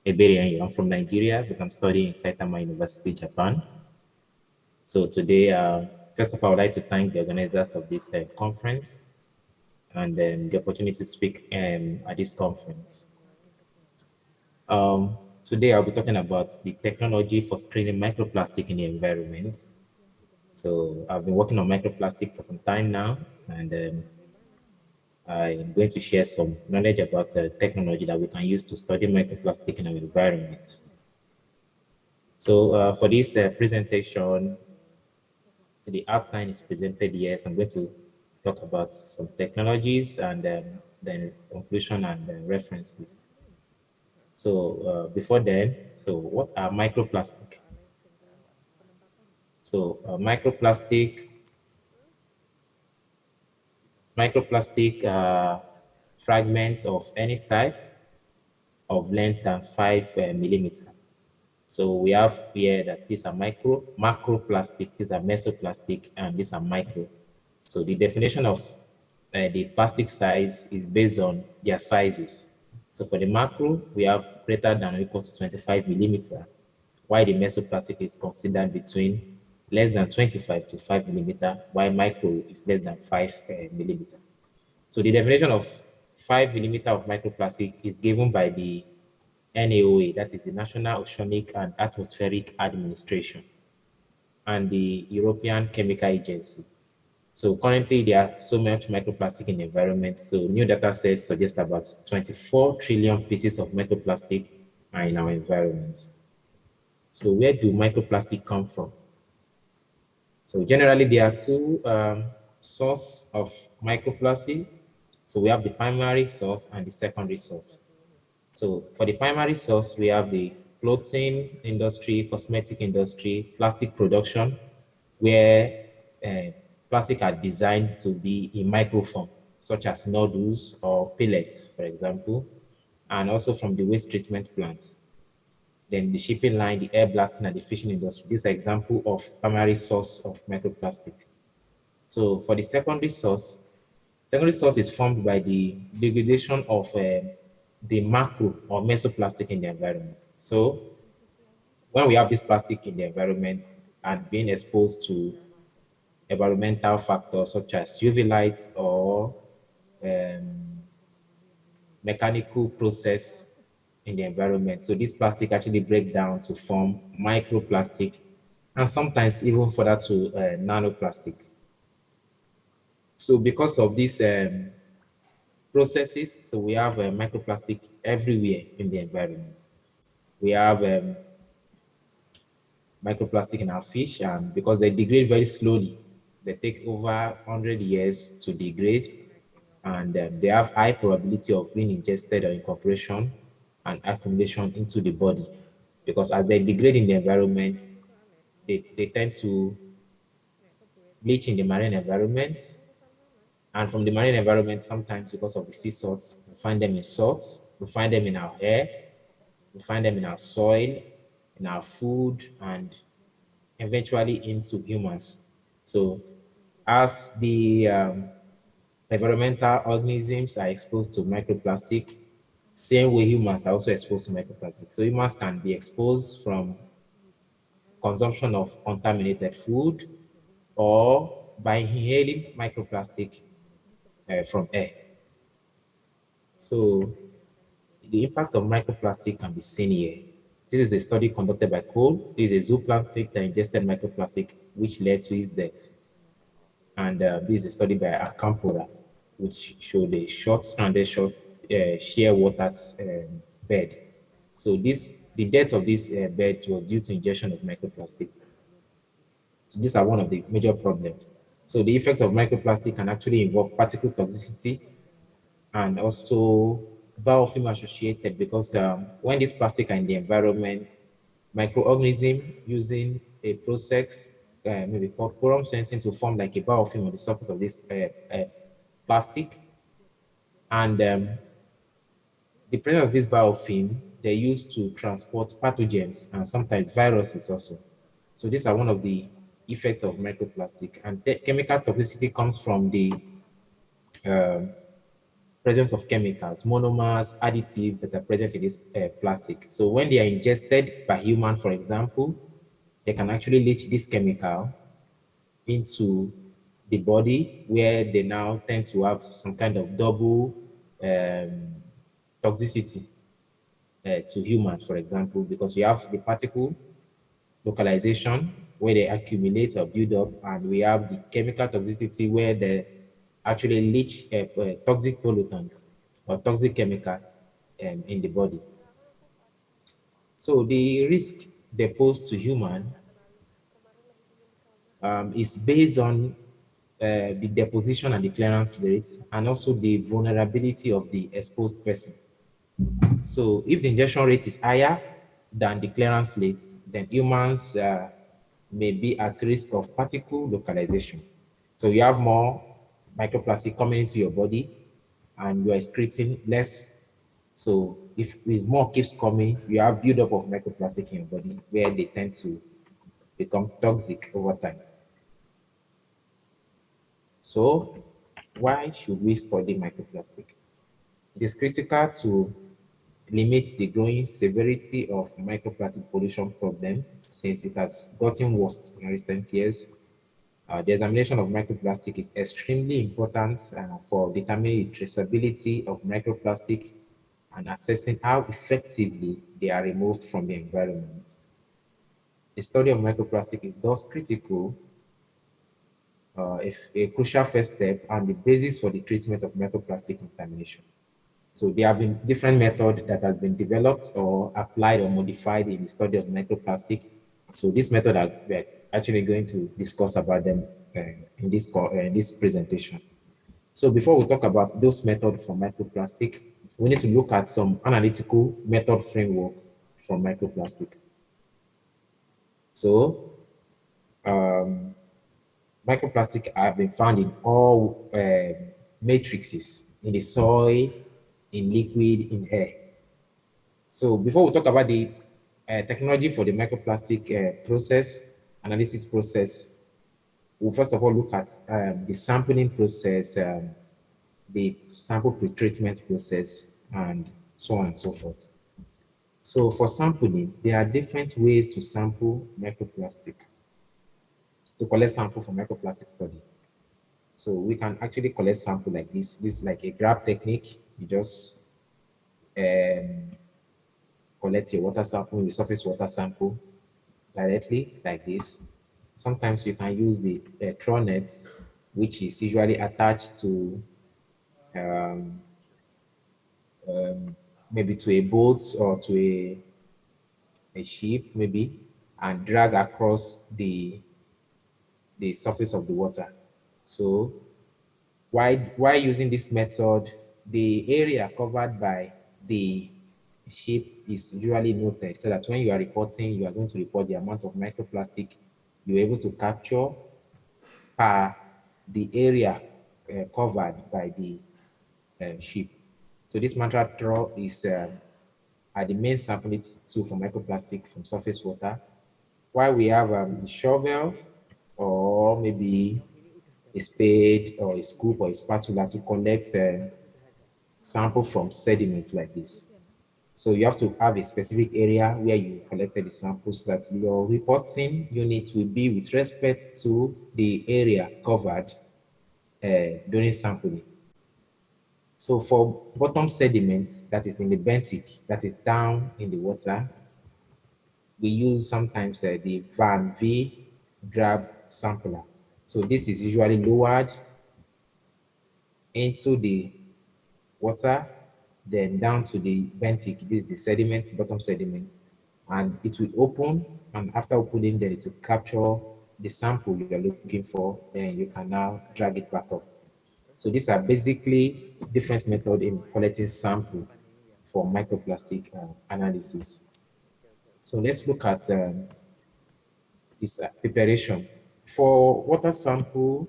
Eberian. I'm from Nigeria, but I'm studying in Saitama University, Japan. So today, first of all, I would like to thank the organizers of this conference and the opportunity to speak at this conference. Today, I'll be talking about the technology for screening microplastic in the environment. So I've been working on microplastic for some time now, and I'm going to share some knowledge about technology that we can use to study microplastic in our environment. So for this presentation, the outline is presented here. So I'm going to talk about some technologies and then conclusion and references. So before then, so what are microplastic? So microplastic fragments of any type of less than 5 millimeter. So we have here that these are macroplastic, these are mesoplastic, and these are micro. So the definition of the plastic size is based on their sizes. So for the macro, we have greater than or equal to 25 millimeter, while the mesoplastic is considered between less than 25 to 5 millimeter, while micro is less than 5 millimeter. So the definition of 5 millimeter of microplastic is given by the NAOA, that is the National Oceanic and Atmospheric Administration, and the European Chemical Agency. So currently there are so much microplastic in the environment. So new data sets suggest about 24 trillion pieces of microplastic are in our environment. So where do microplastic come from? So generally there are two sources of microplastic. So we have the primary source and the secondary source. So for the primary source, we have the clothing industry, cosmetic industry, plastic production, where plastic are designed to be in microform, such as nodules or pellets, for example, and also from the waste treatment plants. Then the shipping line, the air blasting, and the fishing industry. This is an example of primary source of microplastic. So for the secondary source is formed by the degradation of the macro or mesoplastic in the environment. So when we have this plastic in the environment and being exposed to environmental factors such as UV lights or mechanical process in the environment, so this plastic actually breaks down to form microplastic and sometimes even further to nanoplastic. So because of these processes, so we have microplastic everywhere in the environment. We have microplastic in our fish, and because they degrade very slowly, they take over 100 years to degrade, and they have high probability of being ingested or incorporation and accumulation into the body. Because as they degrade in the environment, they tend to bleach in the marine environments. And from the marine environment, sometimes because of the sea salts, we find them in salts, we find them in our air, we find them in our soil, in our food, and eventually into humans. So as the environmental organisms are exposed to microplastic, same way humans are also exposed to microplastic. So humans can be exposed from consumption of contaminated food or by inhaling microplastic from air. So the impact of microplastic can be seen here. This is a study conducted by Cole. This is a zooplankton that ingested microplastic, which led to his death. And this is a study by Akampora, which showed a short-stranded shear waters bed. So the death of this bed was due to ingestion of microplastic. So these are one of the major problems. So the effect of microplastic can actually involve particle toxicity and also biofilm associated, because when these plastics are in the environment, microorganisms using a process maybe called quorum sensing to form like a biofilm on the surface of this plastic. And the presence of this biofilm, they're used to transport pathogens and sometimes viruses also. So these are one of the effects of microplastic. And chemical toxicity comes from the presence of chemicals, monomers, additives that are present in this plastic. So when they are ingested by human, for example, they can actually leach this chemical into the body, where they now tend to have some kind of double toxicity to humans, for example, because we have the particle localization where they accumulate or build up, and we have the chemical toxicity where they actually leach toxic pollutants or toxic chemical in the body. So the risk they pose to human is based on the deposition and the clearance rates, and also the vulnerability of the exposed person. So if the injection rate is higher than the clearance rates, then humans may be at risk of particle localization. So you have more microplastic coming into your body and you are excreting less. So if more keeps coming, you have buildup of microplastic in your body where they tend to become toxic over time. So why should we study microplastic? It is critical to limit the growing severity of microplastic pollution problem, since it has gotten worse in recent years. The examination of microplastic is extremely important for determining the traceability of microplastic and assessing how effectively they are removed from the environment. The study of microplastic is thus critical, a crucial first step and the basis for the treatment of microplastic contamination. So there have been different methods that have been developed or applied or modified in the study of microplastic. So this method, we're actually going to discuss about them in this presentation. So before we talk about those methods for microplastic, we need to look at some analytical method framework for microplastic. So microplastic have been found in all matrices, in the soil, in liquid, in air. So before we talk about the technology for the microplastic analysis process, we'll first of all look at the sampling process, the sample pretreatment process, and so on and so forth. So for sampling, there are different ways to sample microplastic, to collect sample for microplastic study. So we can actually collect sample like this. This is like a grab technique. You just collect your water sample, your surface water sample directly like this. Sometimes you can use the throw nets, which is usually attached to maybe to a boat or to a ship, maybe, and drag across the surface of the water. So why using this method, the area covered by the ship is usually noted, so that when you are reporting, you are going to report the amount of microplastic you're able to capture per the area covered by the ship. So this mantra draw is are the main sampling tool for microplastic from surface water. While we have the shovel, or maybe a spade or a scoop or a spatula to collect sample from sediments like this. So you have to have a specific area where you collected the samples, so that your reporting unit will be with respect to the area covered during sampling. So for bottom sediments, that is in the benthic, that is down in the water, we use sometimes the Van V grab sampler. So this is usually lowered into the water, then down to the benthic. This is the sediment, bottom sediment, and it will open, and after opening, then it will capture the sample you are looking for, then you can now drag it back up. So these are basically different methods in collecting sample for microplastic analysis. So let's look at this preparation For water sample,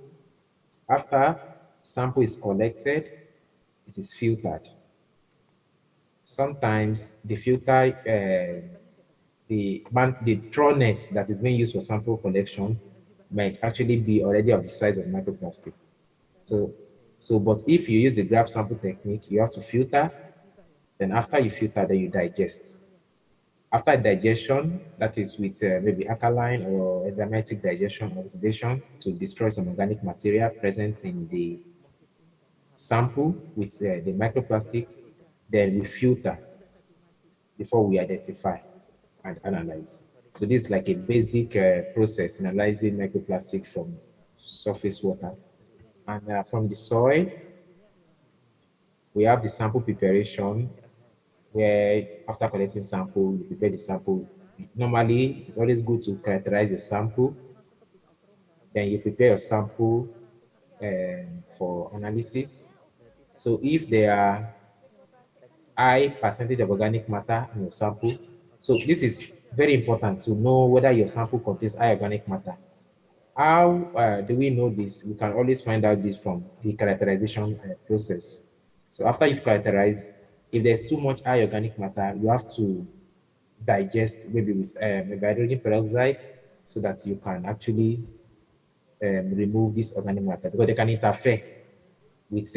after sample is collected, it is filtered. Sometimes the filter, the trough that is being used for sample collection might actually be already of the size of microplastic. But if you use the grab sample technique, you have to filter. Then after you filter, then you digest. After digestion, that is with maybe alkaline or enzymatic digestion or oxidation to destroy some organic material present in the sample with the microplastic, then we filter before we identify and analyze. So this is like a basic process in analyzing microplastic from surface water. And from the soil, we have the sample preparation, where after collecting sample, you prepare the sample. Normally, it is always good to characterize your sample. Then you prepare your sample for analysis. So if there are high percentage of organic matter in your sample, so this is very important to know whether your sample contains high organic matter. How do we know this? We can always find out this from the characterization process. So after you've characterized, if there's too much high organic matter, you have to digest maybe with maybe hydrogen peroxide so that you can actually remove this organic matter, because they can interfere with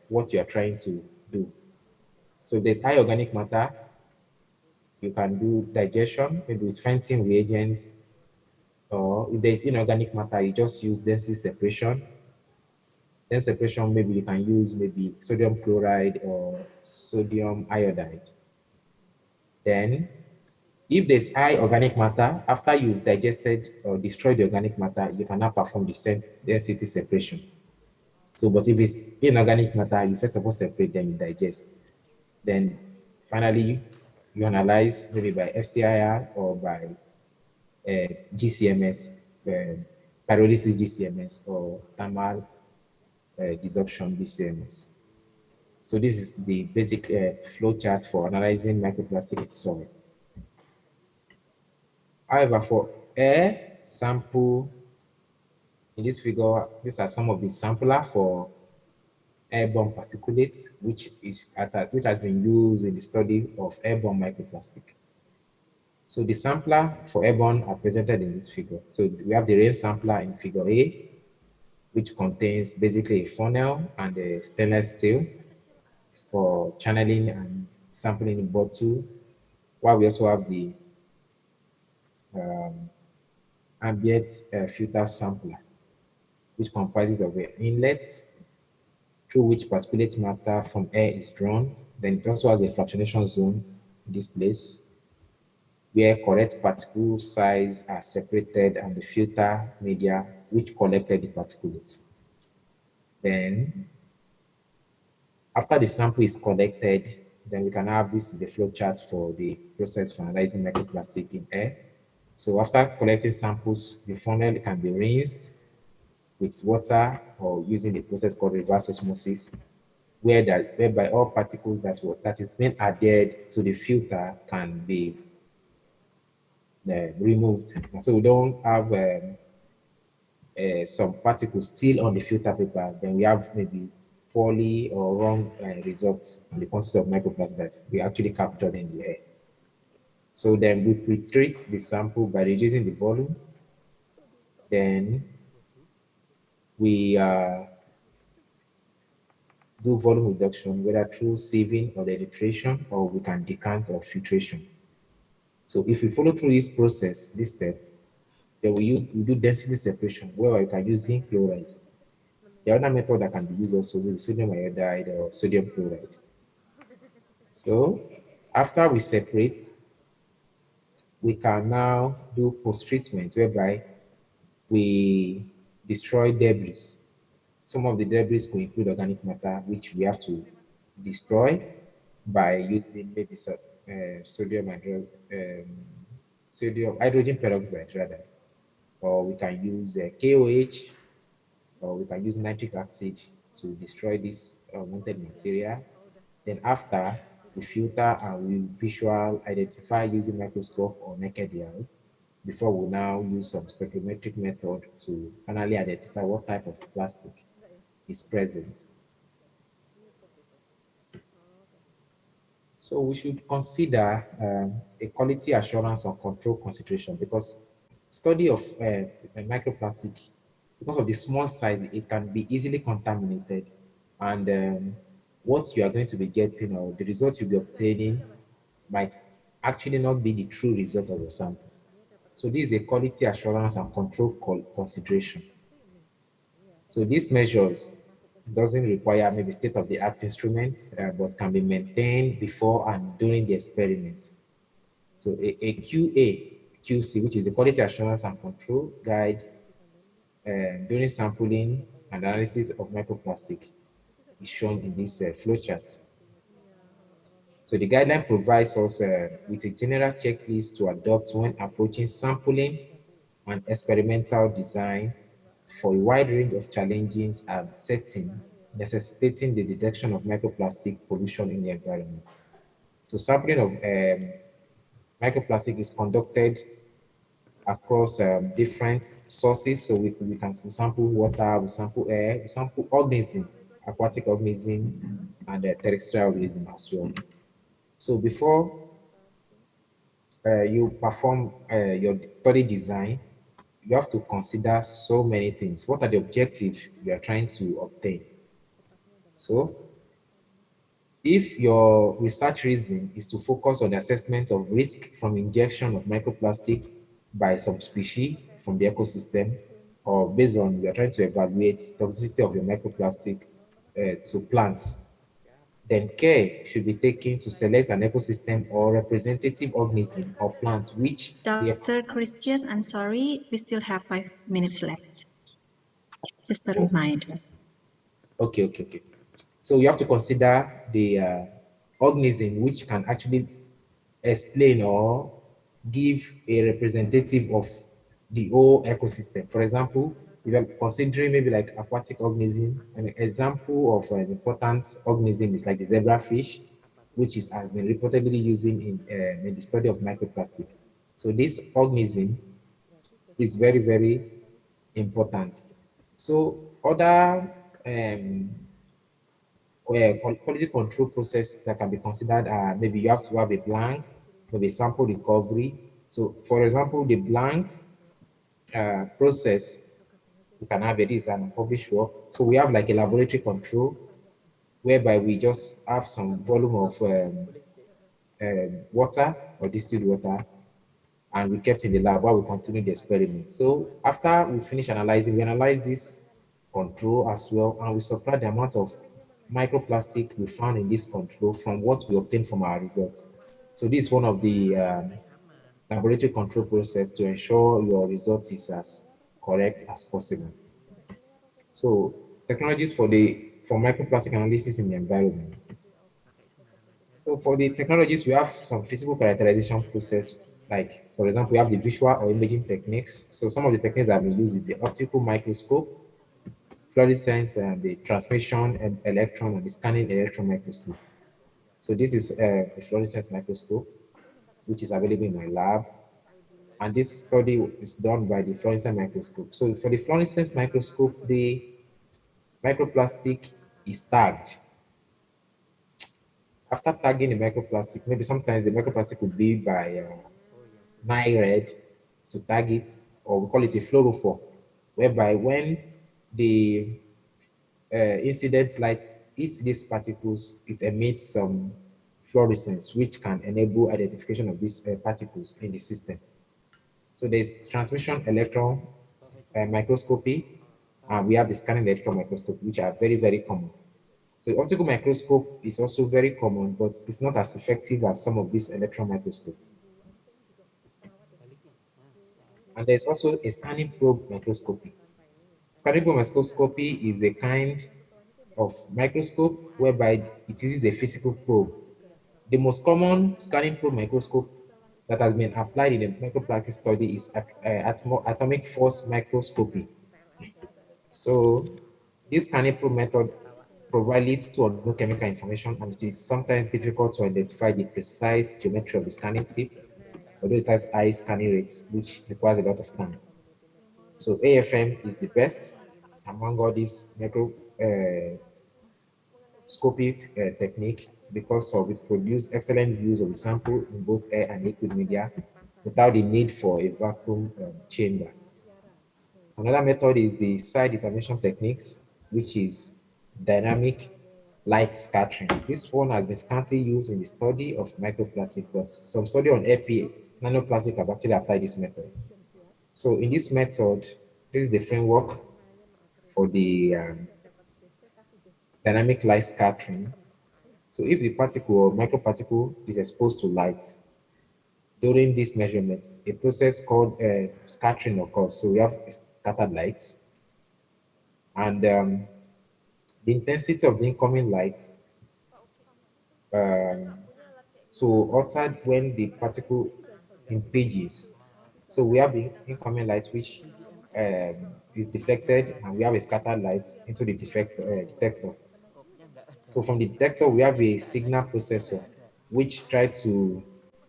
what you are trying to do. So if there's high organic matter, you can do digestion, maybe with fencing reagents, or if there's inorganic matter, you just use density separation. Then separation, maybe you can use maybe sodium chloride or sodium iodide. Then, if there's high organic matter, after you've digested or destroyed the organic matter, you can now perform the density separation. So, but if it's inorganic matter, you first of all separate, then you digest. Then, finally, you analyze maybe by FCIR or by GCMS, pyrolysis GCMS, or thermal desorption GCMS. So this is the basic flow chart for analyzing microplastic in soil. However, for air sample, in this figure, these are some of the sampler for airborne particulates, which has been used in the study of airborne microplastic. So the sampler for airborne are presented in this figure. So we have the rain sampler in figure A, which contains basically a funnel and a stainless steel for channeling and sampling in bottle, while we also have the ambient filter sampler, which comprises of inlets through which particulate matter from air is drawn. Then it also has a fractionation zone in this place, where correct particle size are separated and the filter media which collected the particulates. Then, after the sample is collected, then we can have this is the flow chart for the process for analyzing microplastic in air. So after collecting samples, the funnel can be rinsed with water or using the process called reverse osmosis, whereby all particles that is being added to the filter can be removed. And so we don't have some particles still on the filter paper, then we have maybe poorly or wrong results on the quantity of microplastic that we actually captured in the air. So then we pre-treat the sample by reducing the volume. Then we do volume reduction, whether through sieving or denaturation, or we can decant or filtration. So if we follow through this process, this step, then we do density separation, where we can use zinc chloride. The other method that can be used also is sodium iodide or sodium chloride. So after we separate, we can now do post-treatment, whereby we destroy debris. Some of the debris could include organic matter, which we have to destroy by using maybe hydrogen peroxide rather, or we can use KOH, or we can use nitric acid to destroy this unwanted material. Then after, we filter and we visual identify using microscope or naked eye before we now use some spectrometric method to finally identify what type of plastic is present. So we should consider a quality assurance or control consideration, because study of microplastic, because of the small size, it can be easily contaminated, and what you are going to be getting or the results you'll be obtaining might actually not be the true result of the sample. So this is a quality assurance and control consideration. So these measures doesn't require maybe state-of-the-art instruments, but can be maintained before and during the experiment. So a QA, QC, which is the quality assurance and control guide during sampling and analysis of microplastic, is shown in this flowchart. So the guideline provides us with a general checklist to adopt when approaching sampling and experimental design for a wide range of challenges and settings necessitating the detection of microplastic pollution in the environment. So sampling of microplastic is conducted across different sources. So we can sample water, we sample air, we sample organism, aquatic organism, and terrestrial organism as well. So before you perform your study design, you have to consider so many things. What are the objectives you are trying to obtain? So if your research reason is to focus on the assessment of risk from injection of microplastic by some species from the ecosystem, or based on you are trying to evaluate toxicity of your microplastic to plants, then care should be taken to select an ecosystem or representative organism or plant which... Dr. Christian, I'm sorry, we still have 5 minutes left. Just a reminder. Okay. So you have to consider the organism which can actually explain or give a representative of the whole ecosystem. For example, if you're considering maybe like aquatic organism, an example of an important organism is like the zebrafish, which has been reportedly using in the study of microplastic. So this organism is very, very important. So other quality control process that can be considered are maybe you have to have a blank, maybe sample recovery. So for example, the blank process, we can have it is an published work. So we have like a laboratory control, whereby we just have some volume of water or distilled water, and we kept in the lab while we continue the experiment. So after we finish analyzing, we analyze this control as well, and we subtract the amount of microplastic we found in this control from what we obtained from our results. So this is one of the laboratory control process to ensure your result is as correct as possible. So technologies for microplastic analysis in the environment. So for the technologies, we have some physical characterization process, like for example, we have the visual or imaging techniques. So some of the techniques that we use is the optical microscope, fluorescence, and the transmission and electron and the scanning electron microscope. So this is a fluorescence microscope, which is available in my lab. And this study is done by the fluorescence microscope. So for the fluorescence microscope, the microplastic is tagged. After tagging the microplastic, maybe sometimes the microplastic could be by NIRED to tag it, or we call it a fluorophore, whereby when the incident light hits these particles, it emits some fluorescence, which can enable identification of these particles in the system. So there's transmission electron microscopy, and we have the scanning electron microscope, which are very, very common. So the optical microscope is also very common, but it's not as effective as some of these electron microscope. And there's also a scanning probe microscopy. Scanning probe microscopy is a kind of microscope whereby it uses a physical probe. The most common scanning probe microscope that has been applied in the microplastic study is atomic force microscopy. So this scanning probe method provides leads to unknown chemical information, and it is sometimes difficult to identify the precise geometry of the scanning tip. although it has high scanning rates, which requires a lot of scan. So AFM is the best among all these microscopic technique because of it produces excellent views of the sample in both air and liquid media without the need for a vacuum chamber. Another method is the site determination techniques, which is dynamic light scattering. This one has been scantily used in the study of microplastic, but some study on APA, nanoplastic, have actually applied this method. So in this method, this is the framework for the dynamic light scattering. So if the particle or microparticle is exposed to light, during these measurements, a process called scattering occurs. So we have scattered lights, and the intensity of the incoming lights so altered when the particle impinges. So we have the incoming lights which is deflected, and we have a scattered lights into the detector. So from the detector, we have a signal processor which tries to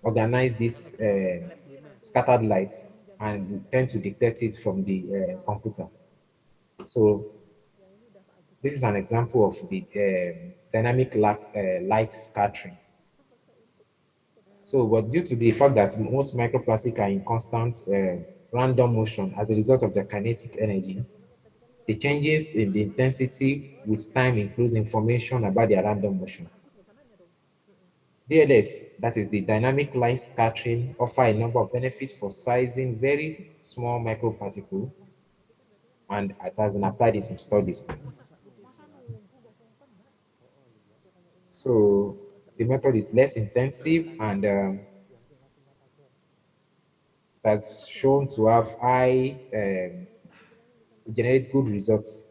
organize these scattered lights, and we tend to detect it from the computer. So this is an example of the dynamic light scattering. So, but due to the fact that most microplastics are in constant random motion as a result of their kinetic energy, the changes in the intensity with time includes information about their random motion. DLS, that is the dynamic light scattering, offer a number of benefits for sizing very small microparticles, and it has been applied in some studies. So the method is less intensive and has shown to have generate good results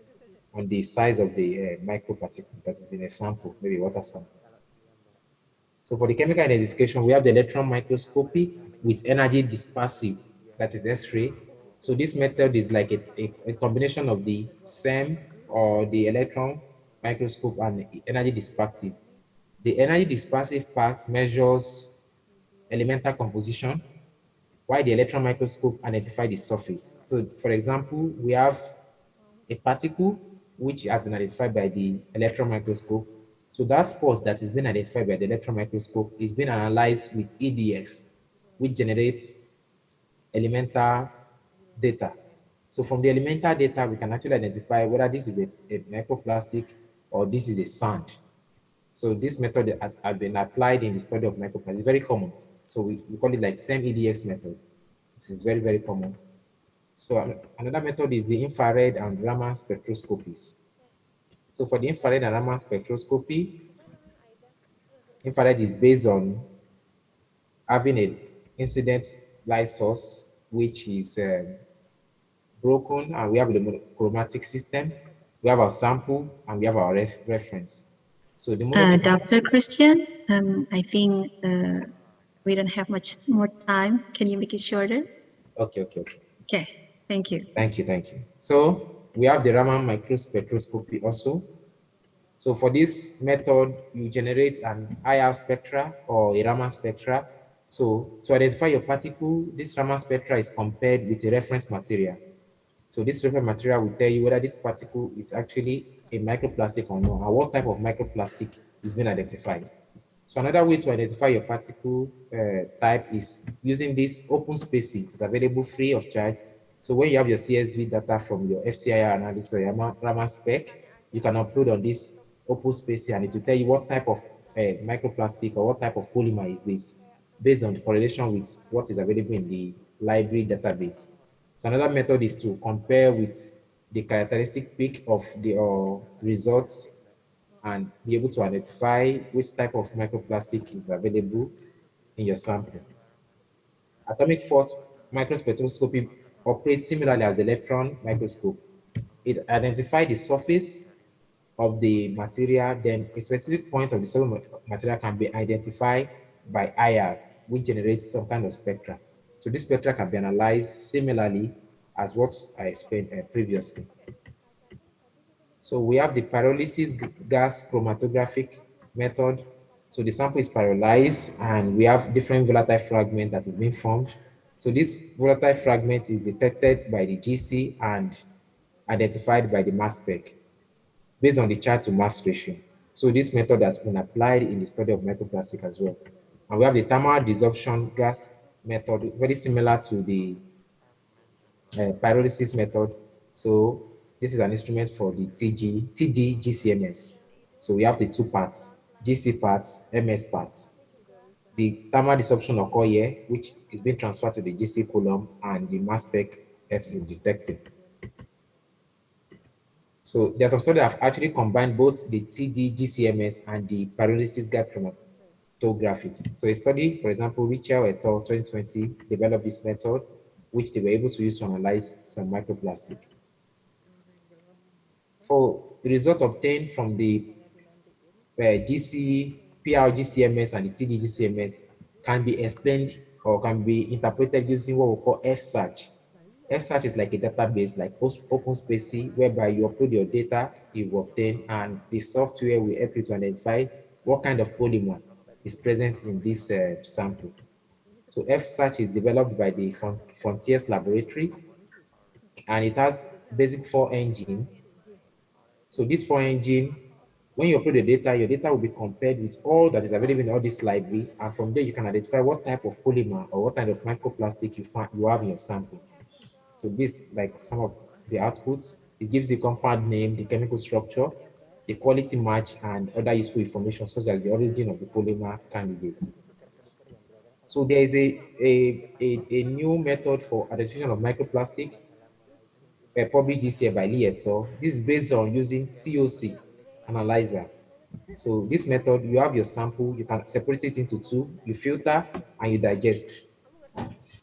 on the size of the microparticle that is in a sample, maybe water sample. So for the chemical identification, we have the electron microscopy with energy dispersive, that is X-ray. So this method is like a combination of the SEM or the electron microscope and the energy dispersive. The energy dispersive part measures elemental composition, while the electron microscope identifies the surface. So for example, we have a particle which has been identified by the electron microscope. So that spot that is being identified by the electron microscope is being analyzed with EDX, which generates elemental data. So from the elemental data, we can actually identify whether this is a microplastic or this is a sand. So this method has been applied in the study of microplastic. It's very common. So we call it like SEM EDX method. This is very, very common. So another method is the infrared and Raman spectroscopies. So for the infrared and Raman spectroscopy, infrared is based on having an incident light source, which is broken, and we have the chromatic system, we have our sample, and we have our reference. So the Dr. Christian, I think we don't have much more time. Can you make it shorter? Okay. Okay, thank you. Thank you. So we have the Raman microspectroscopy also. So for this method, you generate an IR spectra or a Raman spectra. So to identify your particle, this Raman spectra is compared with a reference material. So this reference material will tell you whether this particle is actually a microplastic or not, and what type of microplastic is being identified. So another way to identify your particle type is using this open spacing. It's available free of charge. So when you have your CSV data from your FTIR analysis or your Raman spec, you can upload on this open spacing, and it will tell you what type of microplastic or what type of polymer is this, based on the correlation with what is available in the library database. So another method is to compare with the characteristic peak of the results and be able to identify which type of microplastic is available in your sample. Atomic force microspectroscopy operates similarly as the electron microscope. It identifies the surface of the material, then a specific point of the solid material can be identified by IR, which generates some kind of spectra. So this spectra can be analyzed similarly as what I explained previously. So we have the pyrolysis gas chromatographic method, So the sample is pyrolyzed and we have different volatile fragment that is being formed. So this volatile fragment is detected by the GC and identified by the mass spec based on the charge to mass ratio. So this method has been applied in the study of microplastic as well. And we have the thermal desorption gas method, very similar to the pyrolysis method. So this is an instrument for the TD GCMS. So we have the two parts, GC parts, MS parts. The thermal desorption occur here, which is being transferred to the GC column, and the mass spec helps in detecting. So there are some studies that have actually combined both the TD GCMS and the pyrolysis gas chromatography. So a study, for example, Richard et al. 2020 developed this method, which they were able to use to analyze some microplastic. For the result obtained from the PRGCMS and the TDGCMS can be explained or can be interpreted using what we call F-search. F-search is like a database, like OpenSpaCy, whereby you upload your data you obtain, and the software will help you to identify what kind of polymer is present in this sample. So F-search is developed by the Frontiers Laboratory, and it has basic 4 engine. So this 4 engine, when you upload the data, your data will be compared with all that is available in all this library, and from there you can identify what type of polymer or what kind of microplastic you have in your sample. So this, like some of the outputs, it gives the compound name, the chemical structure, the quality match, and other useful information such as the origin of the polymer candidates. So there is a new method for identification of microplastic published this year by Lee et al. This is based on using TOC analyzer. So this method, you have your sample, you can separate it into 2, you filter and you digest.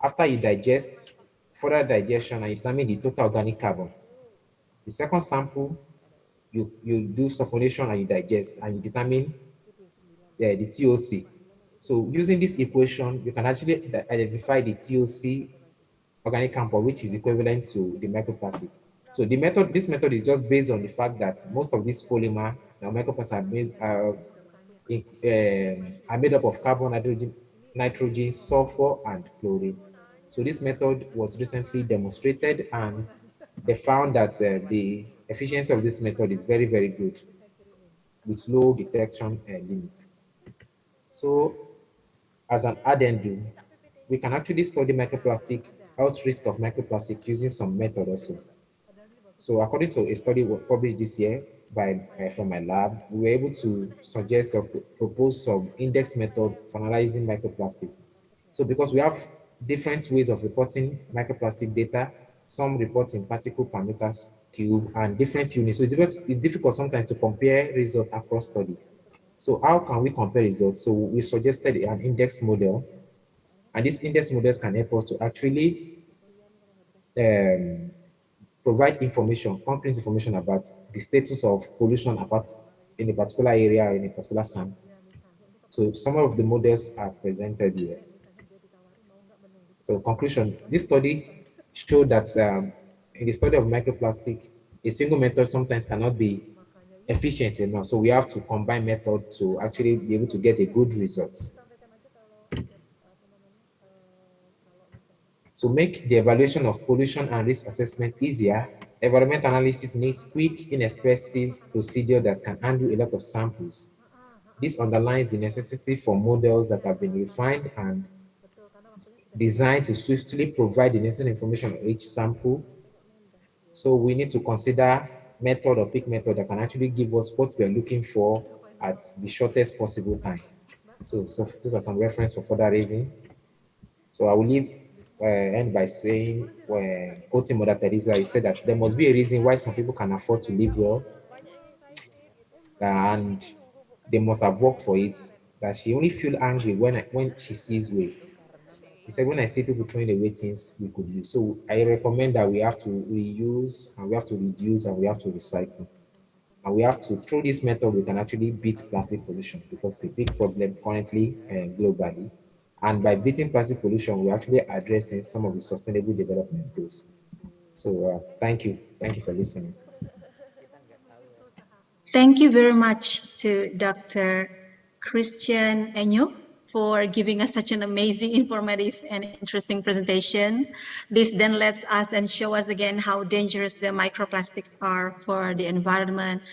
After you digest, further digestion, and you determine the total organic carbon. The second sample, you do sulfonation and you digest, and you determine the TOC. So using this equation, you can actually identify the TOC organic compound, which is equivalent to the microplastic. So this method is just based on the fact that most of these polymer, microplastics are made up of carbon, nitrogen, sulfur, and chlorine. So this method was recently demonstrated, and they found that the efficiency of this method is very, very good with low detection limits. So as an addendum, we can actually study microplastic, health risk of microplastic using some method also. So according to a study published this year from my lab, we were able to suggest or propose some index method for analyzing microplastic. So because we have different ways of reporting microplastic data, some report in particle per meter cube and different units. So it's difficult sometimes to compare results across study. So how can we compare results? So we suggested an index model, and these index models can help us to actually provide information, complete information about the status of pollution in a particular area or in a particular sample. So some of the models are presented here. So conclusion, this study showed that in the study of microplastic, a single method sometimes cannot be efficient enough. So we have to combine methods to actually be able to get a good results. To make the evaluation of pollution and risk assessment easier, environment analysis needs quick, inexpensive procedure that can handle a lot of samples. This underlines the necessity for models that have been refined and designed to swiftly provide the necessary information on each sample. So we need to consider method or pick method that can actually give us what we're looking for at the shortest possible time. So these are some reference for further reading. So I will end by saying, quoting Mother Teresa, he said that there must be a reason why some people can afford to live well, and they must have worked for it, that she only feels angry when she sees waste. He said, when I see people throwing away things we could use. So I recommend that we have to reuse, and we have to reduce, and we have to recycle. And we have to, through this method, we can actually beat plastic pollution, because it's a big problem currently and globally. And by beating plastic pollution, we're actually addressing some of the sustainable development goals. So thank you. Thank you for listening. Thank you very much to Dr. Christian Enyo for giving us such an amazing, informative, and interesting presentation. This then lets us and show us again how dangerous the microplastics are for the environment,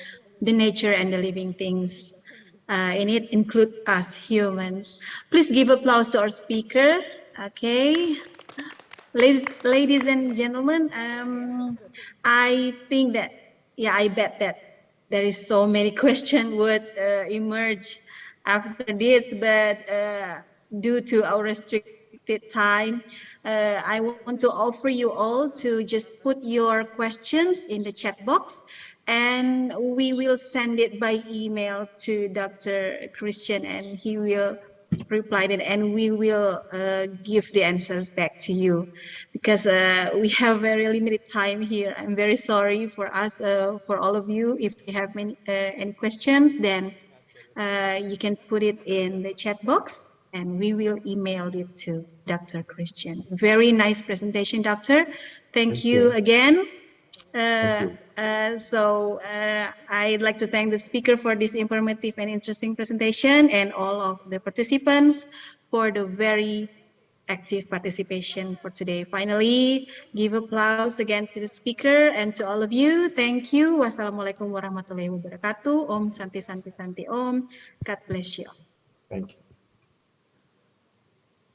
the nature, and the living things. And it include us humans. Please give applause to our speaker. Okay. Ladies and gentlemen, I think that, yeah, I bet that there is so many questions would emerge after this, but due to our restricted time, I want to offer you all to just put your questions in the chat box, and we will send it by email to Dr. Christian, and he will reply it, and we will give the answers back to you, because we have very limited time here. I'm very sorry for us, for all of you. If you have any questions, then you can put it in the chat box, and we will email it to Dr. Christian. Very nice presentation, Doctor. Thank you again. I'd like to thank the speaker for this informative and interesting presentation, and all of the participants for the very active participation for today. Finally, give applause again to the speaker and to all of you. Thank you. Wassalamualaikum warahmatullahi wabarakatuh. Om Santi Santi Santi Om. God bless you. Thank you.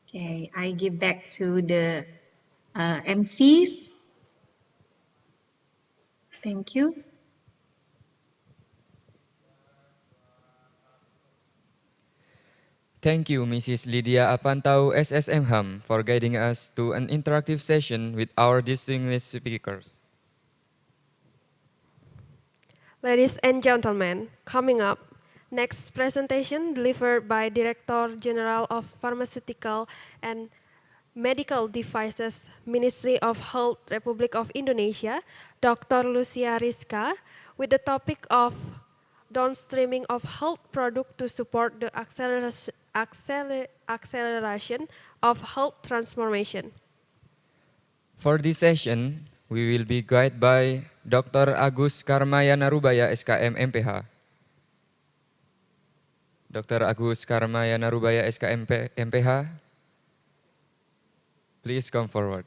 Okay, I give back to the MCs. Thank you. Thank you, Mrs. Lydia Apantau, SSM Ham, for guiding us to an interactive session with our distinguished speakers. Ladies and gentlemen, coming up, next presentation delivered by Director General of Pharmaceutical and Medical Devices, Ministry of Health, Republic of Indonesia, Dr. Lucia Rizka, with the topic of downstreaming of health product to support the acceleration of health transformation. For this session, we will be guided by Dr. Agus Karmaya Narubaya, SKM MPH. Dr. Agus Karmaya Narubaya, SKM MPH, please come forward.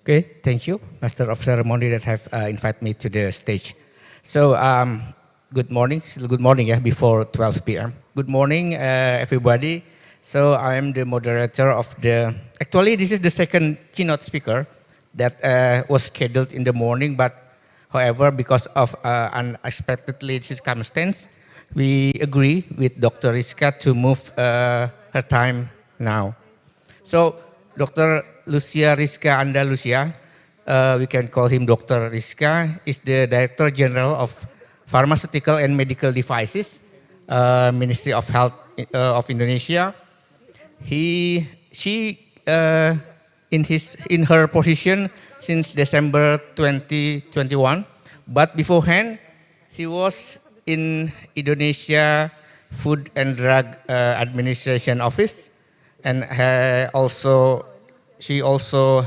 Okay, thank you, Master of Ceremony, that have invited me to the stage. So, good morning, still good morning, yeah, before 12 p.m. Good morning, everybody. So, I am the moderator of actually this is the second keynote speaker that was scheduled in the morning, but however, because of unexpectedly circumstance, we agree with Dr. Rizka to move her time now. So, Dr. Lucia Rizka Andalusia, we can call him Dr. Rizka, is the Director General of Pharmaceutical and Medical Devices, Ministry of Health of Indonesia. She in her position since December 2021, but beforehand she was in Indonesia Food and Drug Administration Office, and she also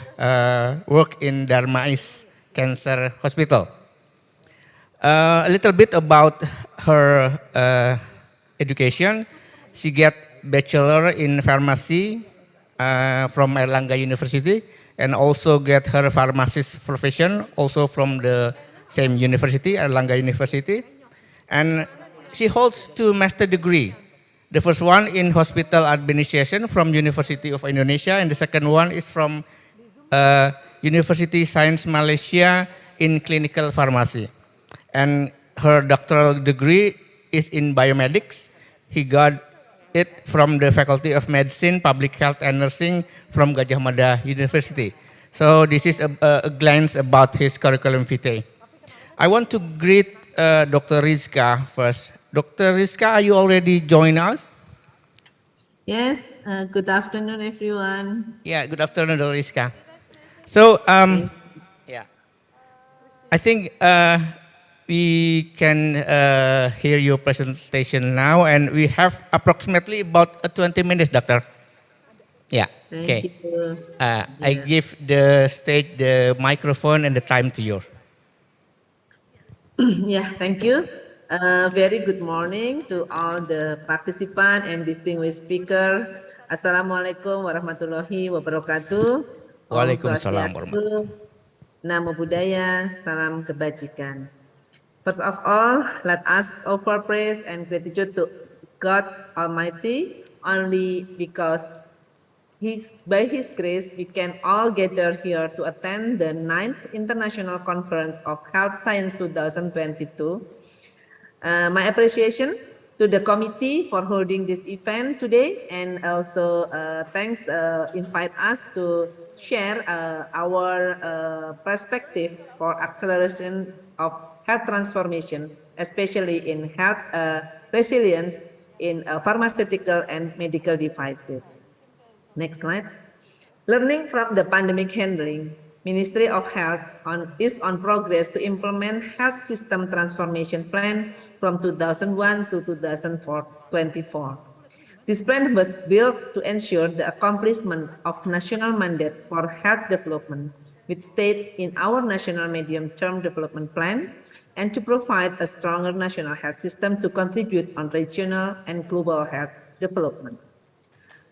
worked in Darmais Cancer Hospital. A little bit about her education. She got bachelor in pharmacy from Airlangga University, and also get her pharmacist profession also from the same university, Airlangga University. And she holds 2 master degree. The first one in hospital administration from University of Indonesia, and the second one is from University Science Malaysia in clinical pharmacy. And her doctoral degree is in biomedics. He got it from the Faculty of Medicine, Public Health and Nursing from Gadjah Mada University. So this is a glance about his curriculum vitae. I want to greet Dr. Rizka first. Dr. Rizka, are you already joined us? Yes, good afternoon, everyone. Yeah, good afternoon, Dr. Rizka. So, yeah. I think we can hear your presentation now, and we have approximately about 20 minutes, Doctor. Yeah. Thank you. I give the stage, the microphone, and the time to you. Yeah, thank you. Very good morning to all the participants and distinguished speaker. Assalamualaikum warahmatullahi wabarakatuh. Om Waalaikumsalam warahmatullahi. Swastiastu, Namo Buddhaya, Salam Kebajikan. First of all, let us offer praise and gratitude to God Almighty only because by His grace, we can all gather here to attend the 9th International Conference of Health Science 2022. My appreciation to the committee for holding this event today, and also thanks invite us to share our perspective for acceleration of health transformation, especially in health resilience in pharmaceutical and medical devices. Next slide. Learning from the pandemic handling, Ministry of Health is on progress to implement health system transformation plan from 2001 to 2024. This plan was built to ensure the accomplishment of national mandate for health development, which state in our national medium-term development plan, and to provide a stronger national health system to contribute on regional and global health development.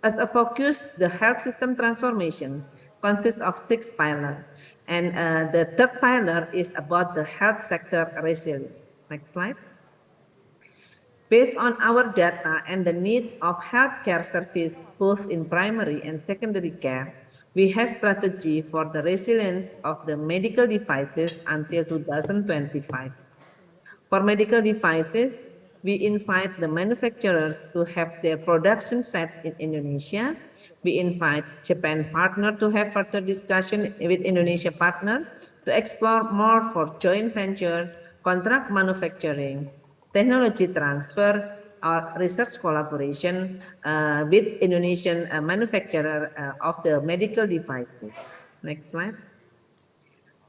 As a focus, the health system transformation consists of 6 pillars, and the third pillar is about the health sector resilience. Next slide. Based on our data and the needs of healthcare service, both in primary and secondary care, we have strategy for the resilience of the medical devices until 2025. For medical devices, we invite the manufacturers to have their production sites in Indonesia. We invite Japan partner to have further discussion with Indonesia partner to explore more for joint venture, contract manufacturing, technology transfer, or research collaboration with Indonesian manufacturer of the medical devices. Next slide.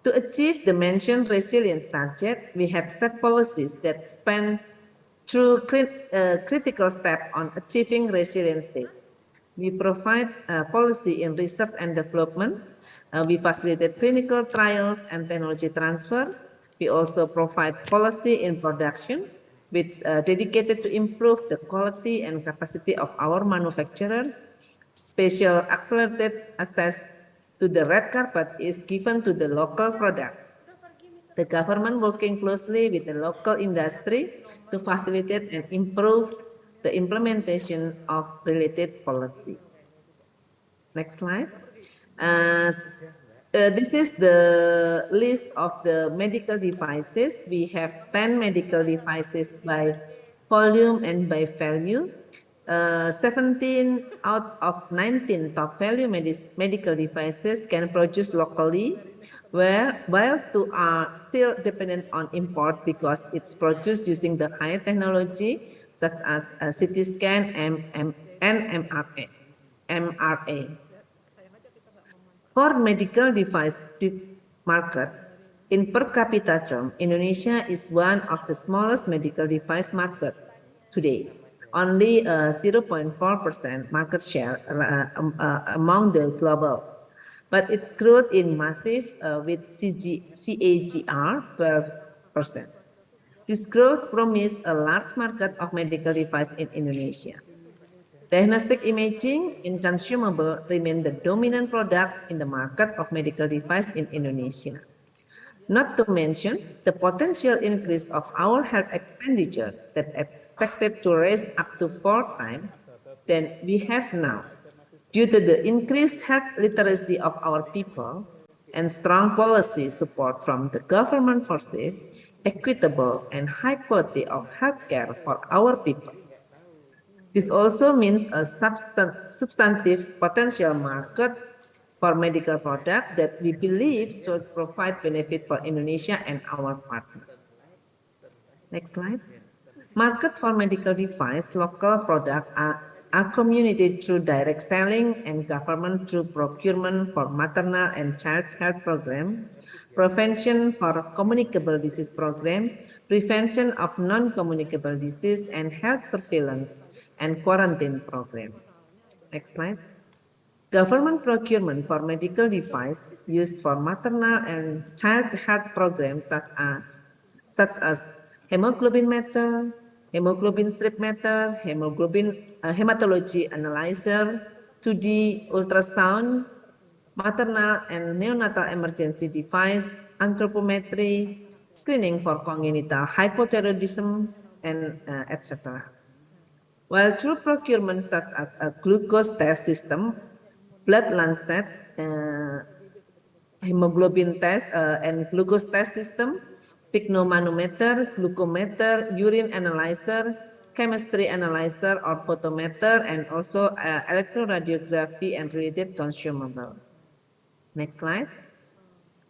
To achieve the mentioned resilience target, we have set policies that span through critical step on achieving resilience state. We provide policy in research and development. We facilitate clinical trials and technology transfer. We also provide policy in production, which dedicated to improve the quality and capacity of our manufacturers. Special accelerated access to the red carpet is given to the local product. The government working closely with the local industry to facilitate and improve the implementation of related policy. Next slide. This is the list of the medical devices. We have 10 medical devices by volume and by value. 17 out of 19 top value medical devices can produce locally, while 2 are still dependent on import because it's produced using the high technology such as CT scan and MRA. For medical device market, in per capita term, Indonesia is one of the smallest medical device market today. Only 0.4% market share among the global. But its growth in massive with CAGR 12%. This growth promised a large market of medical device in Indonesia. Diagnostic imaging and consumable remain the dominant product in the market of medical device in Indonesia. Not to mention the potential increase of our health expenditure that expected to rise up to 4 times than we have now, due to the increased health literacy of our people and strong policy support from the government for safe, equitable, and high quality of healthcare for our people. This also means a substantive potential market for medical products that we believe should provide benefit for Indonesia and our partners. Next slide. Market for medical device, local products are communicated through direct selling and government through procurement for maternal and child health program, prevention for communicable disease program, prevention of non-communicable disease, and health surveillance and quarantine program. Next slide. Government procurement for medical device used for maternal and child health programs such as hemoglobin meter, hemoglobin strip meter, hematology analyzer, 2D ultrasound, maternal and neonatal emergency device, anthropometry, screening for congenital hypothyroidism, and etc. While through procurement such as a glucose test system, blood lancet, hemoglobin test, and glucose test system, sphygmomanometer, glucometer, urine analyzer, chemistry analyzer or photometer, and also electroradiography and related consumable. Next slide.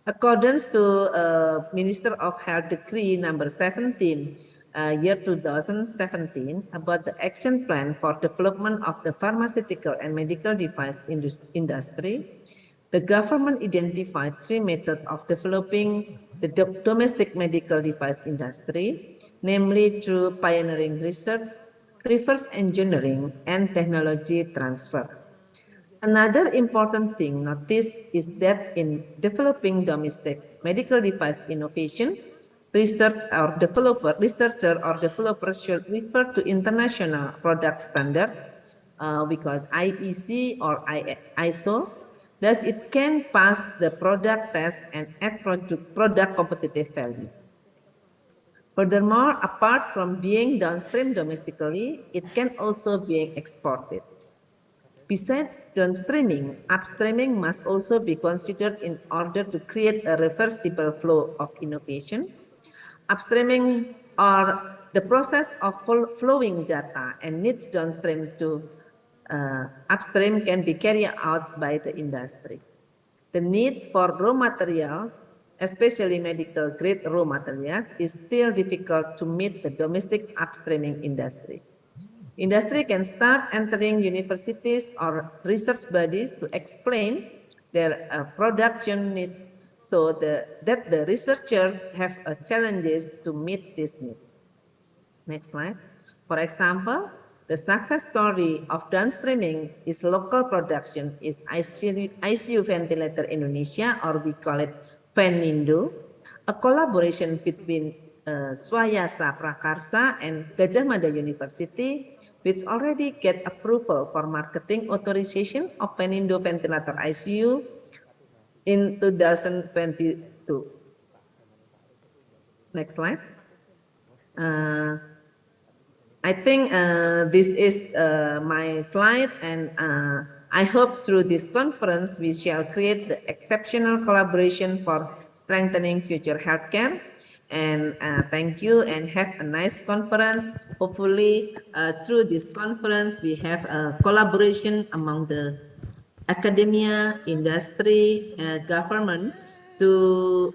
According to Minister of Health Decree number 17, year 2017, about the action plan for development of the pharmaceutical and medical device industry, the government identified 3 methods of developing the domestic medical device industry, namely through pioneering research, reverse engineering, and technology transfer. Another important thing noticed is that in developing domestic medical device innovation, researcher or developers should refer to international product standard, we call it IEC or ISO, thus it can pass the product test and add product competitive value. Furthermore, apart from being downstream domestically, it can also be exported. Besides downstreaming, upstreaming must also be considered in order to create a reversible flow of innovation. Upstreaming or the process of flowing data and needs downstream to upstream can be carried out by the industry. The need for raw materials, especially medical grade raw materials, is still difficult to meet the domestic upstreaming industry. Industry can start entering universities or research bodies to explain their production needs so that the researchers have challenges to meet these needs. Next slide. For example, the success story of downstreaming is local production is ICU Ventilator Indonesia, or we call it Venindo, a collaboration between Swayasa Prakarsa and Gadjah Mada University, which already get approval for marketing authorization of Venindo Ventilator ICU in 2022. Next slide. I think this is my slide, and I hope through this conference we shall create the exceptional collaboration for strengthening future healthcare. And thank you and have a nice conference. Hopefully through this conference we have a collaboration among the academia, industry, government to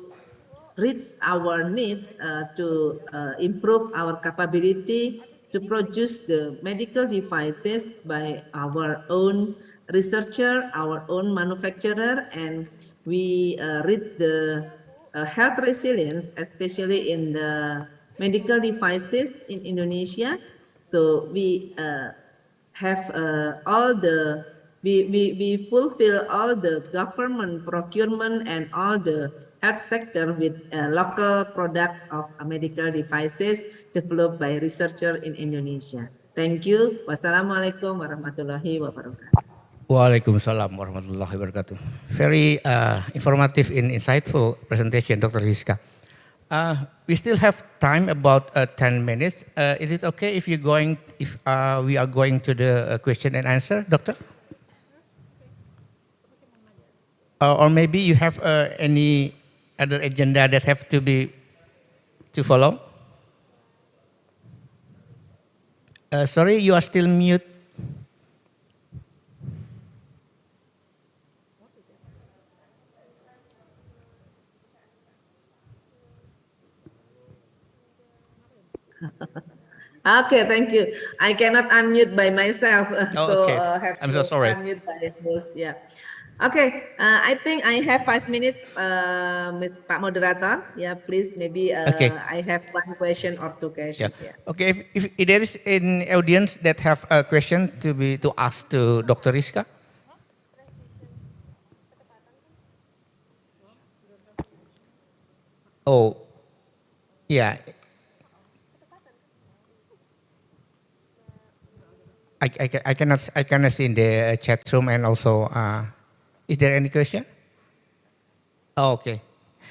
reach our needs, to improve our capability to produce the medical devices by our own researcher, our own manufacturer, and we reach the health resilience, especially in the medical devices in Indonesia. So we have we fulfill all the government procurement and all the health sector with local product of medical devices developed by researcher in Indonesia. Thank you. Wassalamualaikum warahmatullahi wabarakatuh. Waalaikumsalam warahmatullahi wabarakatuh. Very informative and insightful presentation, Dr. Rizka. We still have time, about 10 minutes. Is it okay if we are going to the question and answer, Doctor? Or maybe you have any other agenda that have to follow? Sorry, you are still mute. Okay, thank you. I cannot unmute by myself. Oh, okay. Have I'm to so sorry. Unmute by host. Yeah. Okay, I think I have 5 minutes, Ms. Pak Moderator. Yeah, please, maybe Okay. I have one question or two Yeah. questions. Yeah. Okay. If there is an audience that have a question to ask to Dr. Rizka. Oh, yeah. I cannot see in the chat room, and also, is there any question? Oh, okay.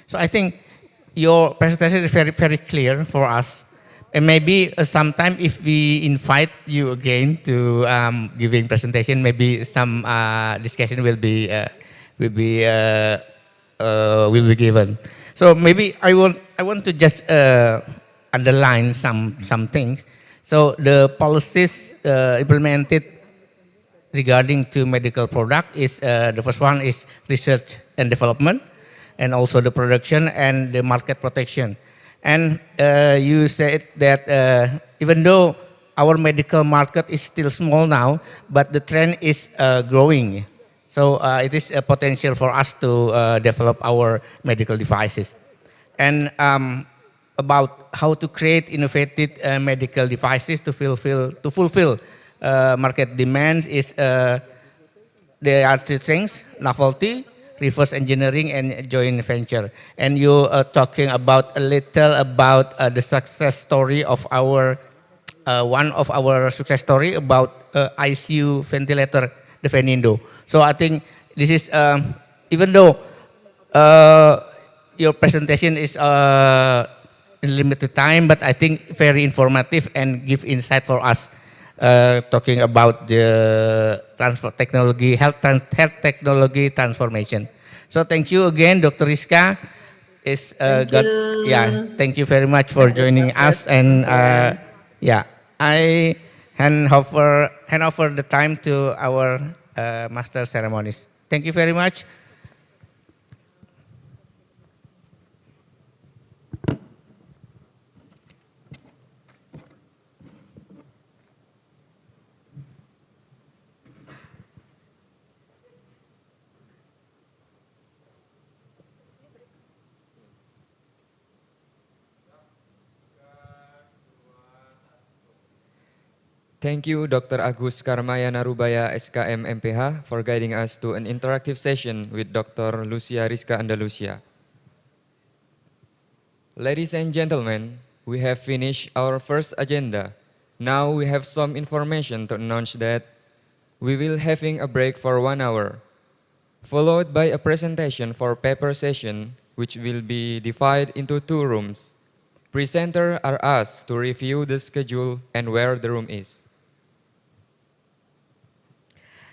So I think your presentation is very clear for us. And maybe sometime if we invite you again to giving presentation, maybe some discussion will be given. So maybe I want to just underline some things. So the policies implemented regarding to medical product is the first one is research and development, and also the production and the market protection. And you said that even though our medical market is still small now, but the trend is growing. So it is a potential for us to develop our medical devices. And about how to create innovative medical devices to fulfill market demands is there are two things: novelty, reverse engineering, and joint venture. And you are talking about a little about the success story of our one of our success story about ICU ventilator, the Venindo. So I think this is even though your presentation is limited time, but I think very informative and give insight for us. Talking about the transport technology, health technology transformation. So thank you again, Dr. Rizka. Thank you very much for joining us. And I hand over the time to our master ceremonies. Thank you very much. Thank you, Dr. Agus Karmayana Rubaya, SKM MPH, for guiding us to an interactive session with Dr. Lucia Rizka Andalusia. Ladies and gentlemen, we have finished our first agenda. Now we have some information to announce that we will having a break for 1 hour, followed by a presentation for paper session, which will be divided into 2 rooms. Presenters are asked to review the schedule and where the room is.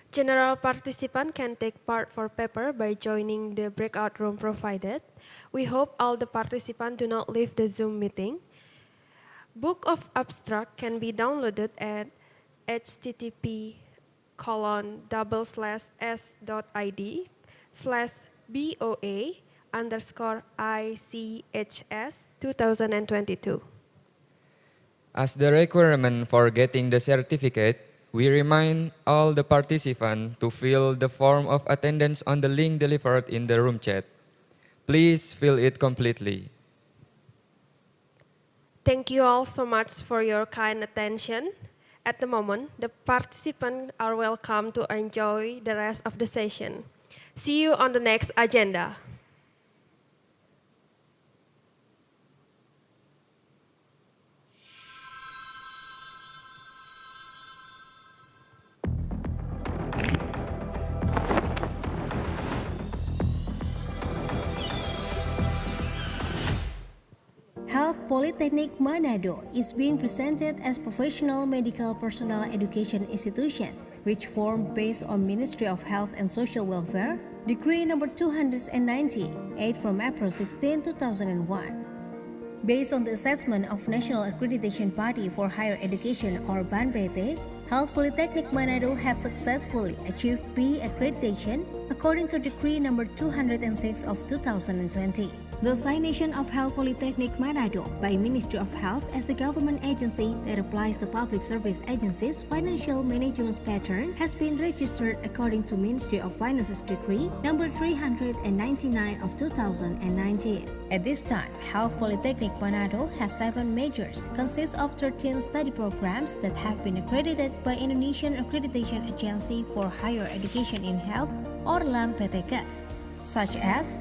General participant can take part for paper by joining the breakout room provided. We hope all the participants do not leave the Zoom meeting. Book of abstract can be downloaded at http://s.id/BOA_ICHS 2022. As the requirement for getting the certificate, we remind all the participants to fill the form of attendance on the link delivered in the room chat. Please fill it completely. Thank you all so much for your kind attention. At the moment, the participants are welcome to enjoy the rest of the session. See you on the next agenda. Health Polytechnic Manado is being presented as professional medical personnel education institution, which formed based on Ministry of Health and Social Welfare, Decree number 290, 8 from April 16, 2001. Based on the assessment of National Accreditation Body for Higher Education or BANPT, Health Polytechnic Manado has successfully achieved B accreditation according to Decree number 206 of 2020. The assignation of Health Polytechnic Manado by Ministry of Health as the government agency that applies the Public Service Agency's financial management pattern has been registered according to Ministry of Finance's Decree number 399 of 2019. At this time, Health Polytechnic Manado has 7 majors, consists of 13 study programs that have been accredited by Indonesian Accreditation Agency for Higher Education in Health or LAMPTKS, such as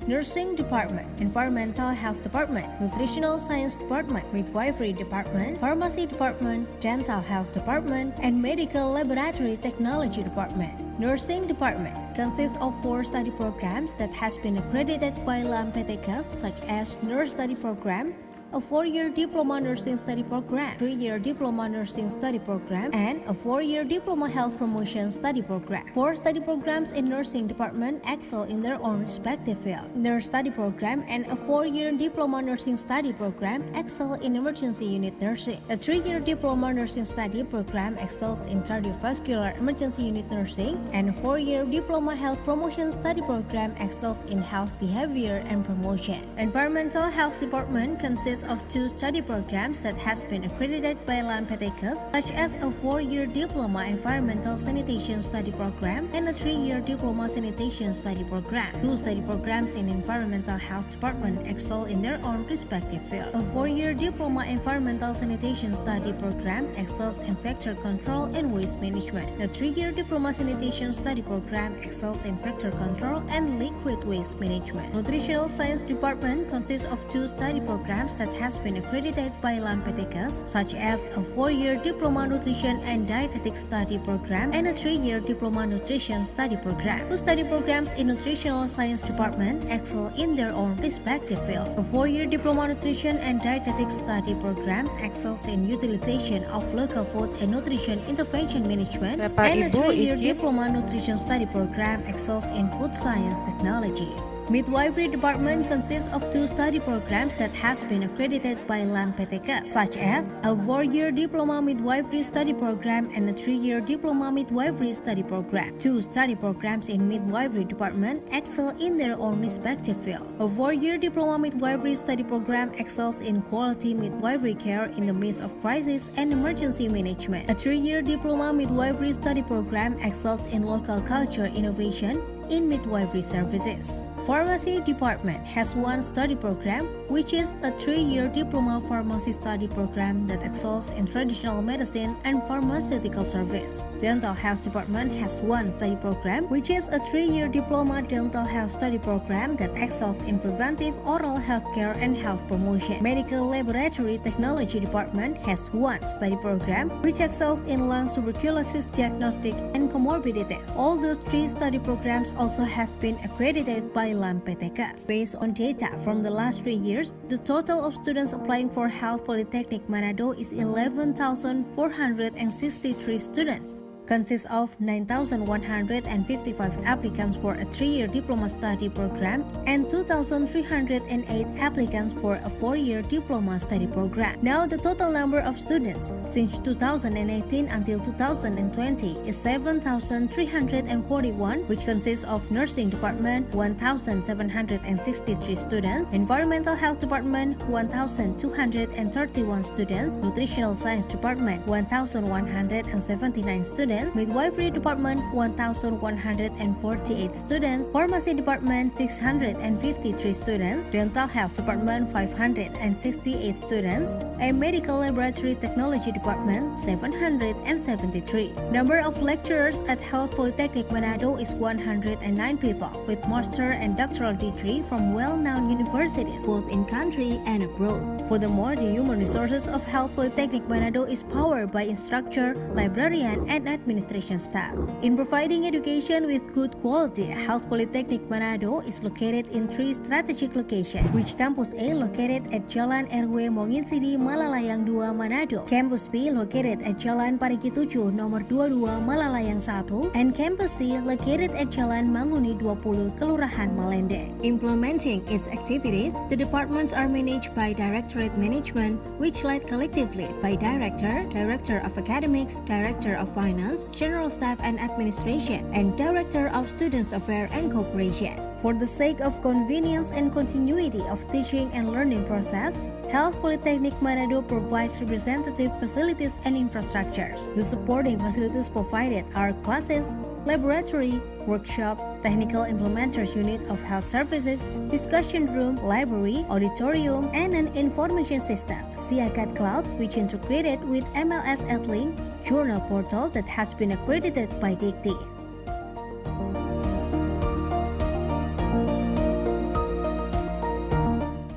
Nursing Department, Environmental Health Department, Nutritional Science Department, Midwifery Department, Pharmacy Department, Dental Health Department, and Medical Laboratory Technology Department. Nursing Department consists of 4 study programs that has been accredited by LAMPTKS, such as Nurse Study Program, a 4-year Diploma Nursing Study Program, 3-year Diploma Nursing Study Program, and a 4-year Diploma Health Promotion Study Program. 4 study programs in Nursing Department excel in their own respective field. Nurse Study Program and a 4-year Diploma Nursing Study Program excel in Emergency Unit Nursing. A 3-year Diploma Nursing Study Program excels in Cardiovascular Emergency Unit Nursing, and a 4-year Diploma Health Promotion Study Program excels in Health Behavior and Promotion. Environmental Health Department consists of 2 study programs that has been accredited by LAMPTKS, such as a 4-year Diploma Environmental Sanitation Study Program and a 3-year Diploma Sanitation Study Program. 2 study programs in Environmental Health Department excel in their own respective field. A 4-year Diploma Environmental Sanitation Study Program excels in Vector Control and Waste Management. A 3-year Diploma Sanitation Study Program excels in Vector Control and Liquid Waste Management. Nutritional Science Department consists of 2 study programs that has been accredited by LAMPTKS, such as a 4-year Diploma Nutrition and Dietetics Study Program and a 3-year Diploma Nutrition Study Program. 2 study programs in Nutritional Science Department excel in their own respective field. A 4-year Diploma Nutrition and Dietetics Study Program excels in utilization of local food and nutrition intervention management, and a 3-year Diploma Nutrition Study Program excels in food science technology. Midwifery Department consists of 2 study programs that has been accredited by LAMPTKS, such as a 4-year Diploma Midwifery Study Program and a 3-year Diploma Midwifery Study Program. 2 study programs in Midwifery Department excel in their own respective field. A 4-year Diploma Midwifery Study Program excels in quality midwifery care in the midst of crisis and emergency management. A 3-year Diploma Midwifery Study Program excels in local culture innovation in midwifery services. Pharmacy Department has 1 study program, which is a 3-year Diploma Pharmacy Study Program that excels in traditional medicine and pharmaceutical service. Dental Health Department has 1 study program, which is a 3-year Diploma Dental Health Study Program that excels in preventive oral health care and health promotion. Medical Laboratory Technology Department has 1 study program, which excels in lung tuberculosis diagnostic and comorbidities. All those 3 study programs also have been accredited by LAMPTKS. Based on data from the last 3 years, the total of students applying for Health Polytechnic Manado is 11,463 students. Consists of 9,155 applicants for a 3-year diploma study program and 2,308 applicants for a 4-year diploma study program. Now, the total number of students since 2018 until 2020 is 7,341, which consists of Nursing Department 1,763 students, Environmental Health Department 1,231 students, Nutritional Science Department 1,179 students, Midwifery Department 1,148 students, Pharmacy Department 653 students, Dental Health Department 568 students, and Medical Laboratory Technology Department 773. Number of lecturers at Health Polytechnic Manado is 109 people with master and doctoral degree from well-known universities both in country and abroad. Furthermore, the human resources of Health Polytechnic Manado is powered by instructor, librarian, and administration staff. In providing education with good quality, Health Polytechnic Manado is located in 3 strategic locations, which Campus A located at Jalan RW Monginsidi, Malalayang 2, Manado, Campus B located at Jalan Parigi 7, nomor 22, Malalayang 1, and Campus C located at Jalan Manguni 20, Kelurahan Malende. Implementing its activities, the departments are managed by Directorate Management, which led collectively by Director, Director of Academics, Director of Finance, Relations, General Staff and Administration, and Director of Students Affairs and Cooperation. For the sake of convenience and continuity of teaching and learning process, Health Polytechnic Manado provides representative facilities and infrastructures. The supporting facilities provided are classes, laboratory, workshop, technical implementers unit of health services, discussion room, library, auditorium, and an information system, SIACAT Cloud, which integrated with MLS EdLink, journal portal that has been accredited by DICTE.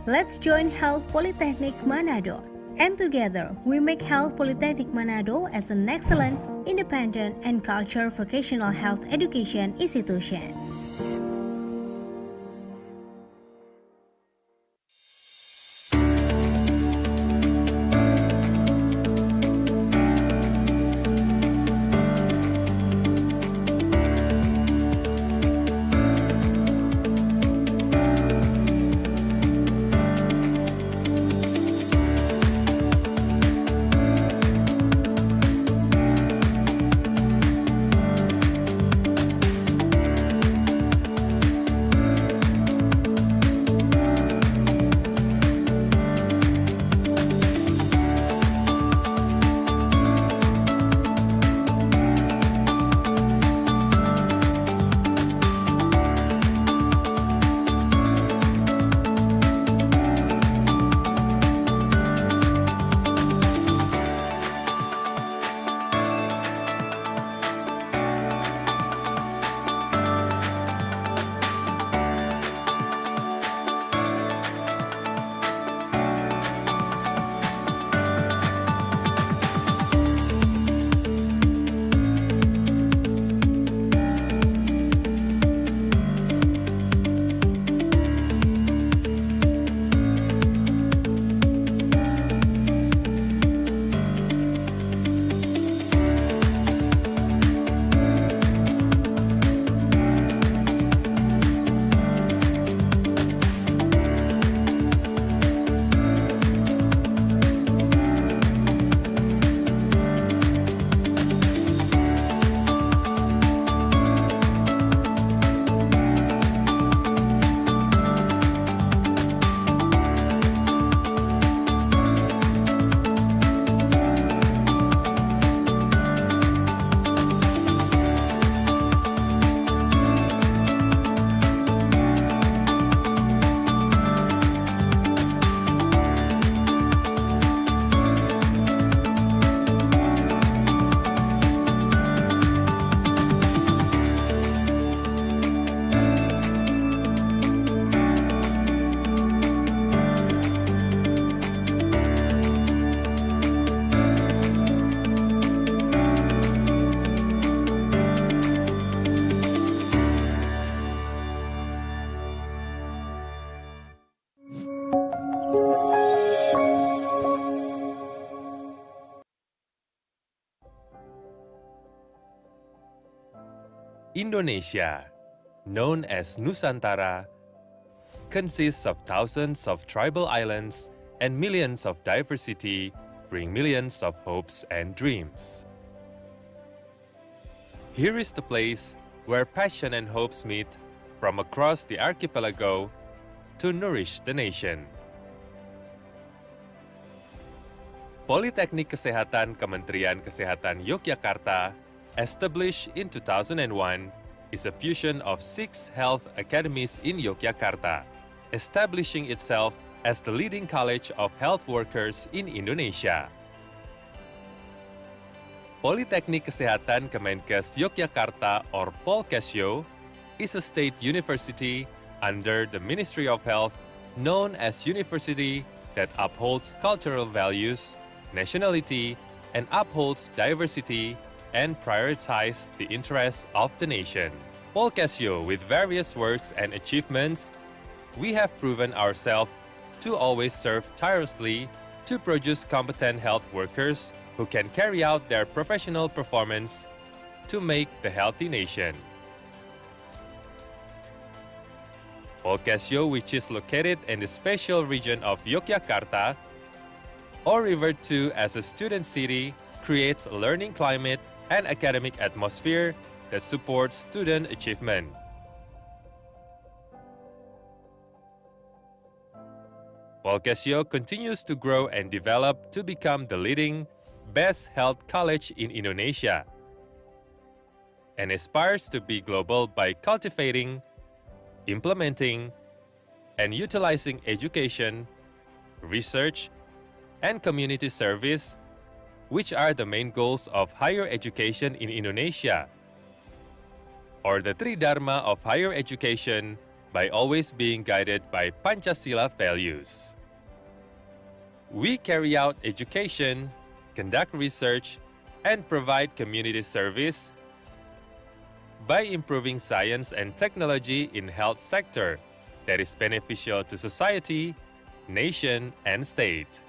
Let's join Health Polytechnic Manado, and together we make Health Polytechnic Manado as an excellent, independent, and cultural vocational health education institution. Indonesia, known as Nusantara, consists of thousands of tribal islands and millions of diversity, bring millions of hopes and dreams. Here is the place where passion and hopes meet from across the archipelago to nourish the nation. Politeknik Kesehatan Kementerian Kesehatan Yogyakarta, established in 2001, is a fusion of 6 health academies in Yogyakarta, establishing itself as the leading college of health workers in Indonesia. Politeknik Kesehatan Kemenkes Yogyakarta, or Polkesyo, is a state university under the Ministry of Health, known as university that upholds cultural values, nationality, and upholds diversity and prioritizes the interests of the nation. Polkesyo, with various works and achievements, we have proven ourselves to always serve tirelessly to produce competent health workers who can carry out their professional performance to make the healthy nation. Polkesyo, which is located in the special region of Yogyakarta, or referred to as a student city, creates a learning climate and academic atmosphere that supports student achievement. Polcasio continues to grow and develop to become the leading, best health college in Indonesia and aspires to be global by cultivating, implementing, and utilizing education, research, and community service, which are the main goals of higher education in Indonesia, or the Tridharma of higher education, by always being guided by Pancasila values. We carry out education, conduct research, and provide community service by improving science and technology in health sector that is beneficial to society, nation, and state.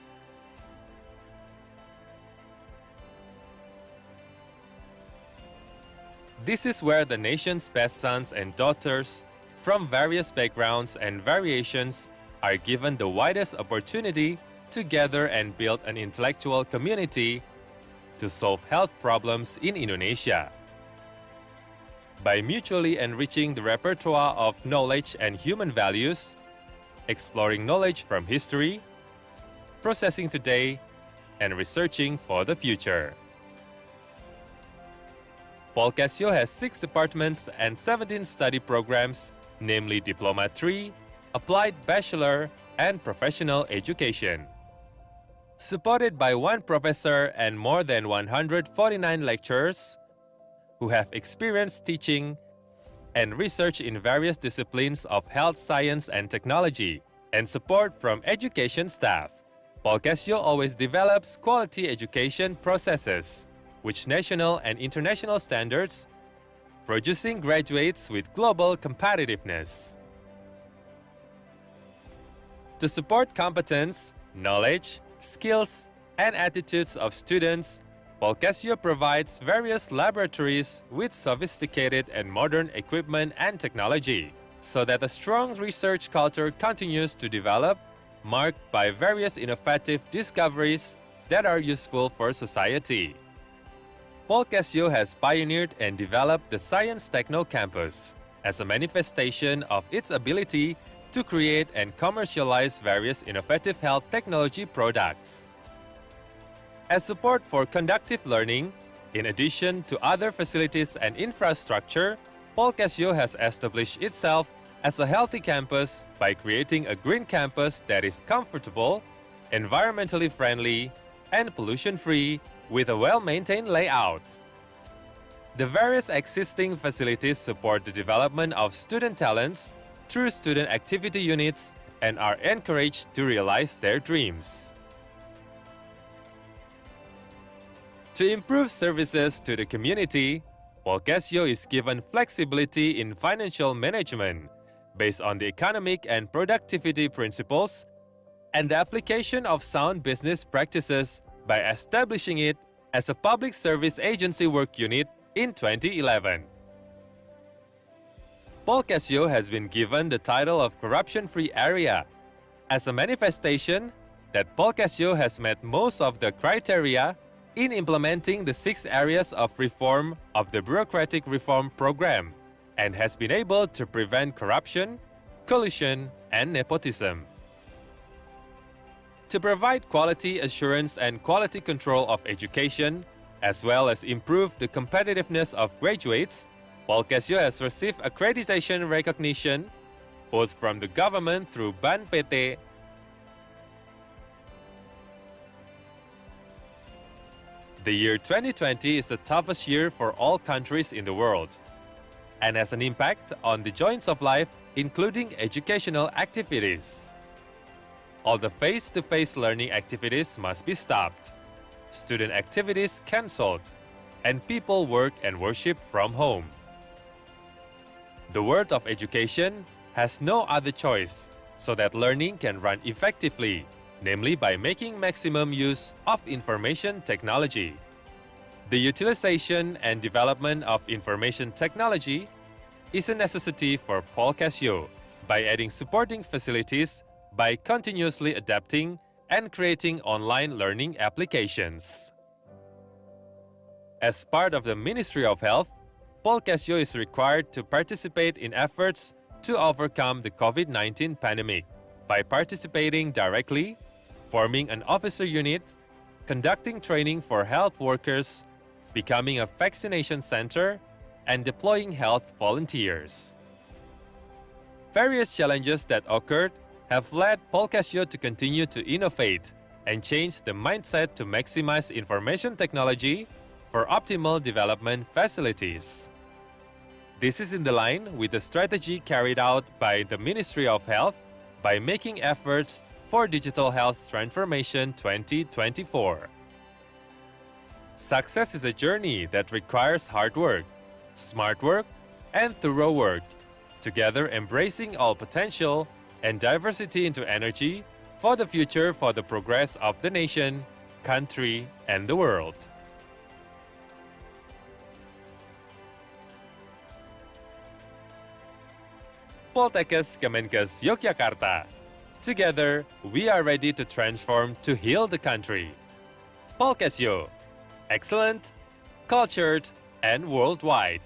This is where the nation's best sons and daughters from various backgrounds and variations are given the widest opportunity to gather and build an intellectual community to solve health problems in Indonesia. By mutually enriching the repertoire of knowledge and human values, exploring knowledge from history, processing today, and researching for the future. Polcasio has 6 departments and 17 study programs, namely Diploma 3, Applied Bachelor, and Professional Education. Supported by 1 professor and more than 149 lecturers who have experience teaching and research in various disciplines of health science and technology, and support from education staff. Polcasio always develops quality education processes, which national and international standards, producing graduates with global competitiveness. To support competence, knowledge, skills, and attitudes of students, Polcasio provides various laboratories with sophisticated and modern equipment and technology, so that a strong research culture continues to develop, marked by various innovative discoveries that are useful for society. Polcasio has pioneered and developed the Science Techno Campus as a manifestation of its ability to create and commercialize various innovative health technology products. As support for conductive learning, in addition to other facilities and infrastructure, Polcasio has established itself as a healthy campus by creating a green campus that is comfortable, environmentally friendly, and pollution-free with a well-maintained layout. The various existing facilities support the development of student talents through student activity units and are encouraged to realize their dreams. To improve services to the community, Polcasio is given flexibility in financial management based on the economic and productivity principles and the application of sound business practices by establishing it as a public service agency work unit in 2011. Polcasio has been given the title of corruption-free area as a manifestation that Polcasio has met most of the criteria in implementing the 6 areas of reform of the bureaucratic reform program and has been able to prevent corruption, collusion, and nepotism. To provide quality assurance and quality control of education, as well as improve the competitiveness of graduates, Polcasio has received accreditation recognition both from the government through BAN PT The year 2020 is the toughest year for all countries in the world and has an impact on the joints of life, including educational activities. All the face-to-face learning activities must be stopped, student activities cancelled, and people work and worship from home. The world of education has no other choice so that learning can run effectively, namely by making maximum use of information technology. The utilization and development of information technology is a necessity for Polcasio by adding supporting facilities by continuously adapting and creating online learning applications. As part of the Ministry of Health, Polcasio is required to participate in efforts to overcome the COVID-19 pandemic by participating directly, forming an officer unit, conducting training for health workers, becoming a vaccination center, and deploying health volunteers. Various challenges that occurred have led Polcasio to continue to innovate and change the mindset to maximize information technology for optimal development facilities. This is in the line with the strategy carried out by the Ministry of Health by making efforts for Digital Health Transformation 2024. Success is a journey that requires hard work, smart work, and thorough work, together embracing all potential and diversity into energy for the future for the progress of the nation, country, and the world. Poltekkes Kemenkes Yogyakarta. Together, we are ready to transform to heal the country. Polcasio. Excellent, cultured, and worldwide.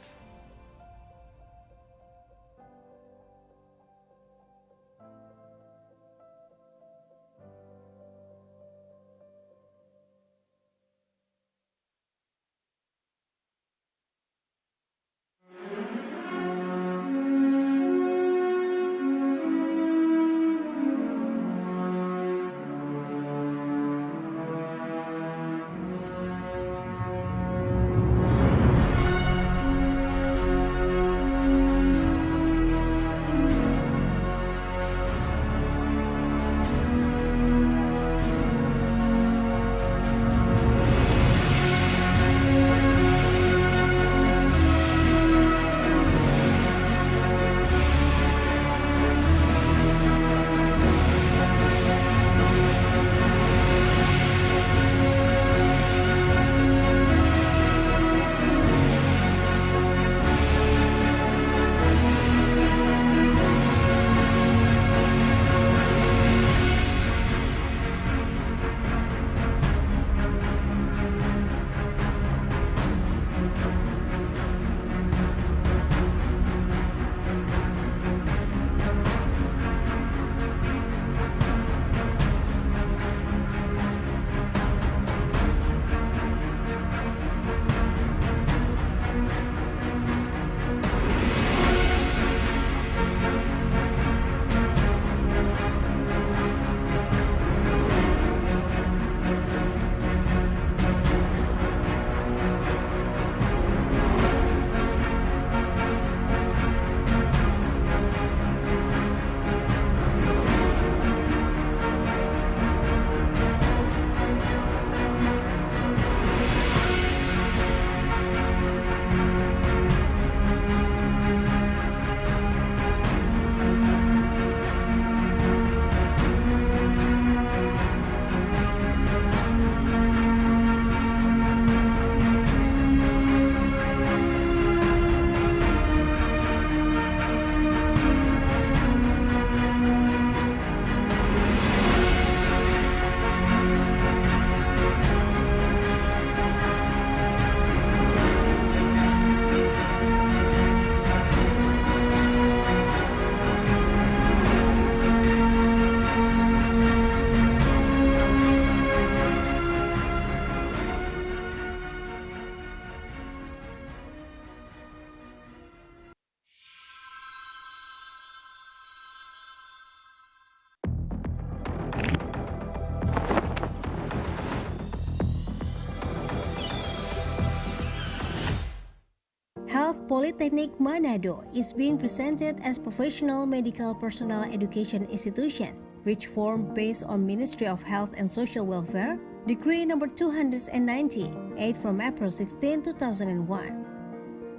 Health Polytechnic Manado is being presented as professional medical personnel education institution, which formed based on Ministry of Health and Social Welfare, Decree number 290, 8 from April 16, 2001.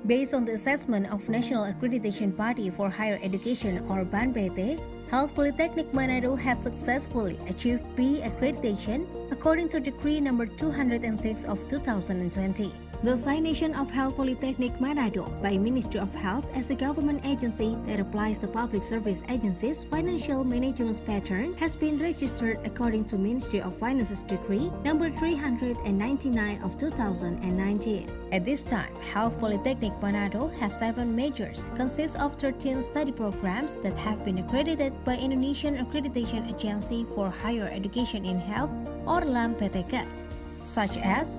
Based on the assessment of National Accreditation Body for Higher Education or BANPT, Health Polytechnic Manado has successfully achieved B accreditation according to Decree number 206 of 2020. The assignation of Health Polytechnic Manado by Ministry of Health as the government agency that applies the Public Service Agency's financial management pattern has been registered according to Ministry of Finance's Decree number 399 of 2019. At this time, Health Polytechnic Manado has 7 majors, consists of 13 study programs that have been accredited by Indonesian Accreditation Agency for Higher Education in Health or LAMPTKS, such as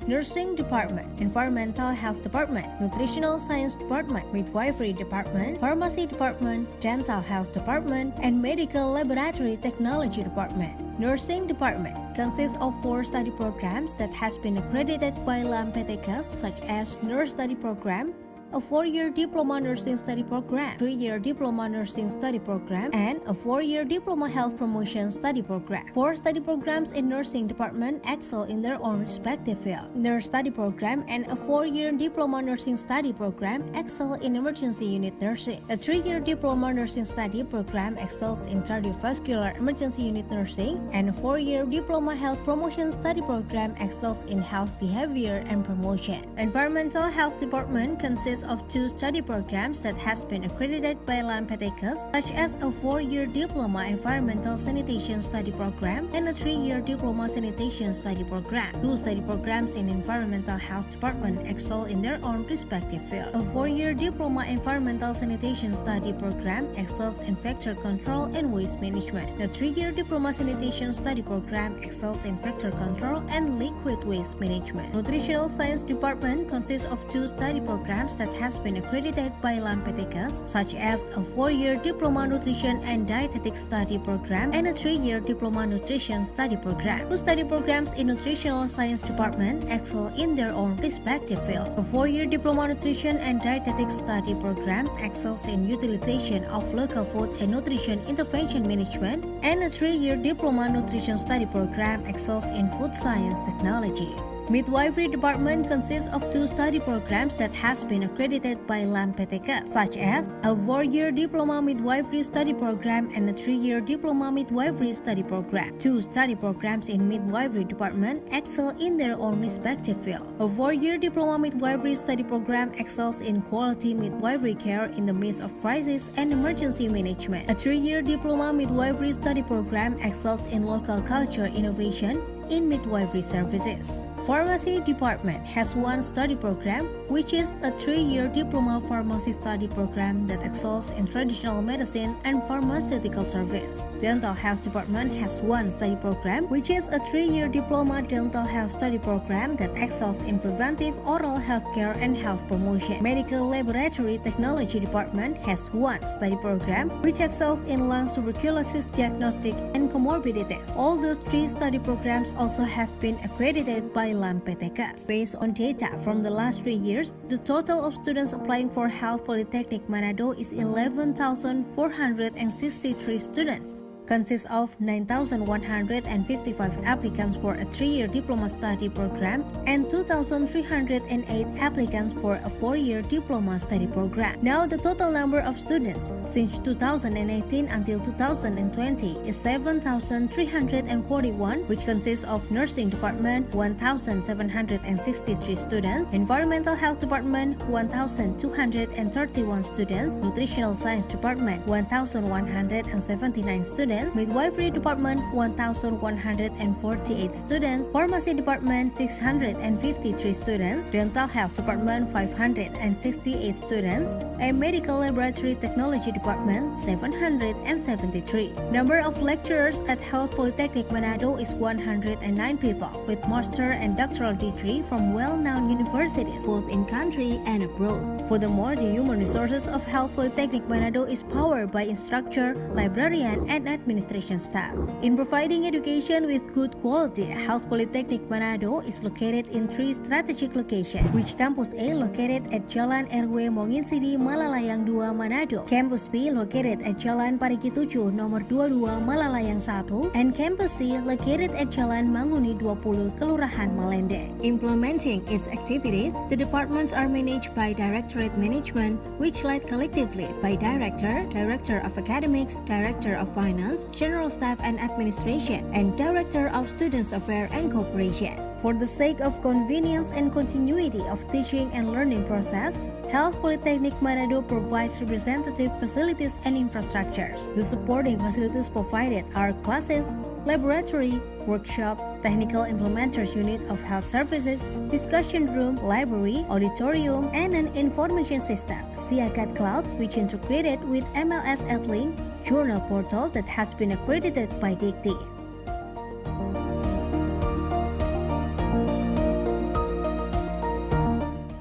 Nursing Department, Environmental Health Department, Nutritional Science Department, Midwifery Department, Pharmacy Department, Dental Health Department, and Medical Laboratory Technology Department. Nursing Department consists of 4 study programs that has been accredited by LAMPTKS, such as Nurse Study Program, a 4-year Diploma Nursing Study Program, 3-year Diploma Nursing Study Program, and a 4-year Diploma Health Promotion Study Program. 4 study programs in Nursing Department excel in their own respective field. Nurse Study Program and a 4-year Diploma Nursing Study Program excel in Emergency Unit Nursing. A 3-year Diploma Nursing Study Program excels in Cardiovascular Emergency Unit Nursing, and a 4-year Diploma Health Promotion Study Program excels in Health Behavior and Promotion. Environmental Health Department consists of 2 study programs that has been accredited by LAMPTKS, such as a 4-year Diploma Environmental Sanitation Study Program and a 3-year Diploma Sanitation Study Program. 2 study programs in Environmental Health Department excel in their own respective field. A 4-year Diploma Environmental Sanitation Study Program excels in Vector Control and Waste Management. The 3-year Diploma Sanitation Study Program excels in Vector Control and Liquid Waste Management. Nutritional Science Department consists of 2 study programs that has been accredited by LAMPTKS, such as a 4-year Diploma Nutrition and Dietetics Study Program and a 3-year Diploma Nutrition Study Program. 2 study programs in Nutritional Science Department excel in their own respective field. A 4-year Diploma Nutrition and Dietetics Study Program excels in utilization of local food and nutrition intervention management, and a 3-year Diploma Nutrition Study Program excels in food science technology. Midwifery Department consists of 2 study programs that has been accredited by LAMPTKS, such as a 4-year Diploma Midwifery Study Program and a 3-year Diploma Midwifery Study Program. 2 study programs in Midwifery Department excel in their own respective field. A 4-year Diploma Midwifery Study Program excels in quality midwifery care in the midst of crisis and emergency management. A 3-year Diploma Midwifery Study Program excels in local culture innovation in midwifery services. Pharmacy Department has 1 study program, which is a 3-year Diploma Pharmacy Study Program that excels in traditional medicine and pharmaceutical service. Dental Health Department has 1 study program, which is a 3-year Diploma Dental Health Study Program that excels in preventive oral health care and health promotion. Medical Laboratory Technology Department has 1 study program, which excels in lung tuberculosis diagnostic and comorbidities. All those 3 study programs also have been accredited by LAMPTKS. Based on data from the last 3 years, the total of students applying for Health Polytechnic Manado is 11,463 students. Consists of 9,155 applicants for a 3-year Diploma Study Program and 2,308 applicants for a 4-year Diploma Study Program. Now, the total number of students since 2018 until 2020 is 7,341, which consists of Nursing Department 1,763 students, Environmental Health Department 1,231 students, Nutritional Science Department 1,179 students, Midwifery Department 1,148 students, Pharmacy Department 653 students, Dental Health Department 568 students, and Medical Laboratory Technology Department 773. Number of lecturers at Health Polytechnic Manado is 109 people with master and doctoral degree from well-known universities both in country and abroad. Furthermore, the human resources of Health Polytechnic Manado is powered by instructor, librarian, and administration staff. In providing education with good quality, Health Polytechnic Manado is located in 3 strategic locations, which Campus A located at Jalan RW Monginsidi, Malalayang 2, Manado, Campus B located at Jalan Parigi 7, nomor 22, Malalayang 1, and Campus C located at Jalan Manguni 20, Kelurahan Malende. Implementing its activities, the departments are managed by Directorate Management, which led collectively by Director, Director of Academics, Director of Finance, General Staff and Administration, and Director of Students Affairs and Cooperation. For the sake of convenience and continuity of teaching and learning process, Health Polytechnic Manado provides representative facilities and infrastructures. The supporting facilities provided are classes, laboratory, workshop, technical implementers unit of health services, discussion room, library, auditorium, and an information system, Siakat Cloud, which integrated with MLS Edlink, journal portal that has been accredited by Dikti.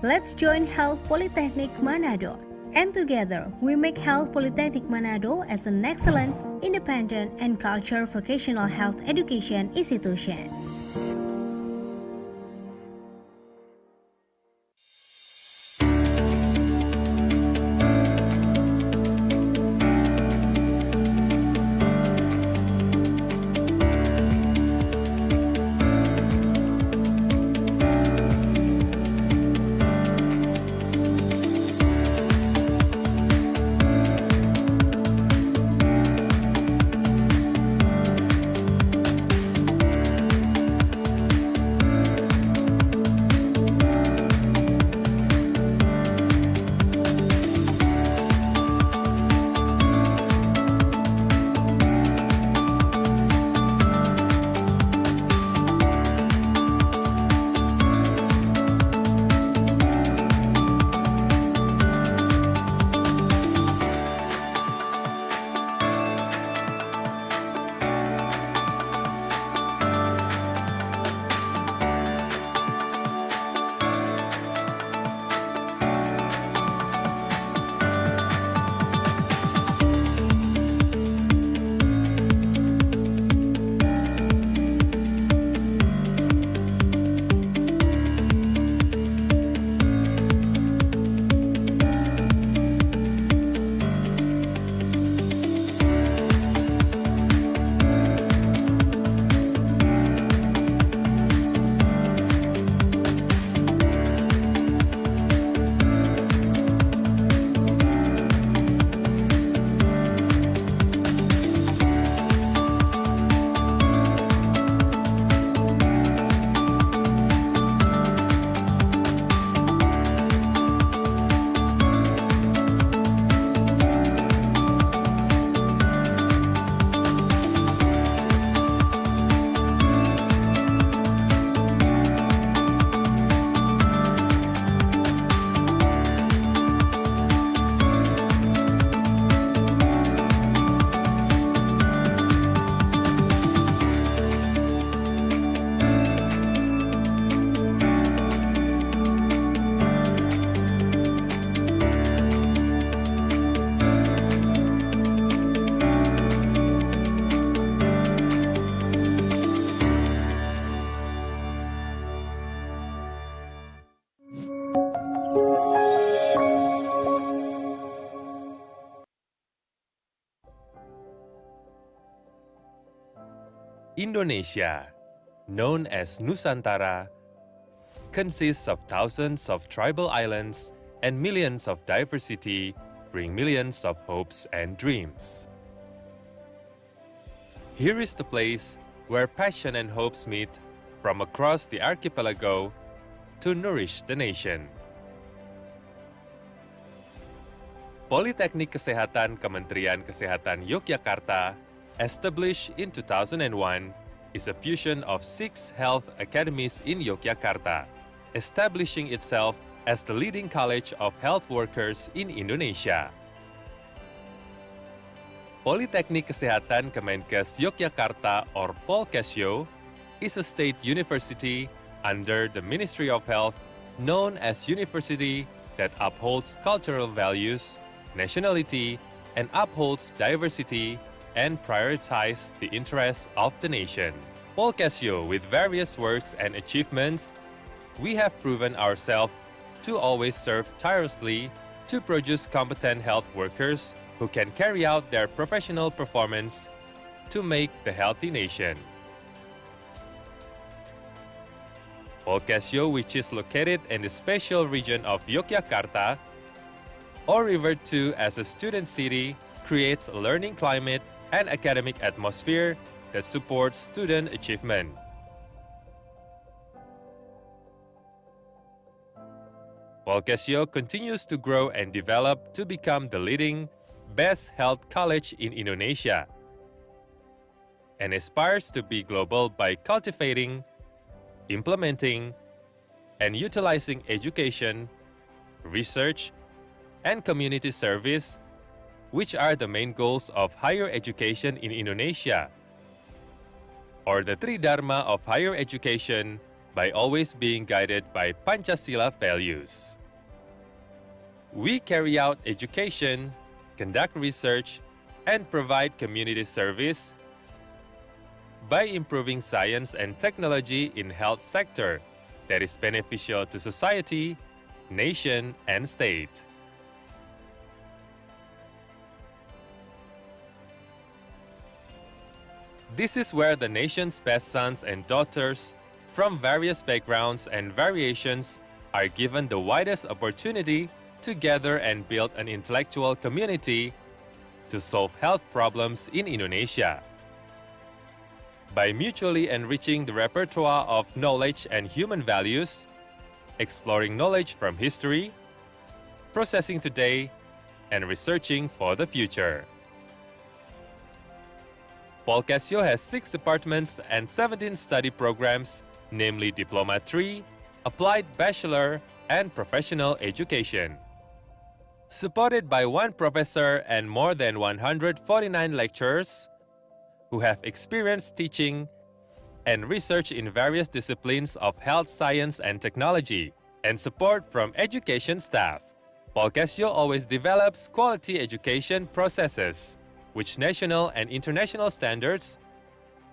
Let's join Health Polytechnic Manado, and together we make Health Polytechnic Manado as an excellent, independent, and cultural vocational health education institution. Indonesia, known as Nusantara, consists of thousands of tribal islands and millions of diversity, bring millions of hopes and dreams. Here is the place where passion and hopes meet from across the archipelago to nourish the nation. Politeknik Kesehatan Kementerian Kesehatan Yogyakarta, established in 2001, is a fusion of 6 health academies in Yogyakarta, establishing itself as the leading college of health workers in Indonesia. Politeknik Kesehatan Kemenkes Yogyakarta, or Polkesyo, is a state university under the Ministry of Health, known as university that upholds cultural values, nationality, and upholds diversity and prioritize the interests of the nation. Polkesyo, with various works and achievements, we have proven ourselves to always serve tirelessly to produce competent health workers who can carry out their professional performance to make the healthy nation. Polkesyo, which is located in the special region of Yogyakarta, or referred to as a student city, creates a learning climate and academic atmosphere that supports student achievement. Paul Casio continues to grow and develop to become the leading, best health college in Indonesia, and aspires to be global by cultivating, implementing, and utilizing education, research, and community service, which are the main goals of higher education in Indonesia, or the Tridharma of higher education, by always being guided by Pancasila values. We carry out education, conduct research, and provide community service by improving science and technology in health sector that is beneficial to society, nation, and state. This is where the nation's best sons and daughters from various backgrounds and variations are given the widest opportunity to gather and build an intellectual community to solve health problems in Indonesia. By mutually enriching the repertoire of knowledge and human values, exploring knowledge from history, processing today, and researching for the future. Paul Casio has 6 departments and 17 study programs, namely Diploma 3, Applied Bachelor, and Professional Education. Supported by 1 professor and more than 149 lecturers who have experience teaching and research in various disciplines of health science and technology, and support from education staff. Paul Casio always develops quality education processes, which national and international standards,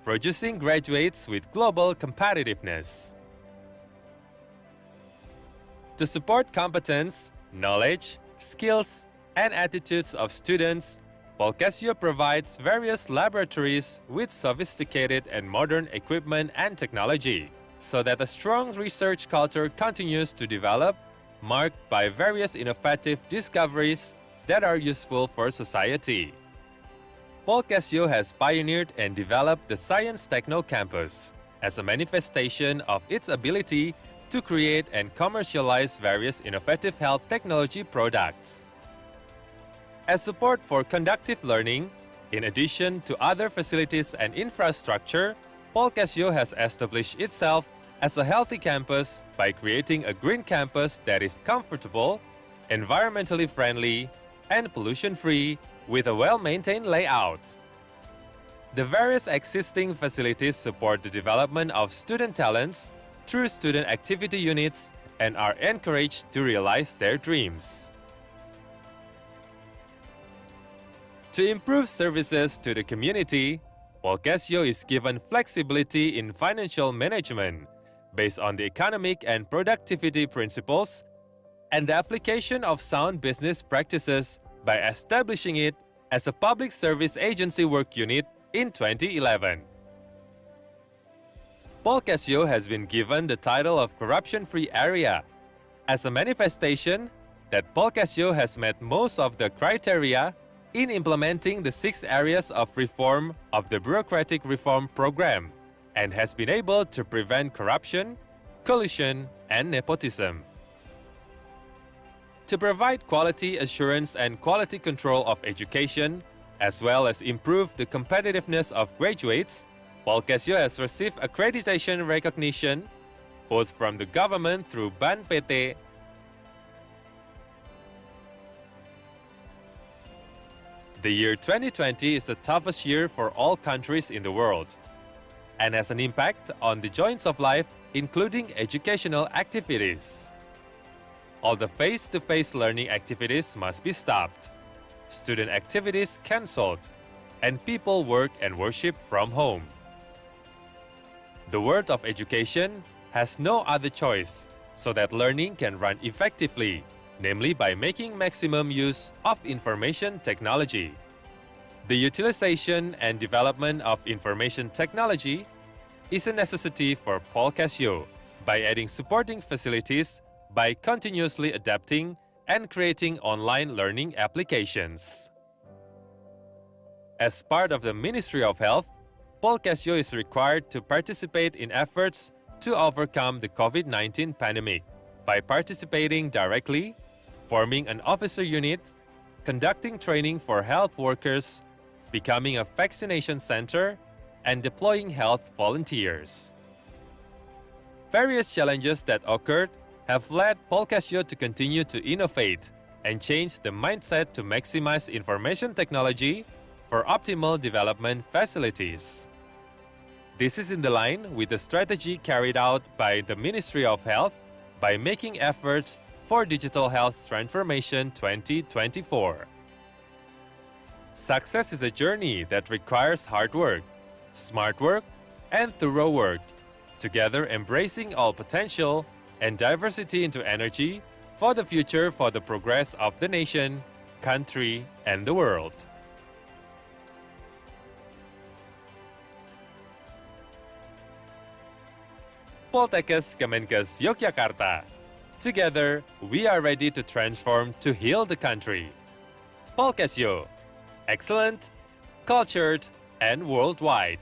producing graduates with global competitiveness. To support competence, knowledge, skills, and attitudes of students, Paul Casio provides various laboratories with sophisticated and modern equipment and technology, so that a strong research culture continues to develop, marked by various innovative discoveries that are useful for society. Paul Casio has pioneered and developed the Science Techno Campus as a manifestation of its ability to create and commercialize various innovative health technology products. As support for conductive learning, in addition to other facilities and infrastructure, Paul Casio has established itself as a healthy campus by creating a green campus that is comfortable, environmentally friendly, and pollution-free with a well-maintained layout. The various existing facilities support the development of student talents through student activity units and are encouraged to realize their dreams. To improve services to the community, Paul Casio is given flexibility in financial management based on the economic and productivity principles and the application of sound business practices by establishing it as a public service agency work unit in 2011. Paul Casio has been given the title of corruption-free area as a manifestation that Paul Casio has met most of the criteria in implementing the 6 areas of reform of the Bureaucratic Reform Program and has been able to prevent corruption, collusion, and nepotism. To provide quality assurance and quality control of education, as well as improve the competitiveness of graduates, Paul Casio has received accreditation recognition both from the government through BAN PT The year 2020 is the toughest year for all countries in the world and has an impact on the joints of life, including educational activities. All the face-to-face learning activities must be stopped, student activities cancelled, and people work and worship from home. The world of education has no other choice so that learning can run effectively, namely by making maximum use of information technology. The utilization and development of information technology is a necessity for Paul Casio by adding supporting facilities by continuously adapting and creating online learning applications. As part of the Ministry of Health, Paul Casio is required to participate in efforts to overcome the COVID-19 pandemic by participating directly, forming an officer unit, conducting training for health workers, becoming a vaccination center, and deploying health volunteers. Various challenges that occurred have led Polkasyo to continue to innovate and change the mindset to maximize information technology for optimal development facilities. This is in the line with the strategy carried out by the Ministry of Health by making efforts for Digital Health Transformation 2024. Success is a journey that requires hard work, smart work, and thorough work, together embracing all potential and diversity into energy for the future for the progress of the nation, country, and the world. Poltekkes Kemenkes Yogyakarta. Together, we are ready to transform to heal the country. Polkasyo. Excellent, cultured, and worldwide.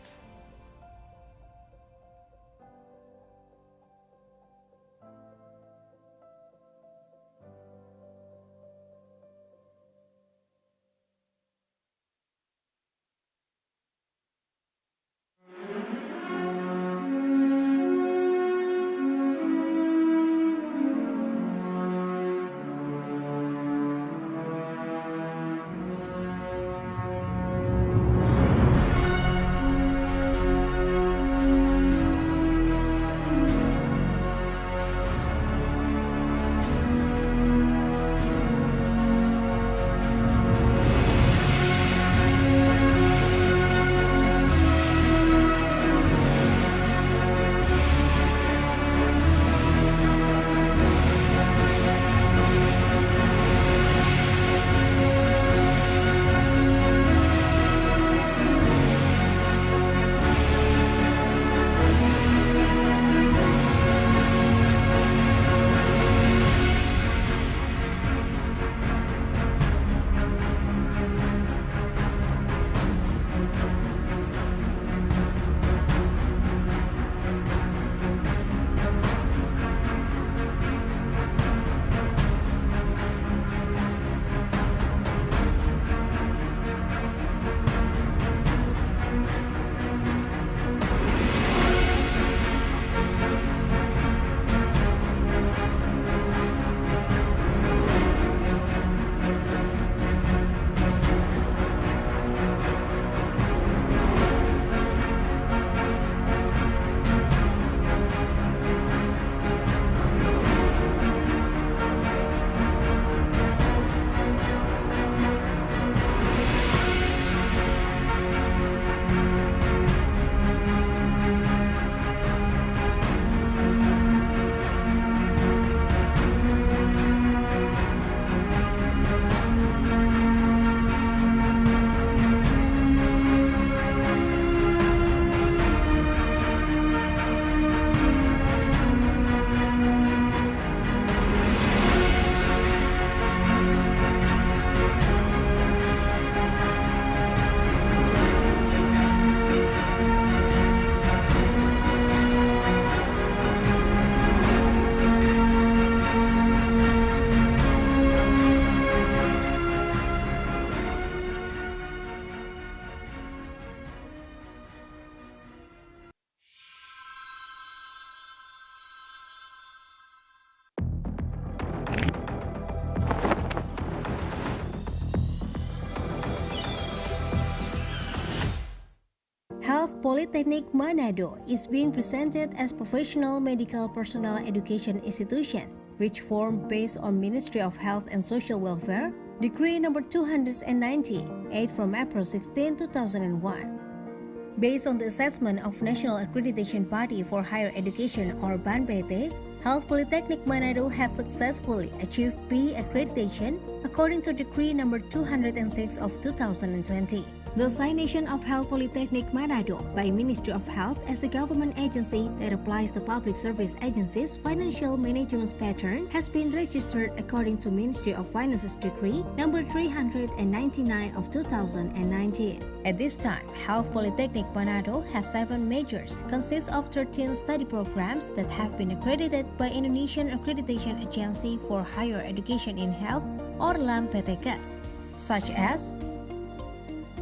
Health Polytechnic Manado is being presented as professional medical personnel education institution, which formed based on Ministry of Health and Social Welfare, Decree number 290, 8 from April 16, 2001. Based on the assessment of National Accreditation Body for Higher Education or BANPT, Health Polytechnic Manado has successfully achieved B accreditation according to Decree number 206 of 2020. The assignation of Health Polytechnic Manado by Ministry of Health as the government agency that applies the Public Service Agency's financial management pattern has been registered according to Ministry of Finance's Decree number 399 of 2019. At this time, Health Polytechnic Manado has 7 majors, consists of 13 study programs that have been accredited by Indonesian Accreditation Agency for Higher Education in Health or LAMPTKS, such as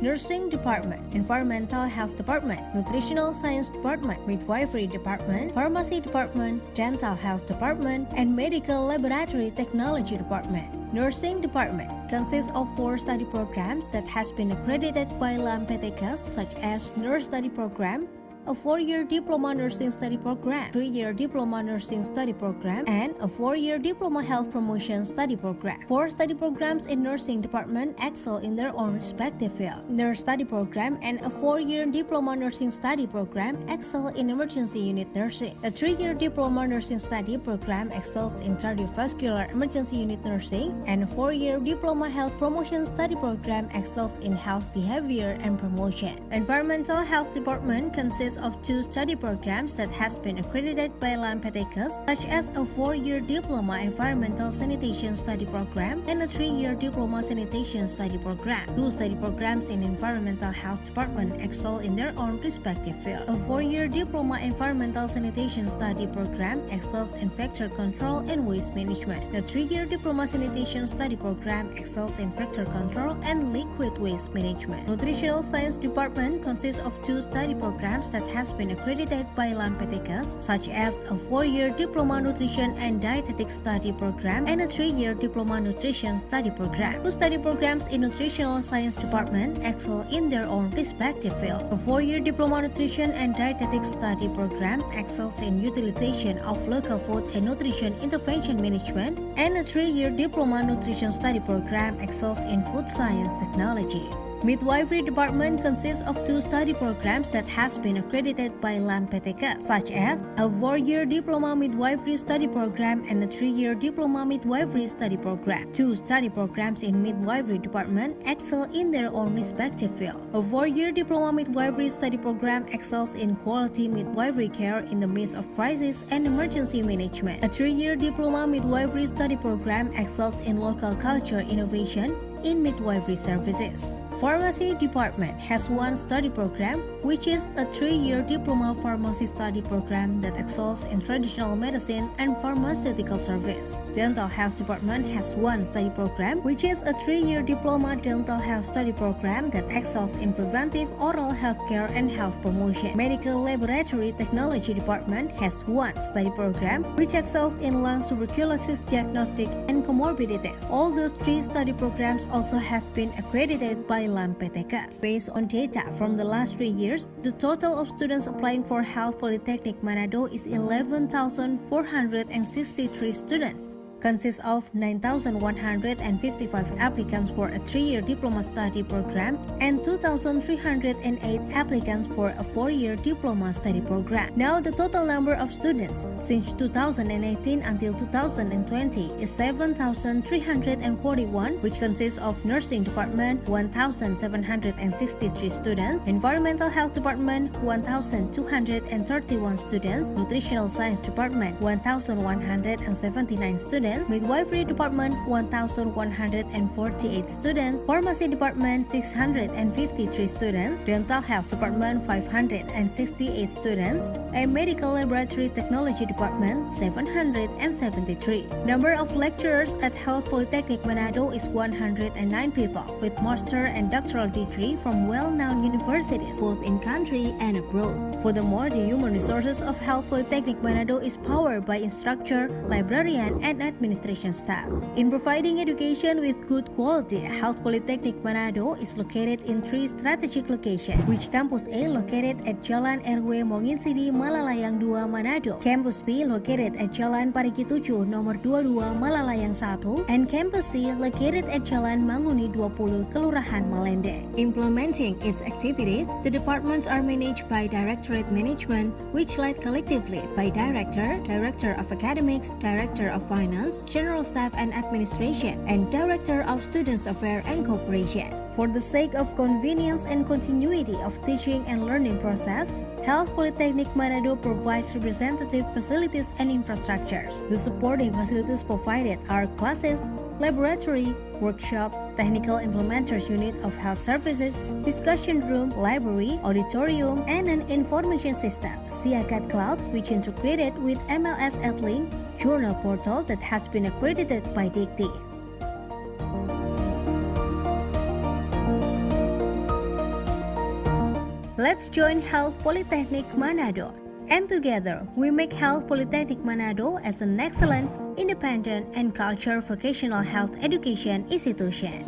Nursing Department, Environmental Health Department, Nutritional Science Department, Midwifery Department, Pharmacy Department, Dental Health Department, and Medical Laboratory Technology Department. Nursing Department consists of 4 study programs that has been accredited by LAMPTKS, such as Nurse Study Program, a 4-year Diploma Nursing Study Program, 3-year Diploma Nursing Study Program, and a 4-year Diploma Health Promotion Study Program. 4 study programs in Nursing Department excel in their own respective field. Nurse Study Program and a 4-year Diploma Nursing Study Program excel in Emergency Unit Nursing. A 3-year Diploma Nursing Study Program excels in Cardiovascular Emergency Unit Nursing, and a 4-year Diploma Health Promotion Study Program excels in Health Behavior and Promotion. Environmental Health Department consists of 2 study programs that has been accredited by LAMPTKS, such as a 4-year Diploma Environmental Sanitation Study Program and a 3-year Diploma Sanitation Study Program. 2 study programs in Environmental Health Department excel in their own respective field. A 4-year Diploma Environmental Sanitation Study Program excels in Vector Control and Waste Management. The 3-year Diploma Sanitation Study Program excels in Vector Control and Liquid Waste Management. Nutritional Science Department consists of 2 study programs that has been accredited by LAMPTKS, such as a 4-year Diploma Nutrition and Dietetic Study Program and a 3-year Diploma Nutrition Study Program. 2 study programs in Nutritional Science Department excel in their own respective field. A 4-year Diploma Nutrition and Dietetic Study Program excels in utilization of local food and nutrition intervention management, and a 3-year Diploma Nutrition Study Program excels in food science technology. Midwifery Department consists of 2 study programs that has been accredited by LAMPTKS, such as a 4-year Diploma Midwifery Study Program and a 3-year Diploma Midwifery Study Program. 2 study programs in Midwifery Department excel in their own respective field. A 4-year Diploma Midwifery Study Program excels in quality midwifery care in the midst of crisis and emergency management. A 3-year Diploma Midwifery Study Program excels in local culture innovation in midwifery services. Pharmacy Department has 1 study program, which is a 3-year Diploma Pharmacy Study Program that excels in traditional medicine and pharmaceutical service. Dental Health Department has 1 study program, which is a 3-year Diploma Dental Health Study Program that excels in preventive oral health care and health promotion. Medical Laboratory Technology Department has 1 study program, which excels in lung tuberculosis diagnostic and comorbidities. All those 3 study programs also have been accredited by LAMPTKS. Based on data from the last 3 years, the total of students applying for Health Polytechnic Manado is 11,463 students. Consists of 9,155 applicants for a 3-year diploma study program and 2,308 applicants for a 4-year diploma study program. Now, the total number of students since 2018 until 2020 is 7,341, which consists of Nursing Department 1,763 students, Environmental Health Department 1,231 students, Nutritional Science Department 1,179 students, Midwifery Department 1,148 students, Pharmacy Department 653 students, Dental Health Department 568 students, and Medical Laboratory Technology Department 773. Number of lecturers at Health Polytechnic Manado is 109 people with master and doctoral degree from well-known universities both in country and abroad. Furthermore, the human resources of Health Polytechnic Manado is powered by instructor, librarian, and administration staff. In providing education with good quality, Health Polytechnic Manado is located in 3 strategic locations, which Campus A located at Jalan RW Monginsidi, Malalayang 2, Manado, Campus B located at Jalan Parigi 7, nomor 22, Malalayang 1, and Campus C located at Jalan Manguni 20, Kelurahan Malende. Implementing its activities, the departments are managed by Directorate Management, which led collectively by Director, Director of Academics, Director of Finance, Finance, General Staff and Administration, and Director of Students Affairs and Cooperation. For the sake of convenience and continuity of teaching and learning process, Health Polytechnic Manado provides representative facilities and infrastructures. The supporting facilities provided are classes, laboratory, workshop, technical implementers unit of health services, discussion room, library, auditorium, and an information system, SIACAT Cloud, which integrated with MLS Edlink, journal portal that has been accredited by DICTE. Let's join Health Polytechnic Manado, and together we make Health Polytechnic Manado as an excellent, independent, and cultural vocational health education institution.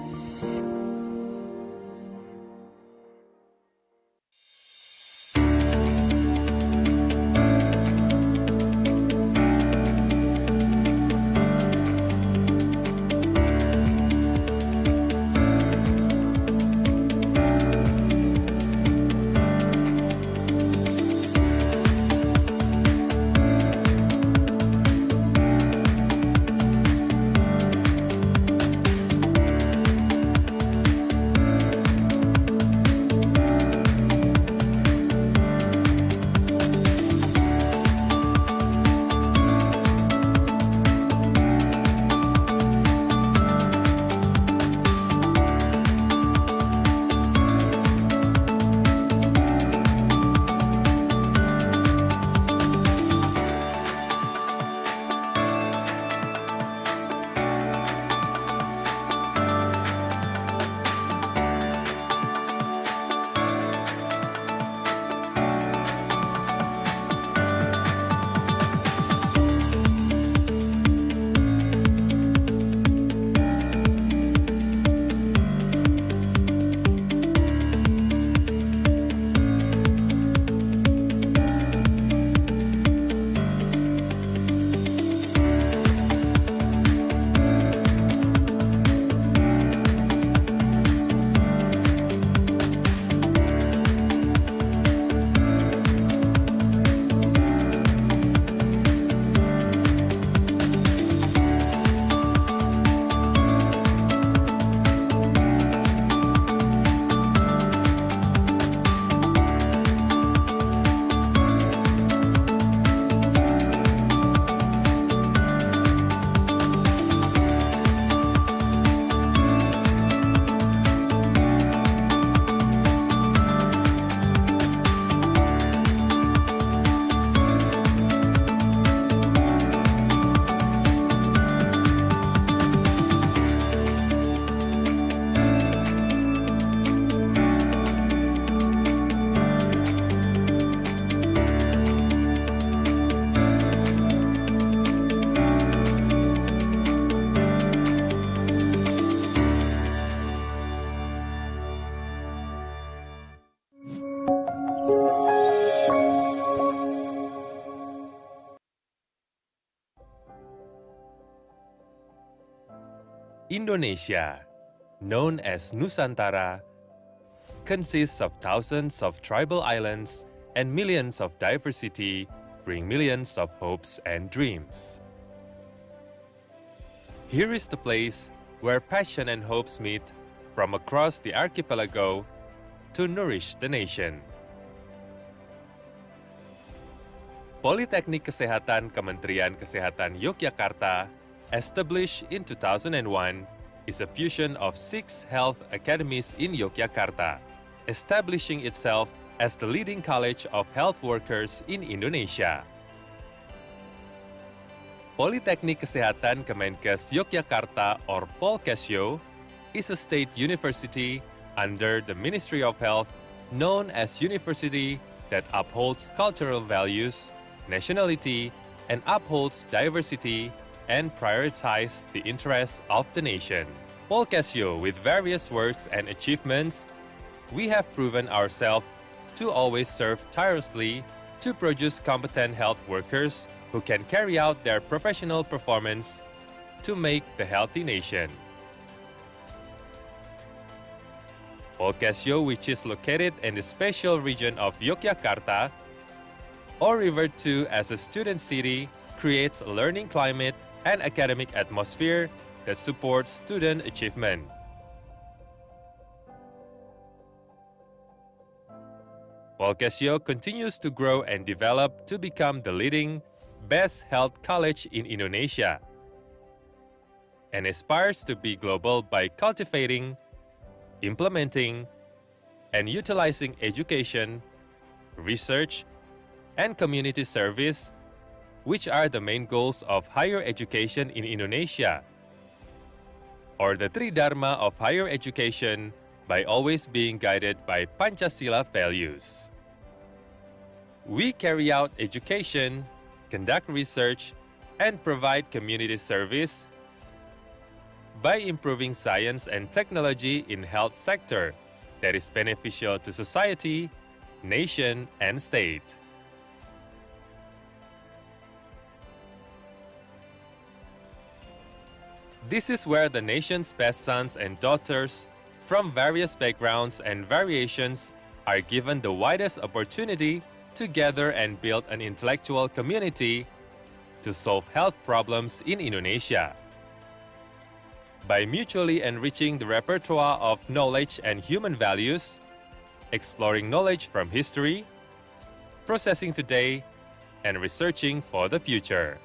Indonesia, known as Nusantara, consists of thousands of tribal islands and millions of diversity, bring millions of hopes and dreams. Here is the place where passion and hopes meet from across the archipelago to nourish the nation. Politeknik Kesehatan Kementerian Kesehatan Yogyakarta, established in 2001, is a fusion of 6 health academies in Yogyakarta, establishing itself as the leading college of health workers in Indonesia. Politeknik Kesehatan Kemenkes Yogyakarta, or Polkesyo, is a state university under the Ministry of Health, known as university that upholds cultural values, nationality, and upholds diversity and prioritize the interests of the nation. Polkesyo, with various works and achievements, we have proven ourselves to always serve tirelessly to produce competent health workers who can carry out their professional performance to make the healthy nation. Polkesyo, which is located in the special region of Yogyakarta, or referred to as a student city, creates a learning climate and academic atmosphere that supports student achievement. Paul Casio continues to grow and develop to become the leading, best health college in Indonesia, and aspires to be global by cultivating, implementing, and utilizing education, research, and community service, which are the main goals of higher education in Indonesia, or the Tridharma of higher education, by always being guided by Pancasila values. We carry out education, conduct research, and provide community service by improving science and technology in health sector that is beneficial to society, nation, and state. This is where the nation's best sons and daughters from various backgrounds and variations are given the widest opportunity to gather and build an intellectual community to solve health problems in Indonesia. By mutually enriching the repertoire of knowledge and human values, exploring knowledge from history, processing today, and researching for the future.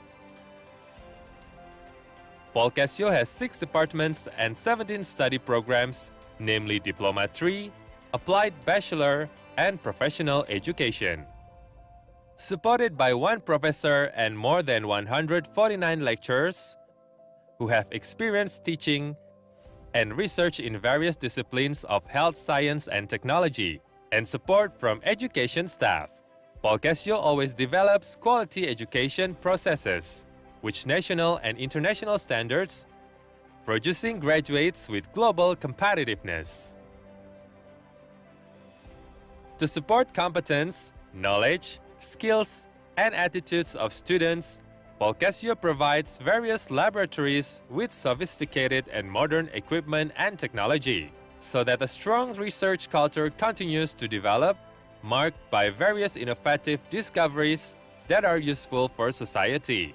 Paul Casio has 6 departments and 17 study programs, namely Diploma 3, Applied Bachelor, and Professional Education. Supported by 1 professor and more than 149 lecturers who have experience teaching and research in various disciplines of health science and technology, and support from education staff. Paul Casio always develops quality education processes, which national and international standards, producing graduates with global competitiveness. To support competence, knowledge, skills, and attitudes of students, Paul Casio provides various laboratories with sophisticated and modern equipment and technology, so that a strong research culture continues to develop, marked by various innovative discoveries that are useful for society.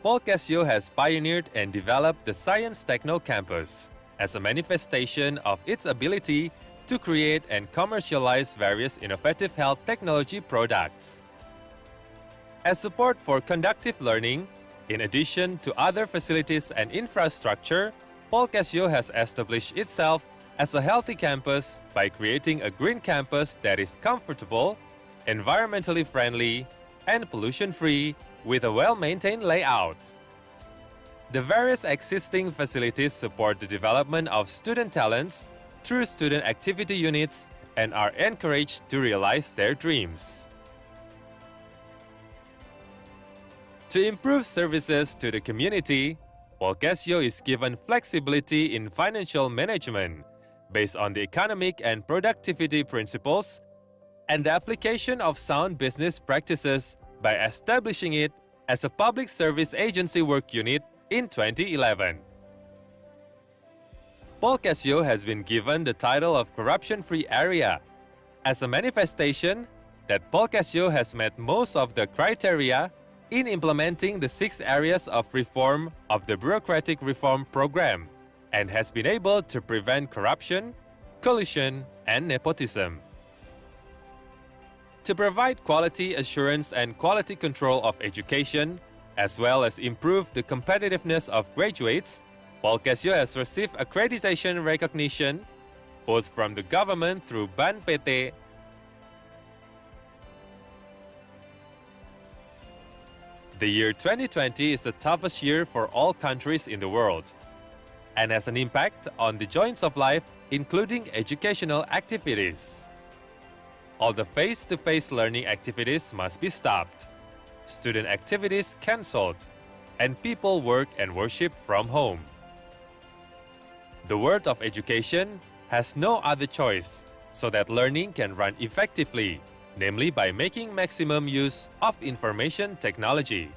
Paul Casio has pioneered and developed the Science Techno Campus as a manifestation of its ability to create and commercialize various innovative health technology products. As support for conductive learning, in addition to other facilities and infrastructure, Paul Casio has established itself as a healthy campus by creating a green campus that is comfortable, environmentally friendly, and pollution-free with a well-maintained layout. The various existing facilities support the development of student talents through student activity units and are encouraged to realize their dreams. To improve services to the community, Paul Casio is given flexibility in financial management based on the economic and productivity principles and the application of sound business practices by establishing it as a public service agency work unit in 2011. Paul Casio has been given the title of corruption-free area as a manifestation that Paul Casio has met most of the criteria in implementing the 6 areas of reform of the Bureaucratic Reform Program and has been able to prevent corruption, collusion, and nepotism. To provide quality assurance and quality control of education, as well as improve the competitiveness of graduates, Paul Casio has received accreditation recognition both from the government through BAN PT The year 2020 is the toughest year for all countries in the world and has an impact on the joints of life, including educational activities. All the face-to-face learning activities must be stopped, student activities cancelled, and people work and worship from home. The world of education has no other choice so that learning can run effectively, namely by making maximum use of information technology.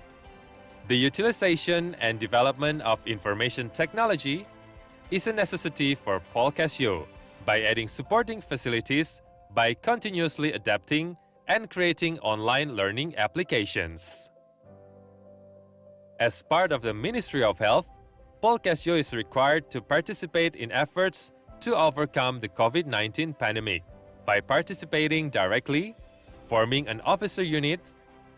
The utilization and development of information technology is a necessity for Paul Casio by adding supporting facilities by continuously adapting and creating online learning applications. As part of the Ministry of Health, Polkasyo is required to participate in efforts to overcome the COVID-19 pandemic by participating directly, forming an officer unit,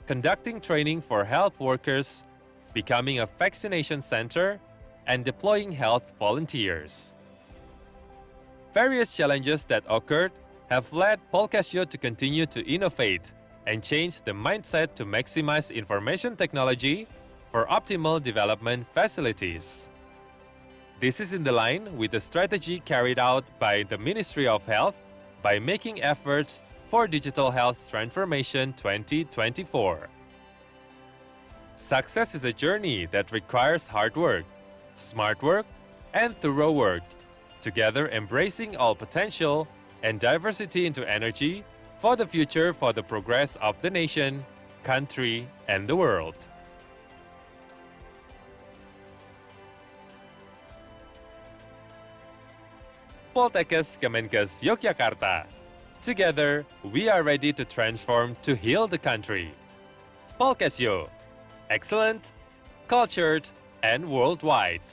conducting training for health workers, becoming a vaccination center, and deploying health volunteers. Various challenges that occurred have led Polkasyo to continue to innovate and change the mindset to maximize information technology for optimal development facilities. This is in the line with the strategy carried out by the Ministry of Health by making efforts for Digital Health Transformation 2024. Success is a journey that requires hard work, smart work, and thorough work, together embracing all potential and diversity into energy for the future for the progress of the nation, country, and the world. Poltekkes Kemenkes Yogyakarta. Together, we are ready to transform to heal the country. Polkasyo, excellent, cultured, and worldwide.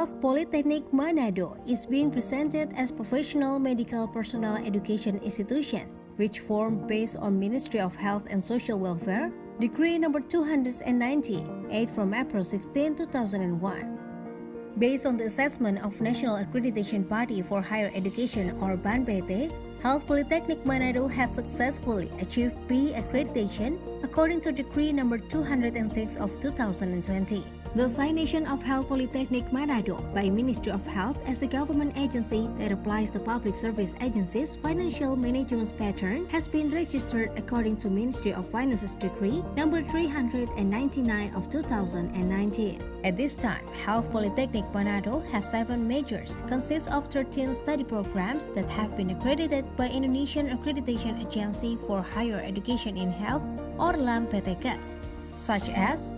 Health Polytechnic Manado is being presented as professional medical personnel education institution, which formed based on Ministry of Health and Social Welfare, Decree number 290, 8 from April 16, 2001. Based on the assessment of National Accreditation Body for Higher Education or BANPT, Health Polytechnic Manado has successfully achieved B accreditation according to Decree number 206 of 2020. The assignation of Health Polytechnic Manado by Ministry of Health as the government agency that applies the Public Service Agency's financial management pattern has been registered according to Ministry of Finance's Decree number 399 of 2019. At this time, Health Polytechnic Manado has 7 majors, consists of 13 study programs that have been accredited by Indonesian Accreditation Agency for Higher Education in Health or LAMPTKS, such as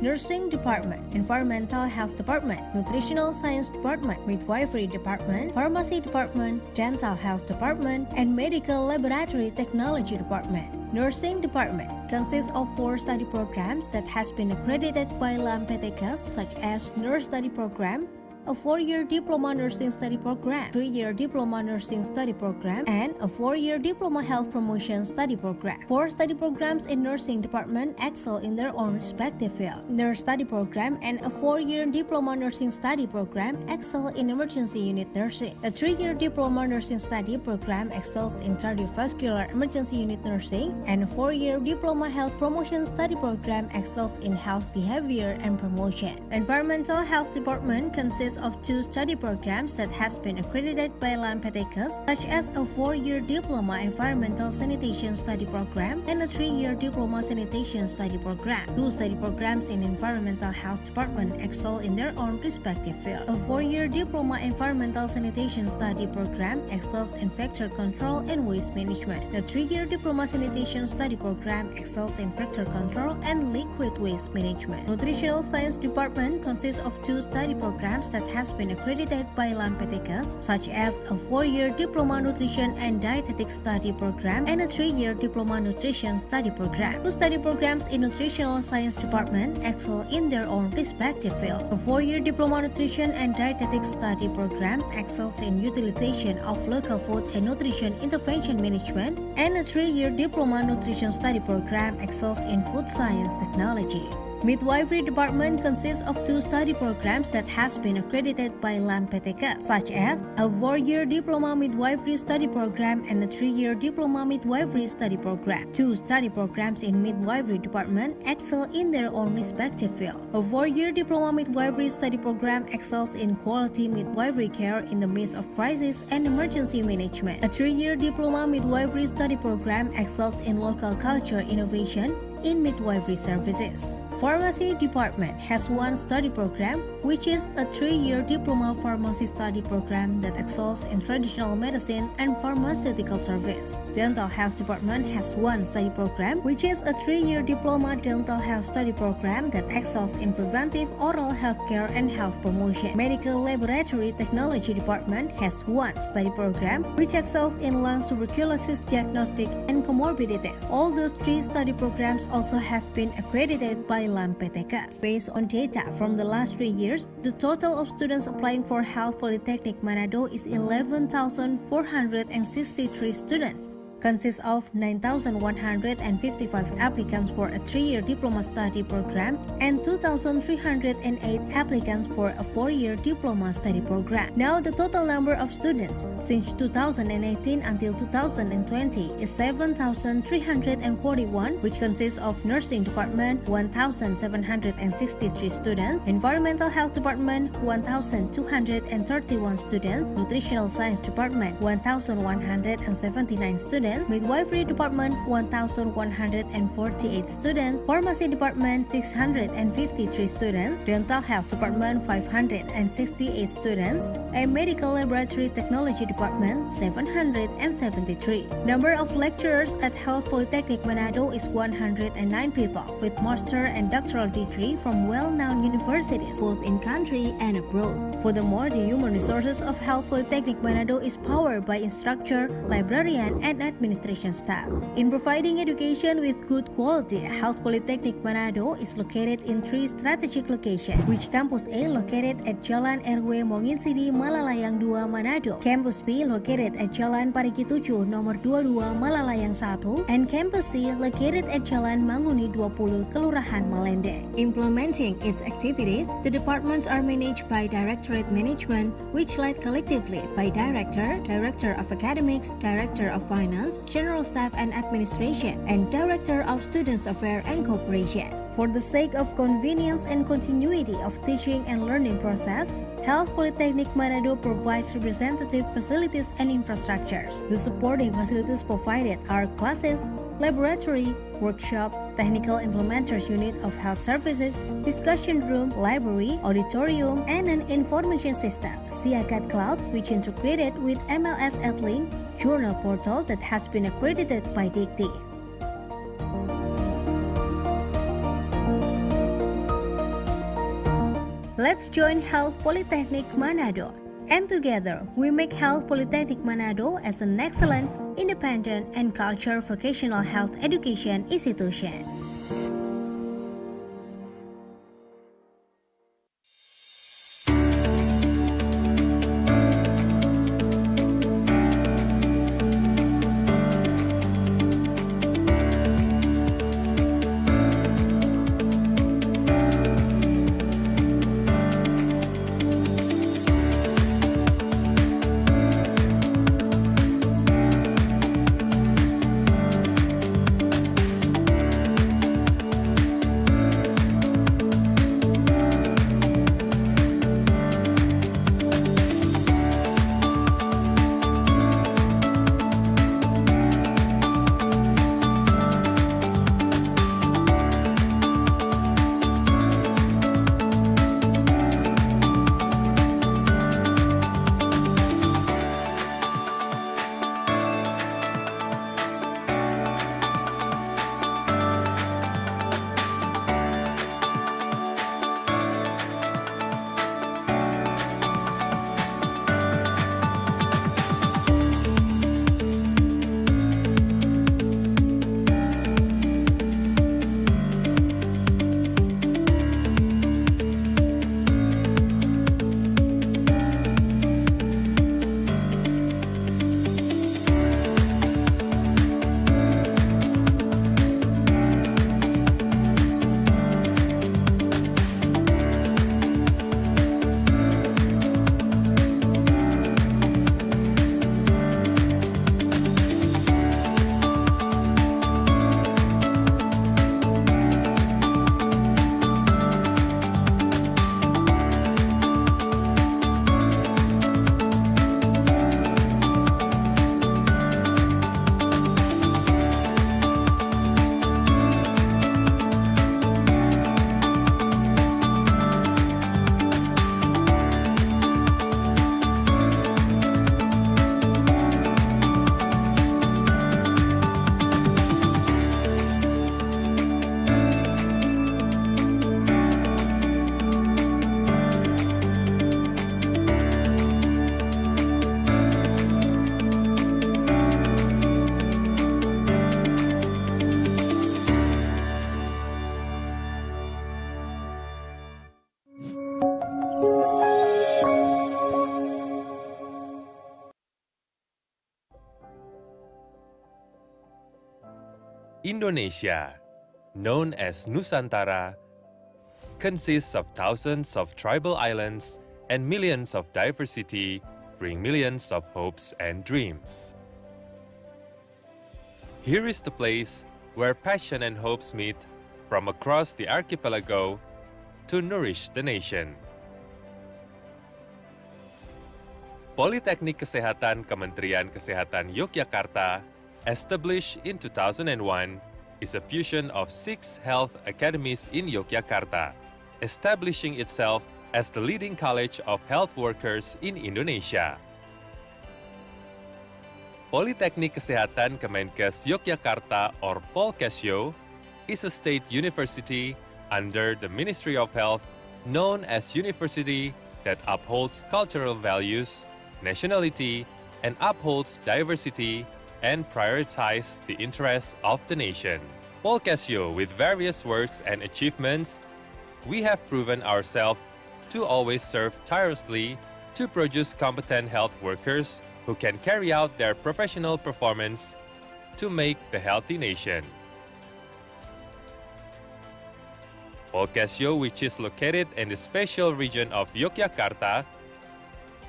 Nursing Department, Environmental Health Department, Nutritional Science Department, Midwifery Department, Pharmacy Department, Dental Health Department, and Medical Laboratory Technology Department. Nursing Department consists of 4 study programs that has been accredited by LAMPTKS, such as Nurse Study Program, a 4-year Diploma Nursing Study Program, 3-year Diploma Nursing Study Program, and a 4-year Diploma Health Promotion Study Program. 4 study programs in Nursing Department excel in their own respective field. Nurse Study Program and a 4-year Diploma Nursing Study Program excel in Emergency Unit Nursing. A 3-year Diploma Nursing Study Program excels in Cardiovascular Emergency Unit Nursing, and a 4-year Diploma Health Promotion Study Program excels in Health Behavior and Promotion. Environmental Health Department consists of 2 study programs that has been accredited by LAMPTKS, such as a 4-year Diploma Environmental Sanitation Study Program and a 3-year Diploma Sanitation Study Program. 2 study programs in Environmental Health Department excel in their own respective field. A 4-year Diploma Environmental Sanitation Study Program excels in Vector Control and Waste Management. The 3-year Diploma Sanitation Study Program excels in Vector Control and Liquid Waste Management. Nutritional Science Department consists of 2 study programs that has been accredited by LAMPTKS, such as a 4-year Diploma Nutrition and Dietetics Study Program and a 3-year Diploma Nutrition Study Program. 2 study programs in Nutritional Science Department excel in their own respective field. A 4-year Diploma Nutrition and Dietetics Study Program excels in Utilization of Local Food and Nutrition Intervention Management, and a 3-year Diploma Nutrition Study Program excels in Food Science Technology. Midwifery Department consists of 2 study programs that has been accredited by LAMPTKS, such as a 4-year Diploma Midwifery Study Program and a 3-year Diploma Midwifery Study Program. 2 study programs in Midwifery Department excel in their own respective field. A 4-year Diploma Midwifery Study Program excels in Quality Midwifery Care in the midst of crisis and emergency management. A 3-year Diploma Midwifery Study Program excels in Local Culture Innovation in midwifery services. Pharmacy Department has 1 study program, which is a 3-year Diploma Pharmacy Study Program that excels in traditional medicine and pharmaceutical service. Dental Health Department has 1 study program, which is a 3-year Diploma Dental Health Study Program that excels in preventive oral health care and health promotion. Medical Laboratory Technology Department has 1 study program, which excels in lung tuberculosis diagnostic and comorbidities. All those 3 study programs also have been accredited by LAMPTKS. Based on data from the last 3 years, the total of students applying for Health Polytechnic Manado is 11,463 students, consists of 9,155 applicants for a 3-year diploma study program and 2,308 applicants for a 4-year diploma study program. Now, the total number of students since 2018 until 2020 is 7,341, which consists of Nursing Department 1,763 students, Environmental Health Department 1,231 students, Nutritional Science Department 1,179 students, Midwifery Department 1,148 students, Pharmacy Department 653 students, Dental Health Department 568 students, and Medical Laboratory Technology Department 773. Number of lecturers at Health Polytechnic Manado is 109 people with master and doctoral degree from well-known universities both in country and abroad. Furthermore, the human resources of Health Polytechnic Manado is powered by instructor, librarian, and administration staff. In providing education with good quality, Health Polytechnic Manado is located in 3 strategic locations, which Campus A located at Jalan RW Monginsidi, Malalayang 2, Manado, Campus B located at Jalan Parigi 7, nomor 22, Malalayang 1, and Campus C located at Jalan Manguni 20, Kelurahan Malende. Implementing its activities, the departments are managed by Directorate Management, which led collectively by Director, Director of Academics, Director of Finance, General Staff and Administration, and Director of Students Affairs and Cooperation. For the sake of convenience and continuity of teaching and learning process, Health Polytechnic Manado provides representative facilities and infrastructures. The supporting facilities provided are classes, laboratory, workshop, technical implementers unit of health services, discussion room, library, auditorium, and an information system, Siakat Cloud, which integrated with MLS Edlink, journal portal that has been accredited by Dikti. Let's join Health Polytechnic Manado, and together we make Health Polytechnic Manado as an excellent, independent, and cultural vocational health education institution. Indonesia, known as Nusantara, consists of thousands of tribal islands and millions of diversity, bring millions of hopes and dreams. Here is the place where passion and hopes meet from across the archipelago to nourish the nation. Politeknik Kesehatan Kementerian Kesehatan Yogyakarta, established in 2001, is a fusion of 6 health academies in Yogyakarta, establishing itself as the leading college of health workers in Indonesia. Politeknik Kesehatan Kemenkes Yogyakarta, or Polkesyo, is a state university under the Ministry of Health, known as university that upholds cultural values, nationality, and upholds diversity and prioritizes the interests of the nation. Polkesyo, with various works and achievements, we have proven ourselves to always serve tirelessly to produce competent health workers who can carry out their professional performance to make the healthy nation. Polkesyo, which is located in the special region of Yogyakarta,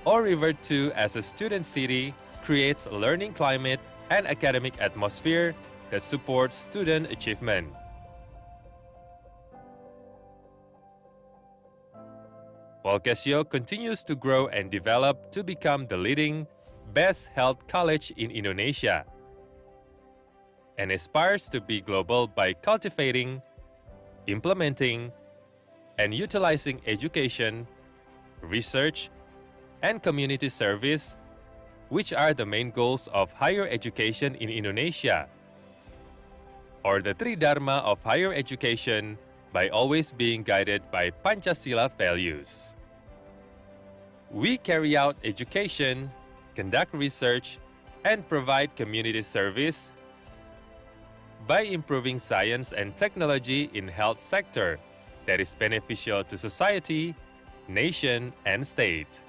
or referred to as a student city, creates a learning climate and academic atmosphere that supports student achievement. Paul Casio continues to grow and develop to become the leading, best health college in Indonesia, and aspires to be global by cultivating, implementing, and utilizing education, research, and community service, which are the main goals of higher education in Indonesia, or the Tridharma of higher education, by always being guided by Pancasila values. We carry out education, conduct research, and provide community service by improving science and technology in health sector that is beneficial to society, nation, and state.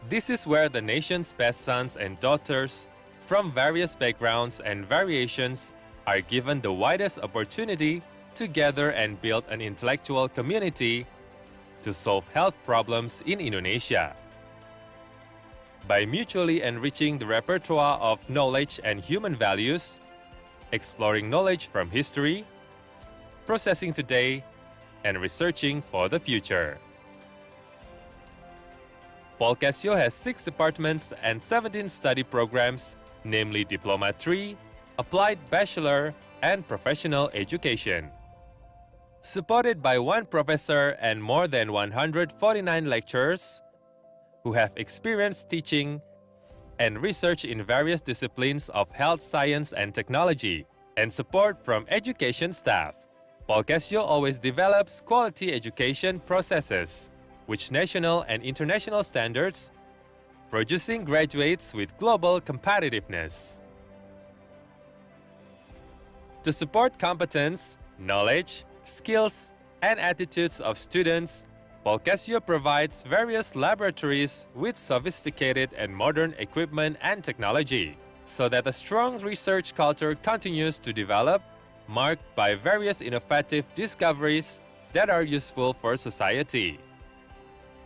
This is where the nation's best sons and daughters from various backgrounds and variations are given the widest opportunity to gather and build an intellectual community to solve health problems in Indonesia. By mutually enriching the repertoire of knowledge and human values, exploring knowledge from history, processing today, and researching for the future. Paul Casio has 6 departments and 17 study programs, namely Diploma 3, Applied Bachelor, and Professional Education. Supported by 1 professor and more than 149 lecturers who have experience teaching and research in various disciplines of health science and technology, and support from education staff. Paul Casio always develops quality education processes, which national and international standards, producing graduates with global competitiveness. To support competence, knowledge, skills, and attitudes of students, Paul Casio provides various laboratories with sophisticated and modern equipment and technology, so that a strong research culture continues to develop, marked by various innovative discoveries that are useful for society.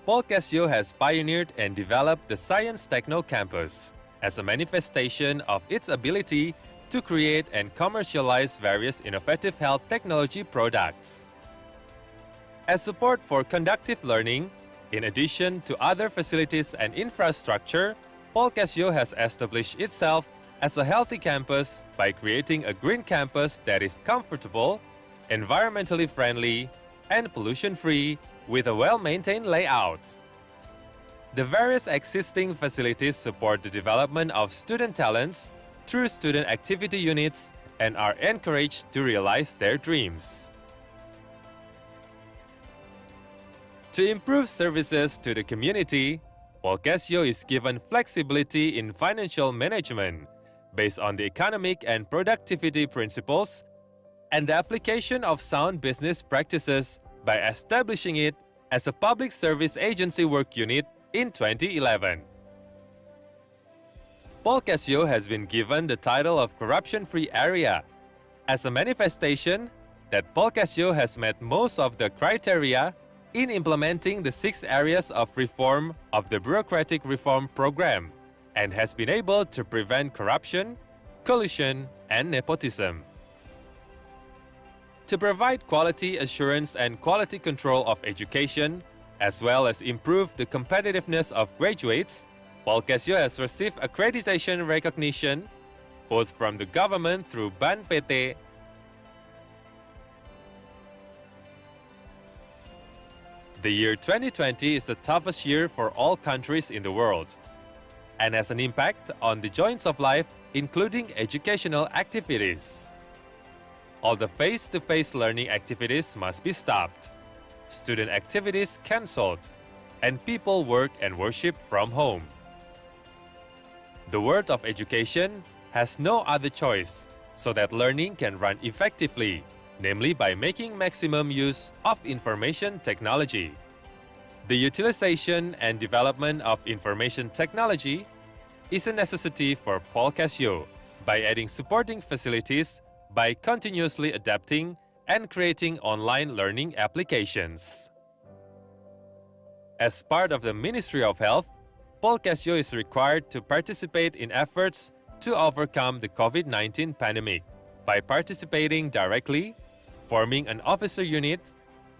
Paul Casio has pioneered and developed the Science Techno Campus as a manifestation of its ability to create and commercialize various innovative health technology products. As support for conductive learning, in addition to other facilities and infrastructure, Paul Casio has established itself as a healthy campus by creating a green campus that is comfortable, environmentally friendly, and pollution-free, with a well-maintained layout. The various existing facilities support the development of student talents through student activity units and are encouraged to realize their dreams. To improve services to the community, Paul Casio is given flexibility in financial management based on the economic and productivity principles and the application of sound business practices by establishing it as a public service agency work unit in 2011. Paul Casio has been given the title of corruption-free area as a manifestation that Paul Casio has met most of the criteria in implementing the 6 areas of reform of the Bureaucratic Reform Program and has been able to prevent corruption, collusion, and nepotism. To provide quality assurance and quality control of education, as well as improve the competitiveness of graduates, Paul Casio has received accreditation recognition both from the government through BAN PT The year 2020 is the toughest year for all countries in the world and has an impact on the joints of life, including educational activities. All the face-to-face learning activities must be stopped, student activities cancelled, and people work and worship from home. The world of education has no other choice so that learning can run effectively, namely by making maximum use of information technology. The utilization and development of information technology is a necessity for Paul Casio by adding supporting facilities by continuously adapting and creating online learning applications. As part of the Ministry of Health, Paul Casio is required to participate in efforts to overcome the COVID-19 pandemic by participating directly, forming an officer unit,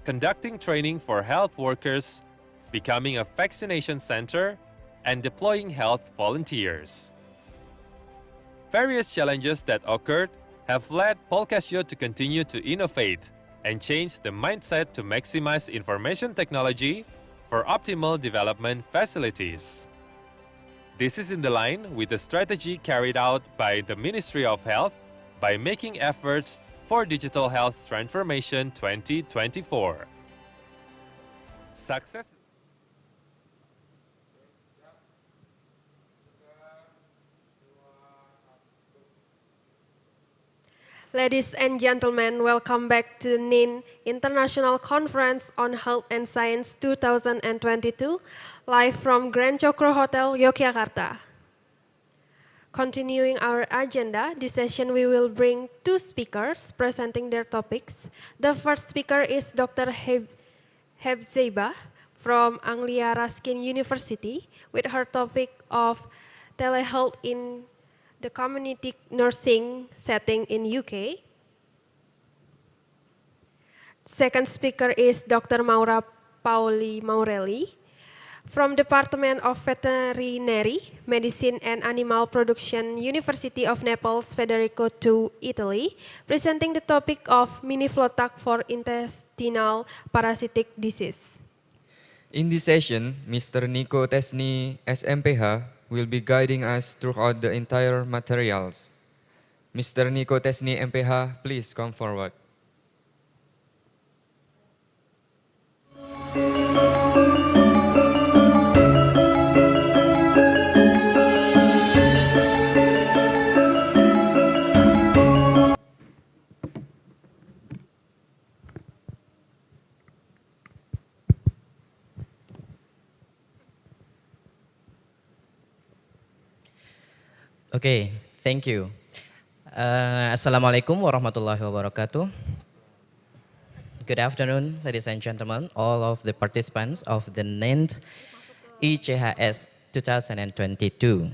conducting training for health workers, becoming a vaccination center, and deploying health volunteers. Various challenges that occurred have led Polcasio to continue to innovate and change the mindset to maximize information technology for optimal development facilities. This is in the line with the strategy carried out by the Ministry of Health by making efforts for Digital Health Transformation 2024. Success. Ladies and gentlemen, welcome back to the NIN International Conference on Health and Science 2022, live from Grand Cokro Hotel, Yogyakarta. Continuing our agenda, this session we will bring two speakers presenting their topics. The first speaker is Dr. Hebzeba from Anglia Ruskin University with her topic of telehealth in the community nursing setting in UK. Second speaker is Dr. Maura Pauli Maurelli from Department of Veterinary Medicine and Animal Production, University of Naples, Federico II, Italy, presenting the topic of Miniflotak for intestinal parasitic disease. In this session, Mr. Niko Tesni, SMPH, will be guiding us throughout the entire materials. Mr. Niko Tesni, MPH, please come forward. Okay, thank you. Assalamualaikum warahmatullahi wabarakatuh. Good afternoon, ladies and gentlemen, all of the participants of the NINT ECHS 2022.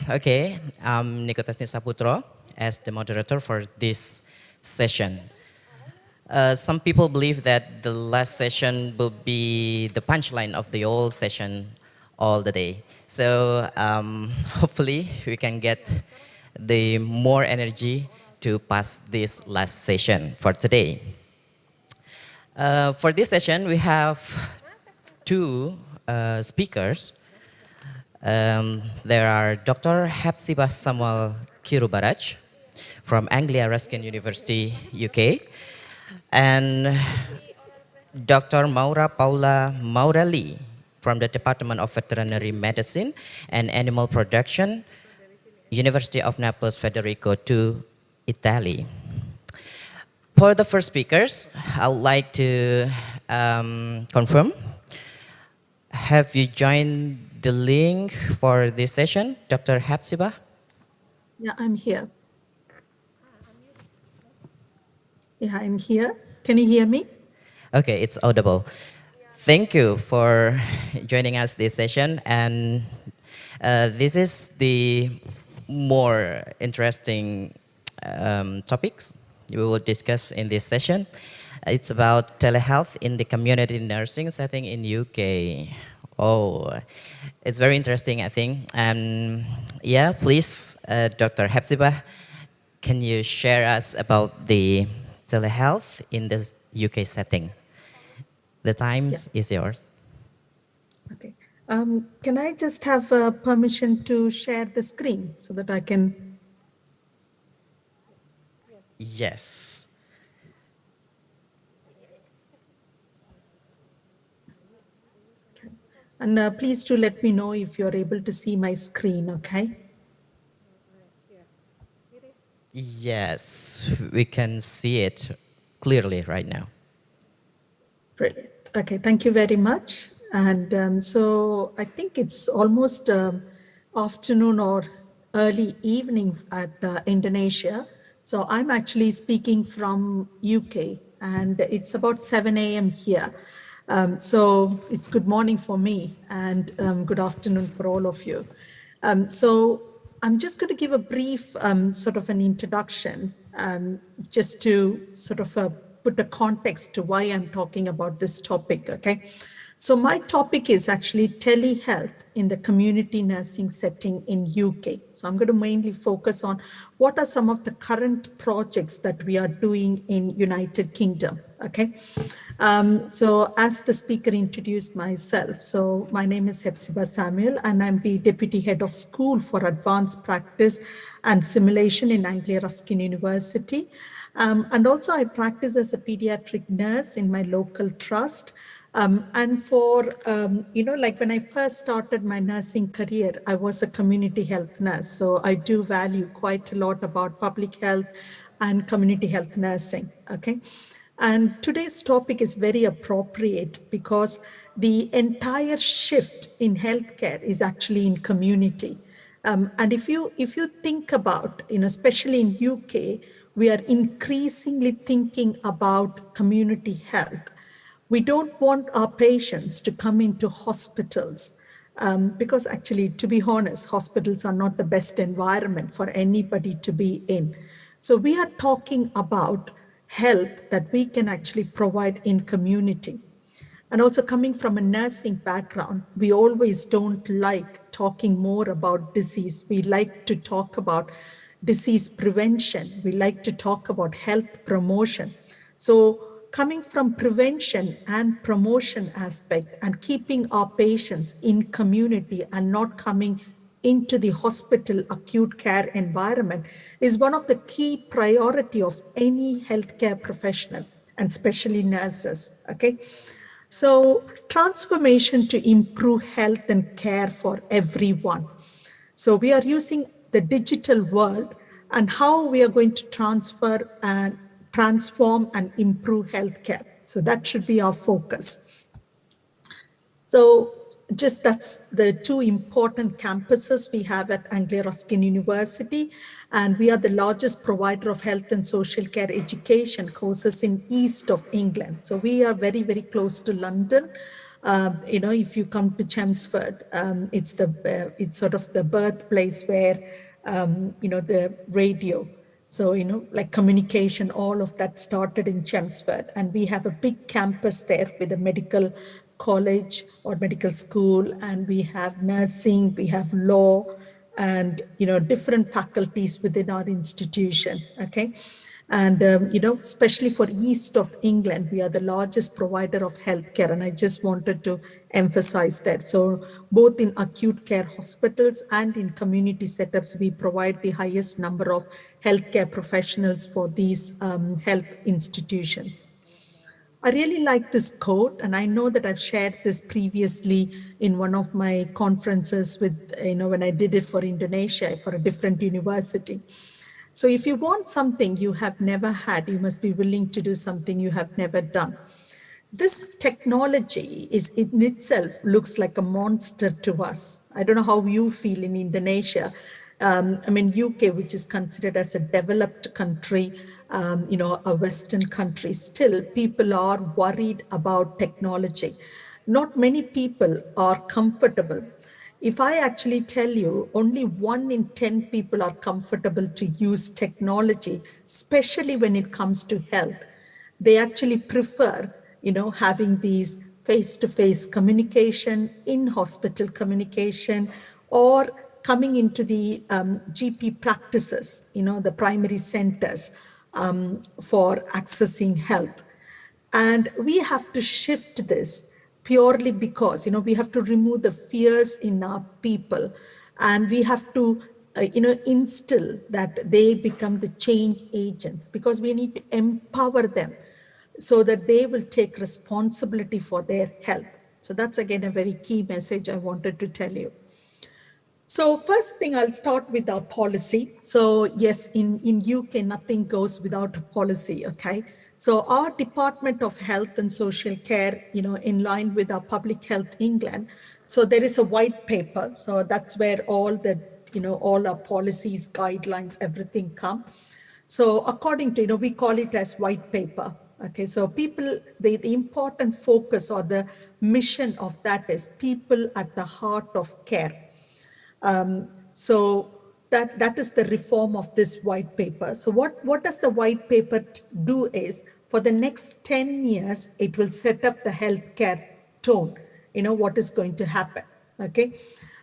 Okay, I'm Niko Tesni Saputro as the moderator for this session. Some people believe that the last session will be the punchline of the whole session all the day. So hopefully we can get the more energy to pass this last session for today. For this session, we have two speakers. There are Dr. Hepzibah Samuel Kirubaraj from Anglia Ruskin University, UK, and Dr. Maura Paula Maurelli from the Department of Veterinary Medicine and Animal Production, University of Naples, Federico II, Italy. For the first speakers, I would like to confirm, have you joined the link for this session, Dr. Hepzibah? Yeah, I'm here. Yeah, I'm here. Can you hear me? Okay, it's audible. Thank you for joining us this session, and this is the more interesting topics we will discuss in this session. It's about telehealth in the community nursing setting in UK. Oh, it's very interesting, I think. Yeah, please, Dr. Hepzibah, can you share us about the telehealth in the UK setting? The time is yours. Okay. Can I just have permission to share the screen so that I can? Yes. Okay. And please do let me know if you're able to see my screen, okay? Yes, we can see it clearly right now. Brilliant. Okay, thank you very much. And so I think it's almost afternoon or early evening at Indonesia. So I'm actually speaking from UK, and it's about 7 a.m. here. So it's good morning for me and good afternoon for all of you. So I'm just going to give a brief sort of an introduction just to sort of put a context to why I'm talking about this topic, okay? So my topic is actually telehealth in the community nursing setting in UK. So I'm going to mainly focus on what are some of the current projects that we are doing in United Kingdom, okay? So as the speaker introduced myself, so my name is Hepzibah Samuel and I'm the Deputy Head of School for Advanced Practice and Simulation in Anglia Ruskin University. And also I practice as a pediatric nurse in my local trust. And for, like when I first started my nursing career, I was a community health nurse. So I do value quite a lot about public health and community health nursing, okay? And today's topic is very appropriate because the entire shift in healthcare is actually in community. And if you think about, especially in UK, we are increasingly thinking about community health. We don't want our patients to come into hospitals because actually, to be honest, hospitals are not the best environment for anybody to be in. So we are talking about health that we can actually provide in community. And also coming from a nursing background, we always don't like talking more about disease. We like to talk about disease prevention. We like to talk about health promotion. So coming from prevention and promotion aspect and keeping our patients in community and not coming into the hospital acute care environment is one of the key priority of any healthcare professional and especially nurses, okay? So transformation to improve health and care for everyone. So we are using the digital world and how we are going to transfer and transform and improve healthcare. So that should be our focus. So just that's the two important campuses we have at Anglia Ruskin University. And we are the largest provider of health and social care education courses in east of England. So we are very, very close to London. If you come to Chelmsford, it's sort of the birthplace where, the radio. So, like communication, all of that started in Chelmsford. And we have a big campus there with a medical college or medical school. And we have nursing, we have law, and, different faculties within our institution, okay? And, especially for east of England, we are the largest provider of healthcare. And I just wanted to emphasize that. So both in acute care hospitals and in community setups, we provide the highest number of healthcare professionals for these health institutions. I really like this quote, and I know that I've shared this previously in one of my conferences with, when I did it for Indonesia, for a different university. So if you want something you have never had, you must be willing to do something you have never done. This technology is in itself looks like a monster to us. I don't know how you feel in Indonesia. UK, which is considered as a developed country, a Western country, still people are worried about technology. Not many people are comfortable. If I actually tell you only 1 in 10 people are comfortable to use technology, especially when it comes to health, they actually prefer, having these face-to-face communication, in-hospital communication, or coming into the GP practices, the primary centers for accessing health. And we have to shift this purely because, we have to remove the fears in our people, and we have to, instill that they become the change agents, because we need to empower them so that they will take responsibility for their health. So that's again a very key message I wanted to tell you. So first thing, I'll start with our policy. So yes, in UK, nothing goes without a policy, okay? So our Department of Health and Social Care, in line with our Public Health England, so there is a white paper. So that's where all the, all our policies, guidelines, everything come. So according to, we call it as white paper. Okay, so people, the important focus or the mission of that is people at the heart of care. So that is the reform of this white paper. So what does the white paper do is, for the next 10 years, it will set up the healthcare tone, what is going to happen, okay?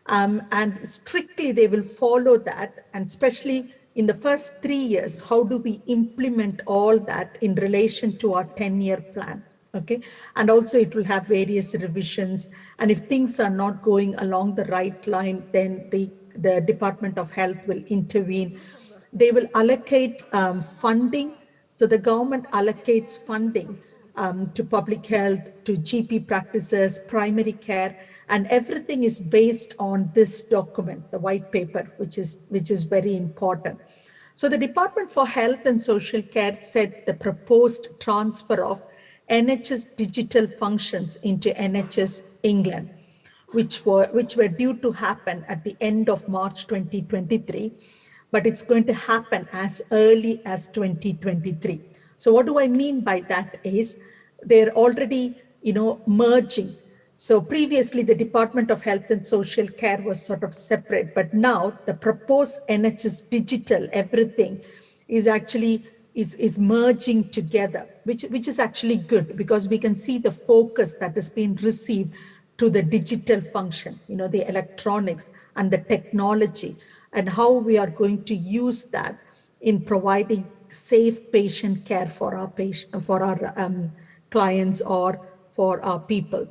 And strictly they will follow that, and especially in the first 3 years, how do we implement all that in relation to our 10-year plan, okay? And also it will have various revisions, and if things are not going along the right line, then the Department of Health will intervene. They will allocate funding. So the government allocates funding to public health, to GP practices, primary care, and everything is based on this document, the white paper, which is very important. So the Department for Health and Social Care said the proposed transfer of NHS digital functions into NHS England, which were due to happen at the end of March 2023, but it's going to happen as early as 2023. So what do I mean by that is they're already, merging. So previously the Department of Health and Social Care was sort of separate, but now the proposed NHS digital everything is actually is merging together, which is actually good, because we can see the focus that has been received to the digital function, the electronics and the technology, and how we are going to use that in providing safe patient care for our clients or for our people.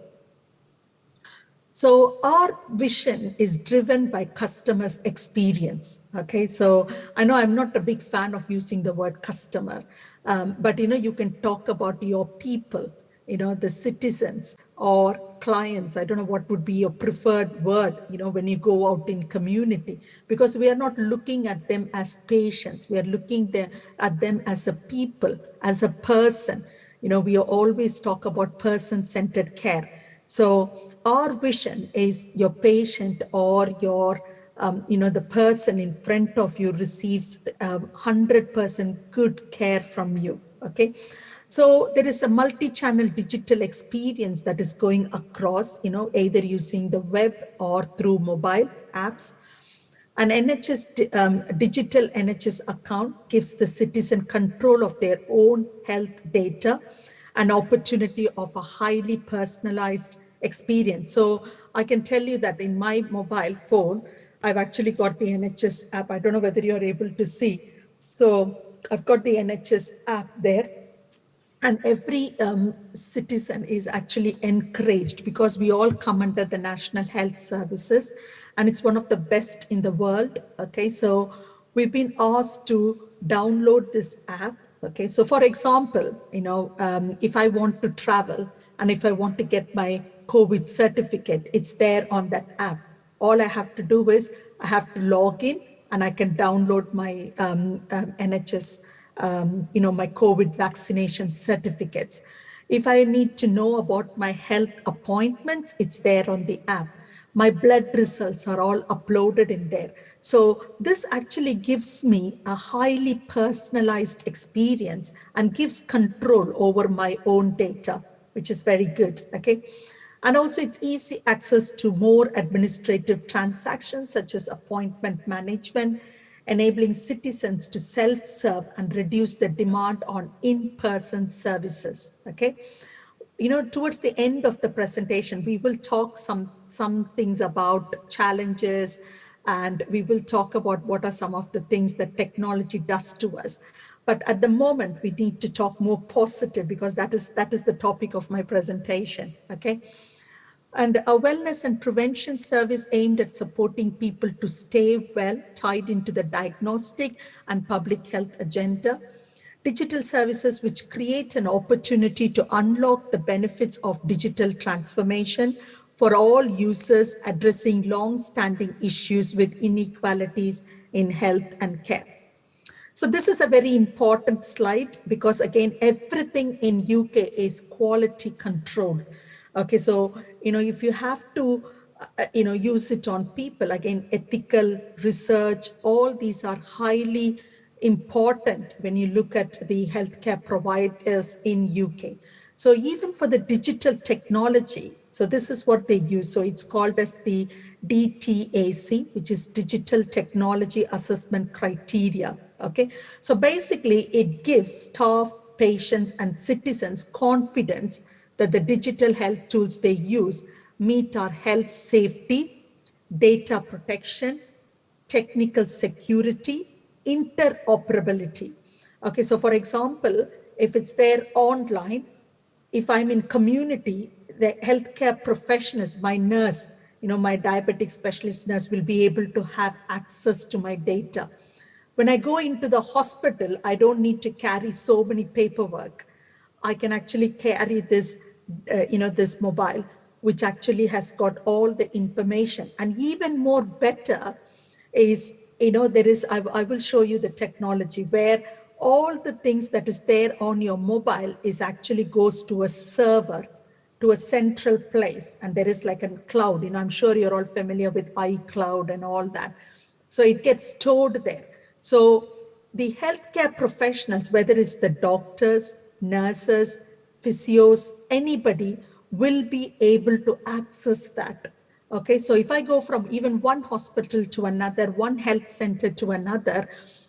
So our vision is driven by customers' experience. Okay, so I know I'm not a big fan of using the word customer, but you can talk about your people, the citizens or clients. I don't know what would be your preferred word, when you go out in community, because we are not looking at them as patients. We are looking at them as a people, as a person. We always talk about person-centered care. So our vision is your patient or your, the person in front of you receives 100% good care from you, okay? So there is a multi-channel digital experience that is going across, either using the web or through mobile apps. An NHS digital NHS account gives the citizen control of their own health data, an opportunity of a highly personalized experience. So I can tell you that in my mobile phone, I've actually got the NHS app. I don't know whether you're able to see. So I've got the NHS app there. And every citizen is actually encouraged, because we all come under the National Health Services, and it's one of the best in the world. Okay, so we've been asked to download this app. Okay, so for example, if I want to travel and if I want to get my COVID certificate, it's there on that app. All I have to do is I have to log in and I can download my NHS my COVID vaccination certificates. If I need to know about my health appointments, it's there on the app. My blood results are all uploaded in there. So this actually gives me a highly personalized experience and gives control over my own data, which is very good, okay? And also it's easy access to more administrative transactions such as appointment management, enabling citizens to self-serve and reduce the demand on in-person services, okay? Towards the end of the presentation, we will talk some things about challenges, and we will talk about what are some of the things that technology does to us. But at the moment, we need to talk more positive, because that is the topic of my presentation, okay? And a wellness and prevention service aimed at supporting people to stay well, tied into the diagnostic and public health agenda. Digital services which create an opportunity to unlock the benefits of digital transformation for all users, addressing long-standing issues with inequalities in health and care. So this is a very important slide, because again, everything in UK is quality controlled. Okay, so, if you have to, use it on people, again, ethical research, all these are highly important when you look at the healthcare providers in UK. So even for the digital technology, so this is what they use. So it's called as the DTAC, which is Digital Technology Assessment Criteria. Okay, so basically it gives staff, patients, and citizens confidence that the digital health tools they use meet our health safety, data protection, technical security, interoperability. Okay, so for example, if it's there online, if I'm in community, the healthcare professionals, my nurse, my diabetic specialist nurse will be able to have access to my data. When I go into the hospital, I don't need to carry so many paperwork. I can actually carry this, this mobile, which actually has got all the information. And even more better is, I will show you the technology where all the things that is there on your mobile is actually goes to a server, to a central place. And there is like a cloud, I'm sure you're all familiar with iCloud and all that. So it gets stored there. So the healthcare professionals, whether it's the doctors, nurses, physios, anybody will be able to access that. Okay, so if I go from even one hospital to another, one health center to another,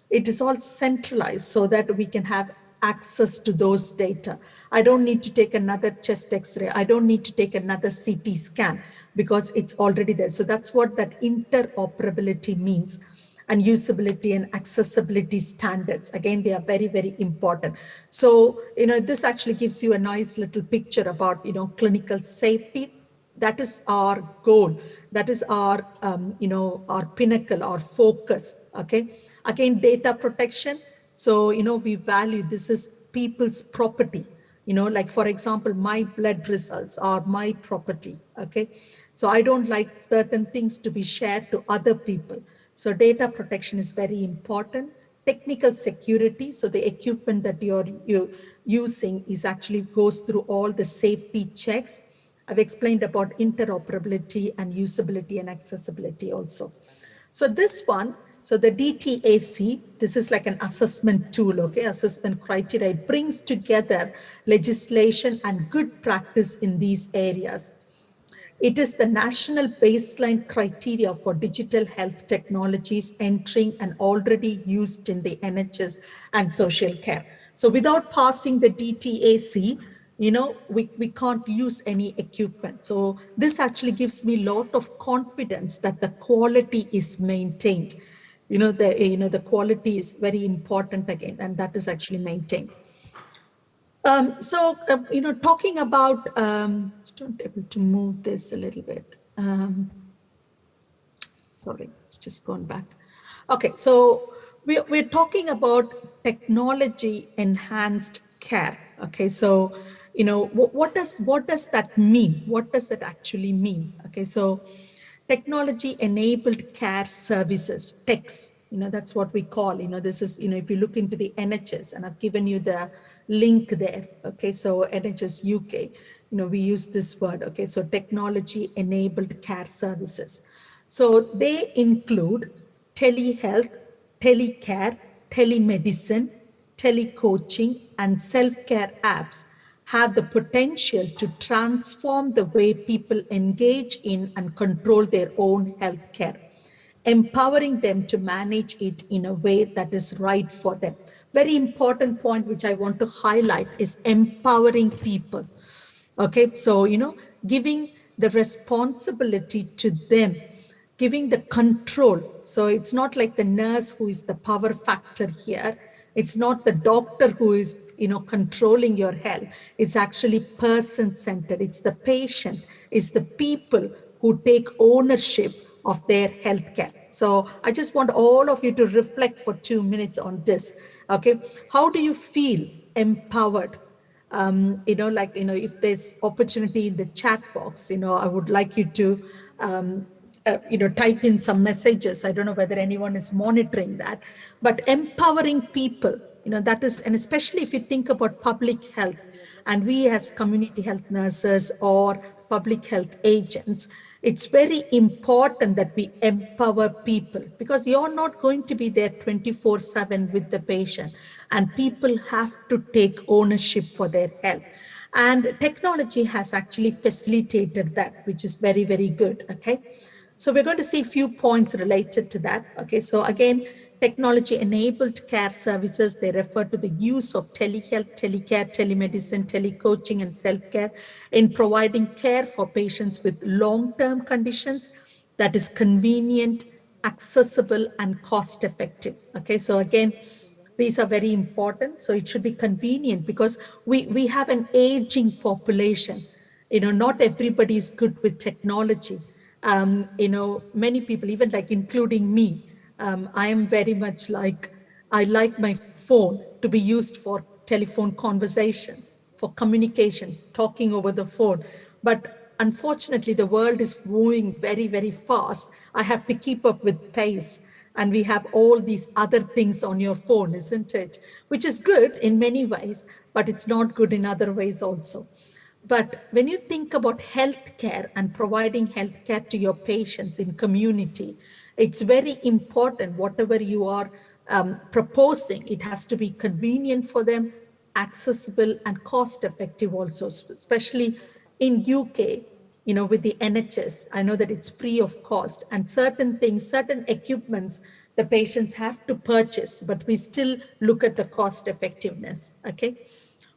it is all centralized so that we can have access to those data. I don't need to take another chest x-ray. I don't need to take another CT scan because it's already there. So that's what that interoperability means. And usability and accessibility standards. Again, they are very, very important. So, this actually gives you a nice little picture about, clinical safety. That is our goal. That is our, our pinnacle, our focus, okay? Again, data protection. So, we value this is people's property. Like for example, my blood results are my property, okay? So I don't like certain things to be shared to other people. So data protection is very important. Technical security, so the equipment that you're using is actually goes through all the safety checks. I've explained about interoperability and usability and accessibility also. So this one, so the DTAC, this is like an assessment tool, okay, assessment criteria. It brings together legislation and good practice in these areas. It is the national baseline criteria for digital health technologies entering and already used in the NHS and social care. So without passing the DTAC, we can't use any equipment. So this actually gives me a lot of confidence that the quality is maintained. The quality is very important again, and that is actually maintained. Talking about, just not able to move this a little bit. Sorry, it's just gone back. Okay, so we're talking about technology enhanced care. Okay, so what does that mean? What does that actually mean? Okay, so technology enabled care services, TECS. That's what we call. This is if you look into the NHS, and I've given you the link there. Okay, so NHS UK, we use this word. Okay, so technology enabled care services. So they include telehealth, telecare, telemedicine, telecoaching, and self-care apps have the potential to transform the way people engage in and control their own healthcare, empowering them to manage it in a way that is right for them. Very important point which I want to highlight is empowering people. Okay, so giving the responsibility to them, giving the control. So it's not like the nurse who is the power factor here. It's not the doctor who is controlling your health. It's actually person-centered. It's the patient. It's the people who take ownership of their healthcare. So I just want all of you to reflect for 2 minutes on this. Okay, how do you feel empowered? If there's opportunity in the chat box, I would like you to, type in some messages. I don't know whether anyone is monitoring that, but empowering people, that is, and especially if you think about public health, and we as community health nurses or public health agents, it's very important that we empower people because you're not going to be there 24/7 with the patient, and people have to take ownership for their health. And technology has actually facilitated that, which is very, very good, okay? So we're going to see a few points related to that, okay? So again, technology-enabled care services, they refer to the use of telehealth, telecare, telemedicine, telecoaching, and self-care in providing care for patients with long-term conditions that is convenient, accessible, and cost-effective, okay? So again, these are very important. So it should be convenient because we have an aging population. You know, not everybody is good with technology. You know, many people, even like including me, I am very much like, I like my phone to be used for telephone conversations, for communication, talking over the phone. But unfortunately, the world is moving very, very fast. I have to keep up with pace. And we have all these other things on your phone, isn't it? Which is good in many ways, but it's not good in other ways also. But when you think about healthcare and providing healthcare to your patients in community, it's very important, whatever you are proposing, it has to be convenient for them, accessible and cost effective also, especially in UK, you know, with the NHS, I know that it's free of cost, and certain things, certain equipments, the patients have to purchase, but we still look at the cost effectiveness, okay?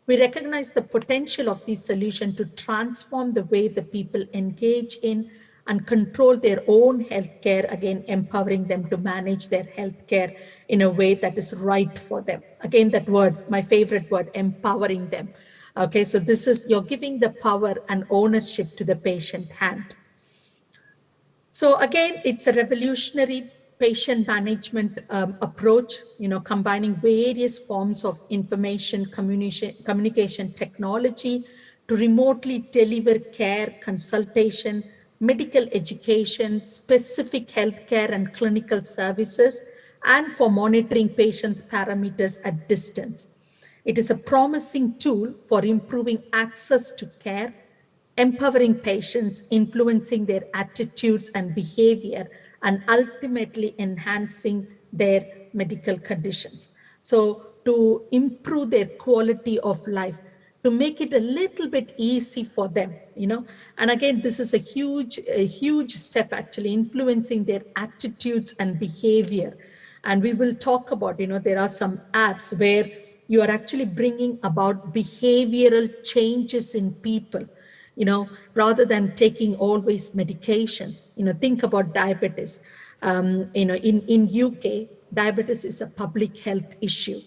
We recognize the potential of this solution to transform the way the people engage in and control their own healthcare, again, empowering them to manage their healthcare in a way that is right for them. Again, that word, my favorite word, empowering them. Okay, so this is, you're giving the power and ownership to the patient hand. So again, it's a revolutionary patient management approach, you know, combining various forms of information, communication technology to remotely deliver care, consultation, medical education, specific healthcare and clinical services, and for monitoring patients' parameters at distance. It is a promising tool for improving access to care, empowering patients, influencing their attitudes and behavior, and ultimately enhancing their medical conditions. So to improve their quality of life, to make it a little bit easy for them, you know. And again, this is a huge step actually, influencing their attitudes and behavior. And we will talk about, you know, there are some apps where you are actually bringing about behavioral changes in people, you know, rather than taking always medications. You know, think about diabetes. You know, in UK, diabetes is a public health issue.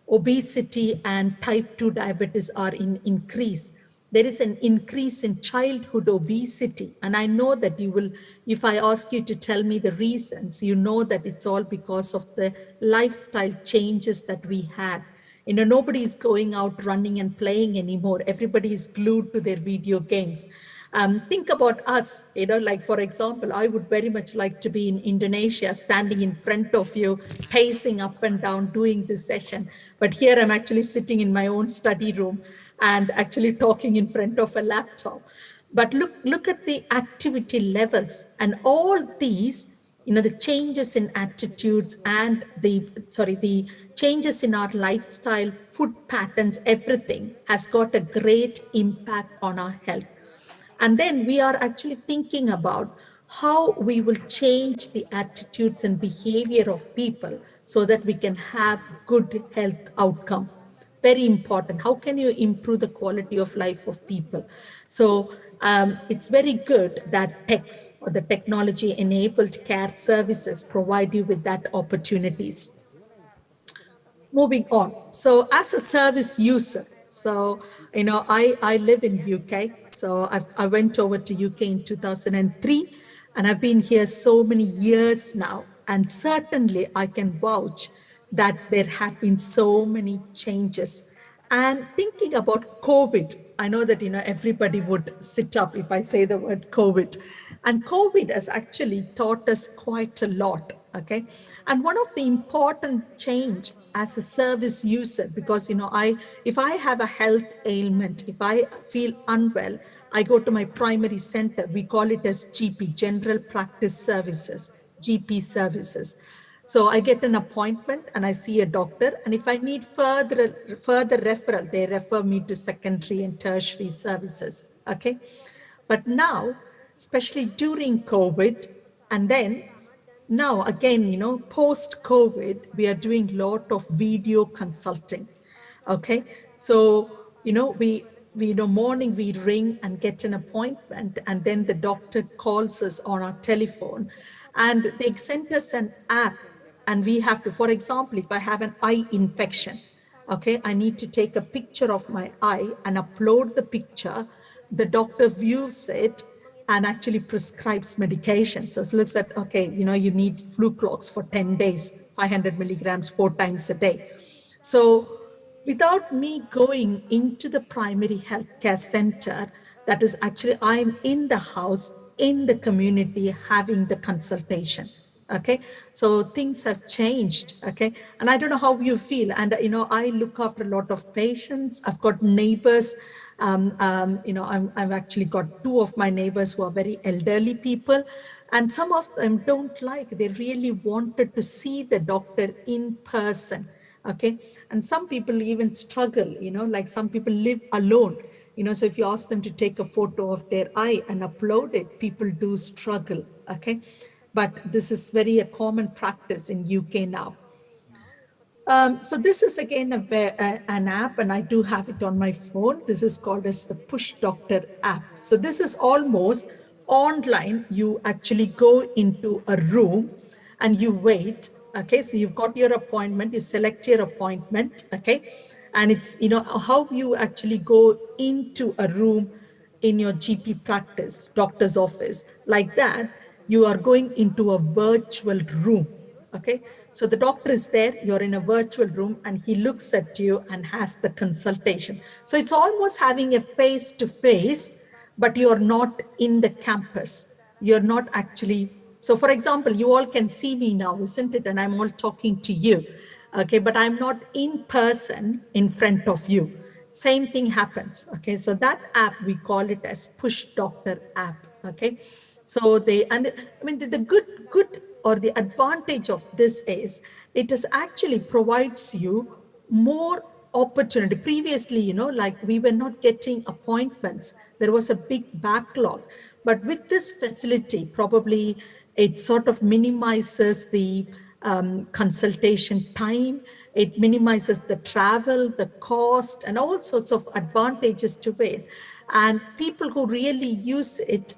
Obesity and type 2 diabetes are in increase. There is an increase in childhood obesity. And I know that you will, if I ask you to tell me the reasons, you know that it's all because of the lifestyle changes that we had. You know, nobody is going out running and playing anymore. Everybody is glued to their video games. Think about us, you know, like for example, I would very much like to be in Indonesia, standing in front of you, pacing up and down, doing this session. But here I'm actually sitting in my own study room and actually talking in front of a laptop. But look at the activity levels and all these, you know, the changes in attitudes and the changes in our lifestyle, food patterns, everything has got a great impact on our health. And then we are actually thinking about how we will change the attitudes and behavior of people so that we can have good health outcome. Very important. How can you improve the quality of life of people? So it's very good that TECS, or the technology-enabled care services, provide you with that opportunities. Moving on. So as a service user, so, you know, I live in UK. So I went over to UK in 2003, and I've been here so many years now. And certainly I can vouch that there have been so many changes. And thinking about COVID, I know that, you know, everybody would sit up if I say the word COVID. And COVID has actually taught us quite a lot, okay? And one of the important change as a service user, because, you know, if I have a health ailment, if I feel unwell, I go to my primary center. We call it as GP, General Practice Services, GP services. So I get an appointment and I see a doctor, and if I need further referral, they refer me to secondary and tertiary services. Okay, but now, especially during COVID, and then now again, post COVID, we are doing a lot of video consulting. Okay, so morning we ring and get an appointment, and then the doctor calls us on our telephone, and they send us an app, and we have to, for example, if I have an eye infection, okay, I need to take a picture of my eye and upload the picture. The doctor views it and actually prescribes medication. So it looks at, okay, you need Fluclox for 10 days, 500 milligrams 4 times a day. So without me going into the primary healthcare center, that is actually, I'm in the house, in the community, having the consultation. Okay, so things have changed. Okay, and I don't know how you feel. And I look after a lot of patients. I've got neighbors. I've actually got 2 of my neighbors who are very elderly people, and some of them don't like. They really wanted to see the doctor in person. Okay, and some people even struggle. Like some people live alone. So if you ask them to take a photo of their eye and upload it, people do struggle. Okay. But this is very a common practice in UK now. So this is again an app, and I do have it on my phone. This is called as the Push Doctor app. So this is almost online. You actually go into a room and you wait. Okay, so you've got your appointment, you select your appointment. Okay, and it's how you actually go into a room in your GP practice, doctor's office, like that. You are going into a virtual room. Okay, so the doctor is there, you're in a virtual room, and he looks at you and has the consultation. So it's almost having a face-to-face, but you're not in the campus. You're not actually, so for example, you all can see me now, isn't it? And I'm all talking to you. Okay, but I'm not in person in front of you. Same thing happens. Okay, so that app, we call it as Push Doctor app. Okay. So the good or the advantage of this is it is actually provides you more opportunity. Previously, like we were not getting appointments. There was a big backlog. But with this facility, probably it sort of minimizes the consultation time. It minimizes the travel, the cost, and all sorts of advantages to it. And people who really use it,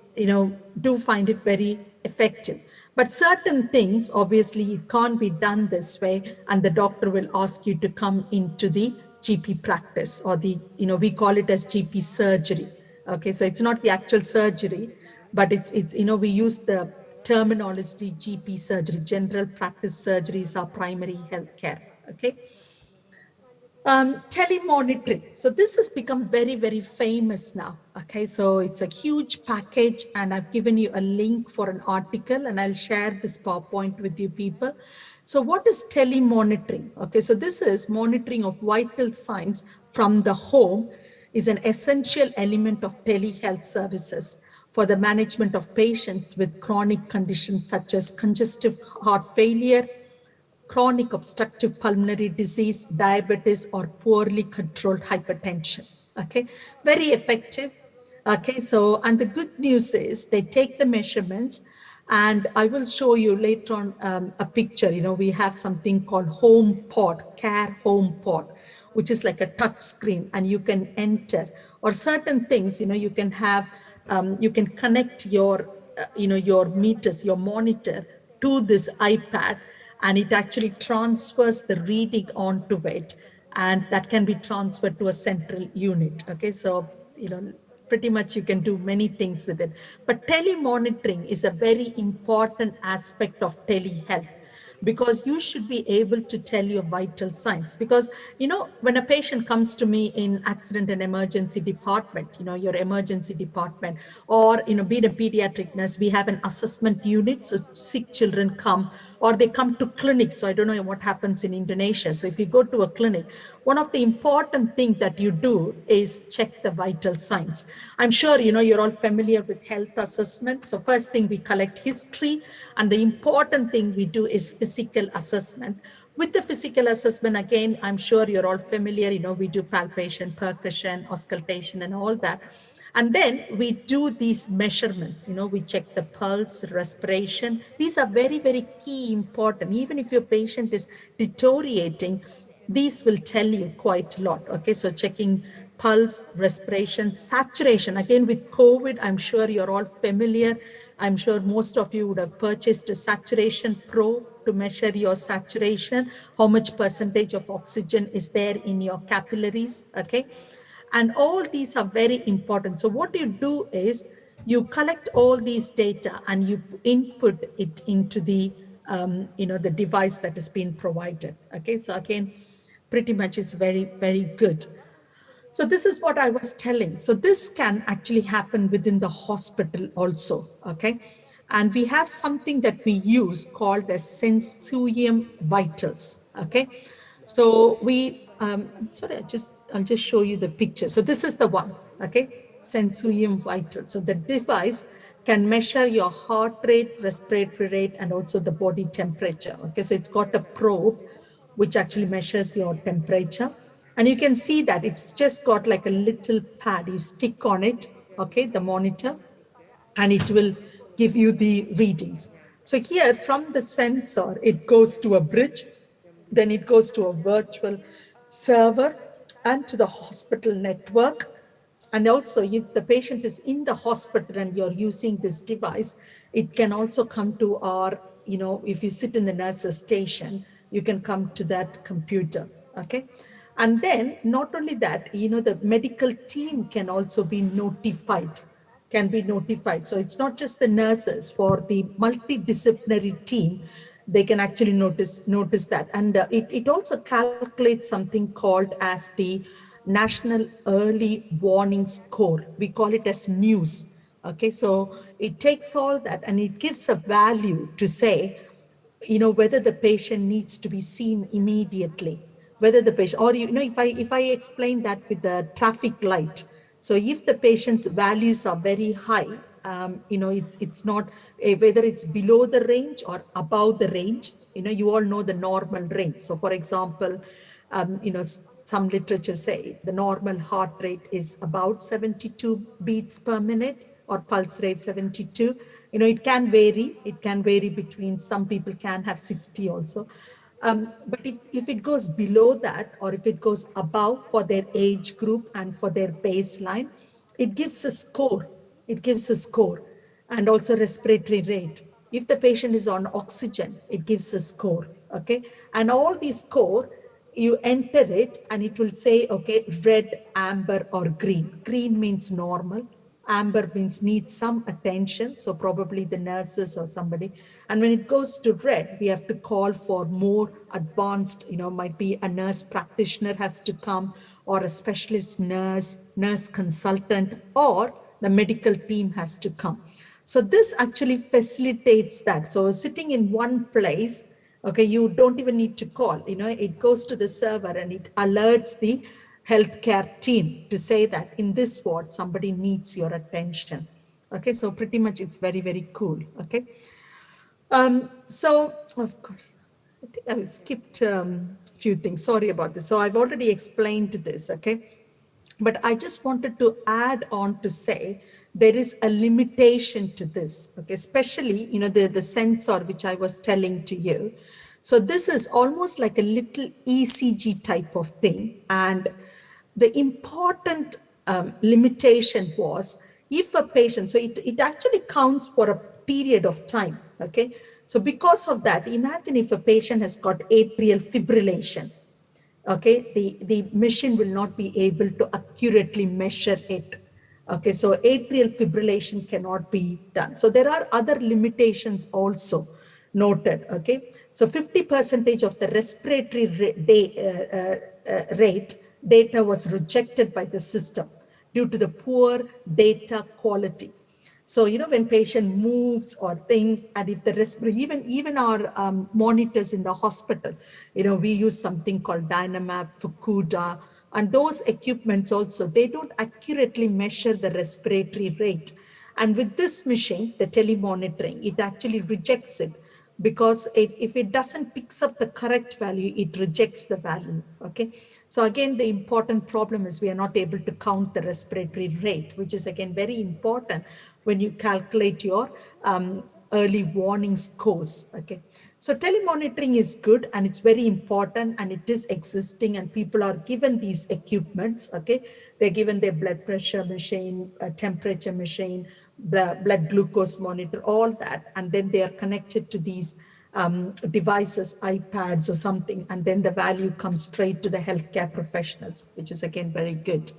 do find it very effective. But certain things, obviously, it can't be done this way. And the doctor will ask you to come into the GP practice, or we call it as GP surgery. Okay, so it's not the actual surgery, but it's we use the terminology GP surgery, general practice surgery is our primary health care. Okay. Telemonitoring. So this has become very, very famous now. Okay, so it's a huge package, and I've given you a link for an article, and I'll share this PowerPoint with you people. So what is telemonitoring? Okay, so this is monitoring of vital signs from the home is an essential element of telehealth services for the management of patients with chronic conditions such as congestive heart failure, chronic obstructive pulmonary disease, diabetes, or poorly controlled hypertension. Okay, very effective. Okay, so, and the good news is they take the measurements, and I will show you later on a picture. We have something called HomePod, Care HomePod, which is like a touch screen, and you can enter, or certain things, you can have, you can connect your, your meters, your monitor to this iPad, and it actually transfers the reading onto it, and that can be transferred to a central unit. Okay, so pretty much you can do many things with it. But telemonitoring is a very important aspect of telehealth, because you should be able to tell your vital signs. Because when a patient comes to me in accident and emergency department, your emergency department, or being a pediatric nurse, we have an assessment unit, so sick children come, or they come to clinics. So I don't know what happens in Indonesia. So if you go to a clinic, one of the important things that you do is check the vital signs. I'm sure, you're all familiar with health assessment. So first thing, we collect history, and the important thing we do is physical assessment. With the physical assessment, again, I'm sure you're all familiar, we do palpation, percussion, auscultation, and all that. And then we do these measurements, we check the pulse, respiration. These are very, very key important. Even if your patient is deteriorating, these will tell you quite a lot. Okay, so checking pulse, respiration, saturation. Again, with COVID, I'm sure you're all familiar. I'm sure most of you would have purchased a saturation probe to measure your saturation, how much percentage of oxygen is there in your capillaries, okay? And all these are very important. So what you do is you collect all these data and you input it into the, the device that has been provided. Okay, so again, pretty much it's very, very good. So this is what I was telling. So this can actually happen within the hospital also, okay? And we have something that we use called as Sensorium Vitals, okay? So we, sorry, I'll just show you the picture. So this is the one, okay? Sensorium Vital. So the device can measure your heart rate, respiratory rate, and also the body temperature. Okay, so it's got a probe which actually measures your temperature. And you can see that it's just got like a little pad. You stick on it, okay, the monitor, and it will give you the readings. So here from the sensor, it goes to a bridge, then it goes to a virtual server and to the hospital network. And also if the patient is in the hospital and you're using this device, it can also come to our, if you sit in the nurse's station, you can come to that computer, okay? And then not only that, the medical team can also be notified, So it's not just the nurses. For the multidisciplinary team, they can actually notice that. And it also calculates something called as the National Early Warning Score. We call it as NEWS. Okay, so it takes all that and it gives a value to say, whether the patient needs to be seen immediately, whether the patient, or if I explain that with the traffic light. So if the patient's values are very high, it's not whether it's below the range or above the range. You all know the normal range. So for example, some literature say the normal heart rate is about 72 beats per minute, or pulse rate 72. It can vary. It can vary between, some people can have 60 also. But if it goes below that, or if it goes above for their age group and for their baseline, it gives a score. It gives a score. And also respiratory rate. If the patient is on oxygen, it gives a score, okay? And all these score, you enter it and it will say, okay, red, amber, or green. Green means normal. Amber means needs some attention, so probably the nurses or somebody. And when it goes to red, we have to call for more advanced, might be a nurse practitioner has to come, or a specialist nurse, nurse consultant, or the medical team has to come. So this actually facilitates that. So sitting in one place, okay, you don't even need to call, it goes to the server and it alerts the healthcare team to say that in this ward, somebody needs your attention. Okay, so pretty much it's very, very cool. Okay. So of course, I think I skipped a few things. Sorry about this. So I've already explained this. Okay. But I just wanted to add on to say there is a limitation to this. Okay. Especially, the sensor, which I was telling to you. So this is almost like a little ECG type of thing. And the important limitation was if a patient, so it actually counts for a period of time, okay? So because of that, imagine if a patient has got atrial fibrillation, okay? The machine will not be able to accurately measure it, okay? So atrial fibrillation cannot be done. So there are other limitations also noted, okay? So 50% of the respiratory rate data was rejected by the system due to the poor data quality. So, when patient moves or things, and if the respirator, even our monitors in the hospital, we use something called Dynamap, Fukuda, and those equipments also, they don't accurately measure the respiratory rate. And with this machine, the telemonitoring, it actually rejects it, because if it doesn't picks up the correct value, it rejects the value, okay? So again, the important problem is we are not able to count the respiratory rate, which is again very important when you calculate your early warning scores, okay? So telemonitoring is good and it's very important and it is existing and people are given these equipments, okay? They're given their blood pressure machine, temperature machine, the blood glucose monitor, all that, and then they are connected to these devices, iPads or something, and then the value comes straight to the healthcare professionals, which is again very good.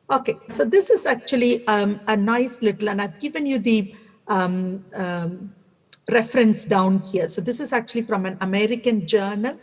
Okay, so this is actually a nice little, and I've given you the reference down here. So this is actually from an American journal,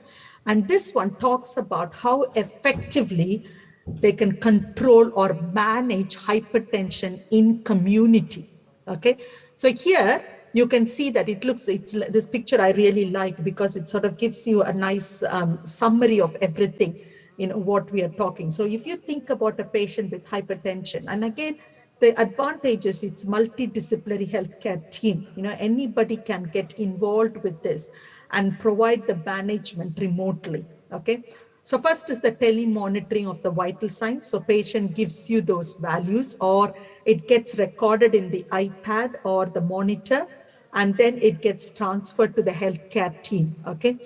and this one talks about how effectively they can control or manage hypertension in community, okay? So here you can see that it looks, this picture I really like because it sort of gives you a nice summary of everything, what we are talking. So if you think about a patient with hypertension, and again, the advantage is it's multidisciplinary healthcare team, anybody can get involved with this and provide the management remotely, okay? So first is the telemonitoring of the vital signs. So patient gives you those values or it gets recorded in the iPad or the monitor, and then it gets transferred to the healthcare team, okay?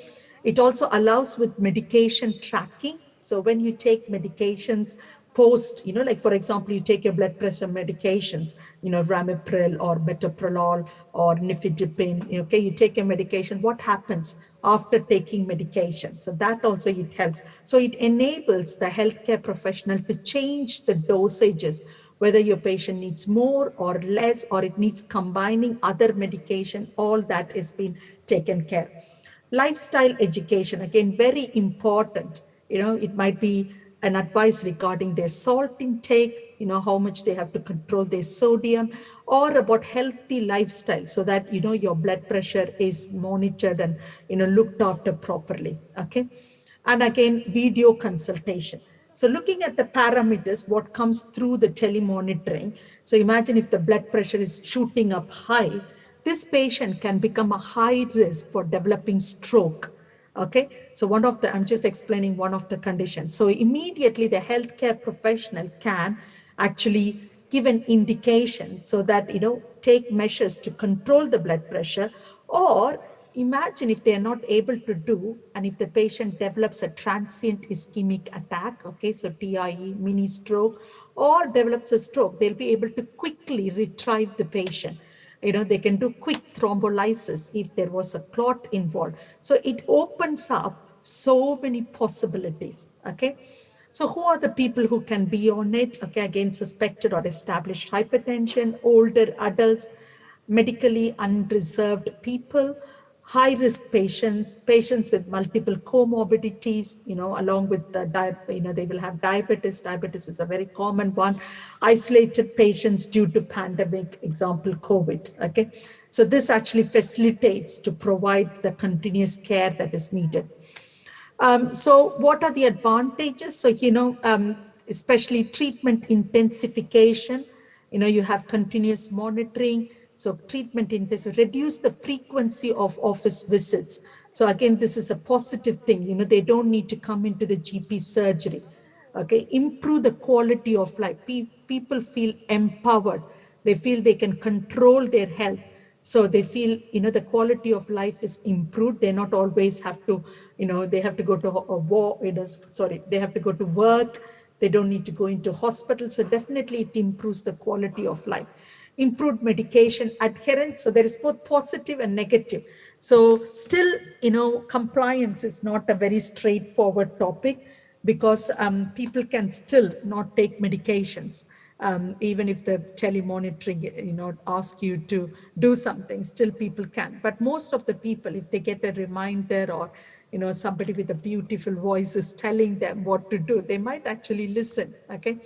It also allows with medication tracking. So when you take medications post, like for example, you take your blood pressure medications, Ramipril or metoprolol or nifedipine, okay, you take your medication, what happens after taking medication? So that also it helps. So it enables the healthcare professional to change the dosages, whether your patient needs more or less, or it needs combining other medication, all that is being taken care. Lifestyle education, again, very important. It might be an advice regarding their salt intake, how much they have to control their sodium, or about healthy lifestyle so that, your blood pressure is monitored and, looked after properly, okay? And again, video consultation. So looking at the parameters, what comes through the telemonitoring. So imagine if the blood pressure is shooting up high, this patient can become a high risk for developing stroke. Okay, so I'm just explaining one of the conditions. So immediately the healthcare professional can actually give an indication so that, take measures to control the blood pressure, or imagine if they are not able to do, and if the patient develops a transient ischemic attack, okay, so TIE, mini stroke, or develops a stroke, they'll be able to quickly retrieve the patient. They can do quick thrombolysis if there was a clot involved. So it opens up so many possibilities, okay? So who are the people who can be on it? Okay, again, suspected or established hypertension, older adults, medically unreserved people, high-risk patients, patients with multiple comorbidities, along with the they will have diabetes. Diabetes is a very common one. Isolated patients due to pandemic, example, COVID, okay? So this actually facilitates to provide the continuous care that is needed. So what are the advantages? So, especially treatment intensification, you have continuous monitoring. So treatment intensive, reduce the frequency of office visits. So again, this is a positive thing. They don't need to come into the GP surgery. Okay, improve the quality of life. People feel empowered. They feel they can control their health. So they feel, the quality of life is improved. They not always have to, they have to go to they have to go to work. They don't need to go into hospital. So definitely it improves the quality of life. Improved medication adherence. So there is both positive and negative. So still, compliance is not a very straightforward topic because people can still not take medications. Even if the telemonitoring, ask you to do something, still people can. But most of the people, if they get a reminder or, somebody with a beautiful voice is telling them what to do, they might actually listen, okay?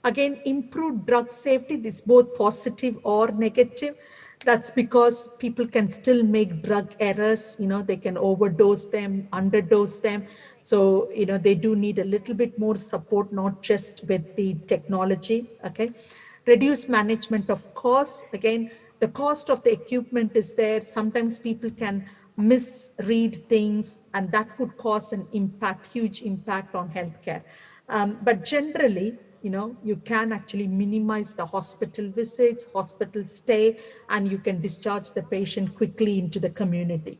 Again, improved drug safety, this is both positive or negative. That's because people can still make drug errors, they can overdose them, underdose them. So, they do need a little bit more support, not just with the technology, okay? Reduce management of costs. Again, the cost of the equipment is there. Sometimes people can misread things, and that could cause an impact, huge impact on healthcare. But generally, you can actually minimize the hospital visits, hospital stay, and you can discharge the patient quickly into the community.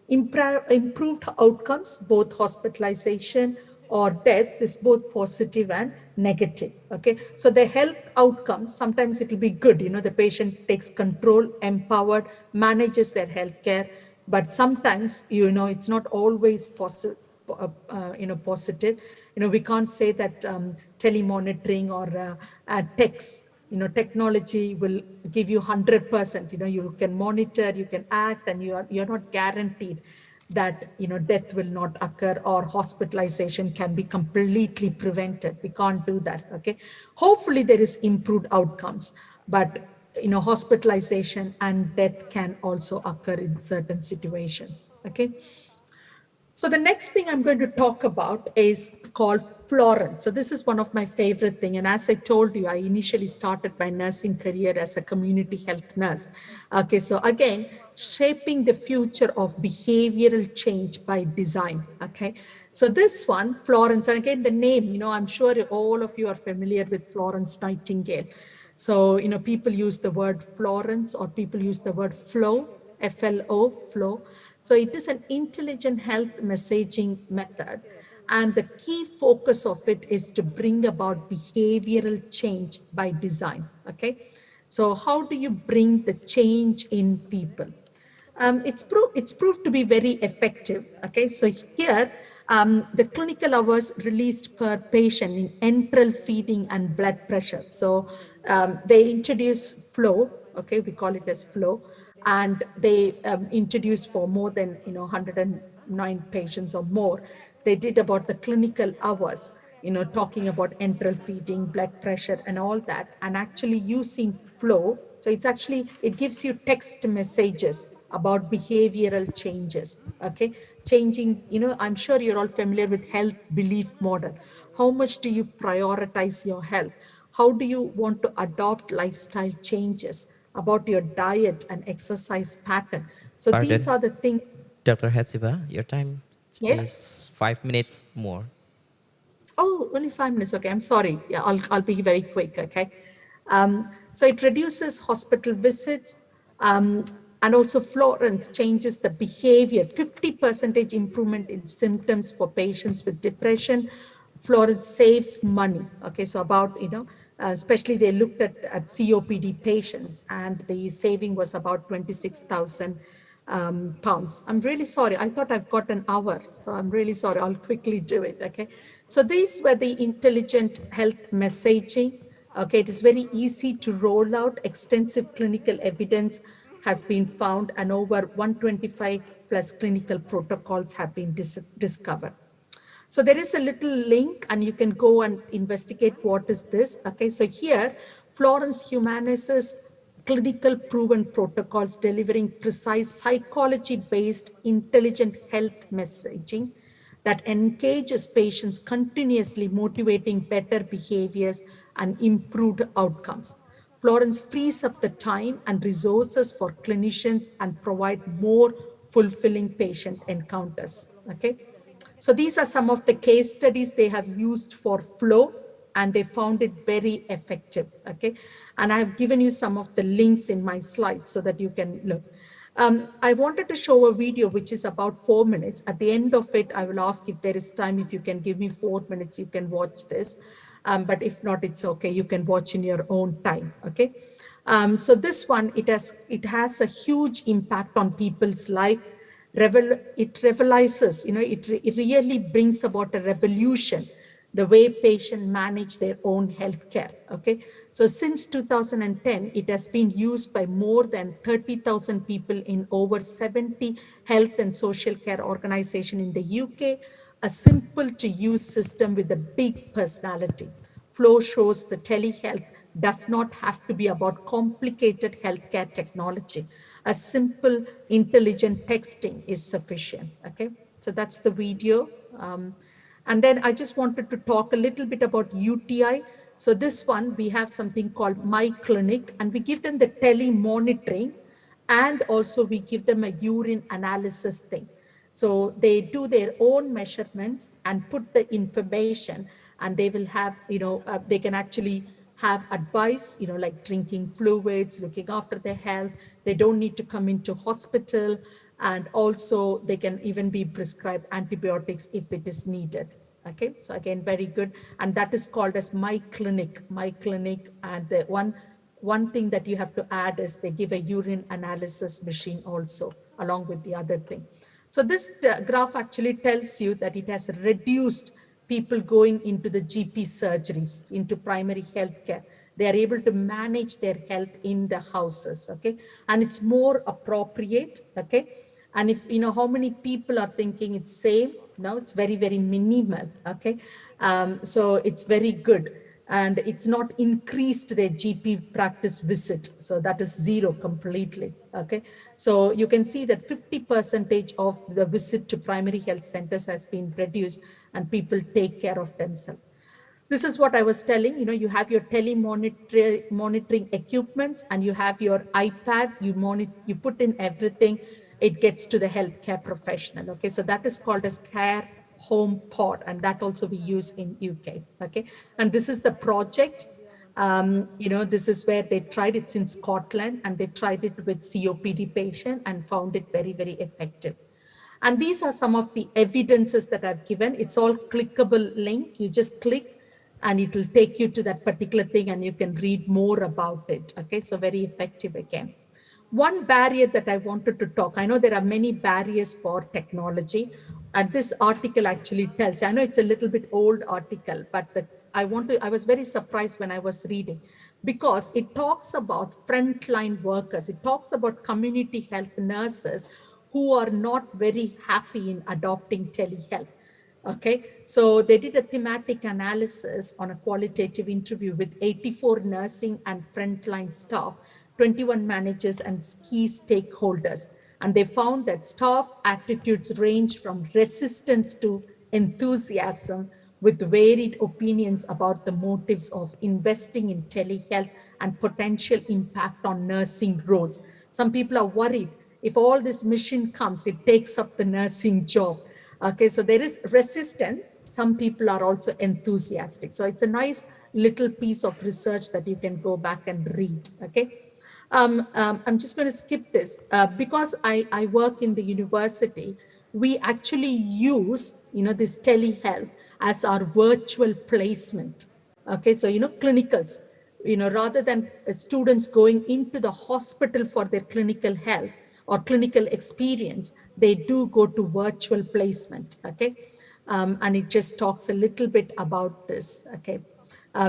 Improved outcomes, both hospitalization or death, is both positive and negative. Okay, so the health outcomes, sometimes it will be good, the patient takes control, empowered, manages their healthcare, but sometimes, it's not always positive. Positive. We can't say that telemonitoring or text, technology will give you 100%. You can monitor, you can act, and you're not guaranteed that death will not occur or hospitalization can be completely prevented. We can't do that. Okay, hopefully there is improved outcomes, but hospitalization and death can also occur in certain situations. Okay. So the next thing I'm going to talk about is called Florence. So this is one of my favorite things. And as I told you, I initially started my nursing career as a community health nurse. Okay, so again, shaping the future of behavioral change by design. Okay, so this one, Florence, and again, the name, I'm sure all of you are familiar with Florence Nightingale. So, people use the word Florence, or people use the word flow, F-L-O, flow. So it is an intelligent health messaging method. And the key focus of it is to bring about behavioral change by design. Okay. So how do you bring the change in people? It's proved to be very effective. Okay. So here, the clinical hours released per patient in enteral feeding and blood pressure. So they introduce flow. Okay. We call it as flow. And they introduced for more than 109 patients or more. They did about the clinical hours, talking about enteral feeding, blood pressure, and all that, and actually using flow. So it gives you text messages about behavioral changes. Okay, changing. I'm sure you're all familiar with health belief model. How much do you prioritize your health? How do you want to adopt lifestyle changes? About your diet and exercise pattern. So Pardon? These are the things. Dr. Hepzibah, your time is 5 minutes more. Oh, only 5 minutes. Okay, I'm sorry. Yeah, I'll be very quick. Okay. So it reduces hospital visits, and also Florence changes the behavior. 50% improvement in symptoms for patients with depression. Florence saves money. Okay, so about especially they looked at COPD patients, and the saving was about 26,000 pounds. I'm really sorry. I thought I've got an hour, so I'm really sorry. I'll quickly do it. Okay. So these were the intelligent health messaging. Okay, it is very easy to roll out. Extensive clinical evidence has been found, and over 125 plus clinical protocols have been discovered. So there is a little link, and you can go and investigate what is this. Okay, so here, Florence humanizes clinical proven protocols delivering precise psychology-based intelligent health messaging that engages patients continuously, motivating better behaviors and improved outcomes. Florence frees up the time and resources for clinicians and provide more fulfilling patient encounters. Okay. So these are some of the case studies they have used for flow, and they found it very effective. Okay, and I have given you some of the links in my slides so that you can look. I wanted to show a video which is about 4 minutes. At the end of it, I will ask if there is time. If you can give me 4 minutes, you can watch this. But if not, it's okay. You can watch in your own time. Okay. So this one, it has a huge impact on people's life. It revolutionizes, it really brings about a revolution, the way patients manage their own healthcare. Okay, so since 2010, it has been used by more than 30,000 people in over 70 health and social care organizations in the UK, a simple to use system with a big personality. flow shows the telehealth does not have to be about complicated healthcare technology. A simple, intelligent texting is sufficient, okay? So that's the video. And then I just wanted to talk a little bit about UTI. So this one, we have something called My Clinic, and we give them the tele-monitoring, and also we give them a urine analysis thing. So they do their own measurements and put the information, and they will have, they can actually have advice, like drinking fluids, looking after their health. They don't need to come into hospital, and also they can even be prescribed antibiotics if it is needed. Okay, so again, very good. And that is called as My Clinic. And the one thing that you have to add is they give a urine analysis machine also, along with the other thing. So this graph actually tells you that it has reduced people going into the GP surgeries, into primary health care. They are able to manage their health in the houses, okay? And it's more appropriate, okay? And if, how many people are thinking it's safe? No, it's very, very minimal, okay? So it's very good. And it's not increased their GP practice visit. So that is zero completely, okay? So you can see that 50% of the visit to primary health centers has been reduced, and people take care of themselves. This is what I was telling, you have your monitoring equipments, and you have your iPad, you put in everything, it gets to the healthcare professional, okay? So that is called as Care Home Pod, and that also we use in UK, okay? And this is the project, this is where they tried it in Scotland, and they tried it with COPD patient and found it very, very effective. And these are some of the evidences that I've given. It's all clickable link. You just click and it will take you to that particular thing, and you can read more about it. Okay, so very effective again. One barrier that I wanted to talk, I know there are many barriers for technology, and this article actually tells, I know it's a little bit old article, but I was very surprised when I was reading, because it talks about frontline workers. It talks about community health nurses who are not very happy in adopting telehealth. Okay, so they did a thematic analysis on a qualitative interview with 84 nursing and frontline staff, 21 managers and key stakeholders. And they found that staff attitudes range from resistance to enthusiasm, with varied opinions about the motives of investing in telehealth and potential impact on nursing roles. Some people are worried, if all this machine comes, it takes up the nursing job. Okay, so there is resistance. Some people are also enthusiastic. So it's a nice little piece of research that you can go back and read. Okay, I'm just going to skip this because I work in the university. We actually use, this telehealth as our virtual placement. Okay, so, clinicals, rather than students going into the hospital for their clinical health or clinical experience, they do go to virtual placement, okay? And it just talks a little bit about this, okay?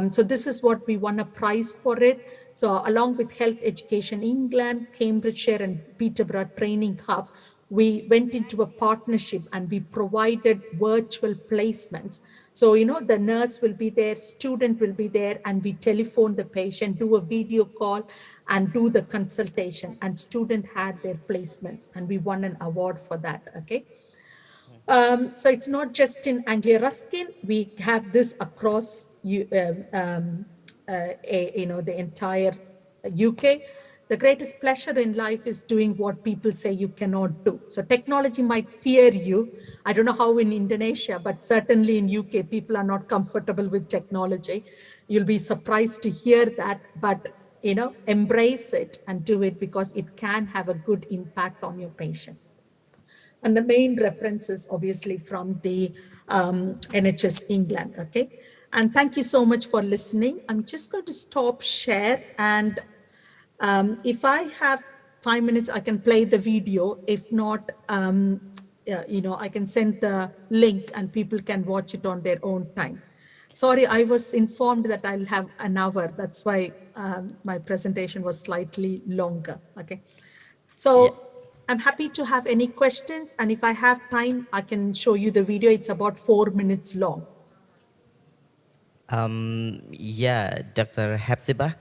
So this is what we won a prize for it. So along with Health Education England, Cambridgeshire and Peterborough Training Hub, we went into a partnership and we provided virtual placements. So, the nurse will be there, student will be there, and we telephone the patient, do a video call and do the consultation, and student had their placements, and we won an award for that, okay? So it's not just in Anglia Ruskin, we have this across the entire UK. The greatest pleasure in life is doing what people say you cannot do. So technology might fear you. I don't know how in Indonesia, but certainly in UK, people are not comfortable with technology. You'll be surprised to hear that, but embrace it and do it, because it can have a good impact on your patient. And the main reference is obviously from the NHS England, okay? And thank you so much for listening. I'm just going to stop share, and if I have 5 minutes, I can play the video. If not, I can send the link and people can watch it on their own time. Sorry, I was informed that I'll have an hour. That's why my presentation was slightly longer, okay? So I'm happy to have any questions. And if I have time, I can show you the video. It's about 4 minutes long. Yeah, Dr. Hepzibah,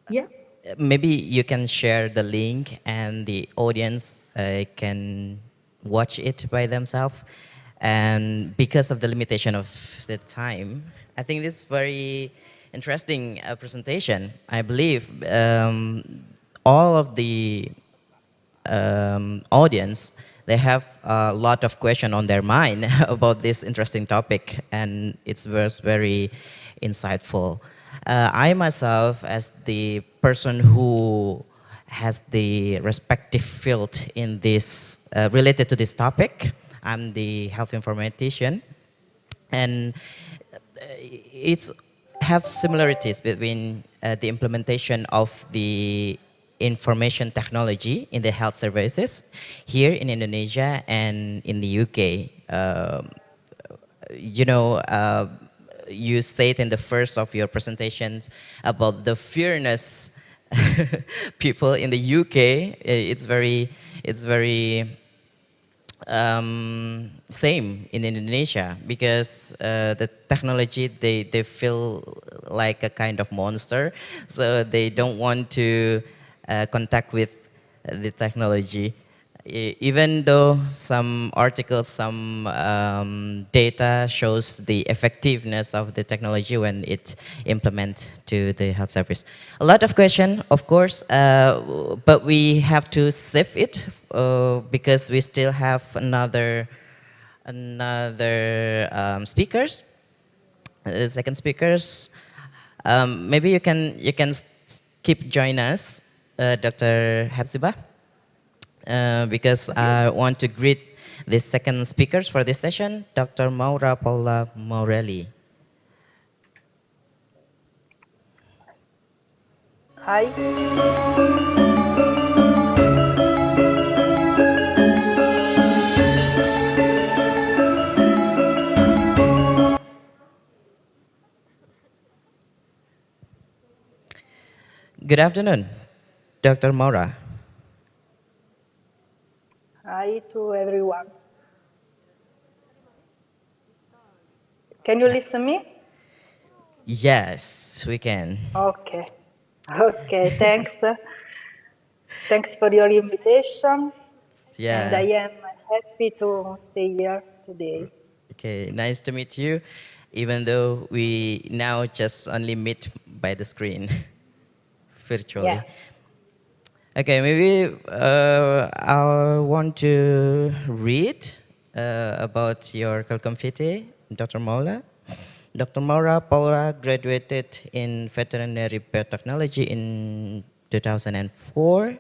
Yeah. maybe you can share the link and the audience can watch it by themselves. And because of the limitation of the time, I think this is very interesting presentation. I believe all of the audience, they have a lot of question on their mind about this interesting topic, and was very insightful. I myself, as the person who has the respective field in this related to this topic, I'm the health informatician, and it's have similarities between the implementation of the information technology in the health services here in Indonesia and in the UK. You know, you said in the first of your presentations about the fairness people in the UK. It's very same in Indonesia, because the technology, they feel like a kind of monster, so they don't want to contact with the technology. Even though some articles, some data shows the effectiveness of the technology when it implement to the health service. A lot of question, of course, but we have to save it because we still have another speakers, second speakers. Maybe you can keep join us, Dr. Hepzibah. Because I want to greet the second speakers for this session, Dr. Maura Paula Morelli. Hi. Good afternoon, Dr. Maura. Hi to everyone. Can you listen me? Yes, we can. Okay. Okay, thanks. Thanks for your invitation. Yeah. And I am happy to stay here today. Okay, nice to meet you, even though we now just only meet by the screen, virtually. Yeah. Okay, maybe I want to read about your curriculum vitae, Dr. Maura. Dr. Maura Paula graduated in veterinary biotechnology in 2004,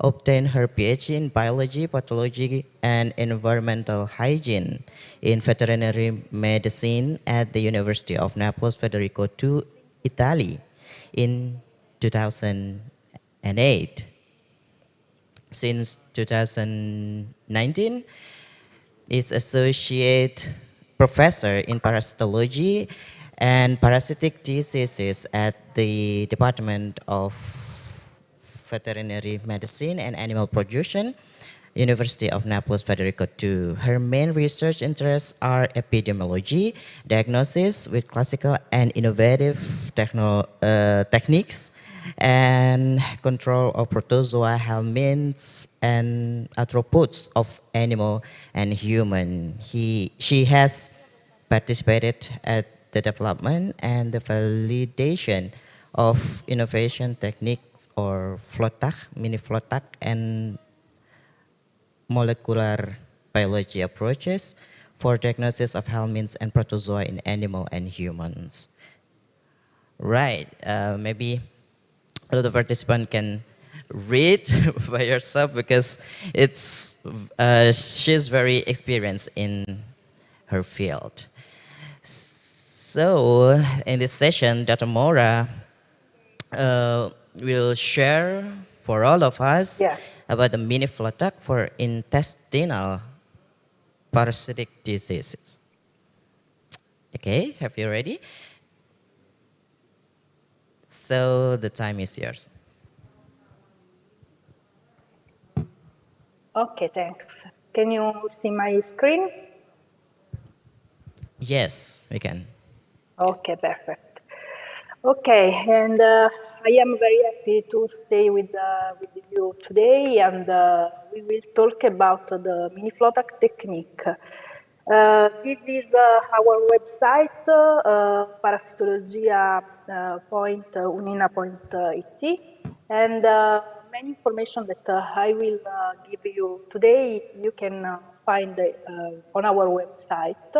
obtained her PhD in biology, pathology, and environmental hygiene in veterinary medicine at the University of Naples Federico II, Italy in 2008. Since 2019, is associate professor in parasitology and parasitic diseases at the Department of Veterinary Medicine and Animal Production, University of Naples Federico II. Her main research interests are epidemiology, diagnosis with classical and innovative techniques, and control of protozoa, helminths, and arthropods of animal and human. She has participated at the development and the validation of innovation techniques or FLOTAC, mini FLOTAC, and molecular biology approaches for diagnosis of helminths and protozoa in animal and humans. Right, maybe all the participants can read by yourself, because it's she's very experienced in her field. So in this session, Dr. Maura will share for all of us about the mini FLOTAC for intestinal parasitic diseases. Okay, have you ready? So the time is yours. Okay, thanks. Can you see my screen? Yes, we can. Okay, perfect. Okay, and I am very happy to stay with you today, and we will talk about the mini flotak technique. This is our website, parasitologia.unina.it, and many information that I will give you today, you can find on our website,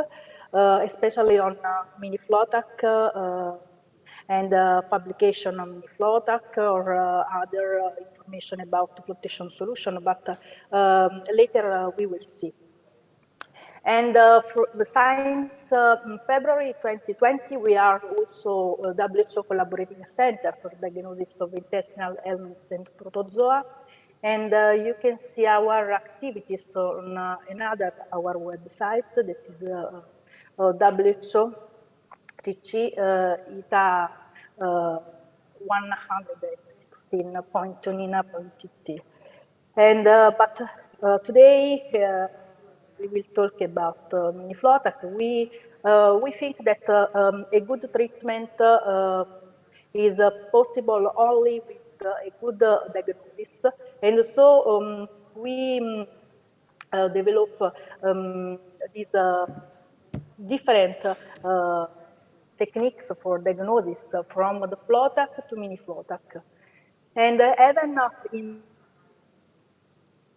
especially on mini flotak and publication on Flotak or other information about the flotation solution, but later we will see. And for the science, in February 2020, we are also WHO Collaborating Center for Diagnosis of Intestinal Ailments and Protozoa. And you can see our activities on our website, that is WHO TC ITA 116.nina.it. And but today we will talk about mini flotak. We think that a good treatment is possible only with a good diagnosis, and so we develop these different techniques for diagnosis from the flotak to mini flotak. And even in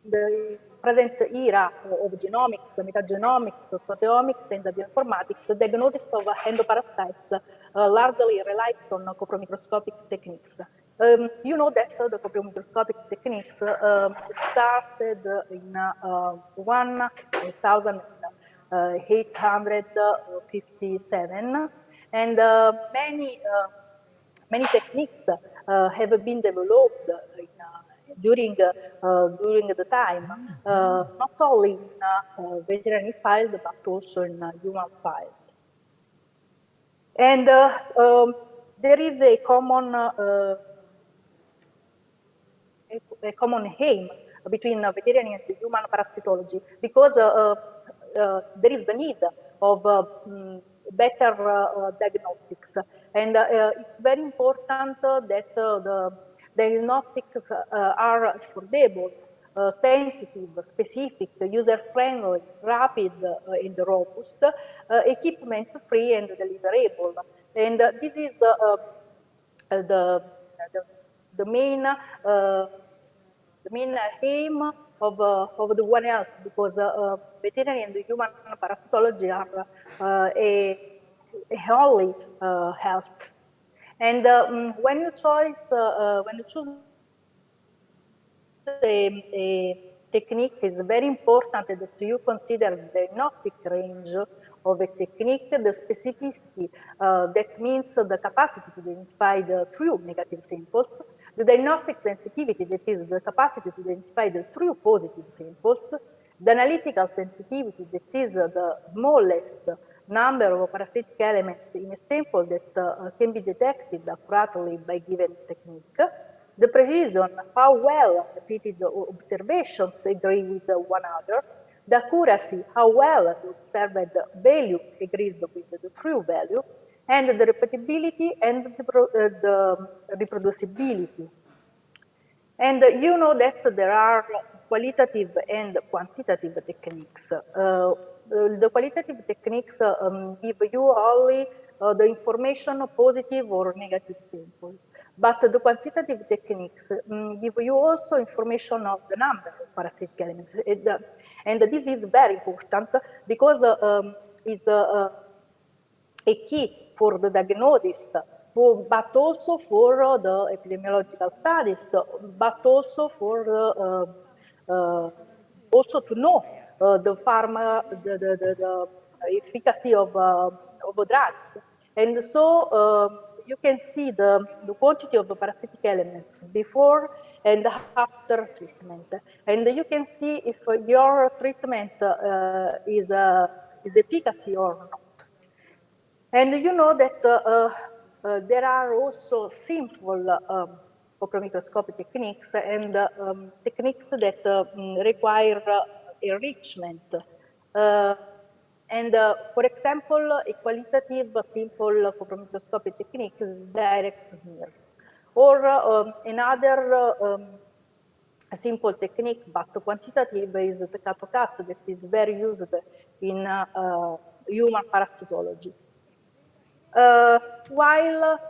the present era of genomics, metagenomics, proteomics, and bioinformatics, the diagnosis of endoparasites largely relies on copromicroscopic techniques. You know that the copromicroscopic techniques started in 1857, and many techniques have been developed during the time, not only in veterinary field but also in human field. And there is a common aim between veterinary and human parasitology, because there is the need of better diagnostics, and it's very important that the diagnostics are affordable, sensitive, specific, user-friendly, rapid, and robust, equipment-free, and deliverable. And this is the main aim of the One Health, because veterinary and human parasitology are a wholly health. And when you choose a technique, it's very important that you consider the diagnostic range of a technique, the specificity, that means the capacity to identify the true negative samples, the diagnostic sensitivity, that is the capacity to identify the true positive samples, the analytical sensitivity, that is the smallest number of parasitic elements in a sample that can be detected accurately by given technique, the precision, how well repeated observations agree with one another, the accuracy, how well the observed value agrees with the true value, and the repeatability and the reproducibility. And you know that there are qualitative and quantitative techniques. The qualitative techniques give you only the information positive or negative sample. But the quantitative techniques give you also information of the number of parasitic elements. And this is very important because it's a key for the diagnosis, but also for the epidemiological studies, but also for also to know the efficacy of drugs. And so you can see the quantity of the parasitic elements before and after treatment. And you can see if your treatment is efficacy or not. And you know that there are also simple copromicroscopic techniques and techniques that require enrichment. And for example, a qualitative simple photomicroscopic technique is direct smear. Or another a simple technique, but quantitative, is the CATO-CATS that is very used in human parasitology. While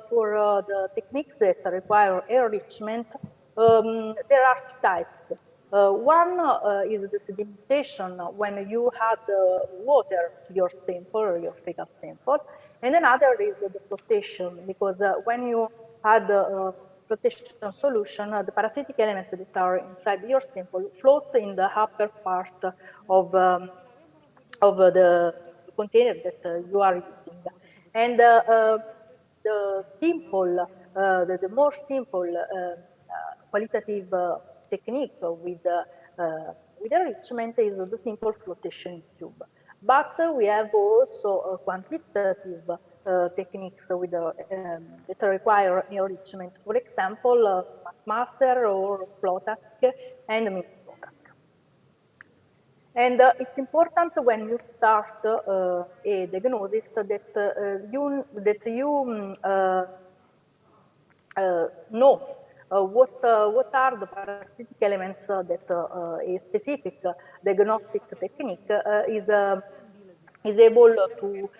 for the techniques that require enrichment, there are two types. One is the sedimentation when you add water to your sample or your fecal sample, and another is the flotation, because when you add flotation solution, the parasitic elements that are inside your sample float in the upper part of the container that you are using. And the simple, the more simple qualitative technique with enrichment is the simple flotation tube. But we have also quantitative techniques with that require enrichment. For example, McMaster or Flotak and MiniFlotak. And it's important when you start a diagnosis that you know what are the parasitic elements that a specific diagnostic technique is able to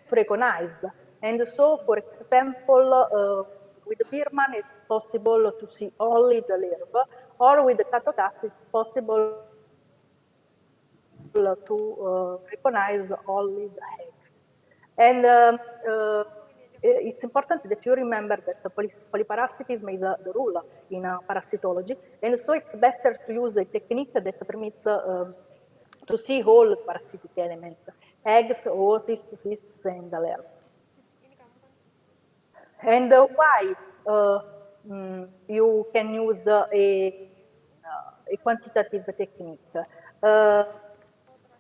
recognize. And so, for example, with the Biermann, it's possible to see only the larva, or with the CATO-CATS, it's possible to recognize only the eggs. And it's important that you remember that polyparasitism is the rule in parasitology, and so it's better to use a technique that permits to see all parasitic elements, eggs, oocysts, cysts, and the larvae. And why you can use a quantitative technique?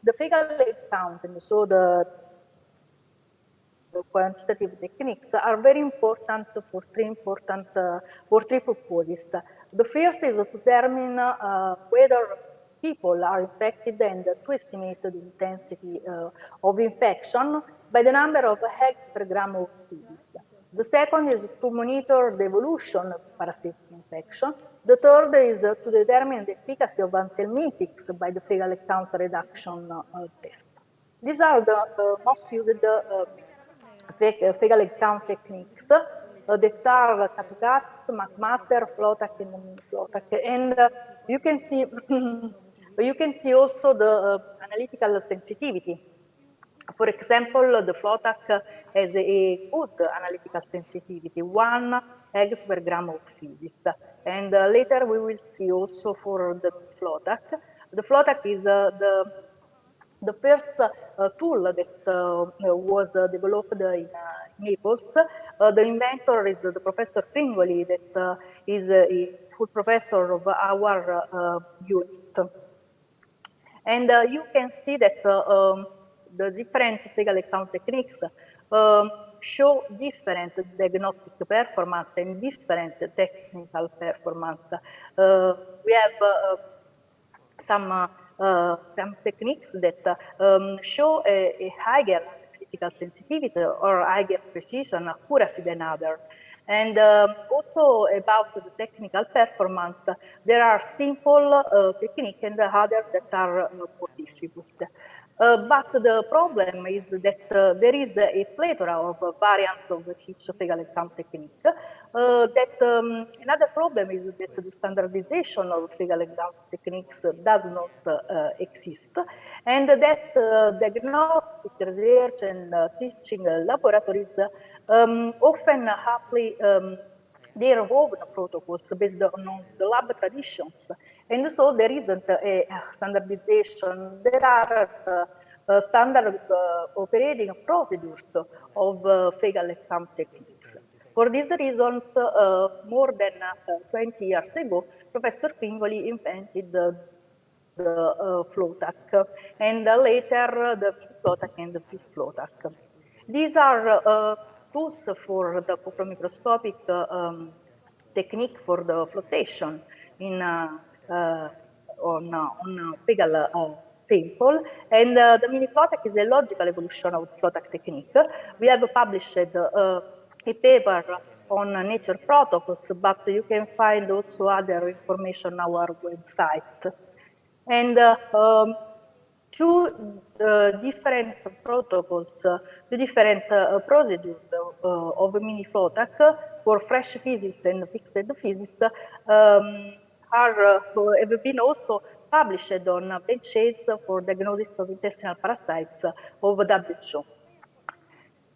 The fecal egg count, and so the quantitative techniques are very important for three purposes. The first is to determine whether people are infected and to estimate the intensity of infection by the number of eggs per gram of feces. The second is to monitor the evolution of parasitic infection. The third is to determine the efficacy of anthelmintics by the fecal egg count reduction test. These are the most used fecal egg count techniques that are CATO-CATS, McMaster, Flotak, and MiniFlotak. And you can see also the analytical sensitivity. For example, the Flotak has a good analytical sensitivity, 1 eggs per gram of feces. And later we will see also for the Flotak. The Flotak is the first tool that was developed in Naples. The inventor is the Professor Fringoli, that is a full professor of our unit. And you can see that the different fecal egg count techniques show different diagnostic performance and different technical performance. We have some techniques that show a higher analytical sensitivity or higher precision, accuracy than others. And also about the technical performance, there are simple techniques and others that are more difficult. But the problem is that there is a plethora of variants of each fecal egg count technique. Another problem is that the standardization of fecal egg count techniques does not exist, and that diagnostic research and teaching laboratories often apply their own protocols based on the lab traditions. And so there isn't a standardization. There are standard operating procedures of fecal egg count techniques. For these reasons, more than 20 years ago, Professor Fringoli invented the Flotak, and later the Flotak and the Flotak. These are tools for the microscopic technique for the flotation in on fecal sample. And the mini FLOTAC is a logical evolution of the FLOTAC technique. We have published a paper on nature protocols, but you can find also other information on our website. And two different protocols, two different procedures of mini FLOTAC for fresh physics and fixed physics have been also published on benches for diagnosis of intestinal parasites of WHO.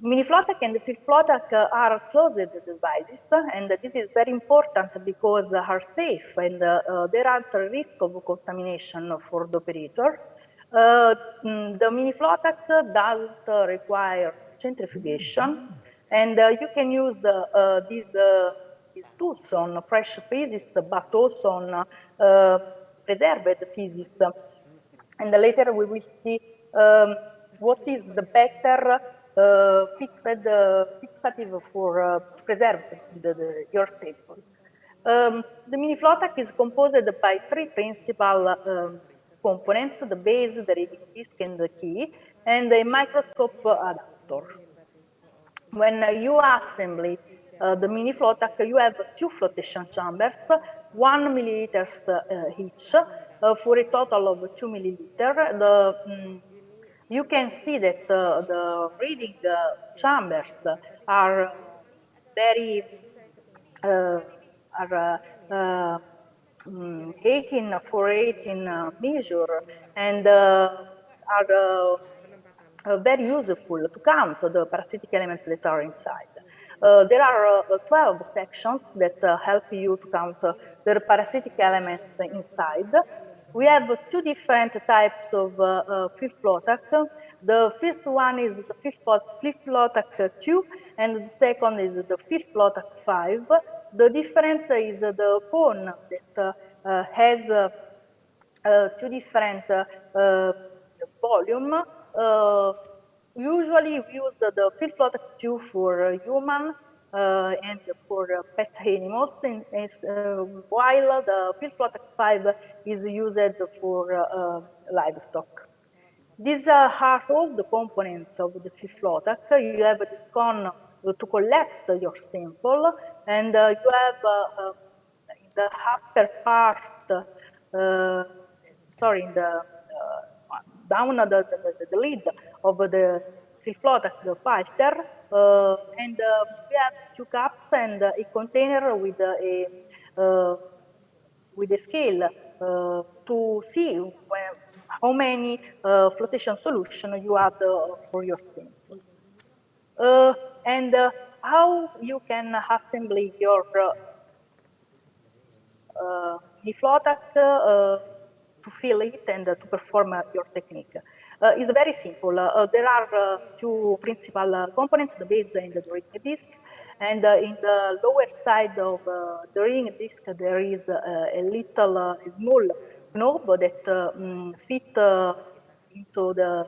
Mini FLOTAC and field FLOTAC are closed devices, and this is very important because they are safe and there are risk of contamination for the operator. The mini FLOTAC doesn't require centrifugation, and you can use these tools on fresh pieces, but also on preserved pieces. And later we will see what is the better fixative for preserve your sample. The mini FLOTAC is composed by three principal components: the base, the reading disk, and the key, and a microscope adapter. When you assemble the mini FLOTAC, you have two flotation chambers, 1 milliliter each, for a total of 2 milliliter. You can see that the reading chambers are very 18 for 18 measure, and are very useful to count the parasitic elements that are inside. There are 12 sections that help you to count the parasitic elements inside. We have two different types of field FLOTAC. The first one is the field FLOTAC 2, and the second is the field FLOTAC 5. The difference is the cone that has two different volume. Usually we use the field FLOTAC 2 for human and for pet animals, while the field FLOTAC 5 is used for livestock. These are all the components of the field FLOTAC. You have this cone to collect your sample, and you have in the upper part, down the lid of the field FLOTAC, the filter, and we have two cups and a container with a scale to see how many flotation solution you have for your sample. And how you can assemble your FLOTAC to fill it and to perform your technique. It's very simple. There are two principal components, the base and the reading disk. And in the lower side of the reading disk, there is a little small knob that fit into the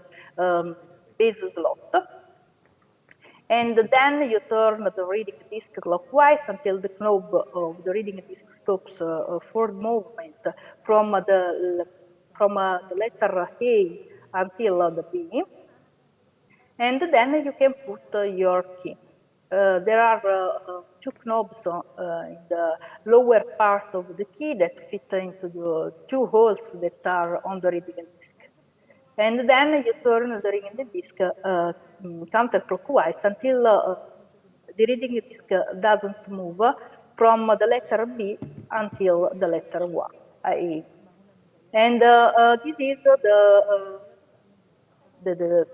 base slot. And then you turn the reading disk clockwise until the knob of the reading disk stops for movement from the letter A until the B. And then you can put your key. There are two knobs in the lower part of the key that fit into the two holes that are on the reading disk. And then you turn the reading disk counterclockwise until the reading disk doesn't move from the letter B until the letter A. And this is the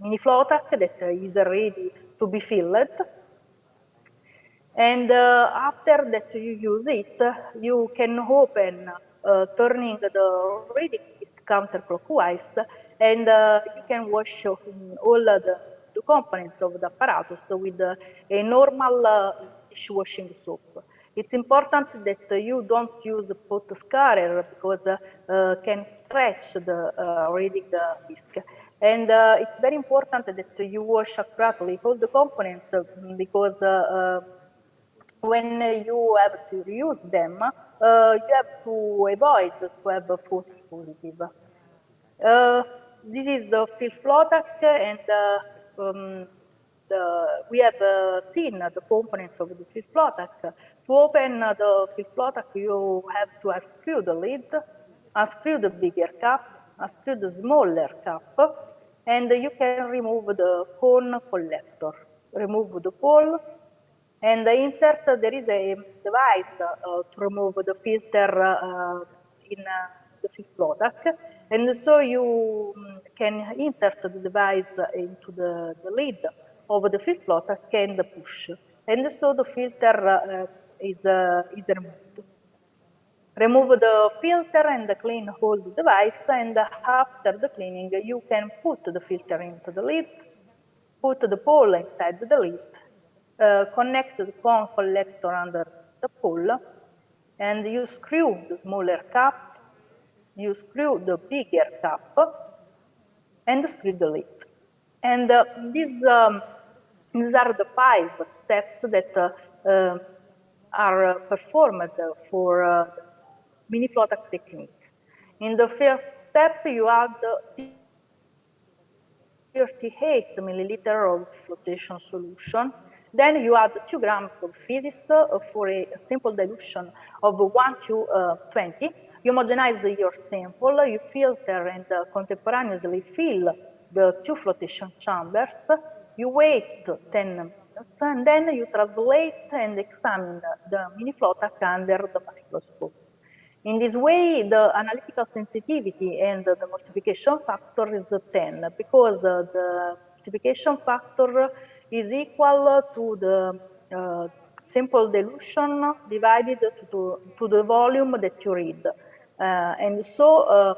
mini FLOTAC that is ready to be filled. And after that you use it, you can open turning the reading disk counterclockwise, and you can wash all the components of the apparatus with a normal dishwashing soap. It's important that you don't use pot scourer because can stretch the reading disk. And it's very important that you wash accurately all the components because when you have to reuse them, you have to avoid to have false positive. This is the fill flow attack, and we have seen the components of the fill flow attack. To open the fill flow attack, you have to unscrew the lid, unscrew the bigger cap, unscrew the smaller cap, and you can remove the cone collector. Remove the pole, and insert, there is a device to remove the filter in the fill flow attack. And so you can insert the device into the lid of the fill flow attack and push. And so the filter is removed. Remove the filter and clean all the device, and after the cleaning, you can put the filter into the lid, put the pole inside the lid, connect the cone collector under the pole, and you screw the smaller cap, you screw the bigger cap, and screw the lid. And these are the 5 steps that are performed for mini flow attack technique. In the first step, you add 38 milliliter of flotation solution. Then you add 2 grams of physis for a simple dilution of 1 to 20. You homogenize your sample, you filter and contemporaneously fill the 2 flotation chambers. You wait 10 minutes, and then you translate and examine the mini flow attack under the microscope. In this way, the analytical sensitivity and the multiplication factor is 10, because the multiplication factor is equal to the simple dilution divided to the volume that you read. And so,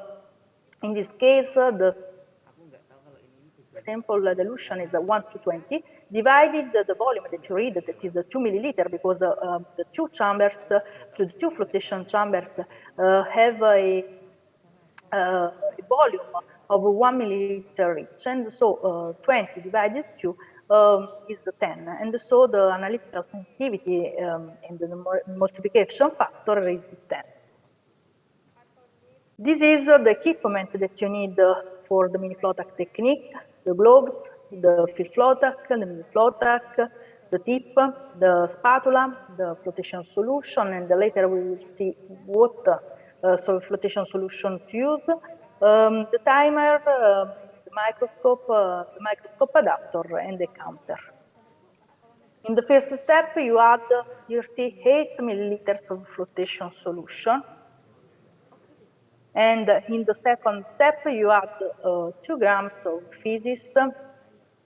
in this case, the simple dilution is 1 to 20, divided the volume that you read, that is 2 milliliter, because the 2 chambers, the 2 flotation chambers have a volume of 1 milliliter each, and so 20 divided 2 is 10, and so the analytical sensitivity and the multiplication factor is 10. This is the equipment that you need for the mini flow attack technique: the gloves, the fill flow attack, the mini flow attack, the tip, the spatula, the flotation solution, and later we will see what flotation solution to use, the timer, the microscope adapter, and the counter. In the first step, you add 38 milliliters of flotation solution. And in the second step, you add 2 grams of physis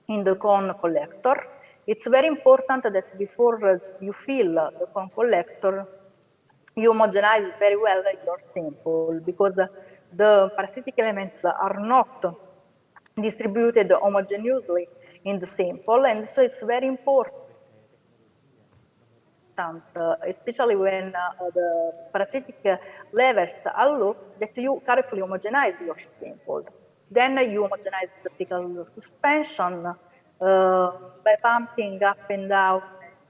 in the cone collector. It's very important that before you fill the cone collector, you homogenize very well your sample, because the parasitic elements are not distributed homogeneously in the sample, and so it's very important, especially when the parasitic levels are low, that you carefully homogenize your sample. Then you homogenize the vertical suspension by pumping up and down,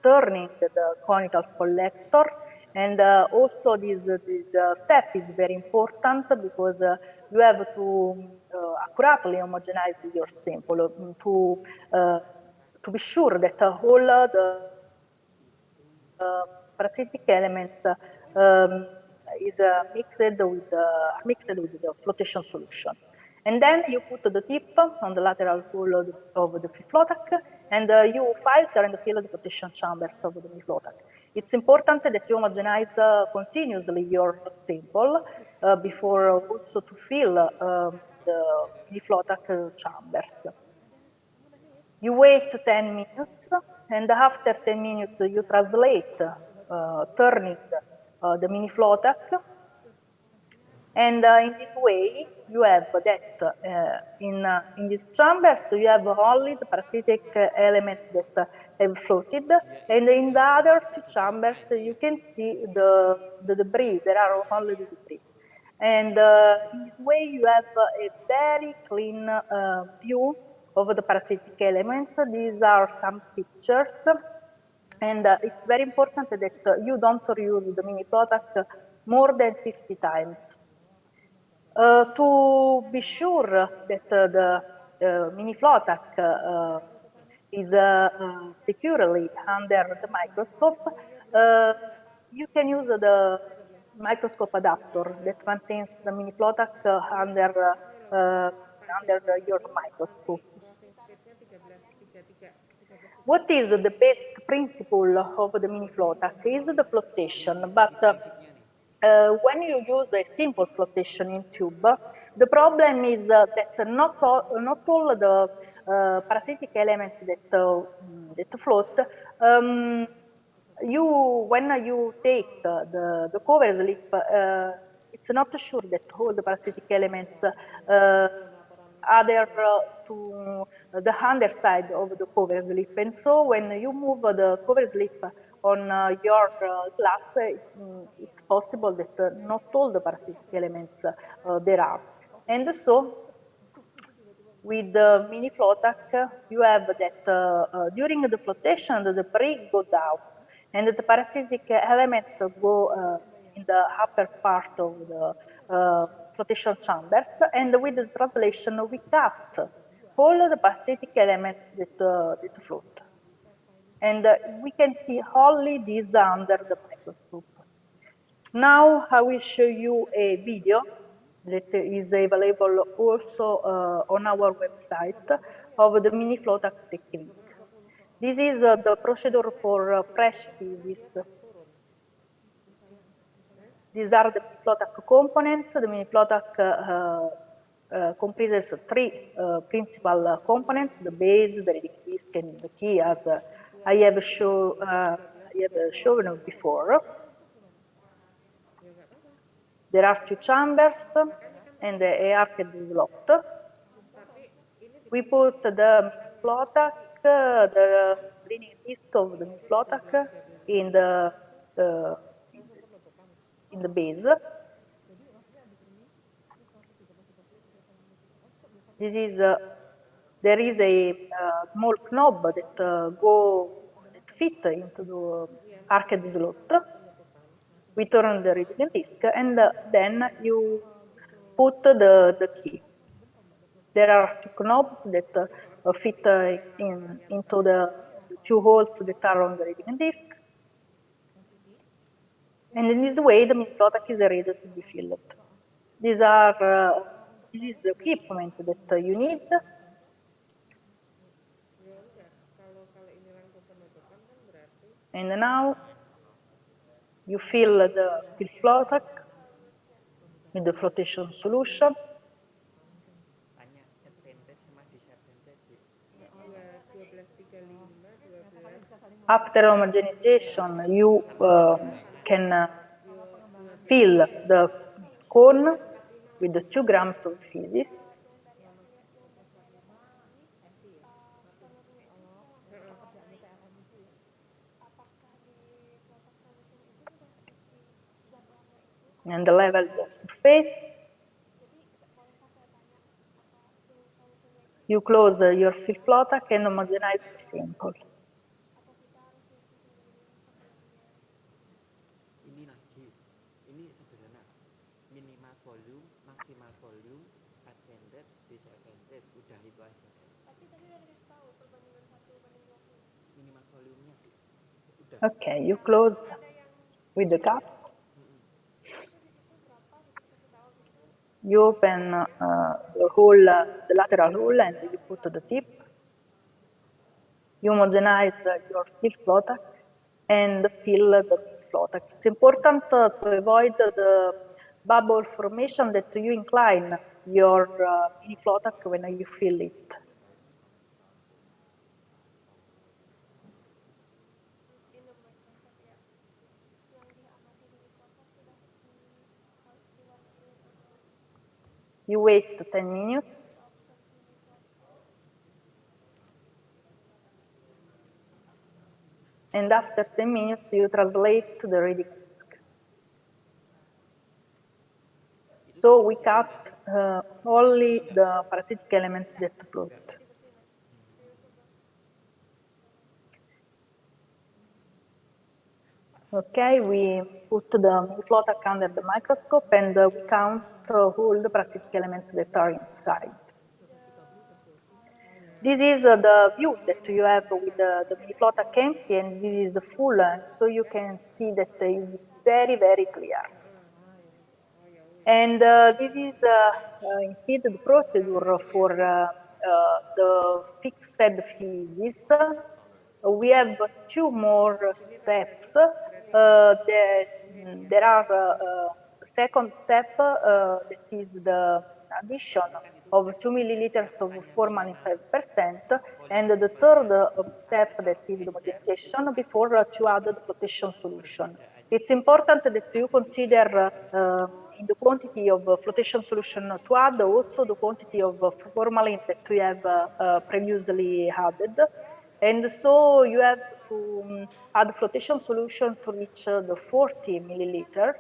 turning the conical collector. And also this step is very important, because you have to accurately homogenize your sample to be sure that all the parasitic elements is mixed with the flotation solution. And then you put the tip on the lateral wall of the fill flow attack, and you filter and fill the flotation chambers of the flow attack. It's important that you homogenize continuously your sample before also to fill the flow attack chambers. You wait 10 minutes, and after 10 minutes, you translate, turning the mini flow attack. And in this way, you have that in these chambers, you have only the parasitic elements that have floated, and in the other 2 chambers, you can see the debris. There are only the debris. And in this way, you have a very clean view of the parasitic elements. These are some pictures, and it's very important that you don't reuse the mini flow attack more than 50 times. To be sure that the mini FLOTAC is securely under the microscope, you can use the microscope adapter that maintains the mini FLOTAC under your microscope. What is the basic principle of the mini FLOTAC? Is the flotation, but when you use a simple flotation in tube, the problem is that not all the parasitic elements that float, when you take the cover slip, it's not sure that all the parasitic elements adhere to the underside of the cover slip. And so when you move the cover slip on your glass, it's possible that not all the parasitic elements there are. And so with the mini FLOTAC, you have that during the flotation, the brig goes down, and the parasitic elements go in the upper part of the flotation chambers, and with the translation, we cut all the parasitic elements that float. And we can see only these under the microscope. Now I will show you a video that is available also on our website of the mini FLOTAC technique. This is the procedure for fresh species. These are the FLOTAC components. The mini FLOTAC comprises three principal components: the base, the reading disk, and the key, as I have shown before. There are two chambers and a arched slot. We put the FLOTAC, the reading disk of the FLOTAC in the base. This is there is a small knob that fit into the arched slot. We turn the reading disk, and then you put the key. There are two knobs that fit into the two holes that are on the reading disk. And in this way, the mini FLOTAC is ready to be filled. This is the equipment that you need. And now you fill the FLOTAC with the flotation solution. After homogenization, you can fill the cone with the 2 grams of feces. And level the surface. You close your FLOTAC and homogenize the sample. Okay, you close with the cap. You open the hole, the lateral hole, and you put the tip. You homogenize your FLOTAC and fill the FLOTAC. It's important to avoid the bubble formation that you incline your mini FLOTAC when you fill it. You wait 10 minutes. And after 10 minutes, you translate the reading disk. So we cut only the parasitic elements that float. Okay, we put the mini-Flotak under the microscope and we count all the parasitic elements that are inside. This is the view that you have with the mini-Flotak empty, and this is full, so you can see that it is very, very clear. And this is instead the procedure for the fixed physics. We have two more steps. There are second step that is the addition of 2 milliliters of formalin 5%, and the third step that is the modification before to add the flotation solution. It's important that you consider in the quantity of flotation solution to add also the quantity of formalin that we have previously added. And so you have to add flotation solution to reach the 40 milliliters.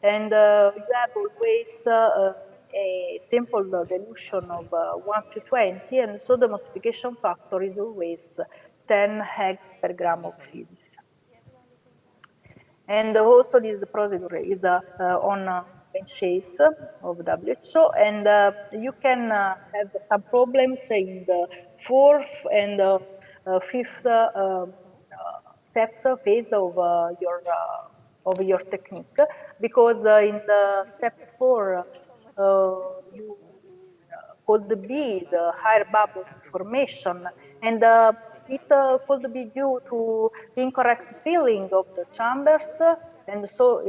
And you have always a simple dilution of 1 to 20, and so the multiplication factor is always 10 eggs per gram of physics. And also this procedure is on benches of WHO, and you can have some problems in the fourth and fifth steps phase of your technique, because in the step 4 you could be the higher bubbles formation, and it could be due to incorrect filling of the chambers, and so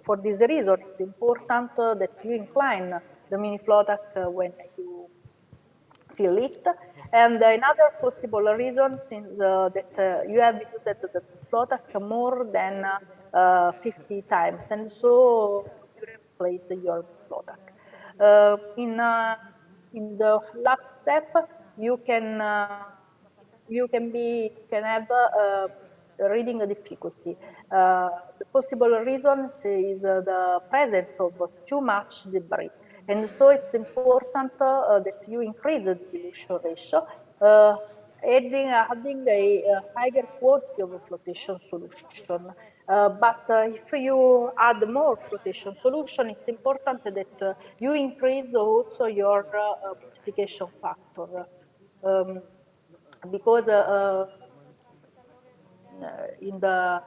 for this reason it's important that you incline the mini-Flotak when you fill it. And another possible reason is that you have used the Flotak more than 50 times, and so you replace your Flotak. In the last step, you can have a reading difficulty. The possible reason is the presence of too much debris, and so it's important that you increase the dilution ratio, adding a higher quantity of flotation solution. But if you add more flotation solution, it's important that you increase also your multiplication factor, because in the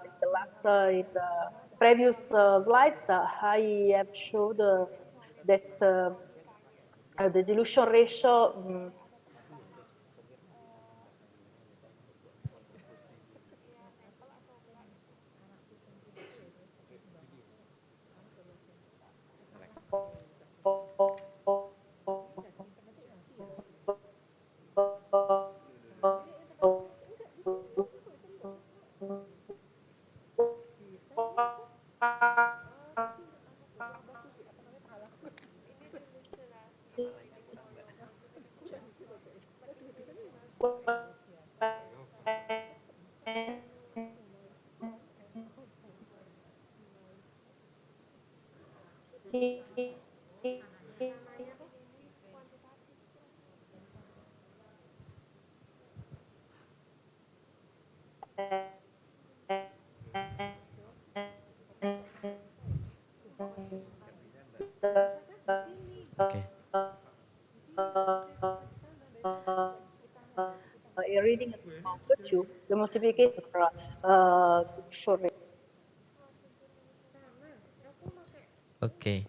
previous slides, I have showed that the dilution ratio Okay. A reading of 2, the multiplication short. Okay.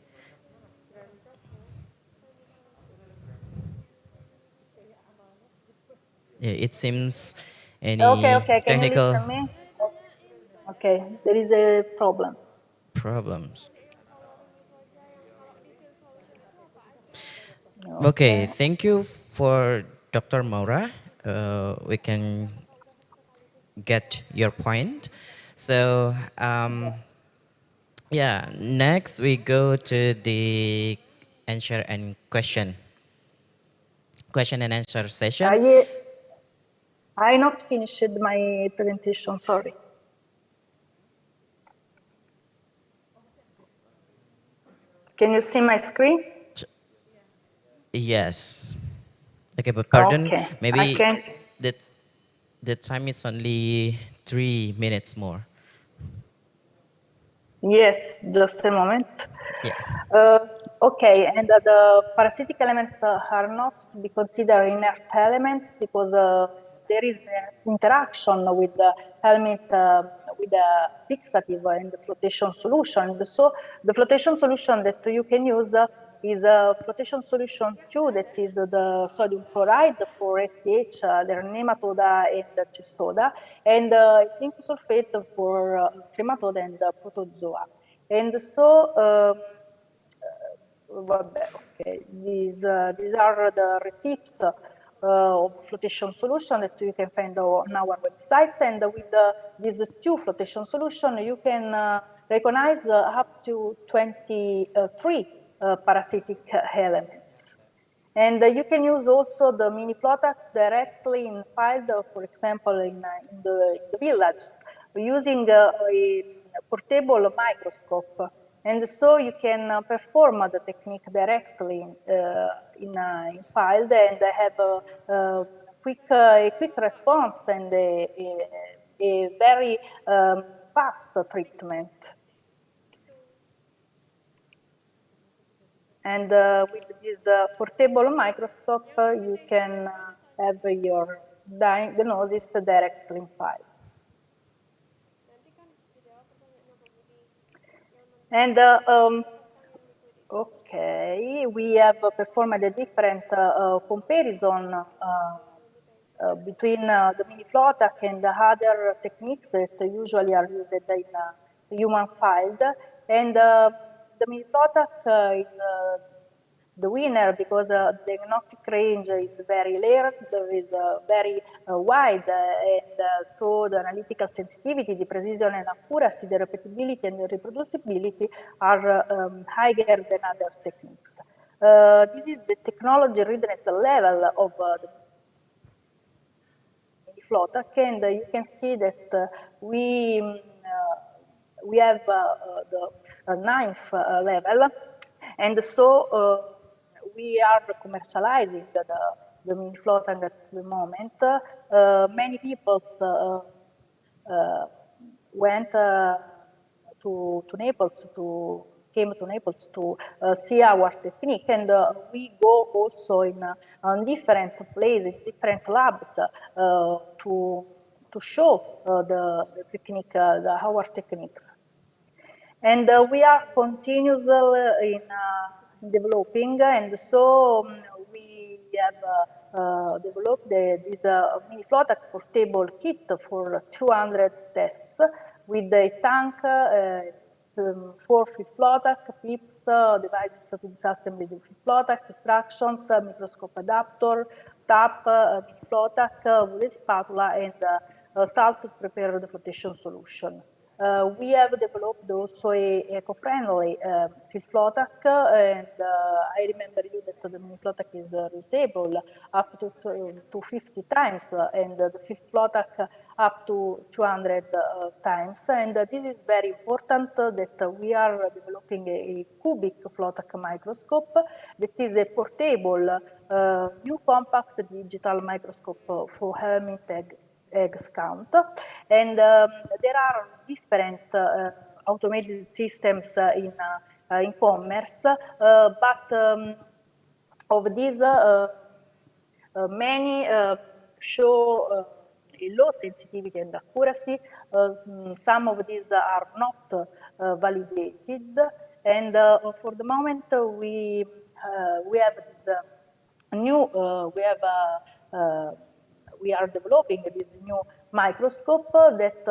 Yeah, it seems any Okay, can you technical listen me? Okay, there is a problem. problems. Okay, thank you for Dr. Maura. We can get your point. So, yeah, next we go to the answer and question and answer session. I not finished my presentation, sorry. Can you see my screen? Yes. Okay, but pardon, Okay. maybe the time is only 3 minutes more. Yes, just a moment. Yeah. Okay, and the parasitic elements are not to be considered inert elements because there is an interaction with the helminth, with the fixative and the flotation solution. And so the flotation solution that you can use is a flotation solution 2, that is the sodium chloride for STH, the nematoda and the cestoda, and zinc sulfate for trematoda and protozoa. And so, okay, these are the receipts of flotation solution that you can find on our website. And with these 2 flotation solution, you can recognize up to 23 parasitic elements. And you can use also the mini Flotac directly in field, for example, in the village, using a portable microscope. And so you can perform the technique directly in field and have a quick response and a very fast treatment. And with this portable microscope, you can have your diagnosis directly in field. And okay, we have performed a different comparison between the mini Flotac and the other techniques that usually are used in human field. And the mini Flotac is the winner because the diagnostic range is very layered, is very wide, and so the analytical sensitivity, the precision and accuracy, the repeatability and the reproducibility are higher than other techniques. This is the technology readiness level of the Flotac, and you can see that we have the 9th level, and so we are commercializing the mini Flotac at the moment. Many people went to Naples came to Naples to see our technique, and we go also in different places, different labs to show the technique, our techniques. And we are continuously in developing, and so we have developed this mini Flotac portable kit for 200 tests with a tank, 4 field Flotac, clips, devices to disassemble the field Flotac, instructions, microscope adapter, tap, mini Flotac with a spatula, and salt to prepare the flotation solution. We have developed also a eco-friendly field Flotac, and I remember you that the mini Flotac is reusable up to 50 times, and the field Flotac up to 200 times. And this is very important that we are developing a cubic Flotac microscope that is a portable, new compact digital microscope for helminth eggs count. And there are different automated systems in commerce, but of these, many show a low sensitivity and accuracy. Some of these are not validated, and for the moment we have this new we are developing this new microscope that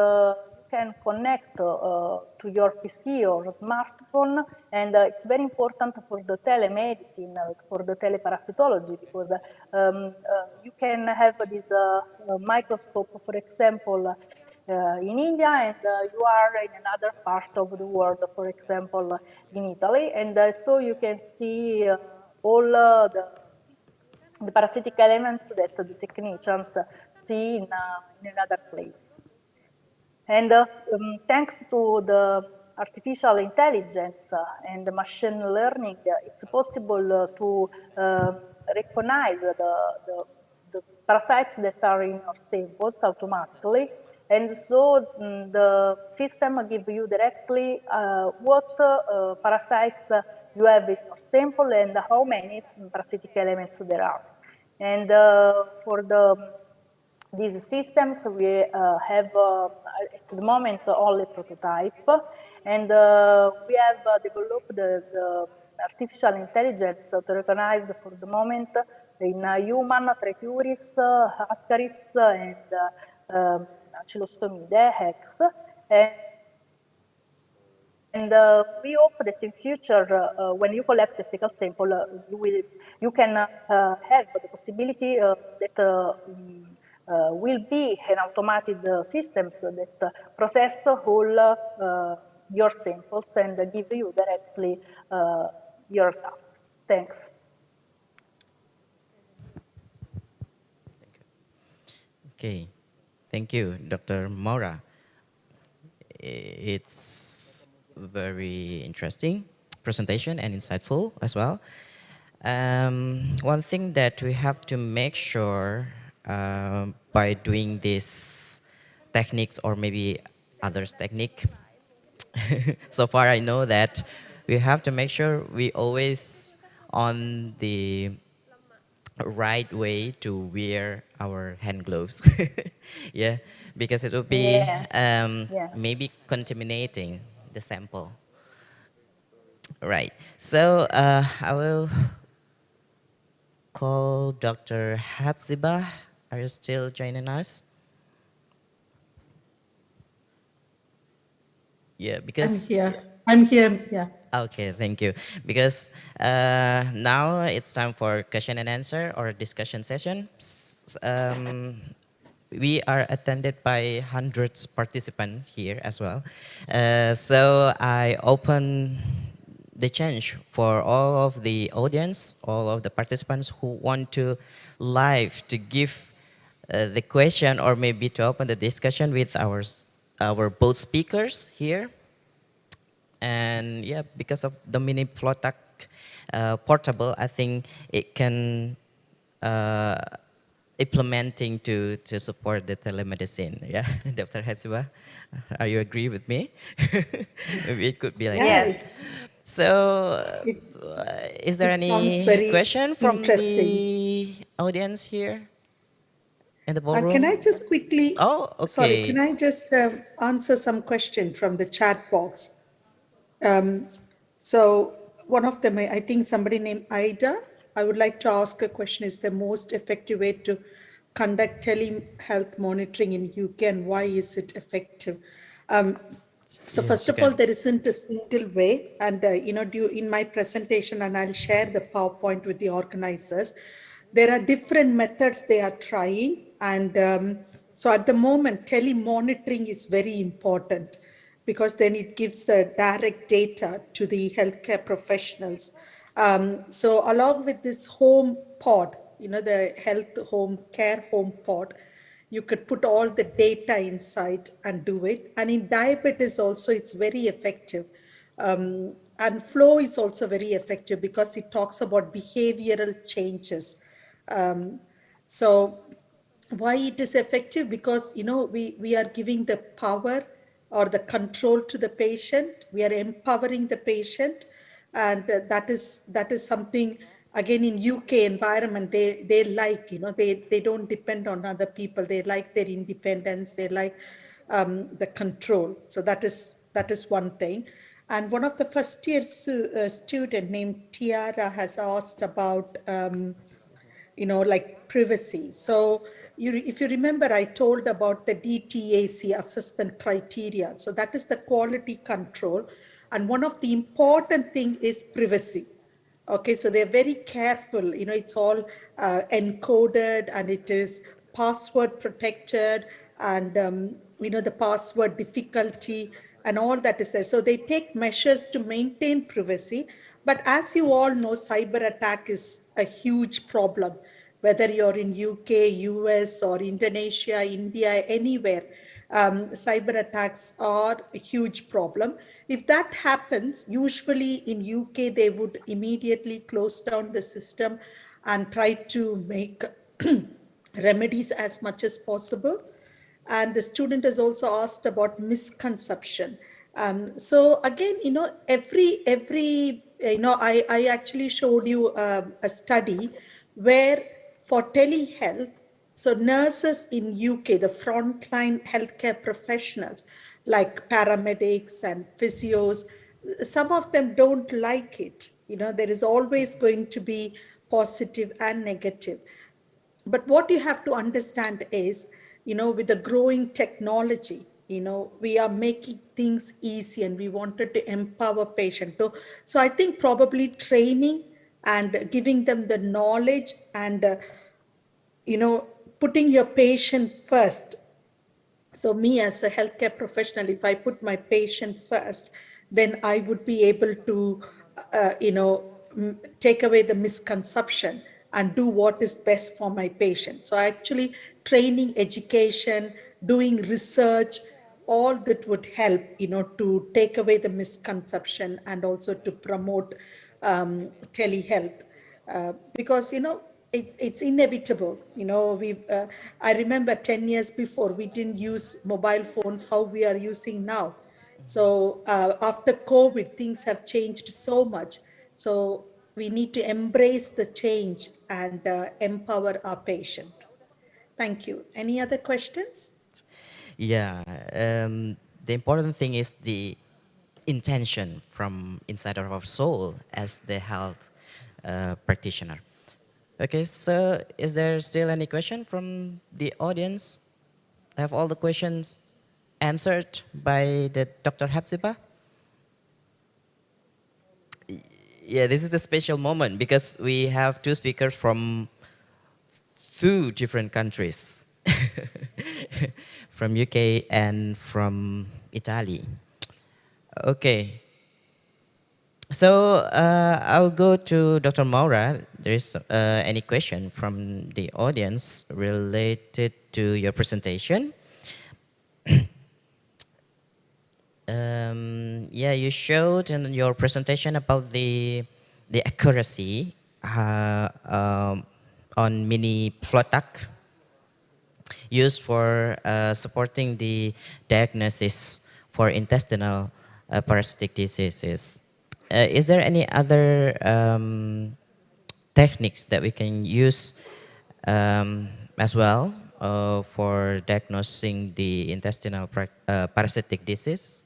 can connect to your PC or smartphone, and it's very important for the telemedicine, for the teleparasitology, because you can have this microscope, for example, in India, and you are in another part of the world, for example, in Italy, and so you can see all the parasitic elements that the technicians see in another place. And thanks to the artificial intelligence and the machine learning, it's possible to recognize the parasites that are in your samples automatically, And so the system gives you directly what parasites you have in your sample and how many parasitic elements there are. And for these systems, we have at the moment only prototype, and we have developed the artificial intelligence to recognize for the moment in human Trichuris, Ascaris, and Celostomide, Hex. And we hope that in future, when you collect the fecal sample, you can have the possibility that will be an automated systems that process all your samples and give you directly your results. Thanks. Okay, thank you, Dr. Maura. It's very interesting presentation and insightful as well. One thing that we have to make sure by doing these techniques or maybe others technique, so far I know that we have to make sure we always on the right way to wear our hand gloves. Yeah, because it will be maybe contaminating the sample. Right. So I will call Dr. Hapzibah. Are you still joining us? Yeah, because I'm here. Yeah. Okay, thank you. Because now it's time for question and answer or discussion session. We are attended by hundreds participants here as well. So I open the chance for all of the audience, all of the participants who want to live to give the question or maybe to open the discussion with our both speakers here. And yeah, because of the mini Flotac portable, I think it can implementing to support the telemedicine. Yeah, Dr. Hapzibah, are you agree with me? Maybe it could be like that. So, is there any question from the audience here in the ballroom? Can I just quickly? Oh, okay. Sorry, can I just answer some question from the chat box? So one of them, I think somebody named Ida, I would like to ask a question. Is the most effective way to conduct telehealth monitoring in UK and why is it effective? So first of all, there isn't a single way. And, in my presentation, and I'll share the PowerPoint with the organizers, there are different methods they are trying. And so at the moment, telemonitoring is very important, because then it gives the direct data to the healthcare professionals. So along with this home pod, the health home, care home pod, you could put all the data inside and do it. And in diabetes also, it's very effective. And flow is also very effective because it talks about behavioral changes. So why it is effective? Because, we are giving the power or the control to the patient. We are empowering the patient. And that is something, again, in UK environment, they like, they don't depend on other people. They like their independence. They like the control. So that is one thing. And one of the first year student named Tiara has asked about, like privacy. So if you remember, I told about the DTAC assessment criteria. So that is the quality control. And one of the important thing is privacy. Okay, so they're very careful. It's all encoded and it is password protected and, the password difficulty and all that is there. So they take measures to maintain privacy. But as you all know, cyber attack is a huge problem. Whether you're in UK, US, or Indonesia, India, anywhere, cyber attacks are a huge problem. If that happens, usually in UK, they would immediately close down the system and try to make remedies as much as possible. And the student has also asked about misconception. So again, every I actually showed you a study where for telehealth, so nurses in UK, the frontline healthcare professionals like paramedics and physios, some of them don't like it. There is always going to be positive and negative. But what you have to understand is, with the growing technology, we are making things easy and we wanted to empower patients. So I think probably training and giving them the knowledge and, putting your patient first. So me as a healthcare professional, if I put my patient first, then I would be able to, take away the misconception and do what is best for my patient. So actually training, education, doing research, all that would help, to take away the misconception and also to promote telehealth. Because, it's inevitable. I remember 10 years before, we didn't use mobile phones how we are using now. So after COVID, things have changed so much. So we need to embrace the change and empower our patient. Thank you. Any other questions? Yeah, the important thing is the intention from inside of our soul as the health practitioner. Okay, so is there still any question from the audience? Have all the questions answered by the Dr. Hepzibah? Yeah, this is a special moment because we have two speakers from two different countries, from UK and from Italy. Okay. So I'll go to Dr. Maura. There is any question from the audience related to your presentation? Yeah, you showed in your presentation about the accuracy on mini FLOTAC used for supporting the diagnosis for intestinal parasitic diseases. Is there any other techniques that we can use as well for diagnosing the intestinal parasitic disease?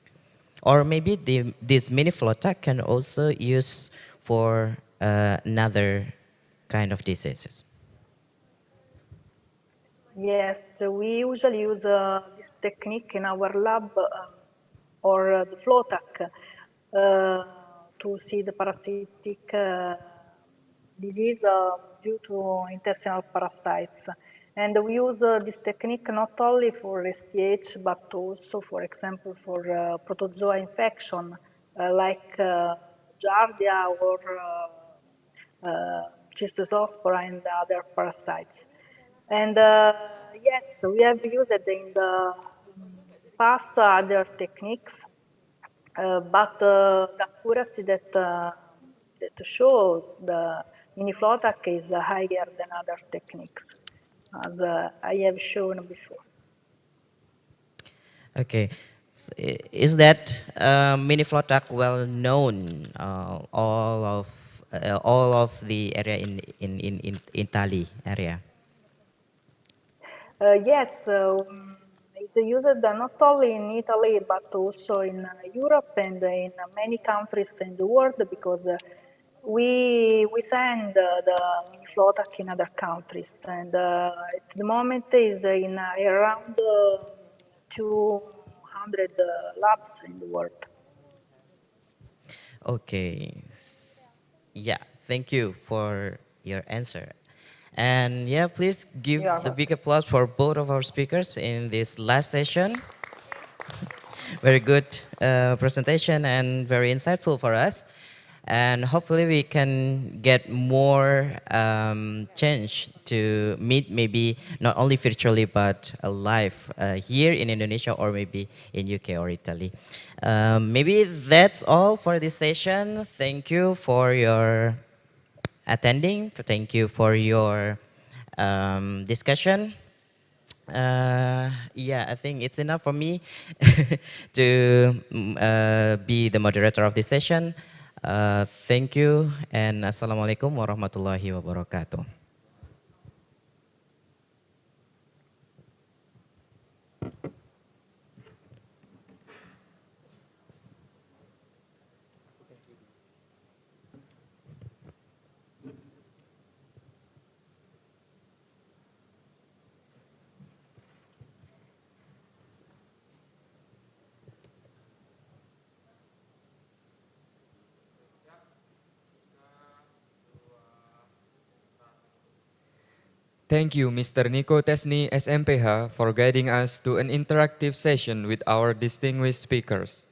Or maybe this mini FLOTAC can also use for another kind of diseases? Yes, we usually use this technique in our lab or the FLOTAC to see the parasitic disease due to intestinal parasites. And we use this technique not only for STH, but also, for example, for protozoa infection, like Giardia or Schistosospora and other parasites. And yes, we have used it in the past other techniques, but the accuracy that shows the mini FLOTAC is higher than other techniques, as I have shown before. Okay, so is that mini FLOTAC well known all of the area in Italy area? Yes, it's used not only in Italy but also in Europe and in many countries in the world, because we send the mini FLOTAC in other countries, and at the moment is in around 200 labs in the world. Okay, yeah, thank you for your answer. And yeah, please give the big applause for both of our speakers in this last session. Very good presentation and very insightful for us. And hopefully we can get more chance to meet, maybe not only virtually but live here in Indonesia or maybe in UK or Italy. Maybe that's all for this session. Thank you for your attending. Thank you for your discussion. Yeah, I think it's enough for me to be the moderator of this session. Thank you and Assalamualaikum warahmatullahi wabarakatuh. Thank you, Mr. Niko Tesni, SMPH, for guiding us to an interactive session with our distinguished speakers.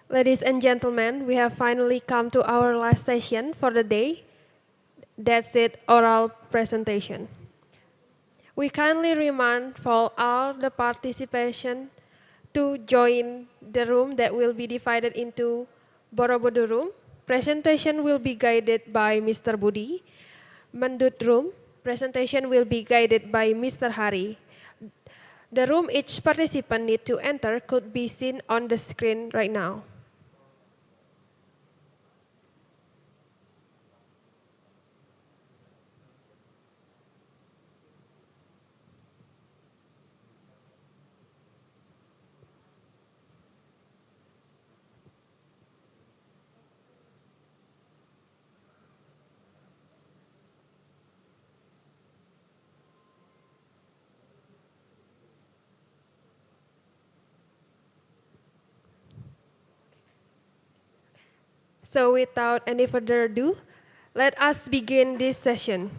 Ladies and gentlemen, we have finally come to our last session for the day. That's it, oral presentation. We kindly remind for all the participation to join the room that will be divided into Borobudur room. Presentation will be guided by Mr. Budi. Mendut room, presentation will be guided by Mr. Hari. The room each participant need to enter could be seen on the screen right now. So without any further ado, let us begin this session.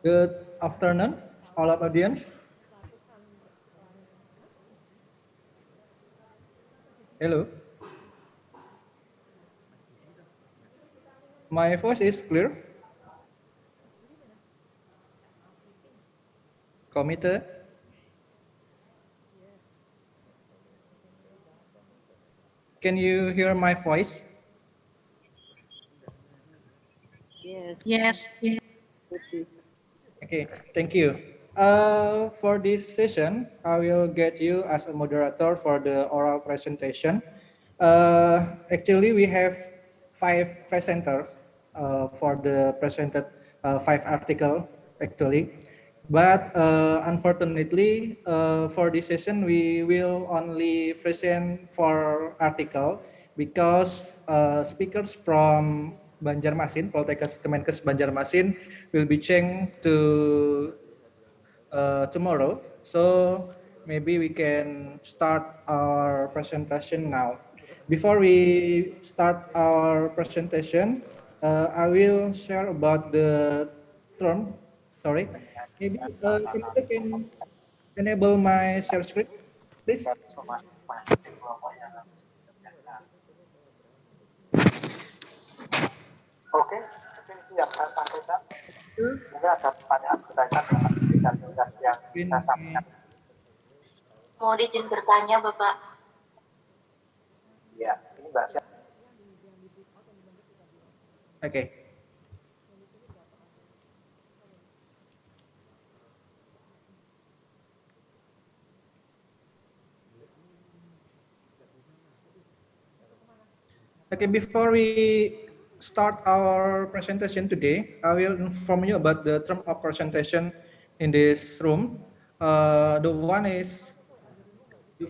Good afternoon, all of audience. Hello. My voice is clear. Committee. Can you hear my voice? Yes. Okay, thank you. For this session, I will get you as a moderator for the oral presentation. Actually, we have 5 presenters for the presented 5 article actually. But unfortunately, for this session, we will only present 4 article because speakers from Banjarmasin, Poltekkes Kemenkes Banjarmasin will be changed to tomorrow. So maybe we can start our presentation now. Before we start our presentation, I will share about the term. Sorry, maybe computer can enable my share screen, please. Okay, yang saya sampaikan itu juga ada pertanyaan berkaitan dengan pendidikan tugas yang saya sampaikan. Mau izin bertanya, Bapak? Ya, ini Mbak Syah. Oke. Okay, before we start our presentation today, I will inform you about the term of presentation in this room. The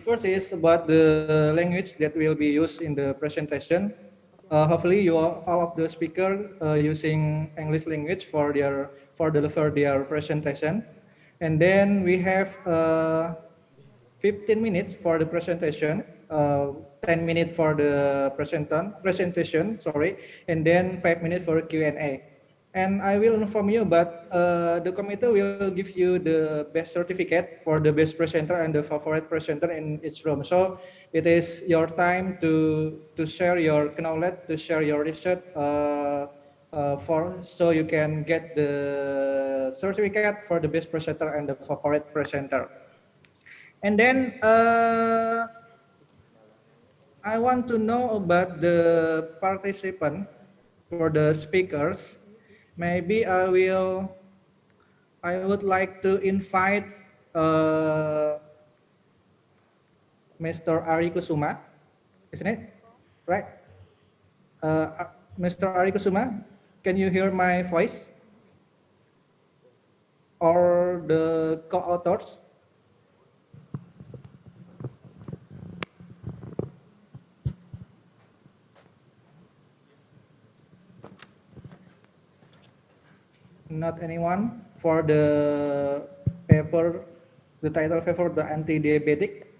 first is about the language that will be used in the presentation. Hopefully, all of the speakers using English language for deliver their presentation, and then we have 15 minutes for the presentation. 10 minutes for the presentation, and then 5 minutes for Q&A. And I will inform you about the committee will give you the best certificate for the best presenter and the favorite presenter in each room. So it is your time to share your knowledge, to share your research, so you can get the certificate for the best presenter and the favorite presenter. And then I want to know about the participant for the speakers. Maybe I would like to invite Mr. Ari Kusuma, isn't it? Right? Mr. Ari Kusuma, can you hear my voice? Or the co-authors? Not anyone for the paper, the title paper, the anti-diabetic.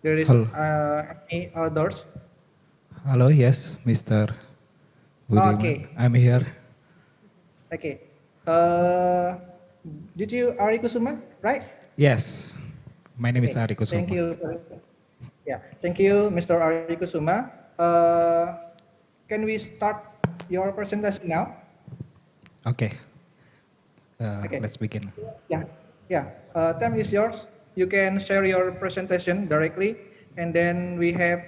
There is any others? Hello, yes, Mr. Budiman. Okay. I'm here. Okay. Did you Ari Kusuma, right? Yes, my name is Ari Kusuma. Thank you. Yeah, thank you, Mr. Ari Kusuma. Can we start your presentation now? Okay. Okay. Let's begin. Yeah. Time is yours. You can share your presentation directly, and then we have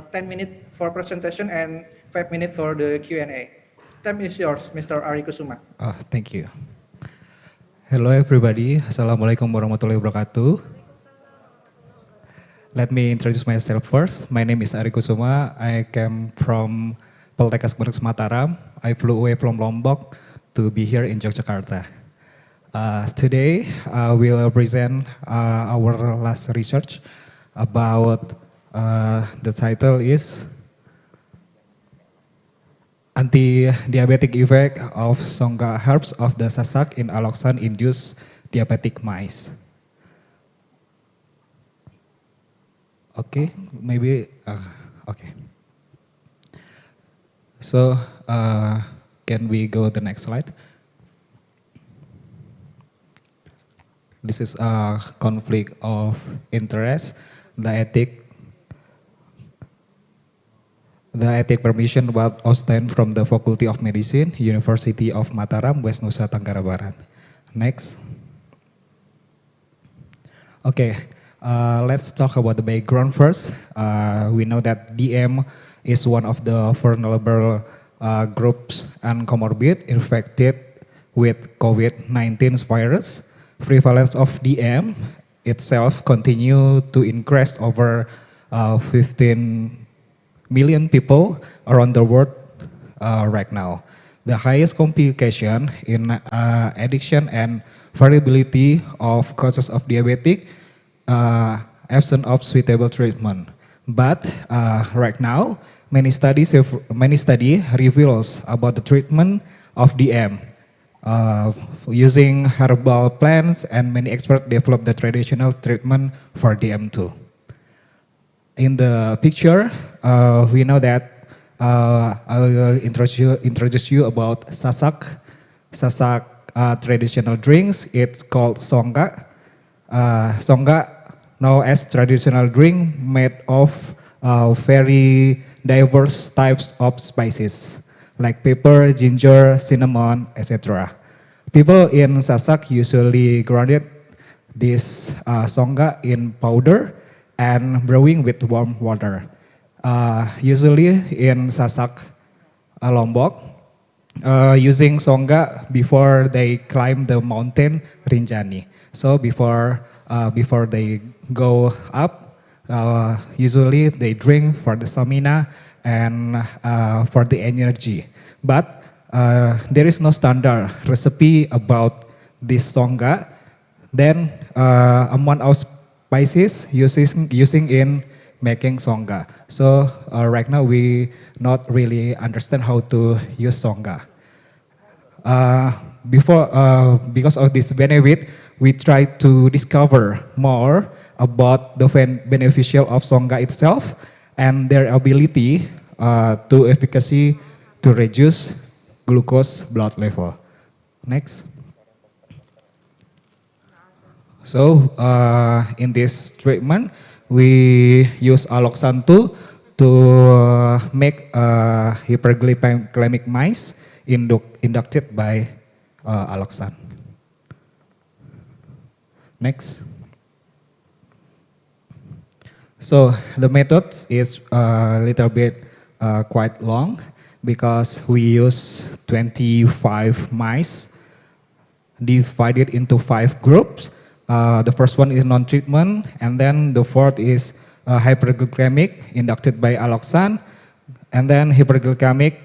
10 minutes for presentation and 5 minutes for the Q&A. Time is yours, Mr. Ari Kusuma. Thank you. Hello everybody. Assalamualaikum warahmatullahi wabarakatuh. Let me introduce myself first. My name is Ari Kusuma. I came from Poltekkes Mataram. I flew away from Lombok to be here in Yogyakarta. Today, we'll present our last research about, the title is Anti-Diabetic Effect of Songga Herbs of the Sasak in Alloxan-Induced Diabetic Mice. Okay, maybe, okay. So, can we go to the next slide? This is a conflict of interest. The ethic permission was obtained from the Faculty of Medicine, University of Mataram, West Nusa Tenggara Barat. Next. Okay, let's talk about the background first. We know that DM is one of the vulnerable groups and comorbid infected with COVID-19 virus. Prevalence of DM itself continue to increase over 15 million people around the world right now. The highest complication in addiction and variability of causes of diabetic, absence of suitable treatment. But right now, many studies reveals about the treatment of DM. Using herbal plants, and many experts develop the traditional treatment for DM2. In the picture, we know that I will introduce you about Sasak. Sasak traditional drinks. It's called Songga. Songga, known as traditional drink made of very diverse types of spices like pepper, ginger, cinnamon, etc. People in Sasak usually grounded this songa in powder and brewing with warm water. Usually in Sasak, Lombok, using songa before they climb the mountain Rinjani. So before they go up, usually they drink for the stamina and for the energy. But there is no standard recipe about this songa. Then amount of spices using in making songa. So right now we not really understand how to use songa. Because of this benefit, we try to discover more about the beneficial of songa itself and their ability to efficacy to reduce glucose blood level. Next. So in this treatment, we use alloxan 2 to make hyperglycemic mice inducted by alloxan. Next. So the method is a little bit quite long because we use 25 mice divided into 5 groups. The first one is non-treatment, and then the fourth is hyperglycemic inducted by alloxan, and then hyperglycemic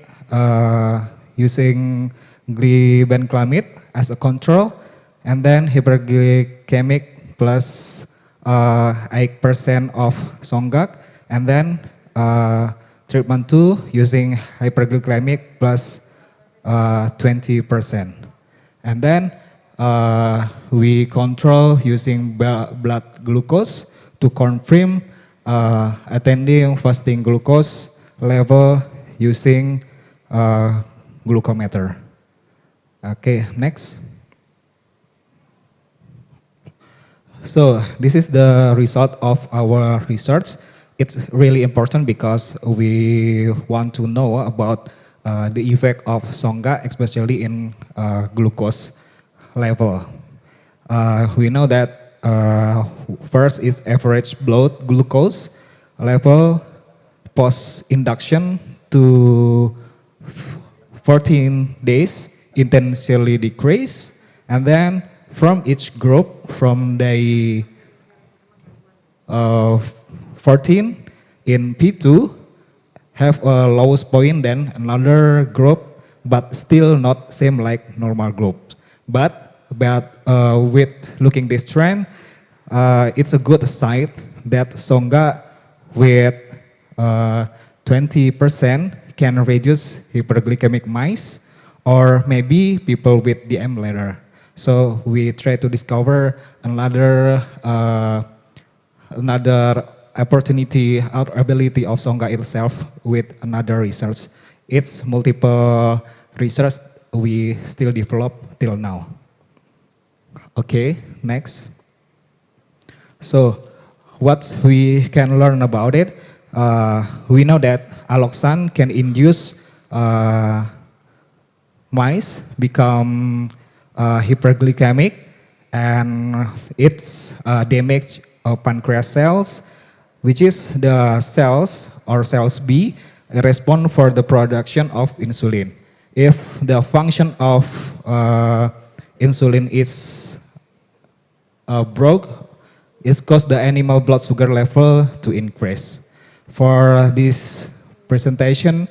using glibenclamide as a control, and then hyperglycemic plus 8% of songgak, and then treatment 2 using hyperglycemic plus 20%. And then we control using blood glucose to confirm attending fasting glucose level using glucometer. Okay, next. So this is the result of our research. It's really important because we want to know about the effect of songa, especially in glucose level. We know that first is average blood glucose level post-induction to 14 days intentionally decrease, and then from each group from day 14 in P2 have a lowest point than another group, but still not same like normal groups. But with looking this trend, it's a good sign that songa with 20% can reduce hyperglycemic mice, or maybe people with DM later. So we try to discover another opportunity or ability of songa itself with another research. It's multiple research we still develop till now. Okay, next. So what we can learn about it, we know that alloxan can induce mice become hyperglycemic, and it's damage pancreas cells, which is the cells or cells B respond for the production of insulin. If the function of insulin is broke, it causes the animal blood sugar level to increase. For this presentation,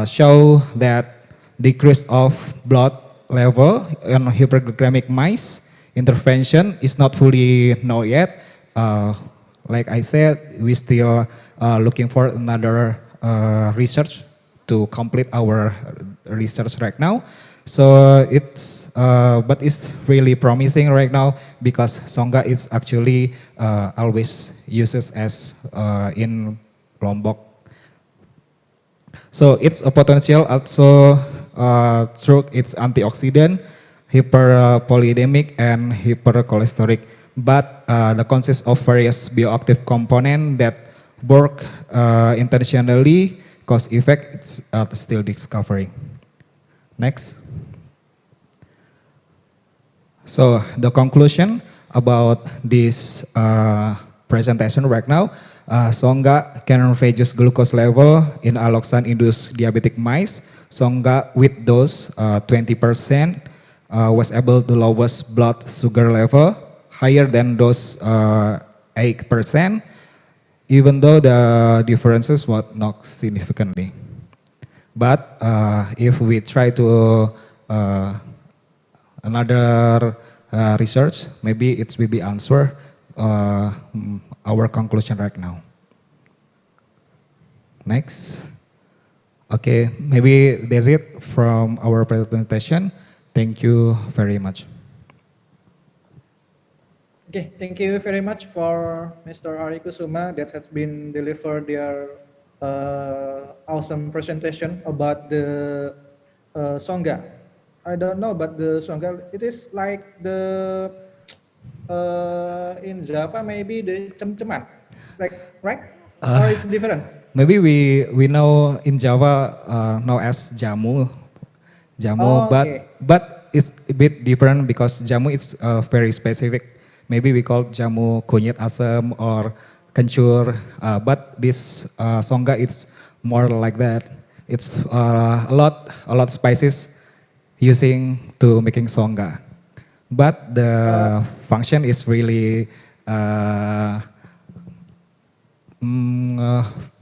show that decrease of blood level in hyperglycemic mice intervention is not fully known yet. Like I said, we still looking for another research to complete our research right now. So it's but it's really promising right now because songa is actually always uses as in Lombok. So it's a potential also through its antioxidant, hyperpolydemic, and hypercholesteric. But the consists of various bioactive components that work intentionally cause effect it's still discovering. Next. So the conclusion about this presentation right now, Songa can reduce glucose level in alloxan-induced diabetic mice. Songa with dose 20% was able to lower blood sugar level higher than dose 8%, even though the differences were not significantly. But if we try to another research, maybe it will be answer our conclusion right now. Next. Okay, maybe that's it from our presentation. Thank you very much. Okay, thank you very much for Mr. Ari Kusuma that has been delivered their awesome presentation about the Songa. I don't know, but the Songa, it is like the in Java maybe the cem-ceman, like right? Or it's different? Maybe we know in Java know as jamu, Oh, okay. but it's a bit different because jamu is very specific. Maybe we call jamu kunyit asam or kencur, but this Songa it's more like that. It's a lot spices using to making Songa, but the function is really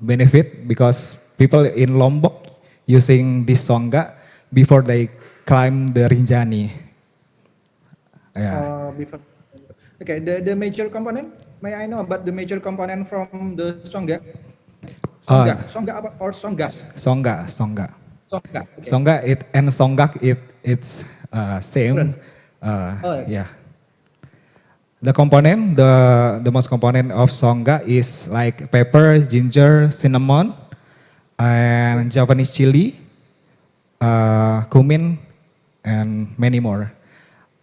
benefit because people in Lombok using this Songa before they climb the Rinjani. Yeah. Before. Okay, the major component. May I know about the major component from the Songa? Songa apa or Songas? Songa. Songa. Okay. Songa it and Songgak it's same. Okay. Yeah. The component, the most component of Songa is like pepper, ginger, cinnamon, and Japanese chili, cumin, and many more.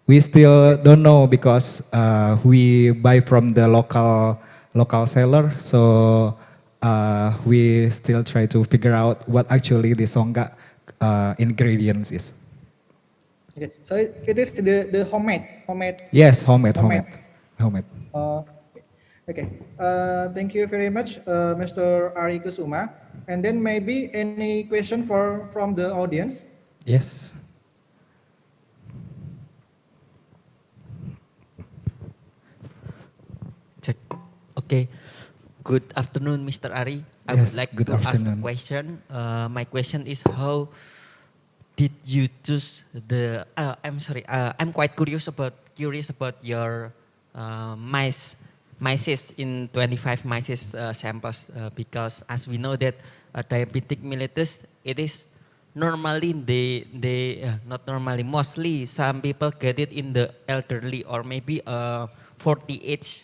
We still don't know because we buy from the local seller, so we still try to figure out what actually the Songa ingredients is. Okay, so it is the homemade. Yes, homemade. Okay. Thank you very much, Mr. Ari Kusuma. And then maybe any question from the audience? Yes. Check. Okay. Good afternoon, Mr. Ari. I Yes, would like good to ask a afternoon. question. My question is how did you choose the? I'm sorry. I'm quite curious about your mice in 25 mice samples because as we know that diabetic mellitus it is normally not normally mostly some people get it in the elderly or maybe 48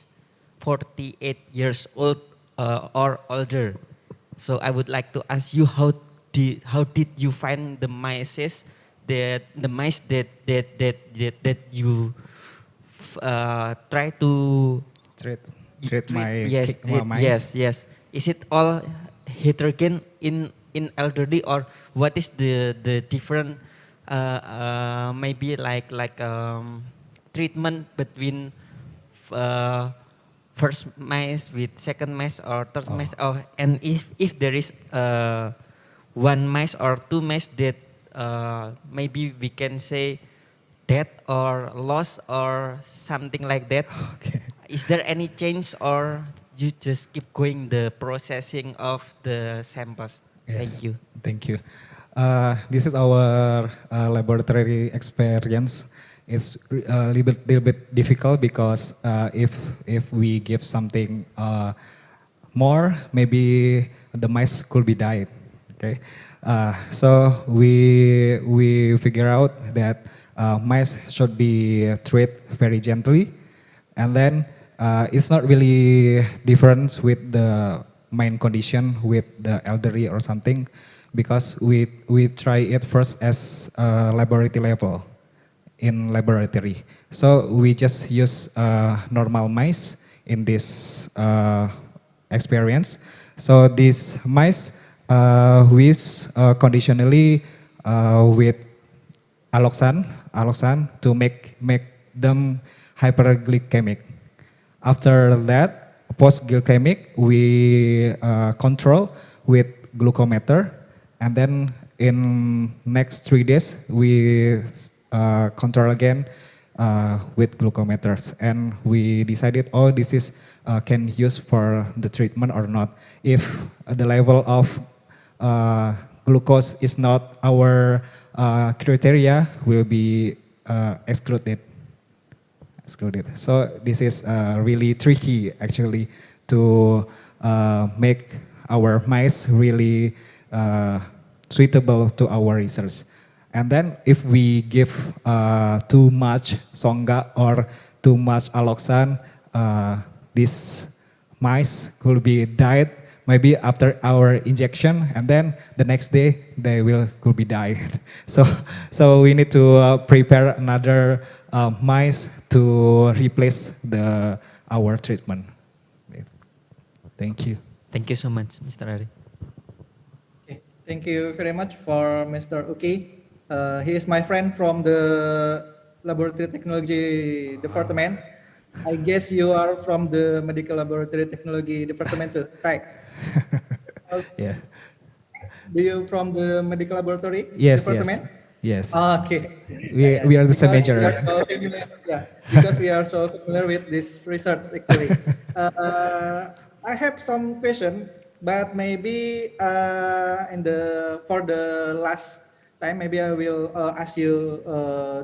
years old or older. So I would like to ask you how did you find the mice that you try to treat my mice? Yes. Is it all heterogeneous in elderly or what is the different maybe like treatment between first mice with second mice or third mice and if there is one mice or two mice that maybe we can say dead or lost or something like that. Okay. Is there any change or you just keep going the processing of the samples? Yes, Thank you. Thank you. This is our laboratory experience. It's a little bit difficult because if we give something more, maybe the mice could be died. Okay, so we figure out that mice should be treated very gently, and then it's not really different with the main condition with the elderly or something, because we try it first as laboratory level in laboratory. So we just use normal mice in this experience. So these mice with conditionally with alloxan to make them hyperglycemic. After that, post-glycemic, we control with glucometer, and then in next 3 days, we control again with glucometers, and we decided, oh, this is can use for the treatment or not. If the level of glucose is not our criteria, will be excluded. So this is really tricky actually to make our mice really suitable to our research. And then if we give too much songa or too much alloxan, these mice could be died maybe after our injection, and then the next day they could be died. So we need to prepare another mice to replace our treatment. Thank you. Thank you so much, Mr. Ari. Okay. Thank you very much for Mr. Uki. He is my friend from the Laboratory Technology Department. I guess you are from the Medical Laboratory Technology Department too, right? Yeah. Do you from the Medical Laboratory Department? Yes. Okay. We are the same major. Because we are so familiar with this research actually. I have some question, but maybe for the last time, maybe I will ask you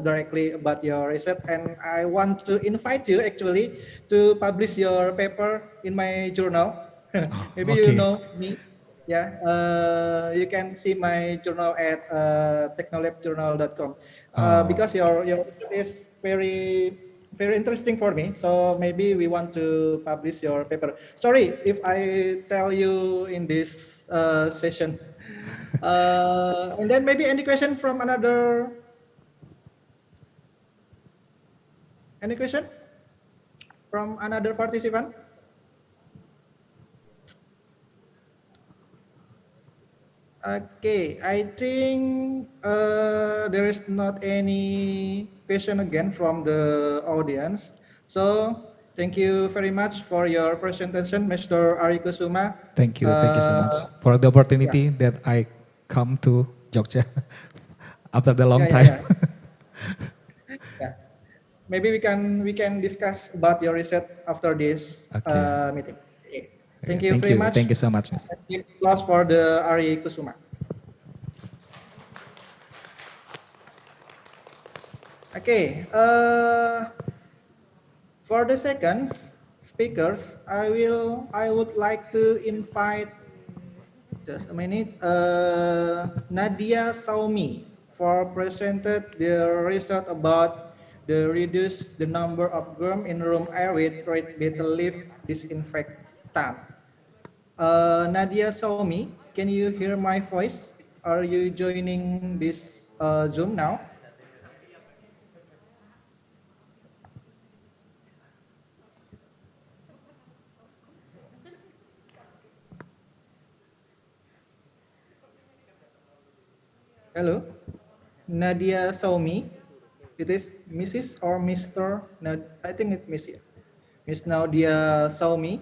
directly about your research, and I want to invite you actually to publish your paper in my journal. Maybe okay. You know me. Yeah, you can see my journal at technolabjournal.com because your research is very interesting for me. So maybe we want to publish your paper. Sorry if I tell you in this session. And then maybe any question from another? Any question from another participant? Okay, I think there is not any question again from the audience. So thank you very much for your presentation, Mr. Ari Kusuma. Thank you so much for the opportunity that I come to Jogja after the long time. Yeah. Maybe we can discuss about your research after this meeting. Okay. Thank you very much. Thank you so much, Mr. Applause for the Ari Kusuma. Okay. For the second speakers, I would like to invite just a minute. Nadia Saumi for presented the result about the reduce the number of germ in room air with red betel leaf disinfectant. Nadia Saumi, can you hear my voice? Are you joining this Zoom now? Hello, Nadia Saumi. It is Mrs. or Mr. I think it's Miss. Miss Nadia Saumi.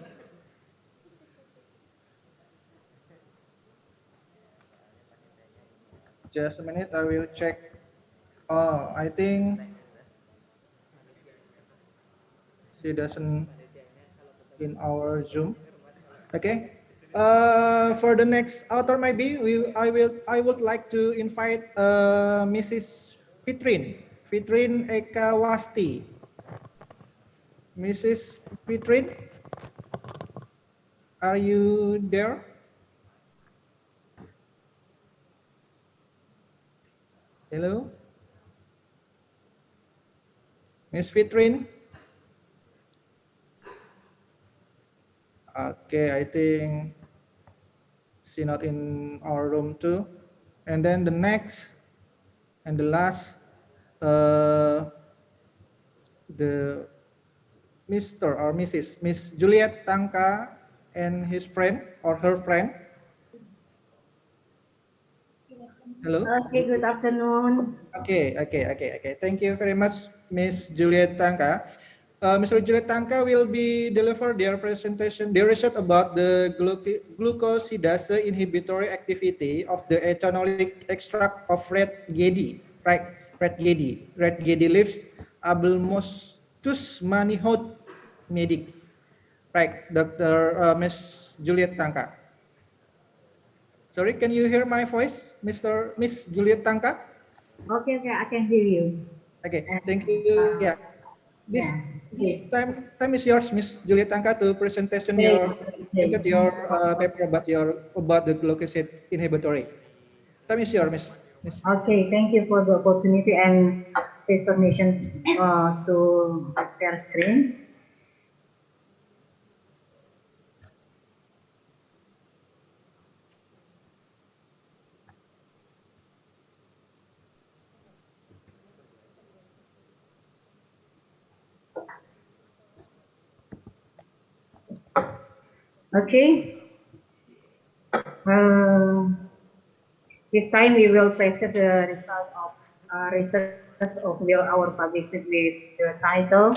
Just a minute, I will check. Oh, I think she doesn't in our Zoom. Okay. For the next author, maybe I would like to invite Mrs. Fitrin Ekawasti. Mrs. Fitrin, are you there? Hello, Miss Fitrin. Okay, I think she's not in our room too. And then the next and the last, the Mr. or Mrs. Miss Juliet Tangka and his friend or her friend. Hello? Okay, good afternoon. Okay. Thank you very much, Miss Juliet Tangka. Mr. Juliet Tangka will be deliver their presentation, their research about the glucosidase inhibitory activity of the ethanolic extract of red gedi, right? Red gedi leaves, Abelmostus manihot medic, right? Dr. Miss Juliet Tangka. Sorry, can you hear my voice, Miss Juliet Tangka? Okay, I can hear you. Okay, thank you. Yeah, this time is yours, Miss Juliet Tangka, to presentation your paper about the glucoside inhibitory. Time is yours, Miss. Okay, thank you for the opportunity and this permission to share screen. Okay. This time we will present the result of research of our publication with the title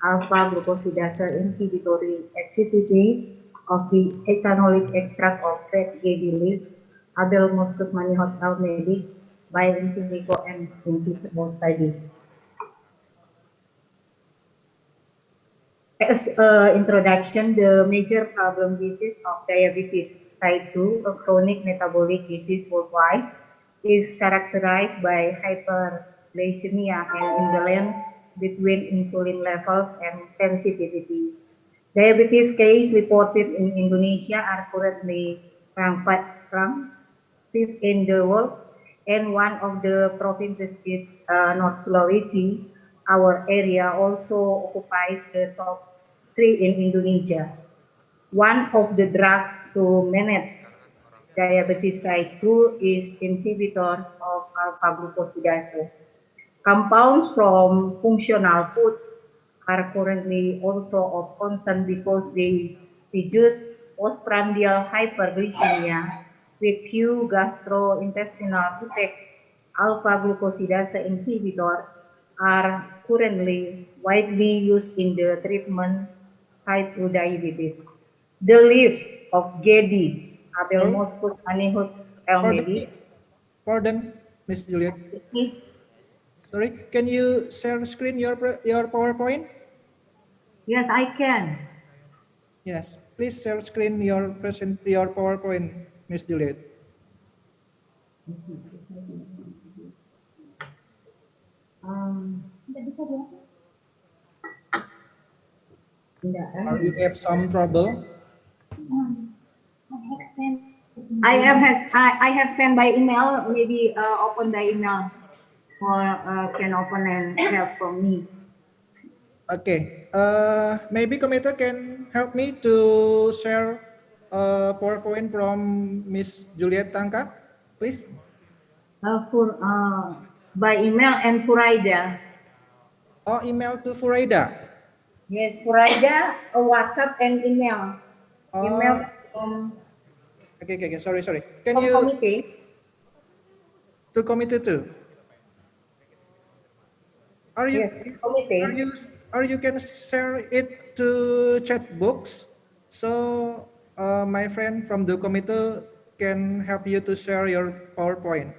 Alpha Glucosidase Inhibitory Activity of the Ethanolic Extract of Red Gedi Leaves, Abel Moscus Manihot Medic by in silico and in vitro study. As introduction, the major problem disease of diabetes type 2, a chronic metabolic disease worldwide, is characterized by hyperglycemia and imbalance between insulin levels and sensitivity. Diabetes cases reported in Indonesia are currently ranked fifth in the world, and one of the provinces is North Sulawesi. Our area also occupies the top 3 in Indonesia. One of the drugs to manage diabetes type 2 is inhibitors of alpha-glucosidase. Compounds from functional foods are currently also of concern because they reduce postprandial hyperglycemia with few gastrointestinal effects. Alpha-glucosidase inhibitors are currently widely used in the treatment type 2 diabetes. The leaves of Gedi, Abelmoscus manihot elmedi. Pardon, Miss Juliet. Sorry, can you share screen your PowerPoint? Yes, I can. Yes, please share screen your PowerPoint, Miss Juliet. Or you have some trouble? I have sent by email. Maybe open the email or can open and help from me. Okay. Maybe committee can help me to share PowerPoint from Miss Juliet Tangka, please. By email and Furaida. Oh, email to Furaida. Yes, Furaida, WhatsApp and email. Email from. Okay. Sorry. Can from you? Committee. To committee too. Are you? Yes, committee. Or you can share it to chat books. So my friend from the committee can help you to share your PowerPoint.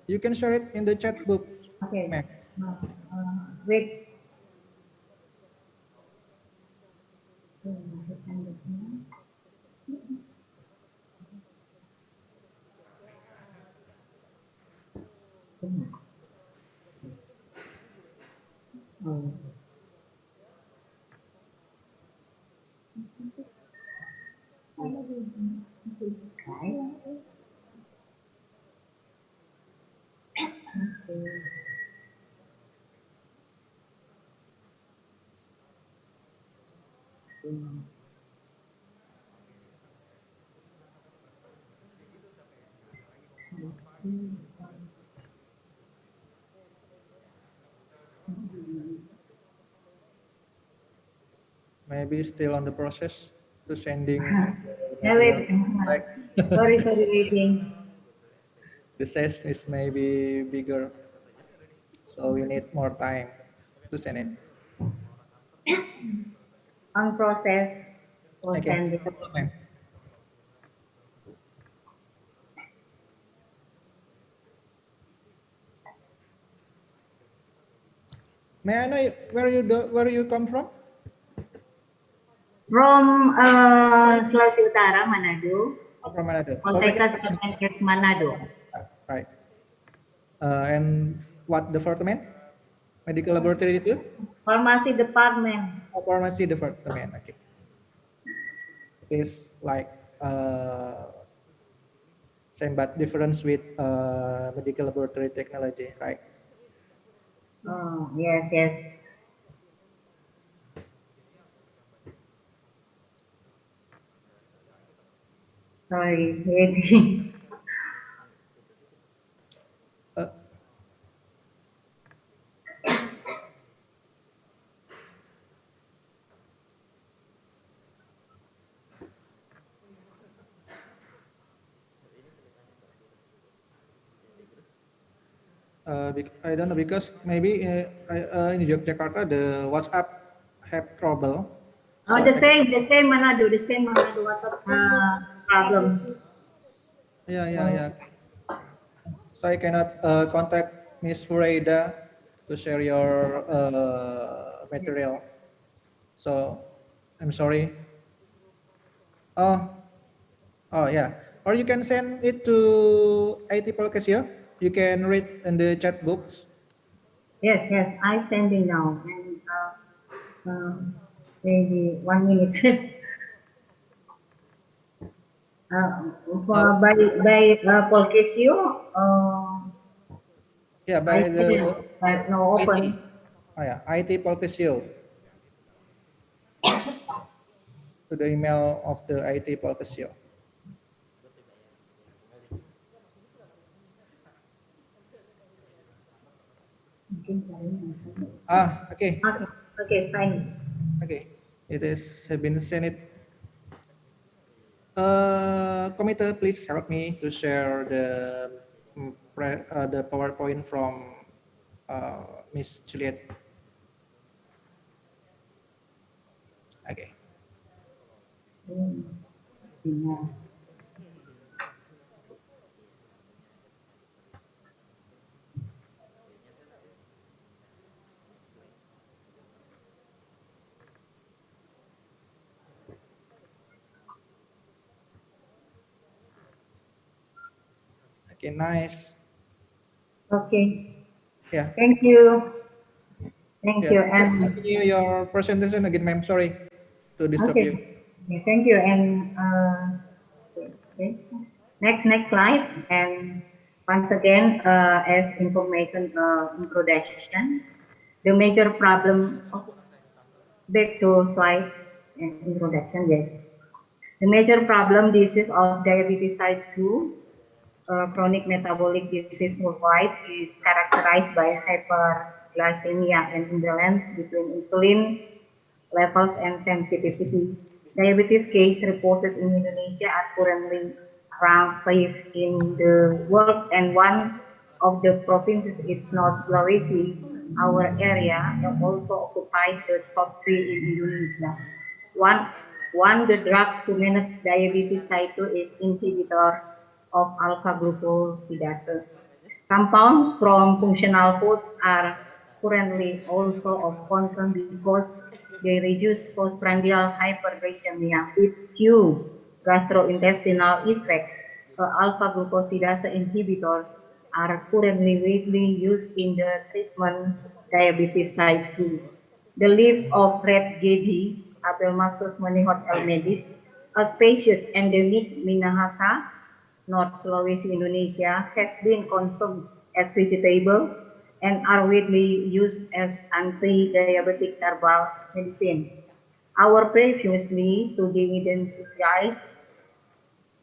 You can share it in the chat book. Okay. Wait. maybe still on the process to sending Yeah, wait. back. Sorry, waiting. The size is maybe bigger, so we need more time to send it. On process for Okay. sending. Okay. May I know where you come from? From Sulawesi Utara, Manado. From Manado. Poltekkes PNS Manado. Right. And what department? Medical laboratory itu? Pharmacy department. Oh, pharmacy department. Okay. It's like same but difference with medical laboratory technology, right? Oh, yes, yes. Sorry, maybe. I don't know because maybe in Yogyakarta the WhatsApp have trouble. Oh, the same Manado, WhatsApp problem. Yeah. So I cannot contact Miss Furaida to share your material. So I'm sorry. Oh yeah. Or you can send it to IT Polkesio. You can read in the chat books. Yes, I'm sending now. And maybe 1 minute. By Polkesio. Yeah, by the no open. Oh yeah, IT Polkesio. To the email of the IT Polkesio. Okay. Okay, fine. Okay, it has been sent. Committee, please help me to share the PowerPoint from Miss Juliet. Okay. Okay, nice. Okay. Yeah. Thank you. Thank you. And continue your presentation again, ma'am. Sorry to disturb you. Okay, thank you. And okay. Next slide. And once again, as information introduction, the major problem. Back to slide introduction. Yes. The major problem disease of diabetes type 2. Chronic metabolic disease worldwide is characterized by hyperglycemia and imbalance between insulin levels and sensitivity. Diabetes case reported in Indonesia are currently around 5 in the world, and one of the provinces is North Sulawesi. Our area also occupies the top 3 in Indonesia. One the drugs to manage diabetes type 2 is inhibitor of alpha-glucosidase. Compounds from functional foods are currently also of concern because they reduce postprandial hyperglycemia with few gastrointestinal effects. Alpha-glucosidase inhibitors are currently widely used in the treatment diabetes type 2. The leaves of red gedi, Apelmascus monihot elmedis, a species endemic Minahasa, North Sulawesi, Indonesia, has been consumed as vegetables and are widely used as anti-diabetic herbal medicine. Our previously study identified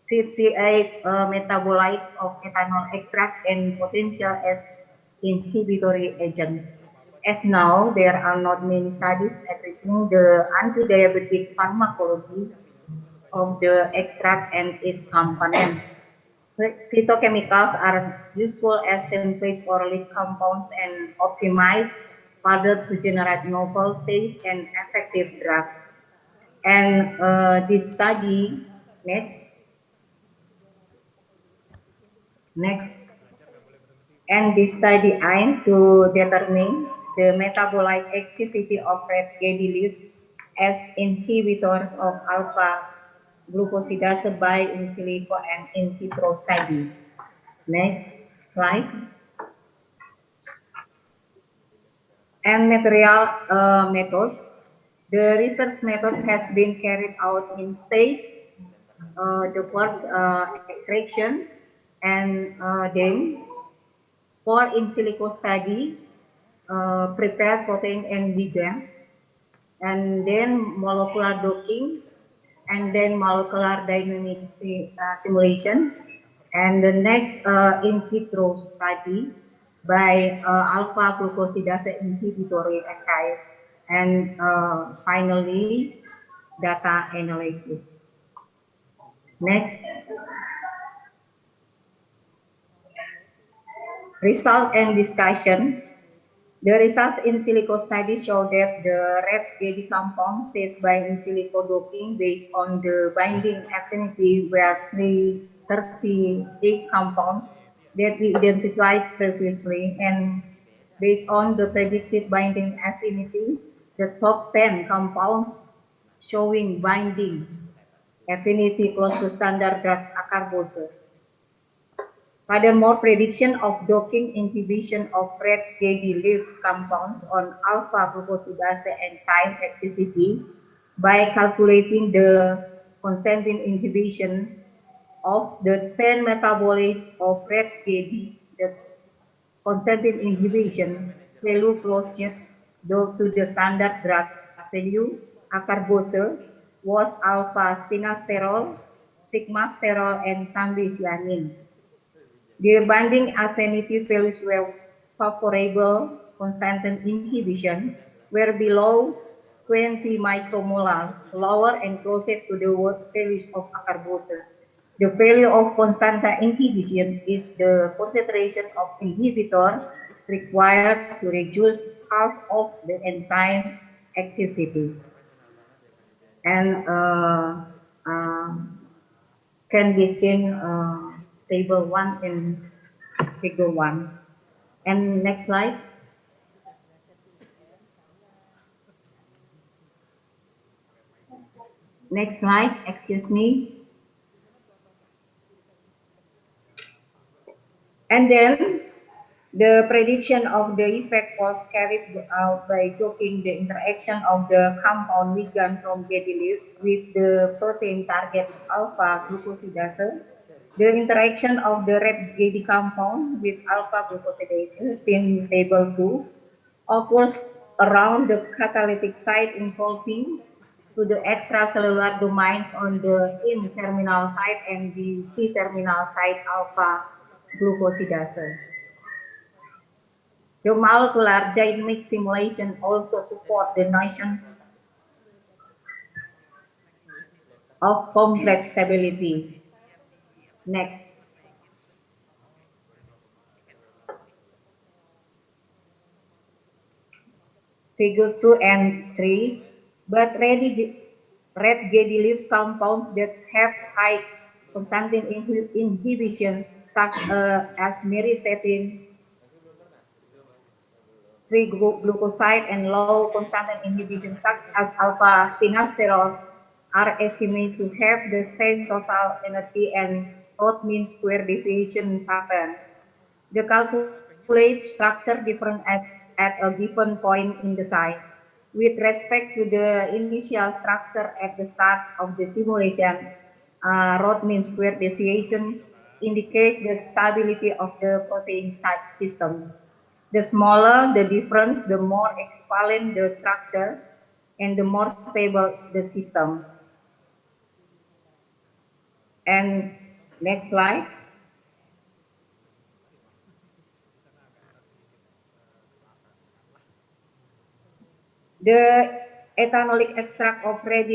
58 metabolites of ethanol extract and potential as inhibitory agents. As now, there are not many studies addressing the anti-diabetic pharmacology of the extract and its components. Phytochemicals are useful as templates for lead compounds and optimized further to generate novel, safe, and effective drugs. And this study, next, and this study aimed to determine the metabolic activity of red gaddy leaves as inhibitors of alpha glucosidase by in silico and in vitro study. Next slide. And material methods. The research method has been carried out in stages. The first extraction and then for in silico study, prepare protein and ligand, and then molecular docking, and then molecular dynamic simulation, and the next in vitro study by alpha glucosidase inhibitory assay, and finally data analysis. Next. Result and discussion. The results in silico study show that the red gaddy compound stays by in silico docking based on the binding affinity where 38 compounds that we identified previously, and based on the predicted binding affinity, the top 10 compounds showing binding affinity close to standard drugs acarbose. Furthermore, prediction of docking inhibition of red gaddy leaves compounds on alpha glucosidase enzyme activity by calculating the constantin inhibition of the 10 metabolite of red gaddy. The constantin inhibition value closer to the standard drug value acarbose was alpha spinasterol, sigmasterol, and sambicyaniine. The binding affinity values were favorable constantin inhibition were below 20 micromolar, lower and closer to the values of acarbose. The value of constanta inhibition is the concentration of inhibitor required to reduce half of the enzyme activity. And can be seen table 1 in figure 1. And next slide. Next slide, excuse me. And then the prediction of the effect was carried out by docking the interaction of the compound ligand from gaddy leaves with the protein target alpha glucosidase. The interaction of the red gaddy compound with alpha glucosidase in table 2 occurs around the catalytic site involving to the extracellular domains on the N-terminal site and the C-terminal site alpha glucosidase. The molecular dynamic simulation also support the notion of complex stability. Next. Figure 2 and 3, but red gaddy leaves compounds that have high constantin inhibition such as myristatin, 3-glucoside, and low constantin inhibition such as alpha spinasterol are estimated to have the same total energy and odd mean square deviation pattern. The calculate structure different as at a given point in the time. With respect to the initial structure at the start of the simulation, odd mean square deviation indicate the stability of the protein system. The smaller the difference, the more equivalent the structure and the more stable the system. And next slide. The ethanolic extract of red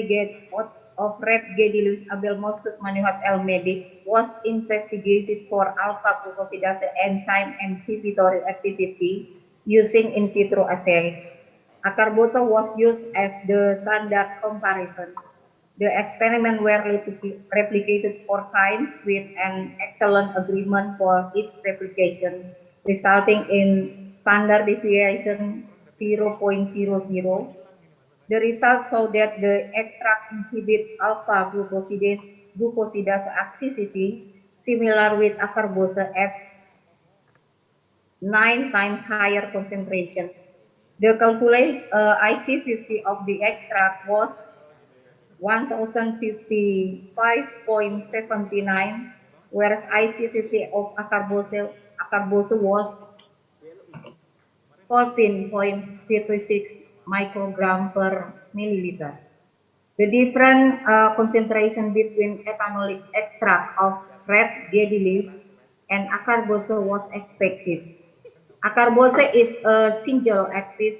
Gedilus abelmoschus manuhat L. medic was investigated for alpha-glucosidase enzyme inhibitory activity using in vitro assay. Acarbose was used as the standard comparison. The experiment were replicated 4 times with an excellent agreement for its replication, resulting in standard deviation 0.00. The results show that the extract inhibit alpha-glucosidase activity similar with acarbose at 9 times higher concentration. The calculated IC50 of the extract was 1055.79, whereas IC50 of acarbose was 14.56 microgram per milliliter. The different concentration between ethanolic extract of red Gedi leaves and acarbose was expected. Acarbose is a single active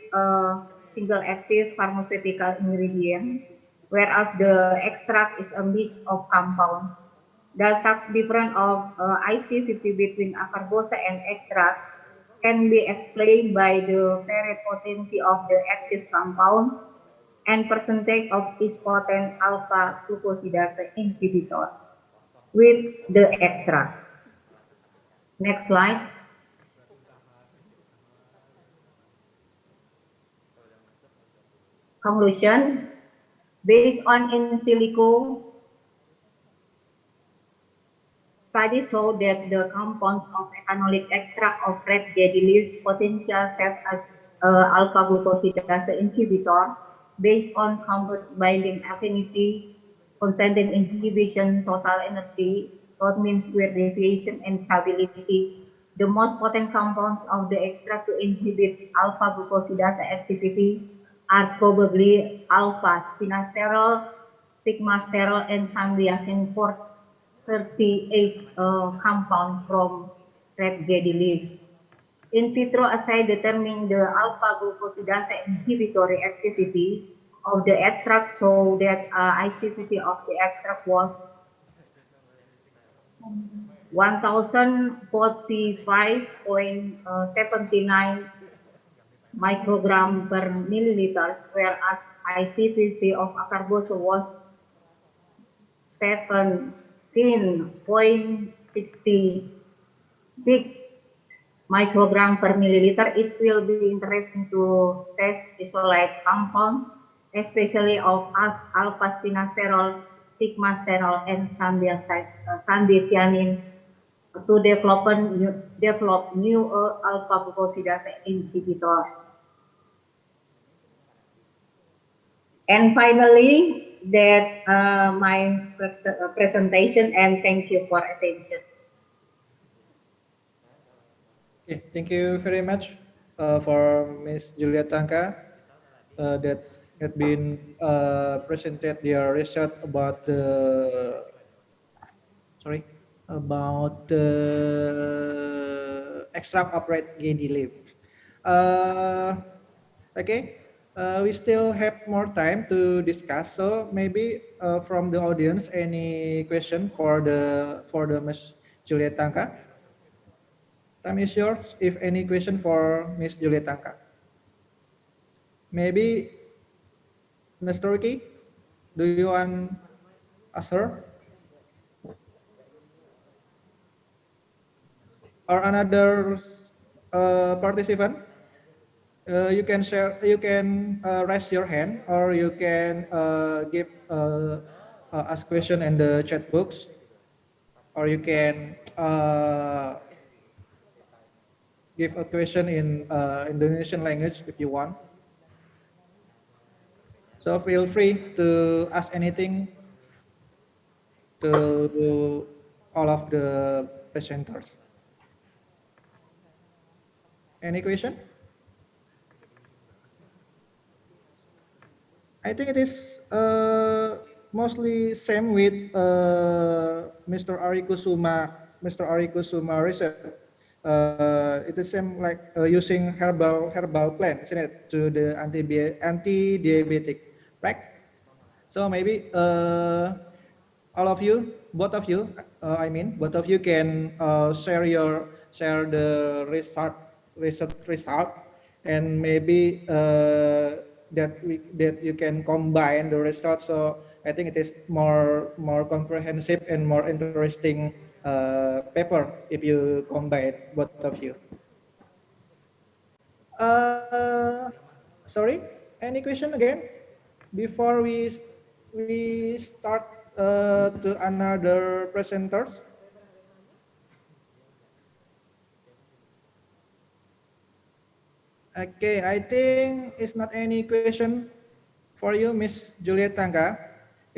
pharmaceutical ingredient, whereas the extract is a mix of compounds. The such difference of IC50 between acarbose and extract can be explained by the very potency of the active compounds and percentage of its potent alpha-glucosidase inhibitor with the extract. Next slide. Conclusion, based on in silico studies show that the compounds of ethanolic extract of red Gedi leaves potential set as alpha-glucosidase inhibitor based on compound binding affinity, content inhibition, total energy, that means with deviation and stability. The most potent compounds of the extract to inhibit alpha-glucosidase activity are probably alpha-spinasterol, sigmasterol, and sambiasin 38 compound from red Gedi leaves. In vitro assay determining the alpha-glucosidase inhibitory activity of the extract show that IC50 of the extract was 1045.79 microgram per milliliters, whereas IC50 of acarbose was 17.66 microgram per milliliter. It will be interesting to test isolate compounds, especially of alpha-spinasterol, sigmasterol, and sambianin to develop new alpha-glucosidase inhibitors. And finally, that's my presentation, and thank you for attention. Okay, thank you very much for Ms. Julia Tangka that had been presented their research about the extract of red Gedi leaf. Okay, we still have more time to discuss. So maybe from the audience, any question for the Ms. Julia Tangka? Time is yours. If any question for Ms. Julia Tangka, maybe Mr. Ricky, do you want ask her? Or another participant? You can share. You can raise your hand, or you can give ask question in the chat box, or you can give a question in Indonesian language if you want. So feel free to ask anything to all of the presenters. Any question? I think it is mostly same with Mr. Ari Kusuma research. It is same like using herbal plant, isn't it, to the anti-diabetic, right? So maybe all of you, both of you, both of you can share the result, and maybe that you can combine the results. So I think it is more comprehensive and more interesting paper if you combine both of you. Sorry, any question again before we start to another presenters? Okay, I think it's not any question for you, Miss Juliet Tangka.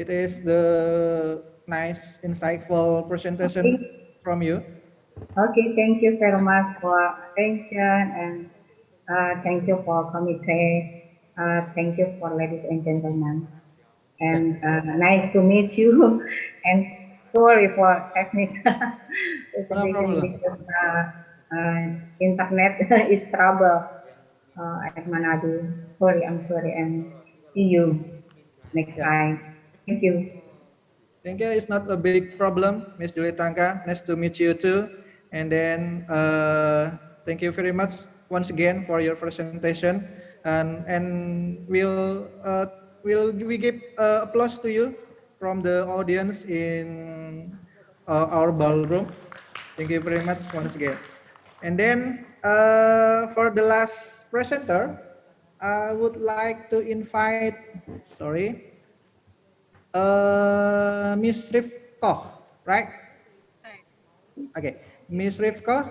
It is the nice, insightful presentation from you. Okay, thank you very much for attention, and thank you for committee. Thank you for ladies and gentlemen. And nice to meet you. And sorry for technical situation because internet is trouble at Manado. Sorry, I'm sorry, and see you next time. Thank you. Thank you. It's not a big problem, Miss Juliet Tangka. Nice to meet you too. And then thank you very much once again for your presentation. And we give applause to you from the audience in our ballroom. Thank you very much once again. And then for the last presenter, I would like to invite, Miss Rifko, right? Okay, Miss Rifko,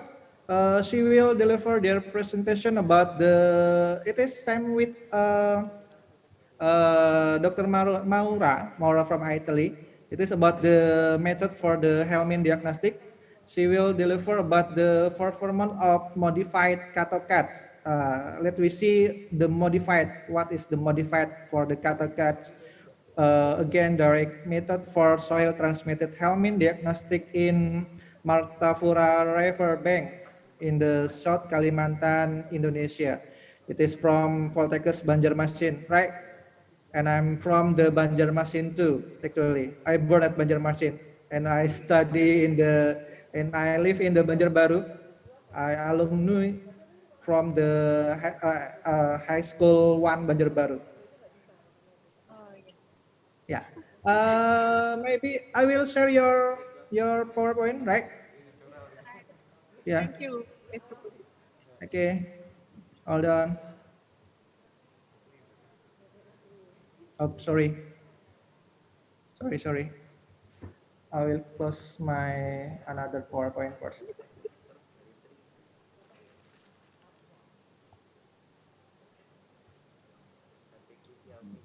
she will deliver their presentation about it is same with Dr. Maura from Italy. It is about the method for the Helmin diagnostic. She will deliver about the performance of modified cattle-cats. Let we see the modified, what is the modified for the cattle-cats. Again, direct method for soil transmitted Helmin diagnostic in Martapura River banks in the South Kalimantan, Indonesia. It is from Poltekkes Banjarmasin, right? And I'm from the Banjarmasin too, actually. I born at Banjarmasin and I study and I live in the Banjarbaru. I alumni from the high school 1 Banjarbaru. Yeah. Maybe I will share your PowerPoint, right? Yeah. Thank you. Okay. Hold on. Oh, sorry. Sorry. I will close my another PowerPoint first.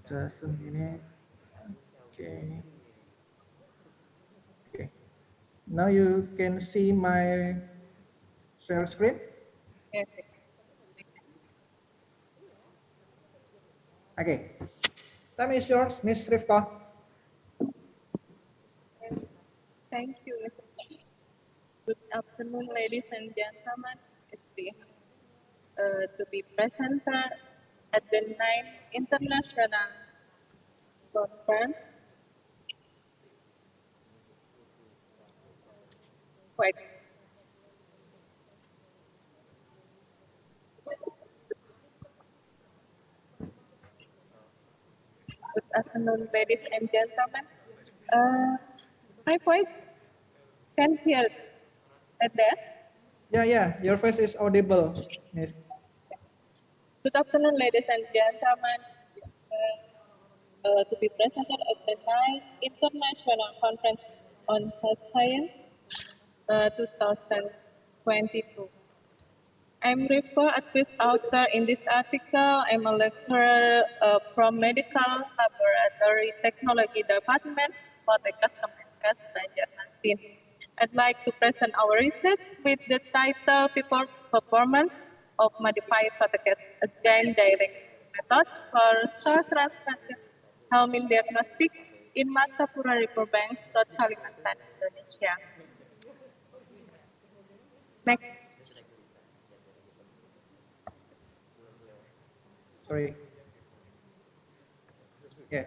Just a minute. Okay. Okay. Now you can see my share screen. Yes. Okay. Time is yours, Miss Rifka. Thank you, Mr. Chair. Good afternoon, ladies and gentlemen. It's the to be presenter at the 9th International Conference. Wait. Good afternoon, ladies and gentlemen. My voice can hear at that? Yeah. Your voice is audible, Miss. Good afternoon, ladies and gentlemen. To be presented at the 9th International Conference on Health Science 2022. I'm Rifko, a quiz author in this article. I'm a lecturer from Medical Laboratory Technology Department, Poltekkes Kemenkes Banjarmasin. I'd like to present our research with the title Performance of Modified Pathogens Against Direct Methods for Soil Transmitted Helmin Diagnostic in Martapura Riverbanks, South Kalimantan, Indonesia. Next. Sorry. Yeah.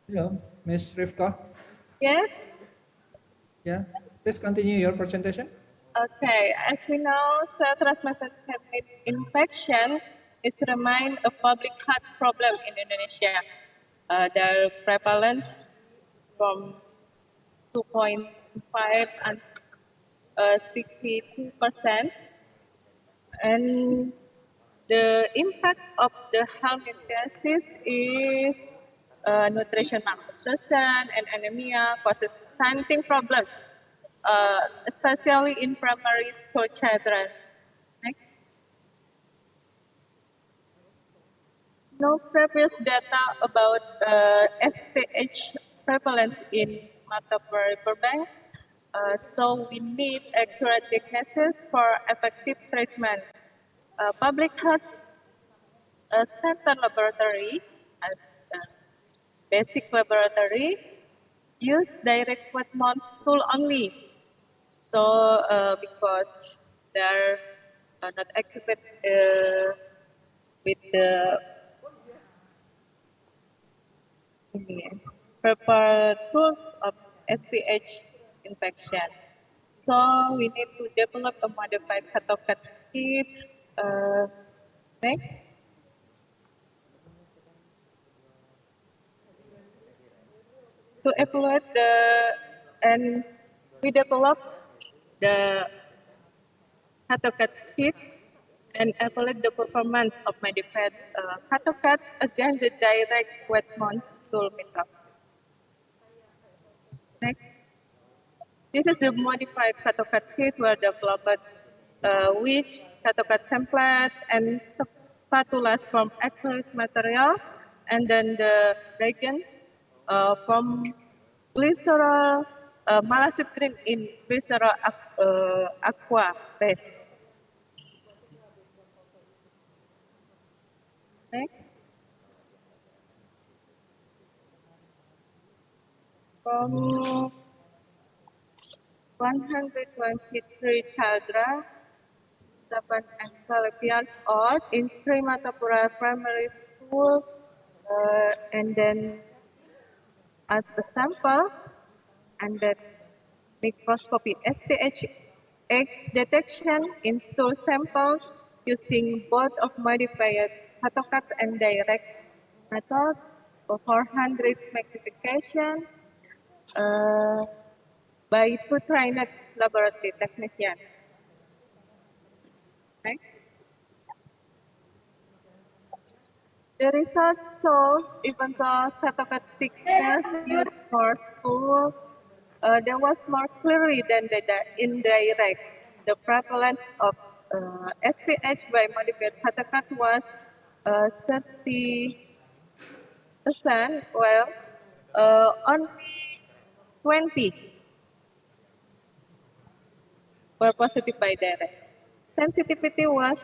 Hello, Ms. Rifka. Yes. Yeah, please continue your presentation. Okay, as we know, cell-transmitted infection is remain a public health problem in Indonesia. The prevalence from 2.5 and 62%, and the impact of the helminths is nutrition malnutrition and anemia causes stunting problem, especially in primary school children. Next. No previous data about STH prevalence in Matapuram Burbank, so we need accurate diagnosis for effective treatment. Public health center laboratory as a basic laboratory use direct wet mount tool only. So because they're not equipped with the proper tools of SPH infection. So we need to develop a modified CATOCAT kit. Next. To evaluate and we develop the CATOCAT kit and evaluate the performance of modified CATOCATs against the direct wet mount tool method. Next. This is the modified CATOCAT kit were developed which CATOCAT templates and spatulas from acrylic material, and then the reagents from glycerol, malacid green in glycerol aqua base. Next. From 123 children, 7 and 12 years old in Sri Matapura Primary School, and then as a sample, and then microscopy STH detection in stool samples using both of modified CATOCATs and direct method for 400 magnification by two trained laboratory technicians. Next. The results show even though CATOCAT thickness used for school, there was more clearly than the indirect. The prevalence of SPH by modified CATOCAT was 30%, while only 20 were positive by direct. Sensitivity was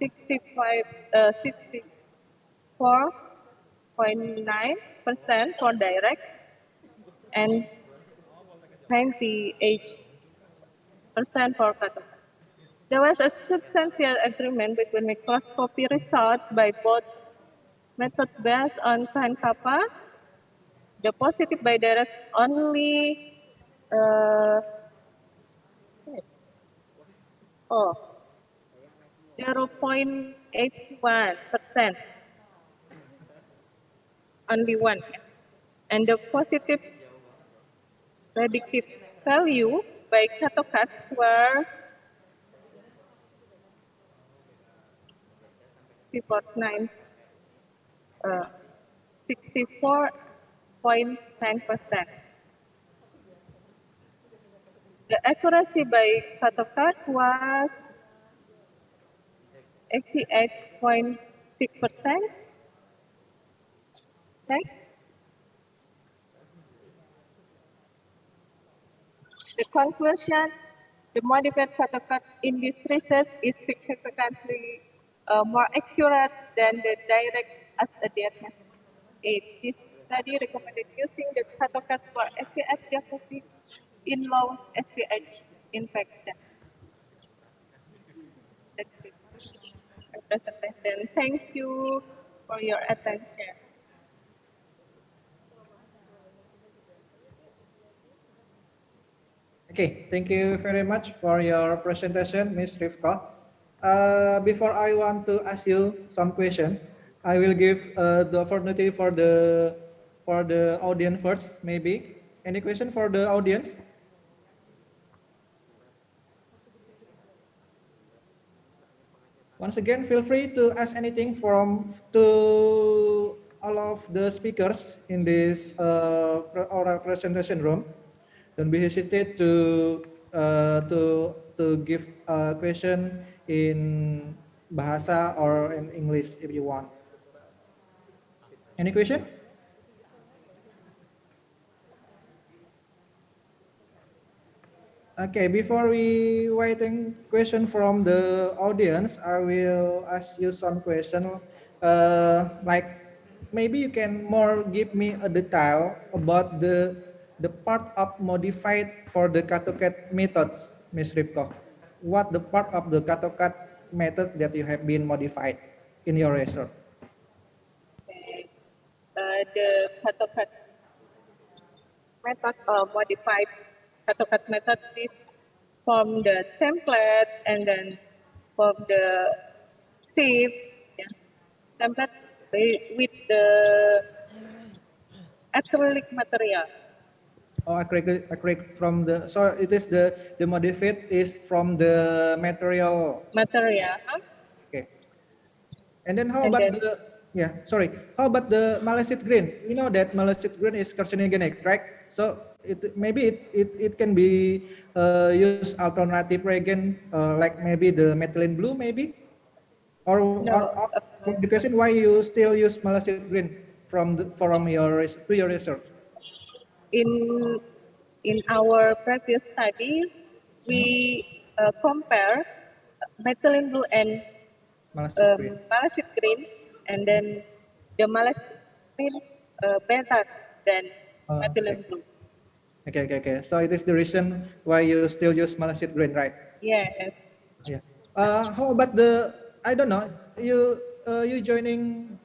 64.9% for direct and 98% for CATOCAT. There was a substantial agreement between microscopy result by both methods based on Kahan kappa. The positive by direct only 0.81%, only one, and the positive predictive value by CATOCATs were 64.9%. The accuracy by CATOCAT was 88.6%. Next. The conclusion, the modified CATOCAT in this research is significantly more accurate than the direct as a diagnostic aid. This study recommended using the CATOCAT for STH diagnosis in low STH infection. That's it. My presentation. Thank you for your attention. Okay, thank you very much for your presentation, Ms. Rifka. Before I want to ask you some question, I will give the opportunity for the audience first, maybe. Any question for the audience? Once again, feel free to ask anything to all of the speakers in this oral presentation room. Don't be hesitate to give a question in Bahasa or in English if you want. Any question? Okay, before we waiting question from the audience, I will ask you some question. Like maybe you can more give me a detail about the part of modified for the CATOCAT methods, Ms. Rifko. What the part of the CATOCAT method that you have been modified in your research? The CATOCAT method or modified CATOCAT method is from the template and then from the shape, yeah, template with the acrylic material. Oh, acrylic from the, so it is the modified is from the material. Material. Huh? Okay. And then how about the, yeah, sorry. How about the malisit green? We know that malisit green is carcinogenic, right? So maybe it can be used alternative reagent like maybe the methylene blue maybe? Or the question why you still use malisit green from your research? In our previous study, we compare methylene blue and malisit green, and then the malisit green better than methylene blue. Okay. So it is the reason why you still use malisit green, right? Yes. Yeah. How about the, I don't know, you joining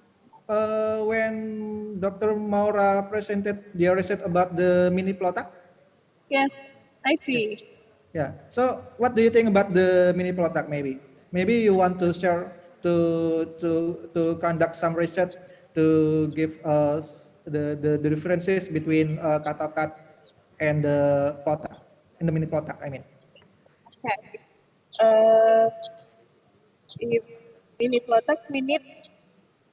when Dr. Maura presented the research about the mini plotak? Yes, I see. Yeah. So what do you think about the mini plotak? Maybe you want to share to conduct some research to give us the differences between CATOCAT and the plotak, and the mini plotak, I mean. Okay. If mini plotak, we need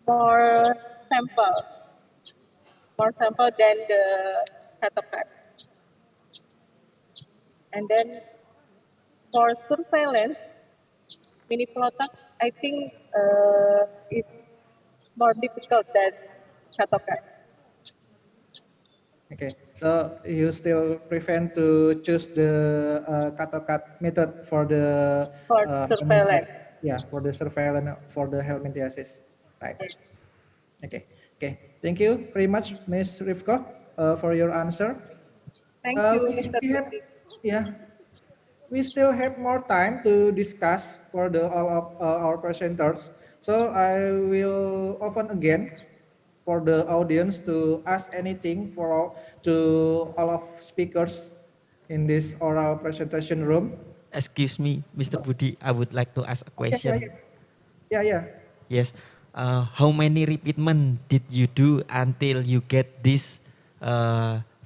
more sample than the CATOCAT. And then for surveillance, mini plotak, I think it's more difficult than CATOCAT. Okay, so you still prefer to choose the CATOCAT method for the surveillance. Yeah, for the surveillance for the helminthiasis, right? Okay. Thank you very much, Ms. Rifko, for your answer. Thank you, Mr. Budi. Yeah, we still have more time to discuss for all of our presenters. So I will open again for the audience to ask anything to all of speakers in this oral presentation room. Excuse me, Mr. Budi, I would like to ask a question. Yeah. Yes. How many repeatment did you do until you get this?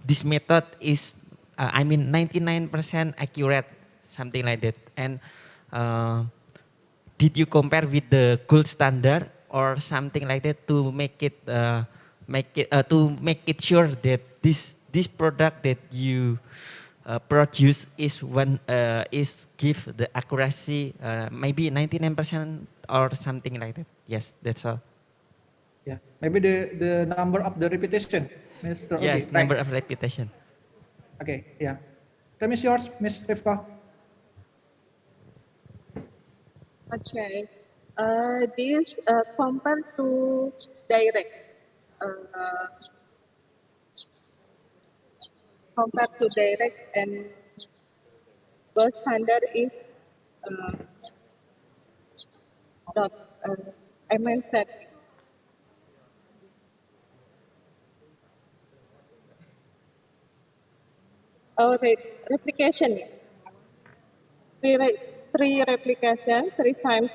This method is, 99% accurate, something like that. And did you compare with the gold standard or something like that to make it sure that this product that you produce is give the accuracy maybe 99% or something like that? Yes, that's all. Yeah, maybe the number of the repetition, Mr. Yes, Udi, number right? of repetition. Okay, yeah. Time is yours, Ms. Rifka. Okay. This compared to direct. Uh, Compared to direct and gold standard is uh, not, I meant that replication. Three replication, three times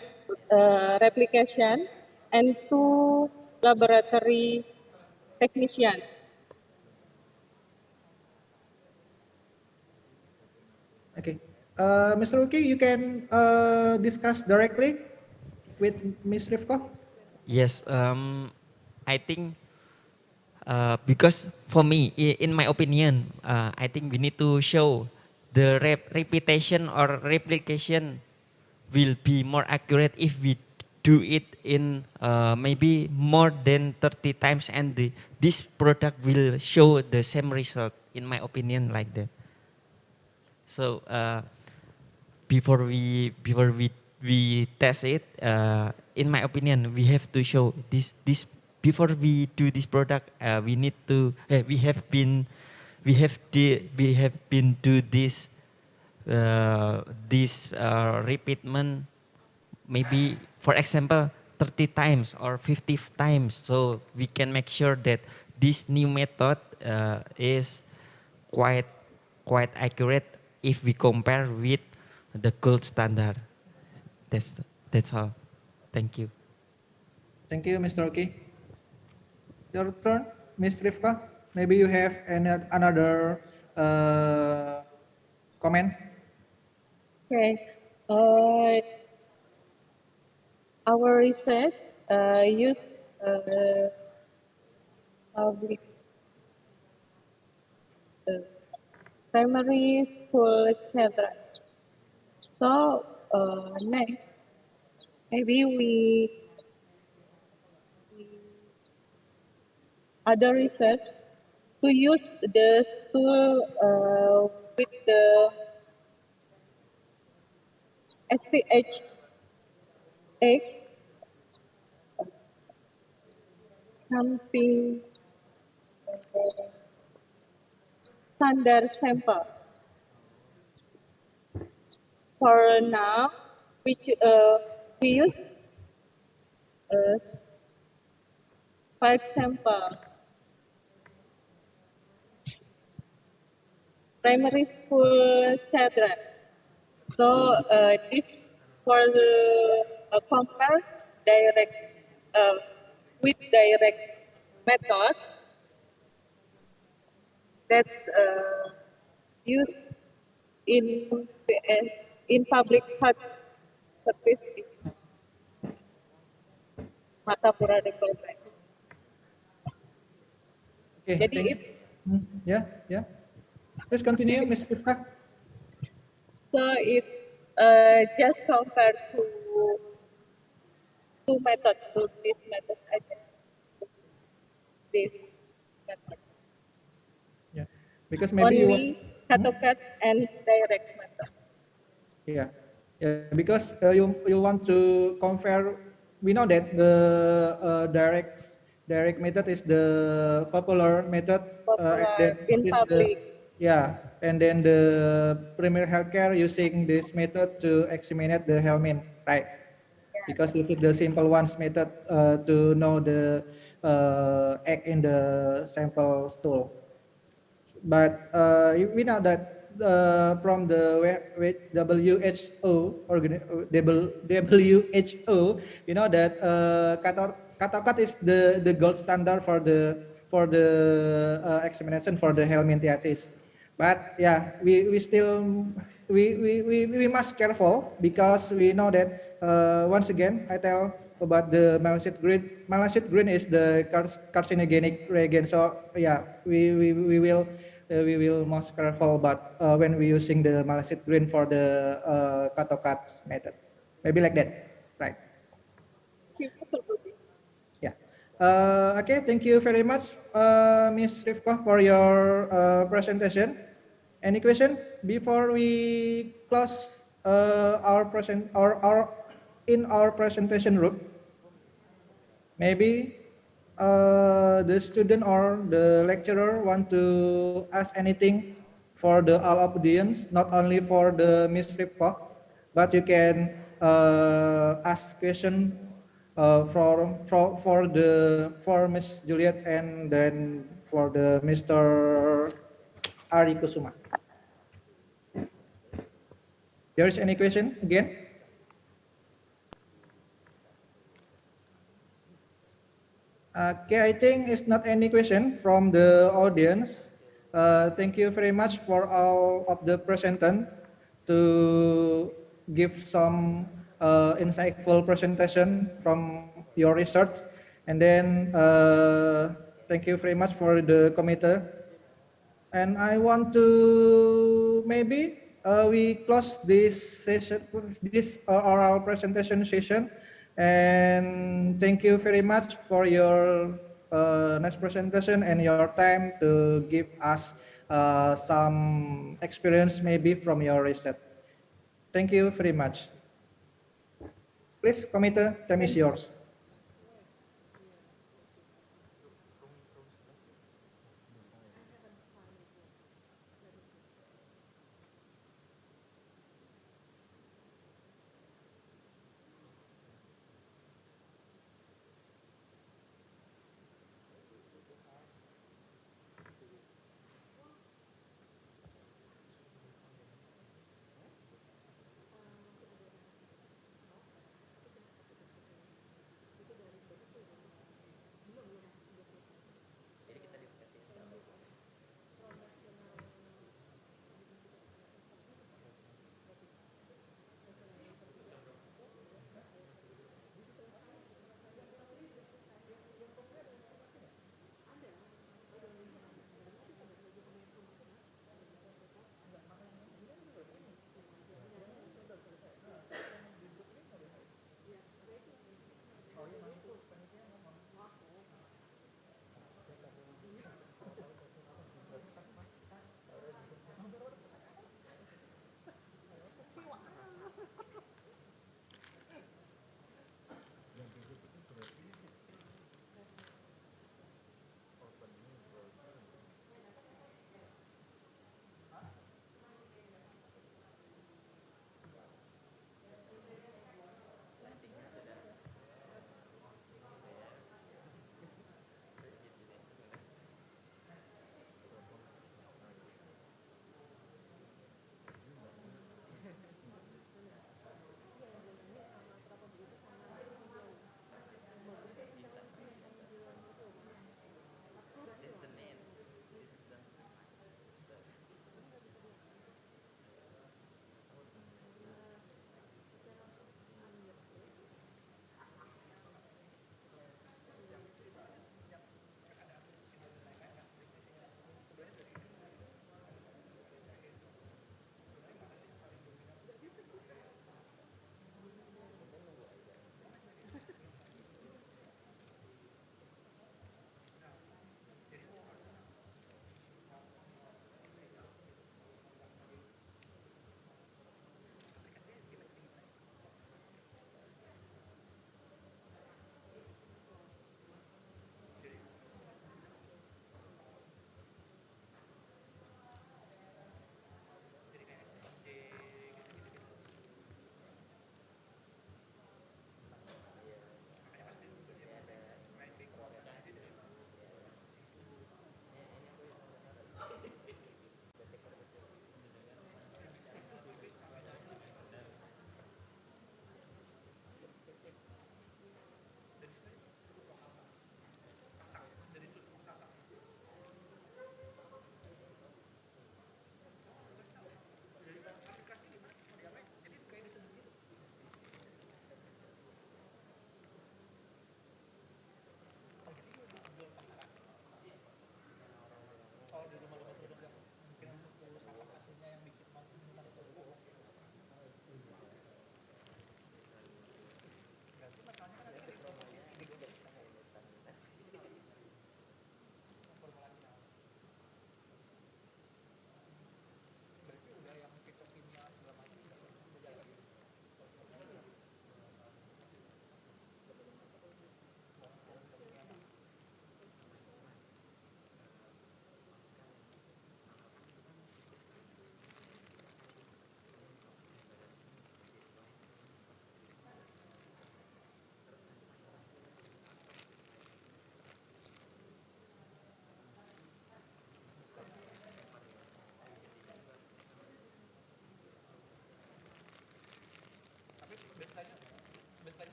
replication, and two laboratory technician. Okay. Mr. Uki, you can discuss directly with Ms. Rifko. Yes, I think because for me, in my opinion, I think we need to show the repetition or replication will be more accurate if we do it in maybe more than 30 times, and this product will show the same result, in my opinion, like that. So before we test it, in my opinion, we have to show this before we do this product. We need to we have been do this repeatment, maybe for example 30 times or 50 times, so we can make sure that this new method is quite accurate if we compare with the gold standard. That's all. Thank you. Thank you, Mr. Oki. Your turn, Ms. Rifka. Maybe you have another comment. Okay. Our research use public primary school children. So next, maybe we other research to use the school with the SPHX camping standard sample. For now, which we use 5 sample. Primary school children. So this for the compare direct with direct method that's used in public health service Martapura Development. Okay, Jadi yeah. Please continue, Ms. Rifka. So it just compared to two methods, to this method, I think this method. Yeah, because maybe only CATOCATS and direct method. Yeah, because you want to compare. We know that the direct method is the popular method. In public. And then the primary healthcare using this method to examine the helminth, right? Because this is the simple ones method to know the egg in the sample stool. But we know that from the WHO, you know that CATOCAT is the gold standard for the examination for the helminthiasis. But yeah, we still we must careful because we know that once again I tell about the malachite green. Malachite green is the carcinogenic reagent. So yeah, we will most careful about when we using the malachite green for the CATOCAT method. Maybe like that, right? Yeah. Okay, thank you very much, Ms. Rifka, for your presentation. Any question before we close our in our presentation room, maybe the student or the lecturer want to ask anything for the all audience, not only for the Miss Ripko, but you can ask question for Miss Juliet and then for the Mr. Ari Kusuma. There is any question again? Okay, I think it's not any question from the audience. Thank you very much for all of the presenters to give some insightful presentation from your research. And then thank you very much for the committee. And I want to maybe we close this session, this oral presentation session. And thank you very much for your next presentation and your time to give us some experience maybe from your research. Thank you very much. Please, committee, time is yours.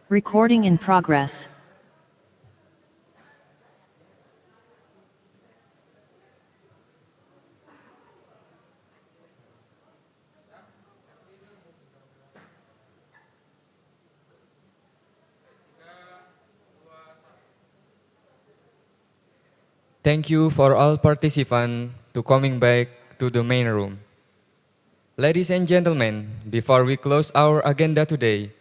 Recording in progress. Thank you for all participants to coming back to the main room. Ladies and gentlemen, before we close our agenda today,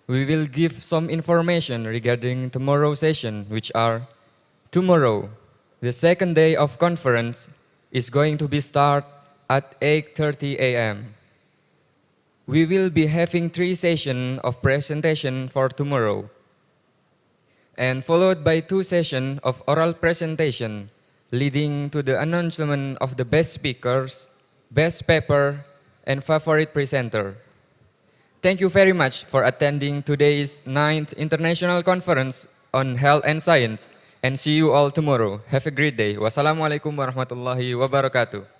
we will give some information regarding tomorrow's session, which are tomorrow, the second day of conference is going to be start at 8:30 a.m. We will be having 3 sessions of presentation for tomorrow, and followed by 2 sessions of oral presentation, leading to the announcement of the best speakers, best paper, and favorite presenter. Thank you very much for attending today's 9th International Conference on Health and Science, and see you all tomorrow. Have a great day. Wassalamualaikum warahmatullahi wabarakatuh.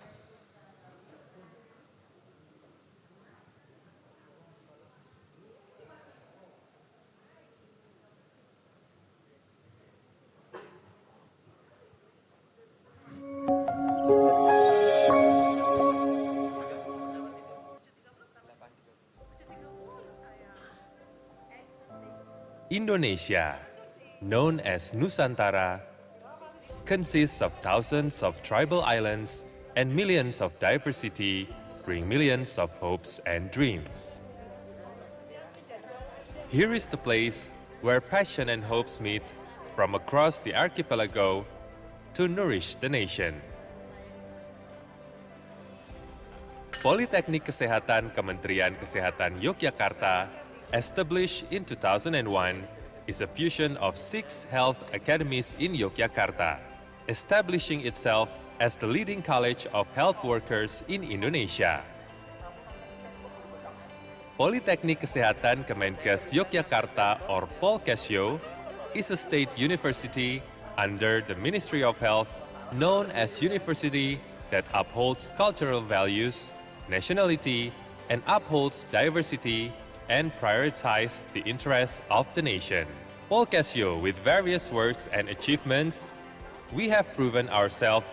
Indonesia, known as Nusantara, consists of thousands of tribal islands and millions of diversity, bring millions of hopes and dreams. Here is the place where passion and hopes meet from across the archipelago to nourish the nation. Politeknik Kesehatan Kementerian Kesehatan Yogyakarta, established in 2001, is a fusion of 6 health academies in Yogyakarta, establishing itself as the leading college of health workers in Indonesia. Politeknik Kesehatan Kemenkes Yogyakarta, or Polkesyo, is a state university under the Ministry of Health, known as university that upholds cultural values, nationality, and upholds diversity and prioritize the interests of the nation. Polkesyo, with various works and achievements, we have proven ourselves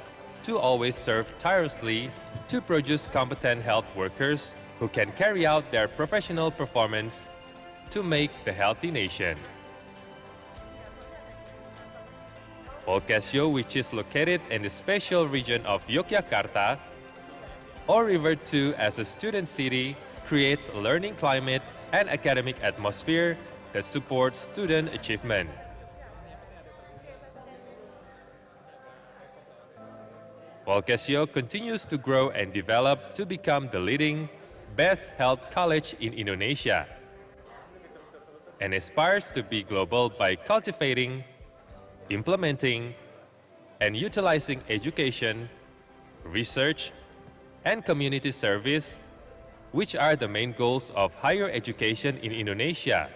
to always serve tirelessly to produce competent health workers who can carry out their professional performance to make the healthy nation. Polkesyo, which is located in the special region of Yogyakarta, or referred to as a student city, creates a learning climate and academic atmosphere that supports student achievement. Polkesyo continues to grow and develop to become the leading, best health college in Indonesia, and aspires to be global by cultivating, implementing, and utilizing education, research, and community service, which are the main goals of higher education in Indonesia,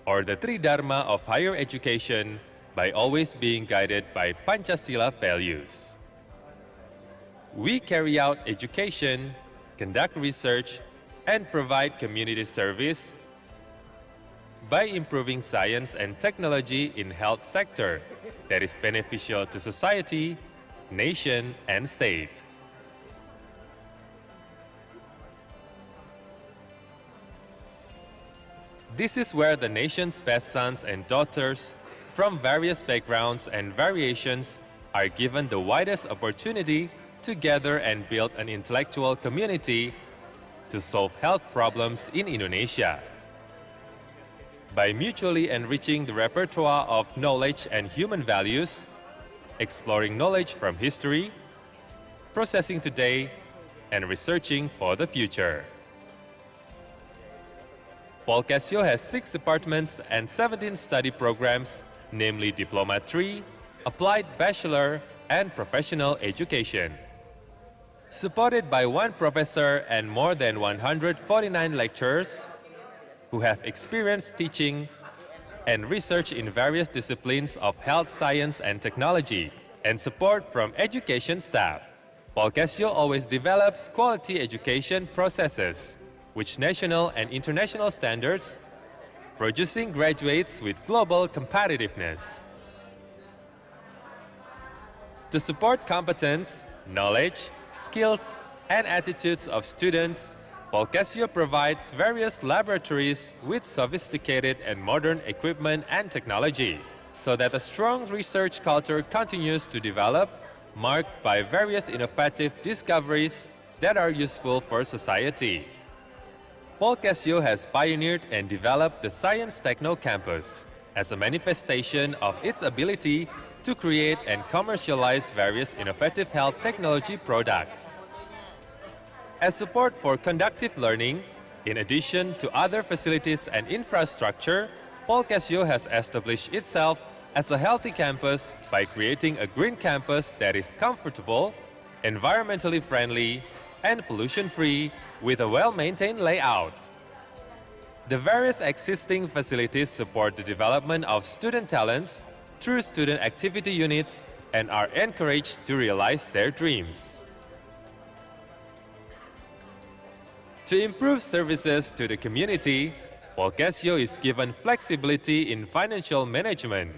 or the Tridharma of higher education, by always being guided by Pancasila values. We carry out education, conduct research, and provide community service by improving science and technology in health sector that is beneficial to society, nation, and state. This is where the nation's best sons and daughters from various backgrounds and variations are given the widest opportunity to gather and build an intellectual community to solve health problems in Indonesia. By mutually enriching the repertoire of knowledge and human values, exploring knowledge from history, processing today, and researching for the future. Polkesyo has 6 departments and 17 study programs, namely Diploma 3, Applied Bachelor, and Professional Education. Supported by 1 professor and more than 149 lecturers who have experience teaching and research in various disciplines of health science and technology, and support from education staff. Polkesyo always develops quality education processes, which national and international standards, producing graduates with global competitiveness. To support competence, knowledge, skills, and attitudes of students, Polcasio provides various laboratories with sophisticated and modern equipment and technology, so that a strong research culture continues to develop, marked by various innovative discoveries that are useful for society. Polcasio has pioneered and developed the Science Techno Campus as a manifestation of its ability to create and commercialize various innovative health technology products. As support for conductive learning, in addition to other facilities and infrastructure, Polcasio has established itself as a healthy campus by creating a green campus that is comfortable, environmentally friendly, and pollution-free with a well-maintained layout. The various existing facilities support the development of student talents through student activity units and are encouraged to realize their dreams. To improve services to the community, Polcasio is given flexibility in financial management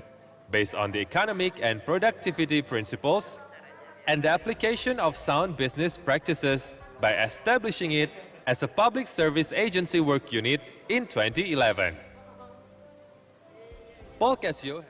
based on the economic and productivity principles and the application of sound business practices by establishing it as a public service agency work unit in 2011. Polcasio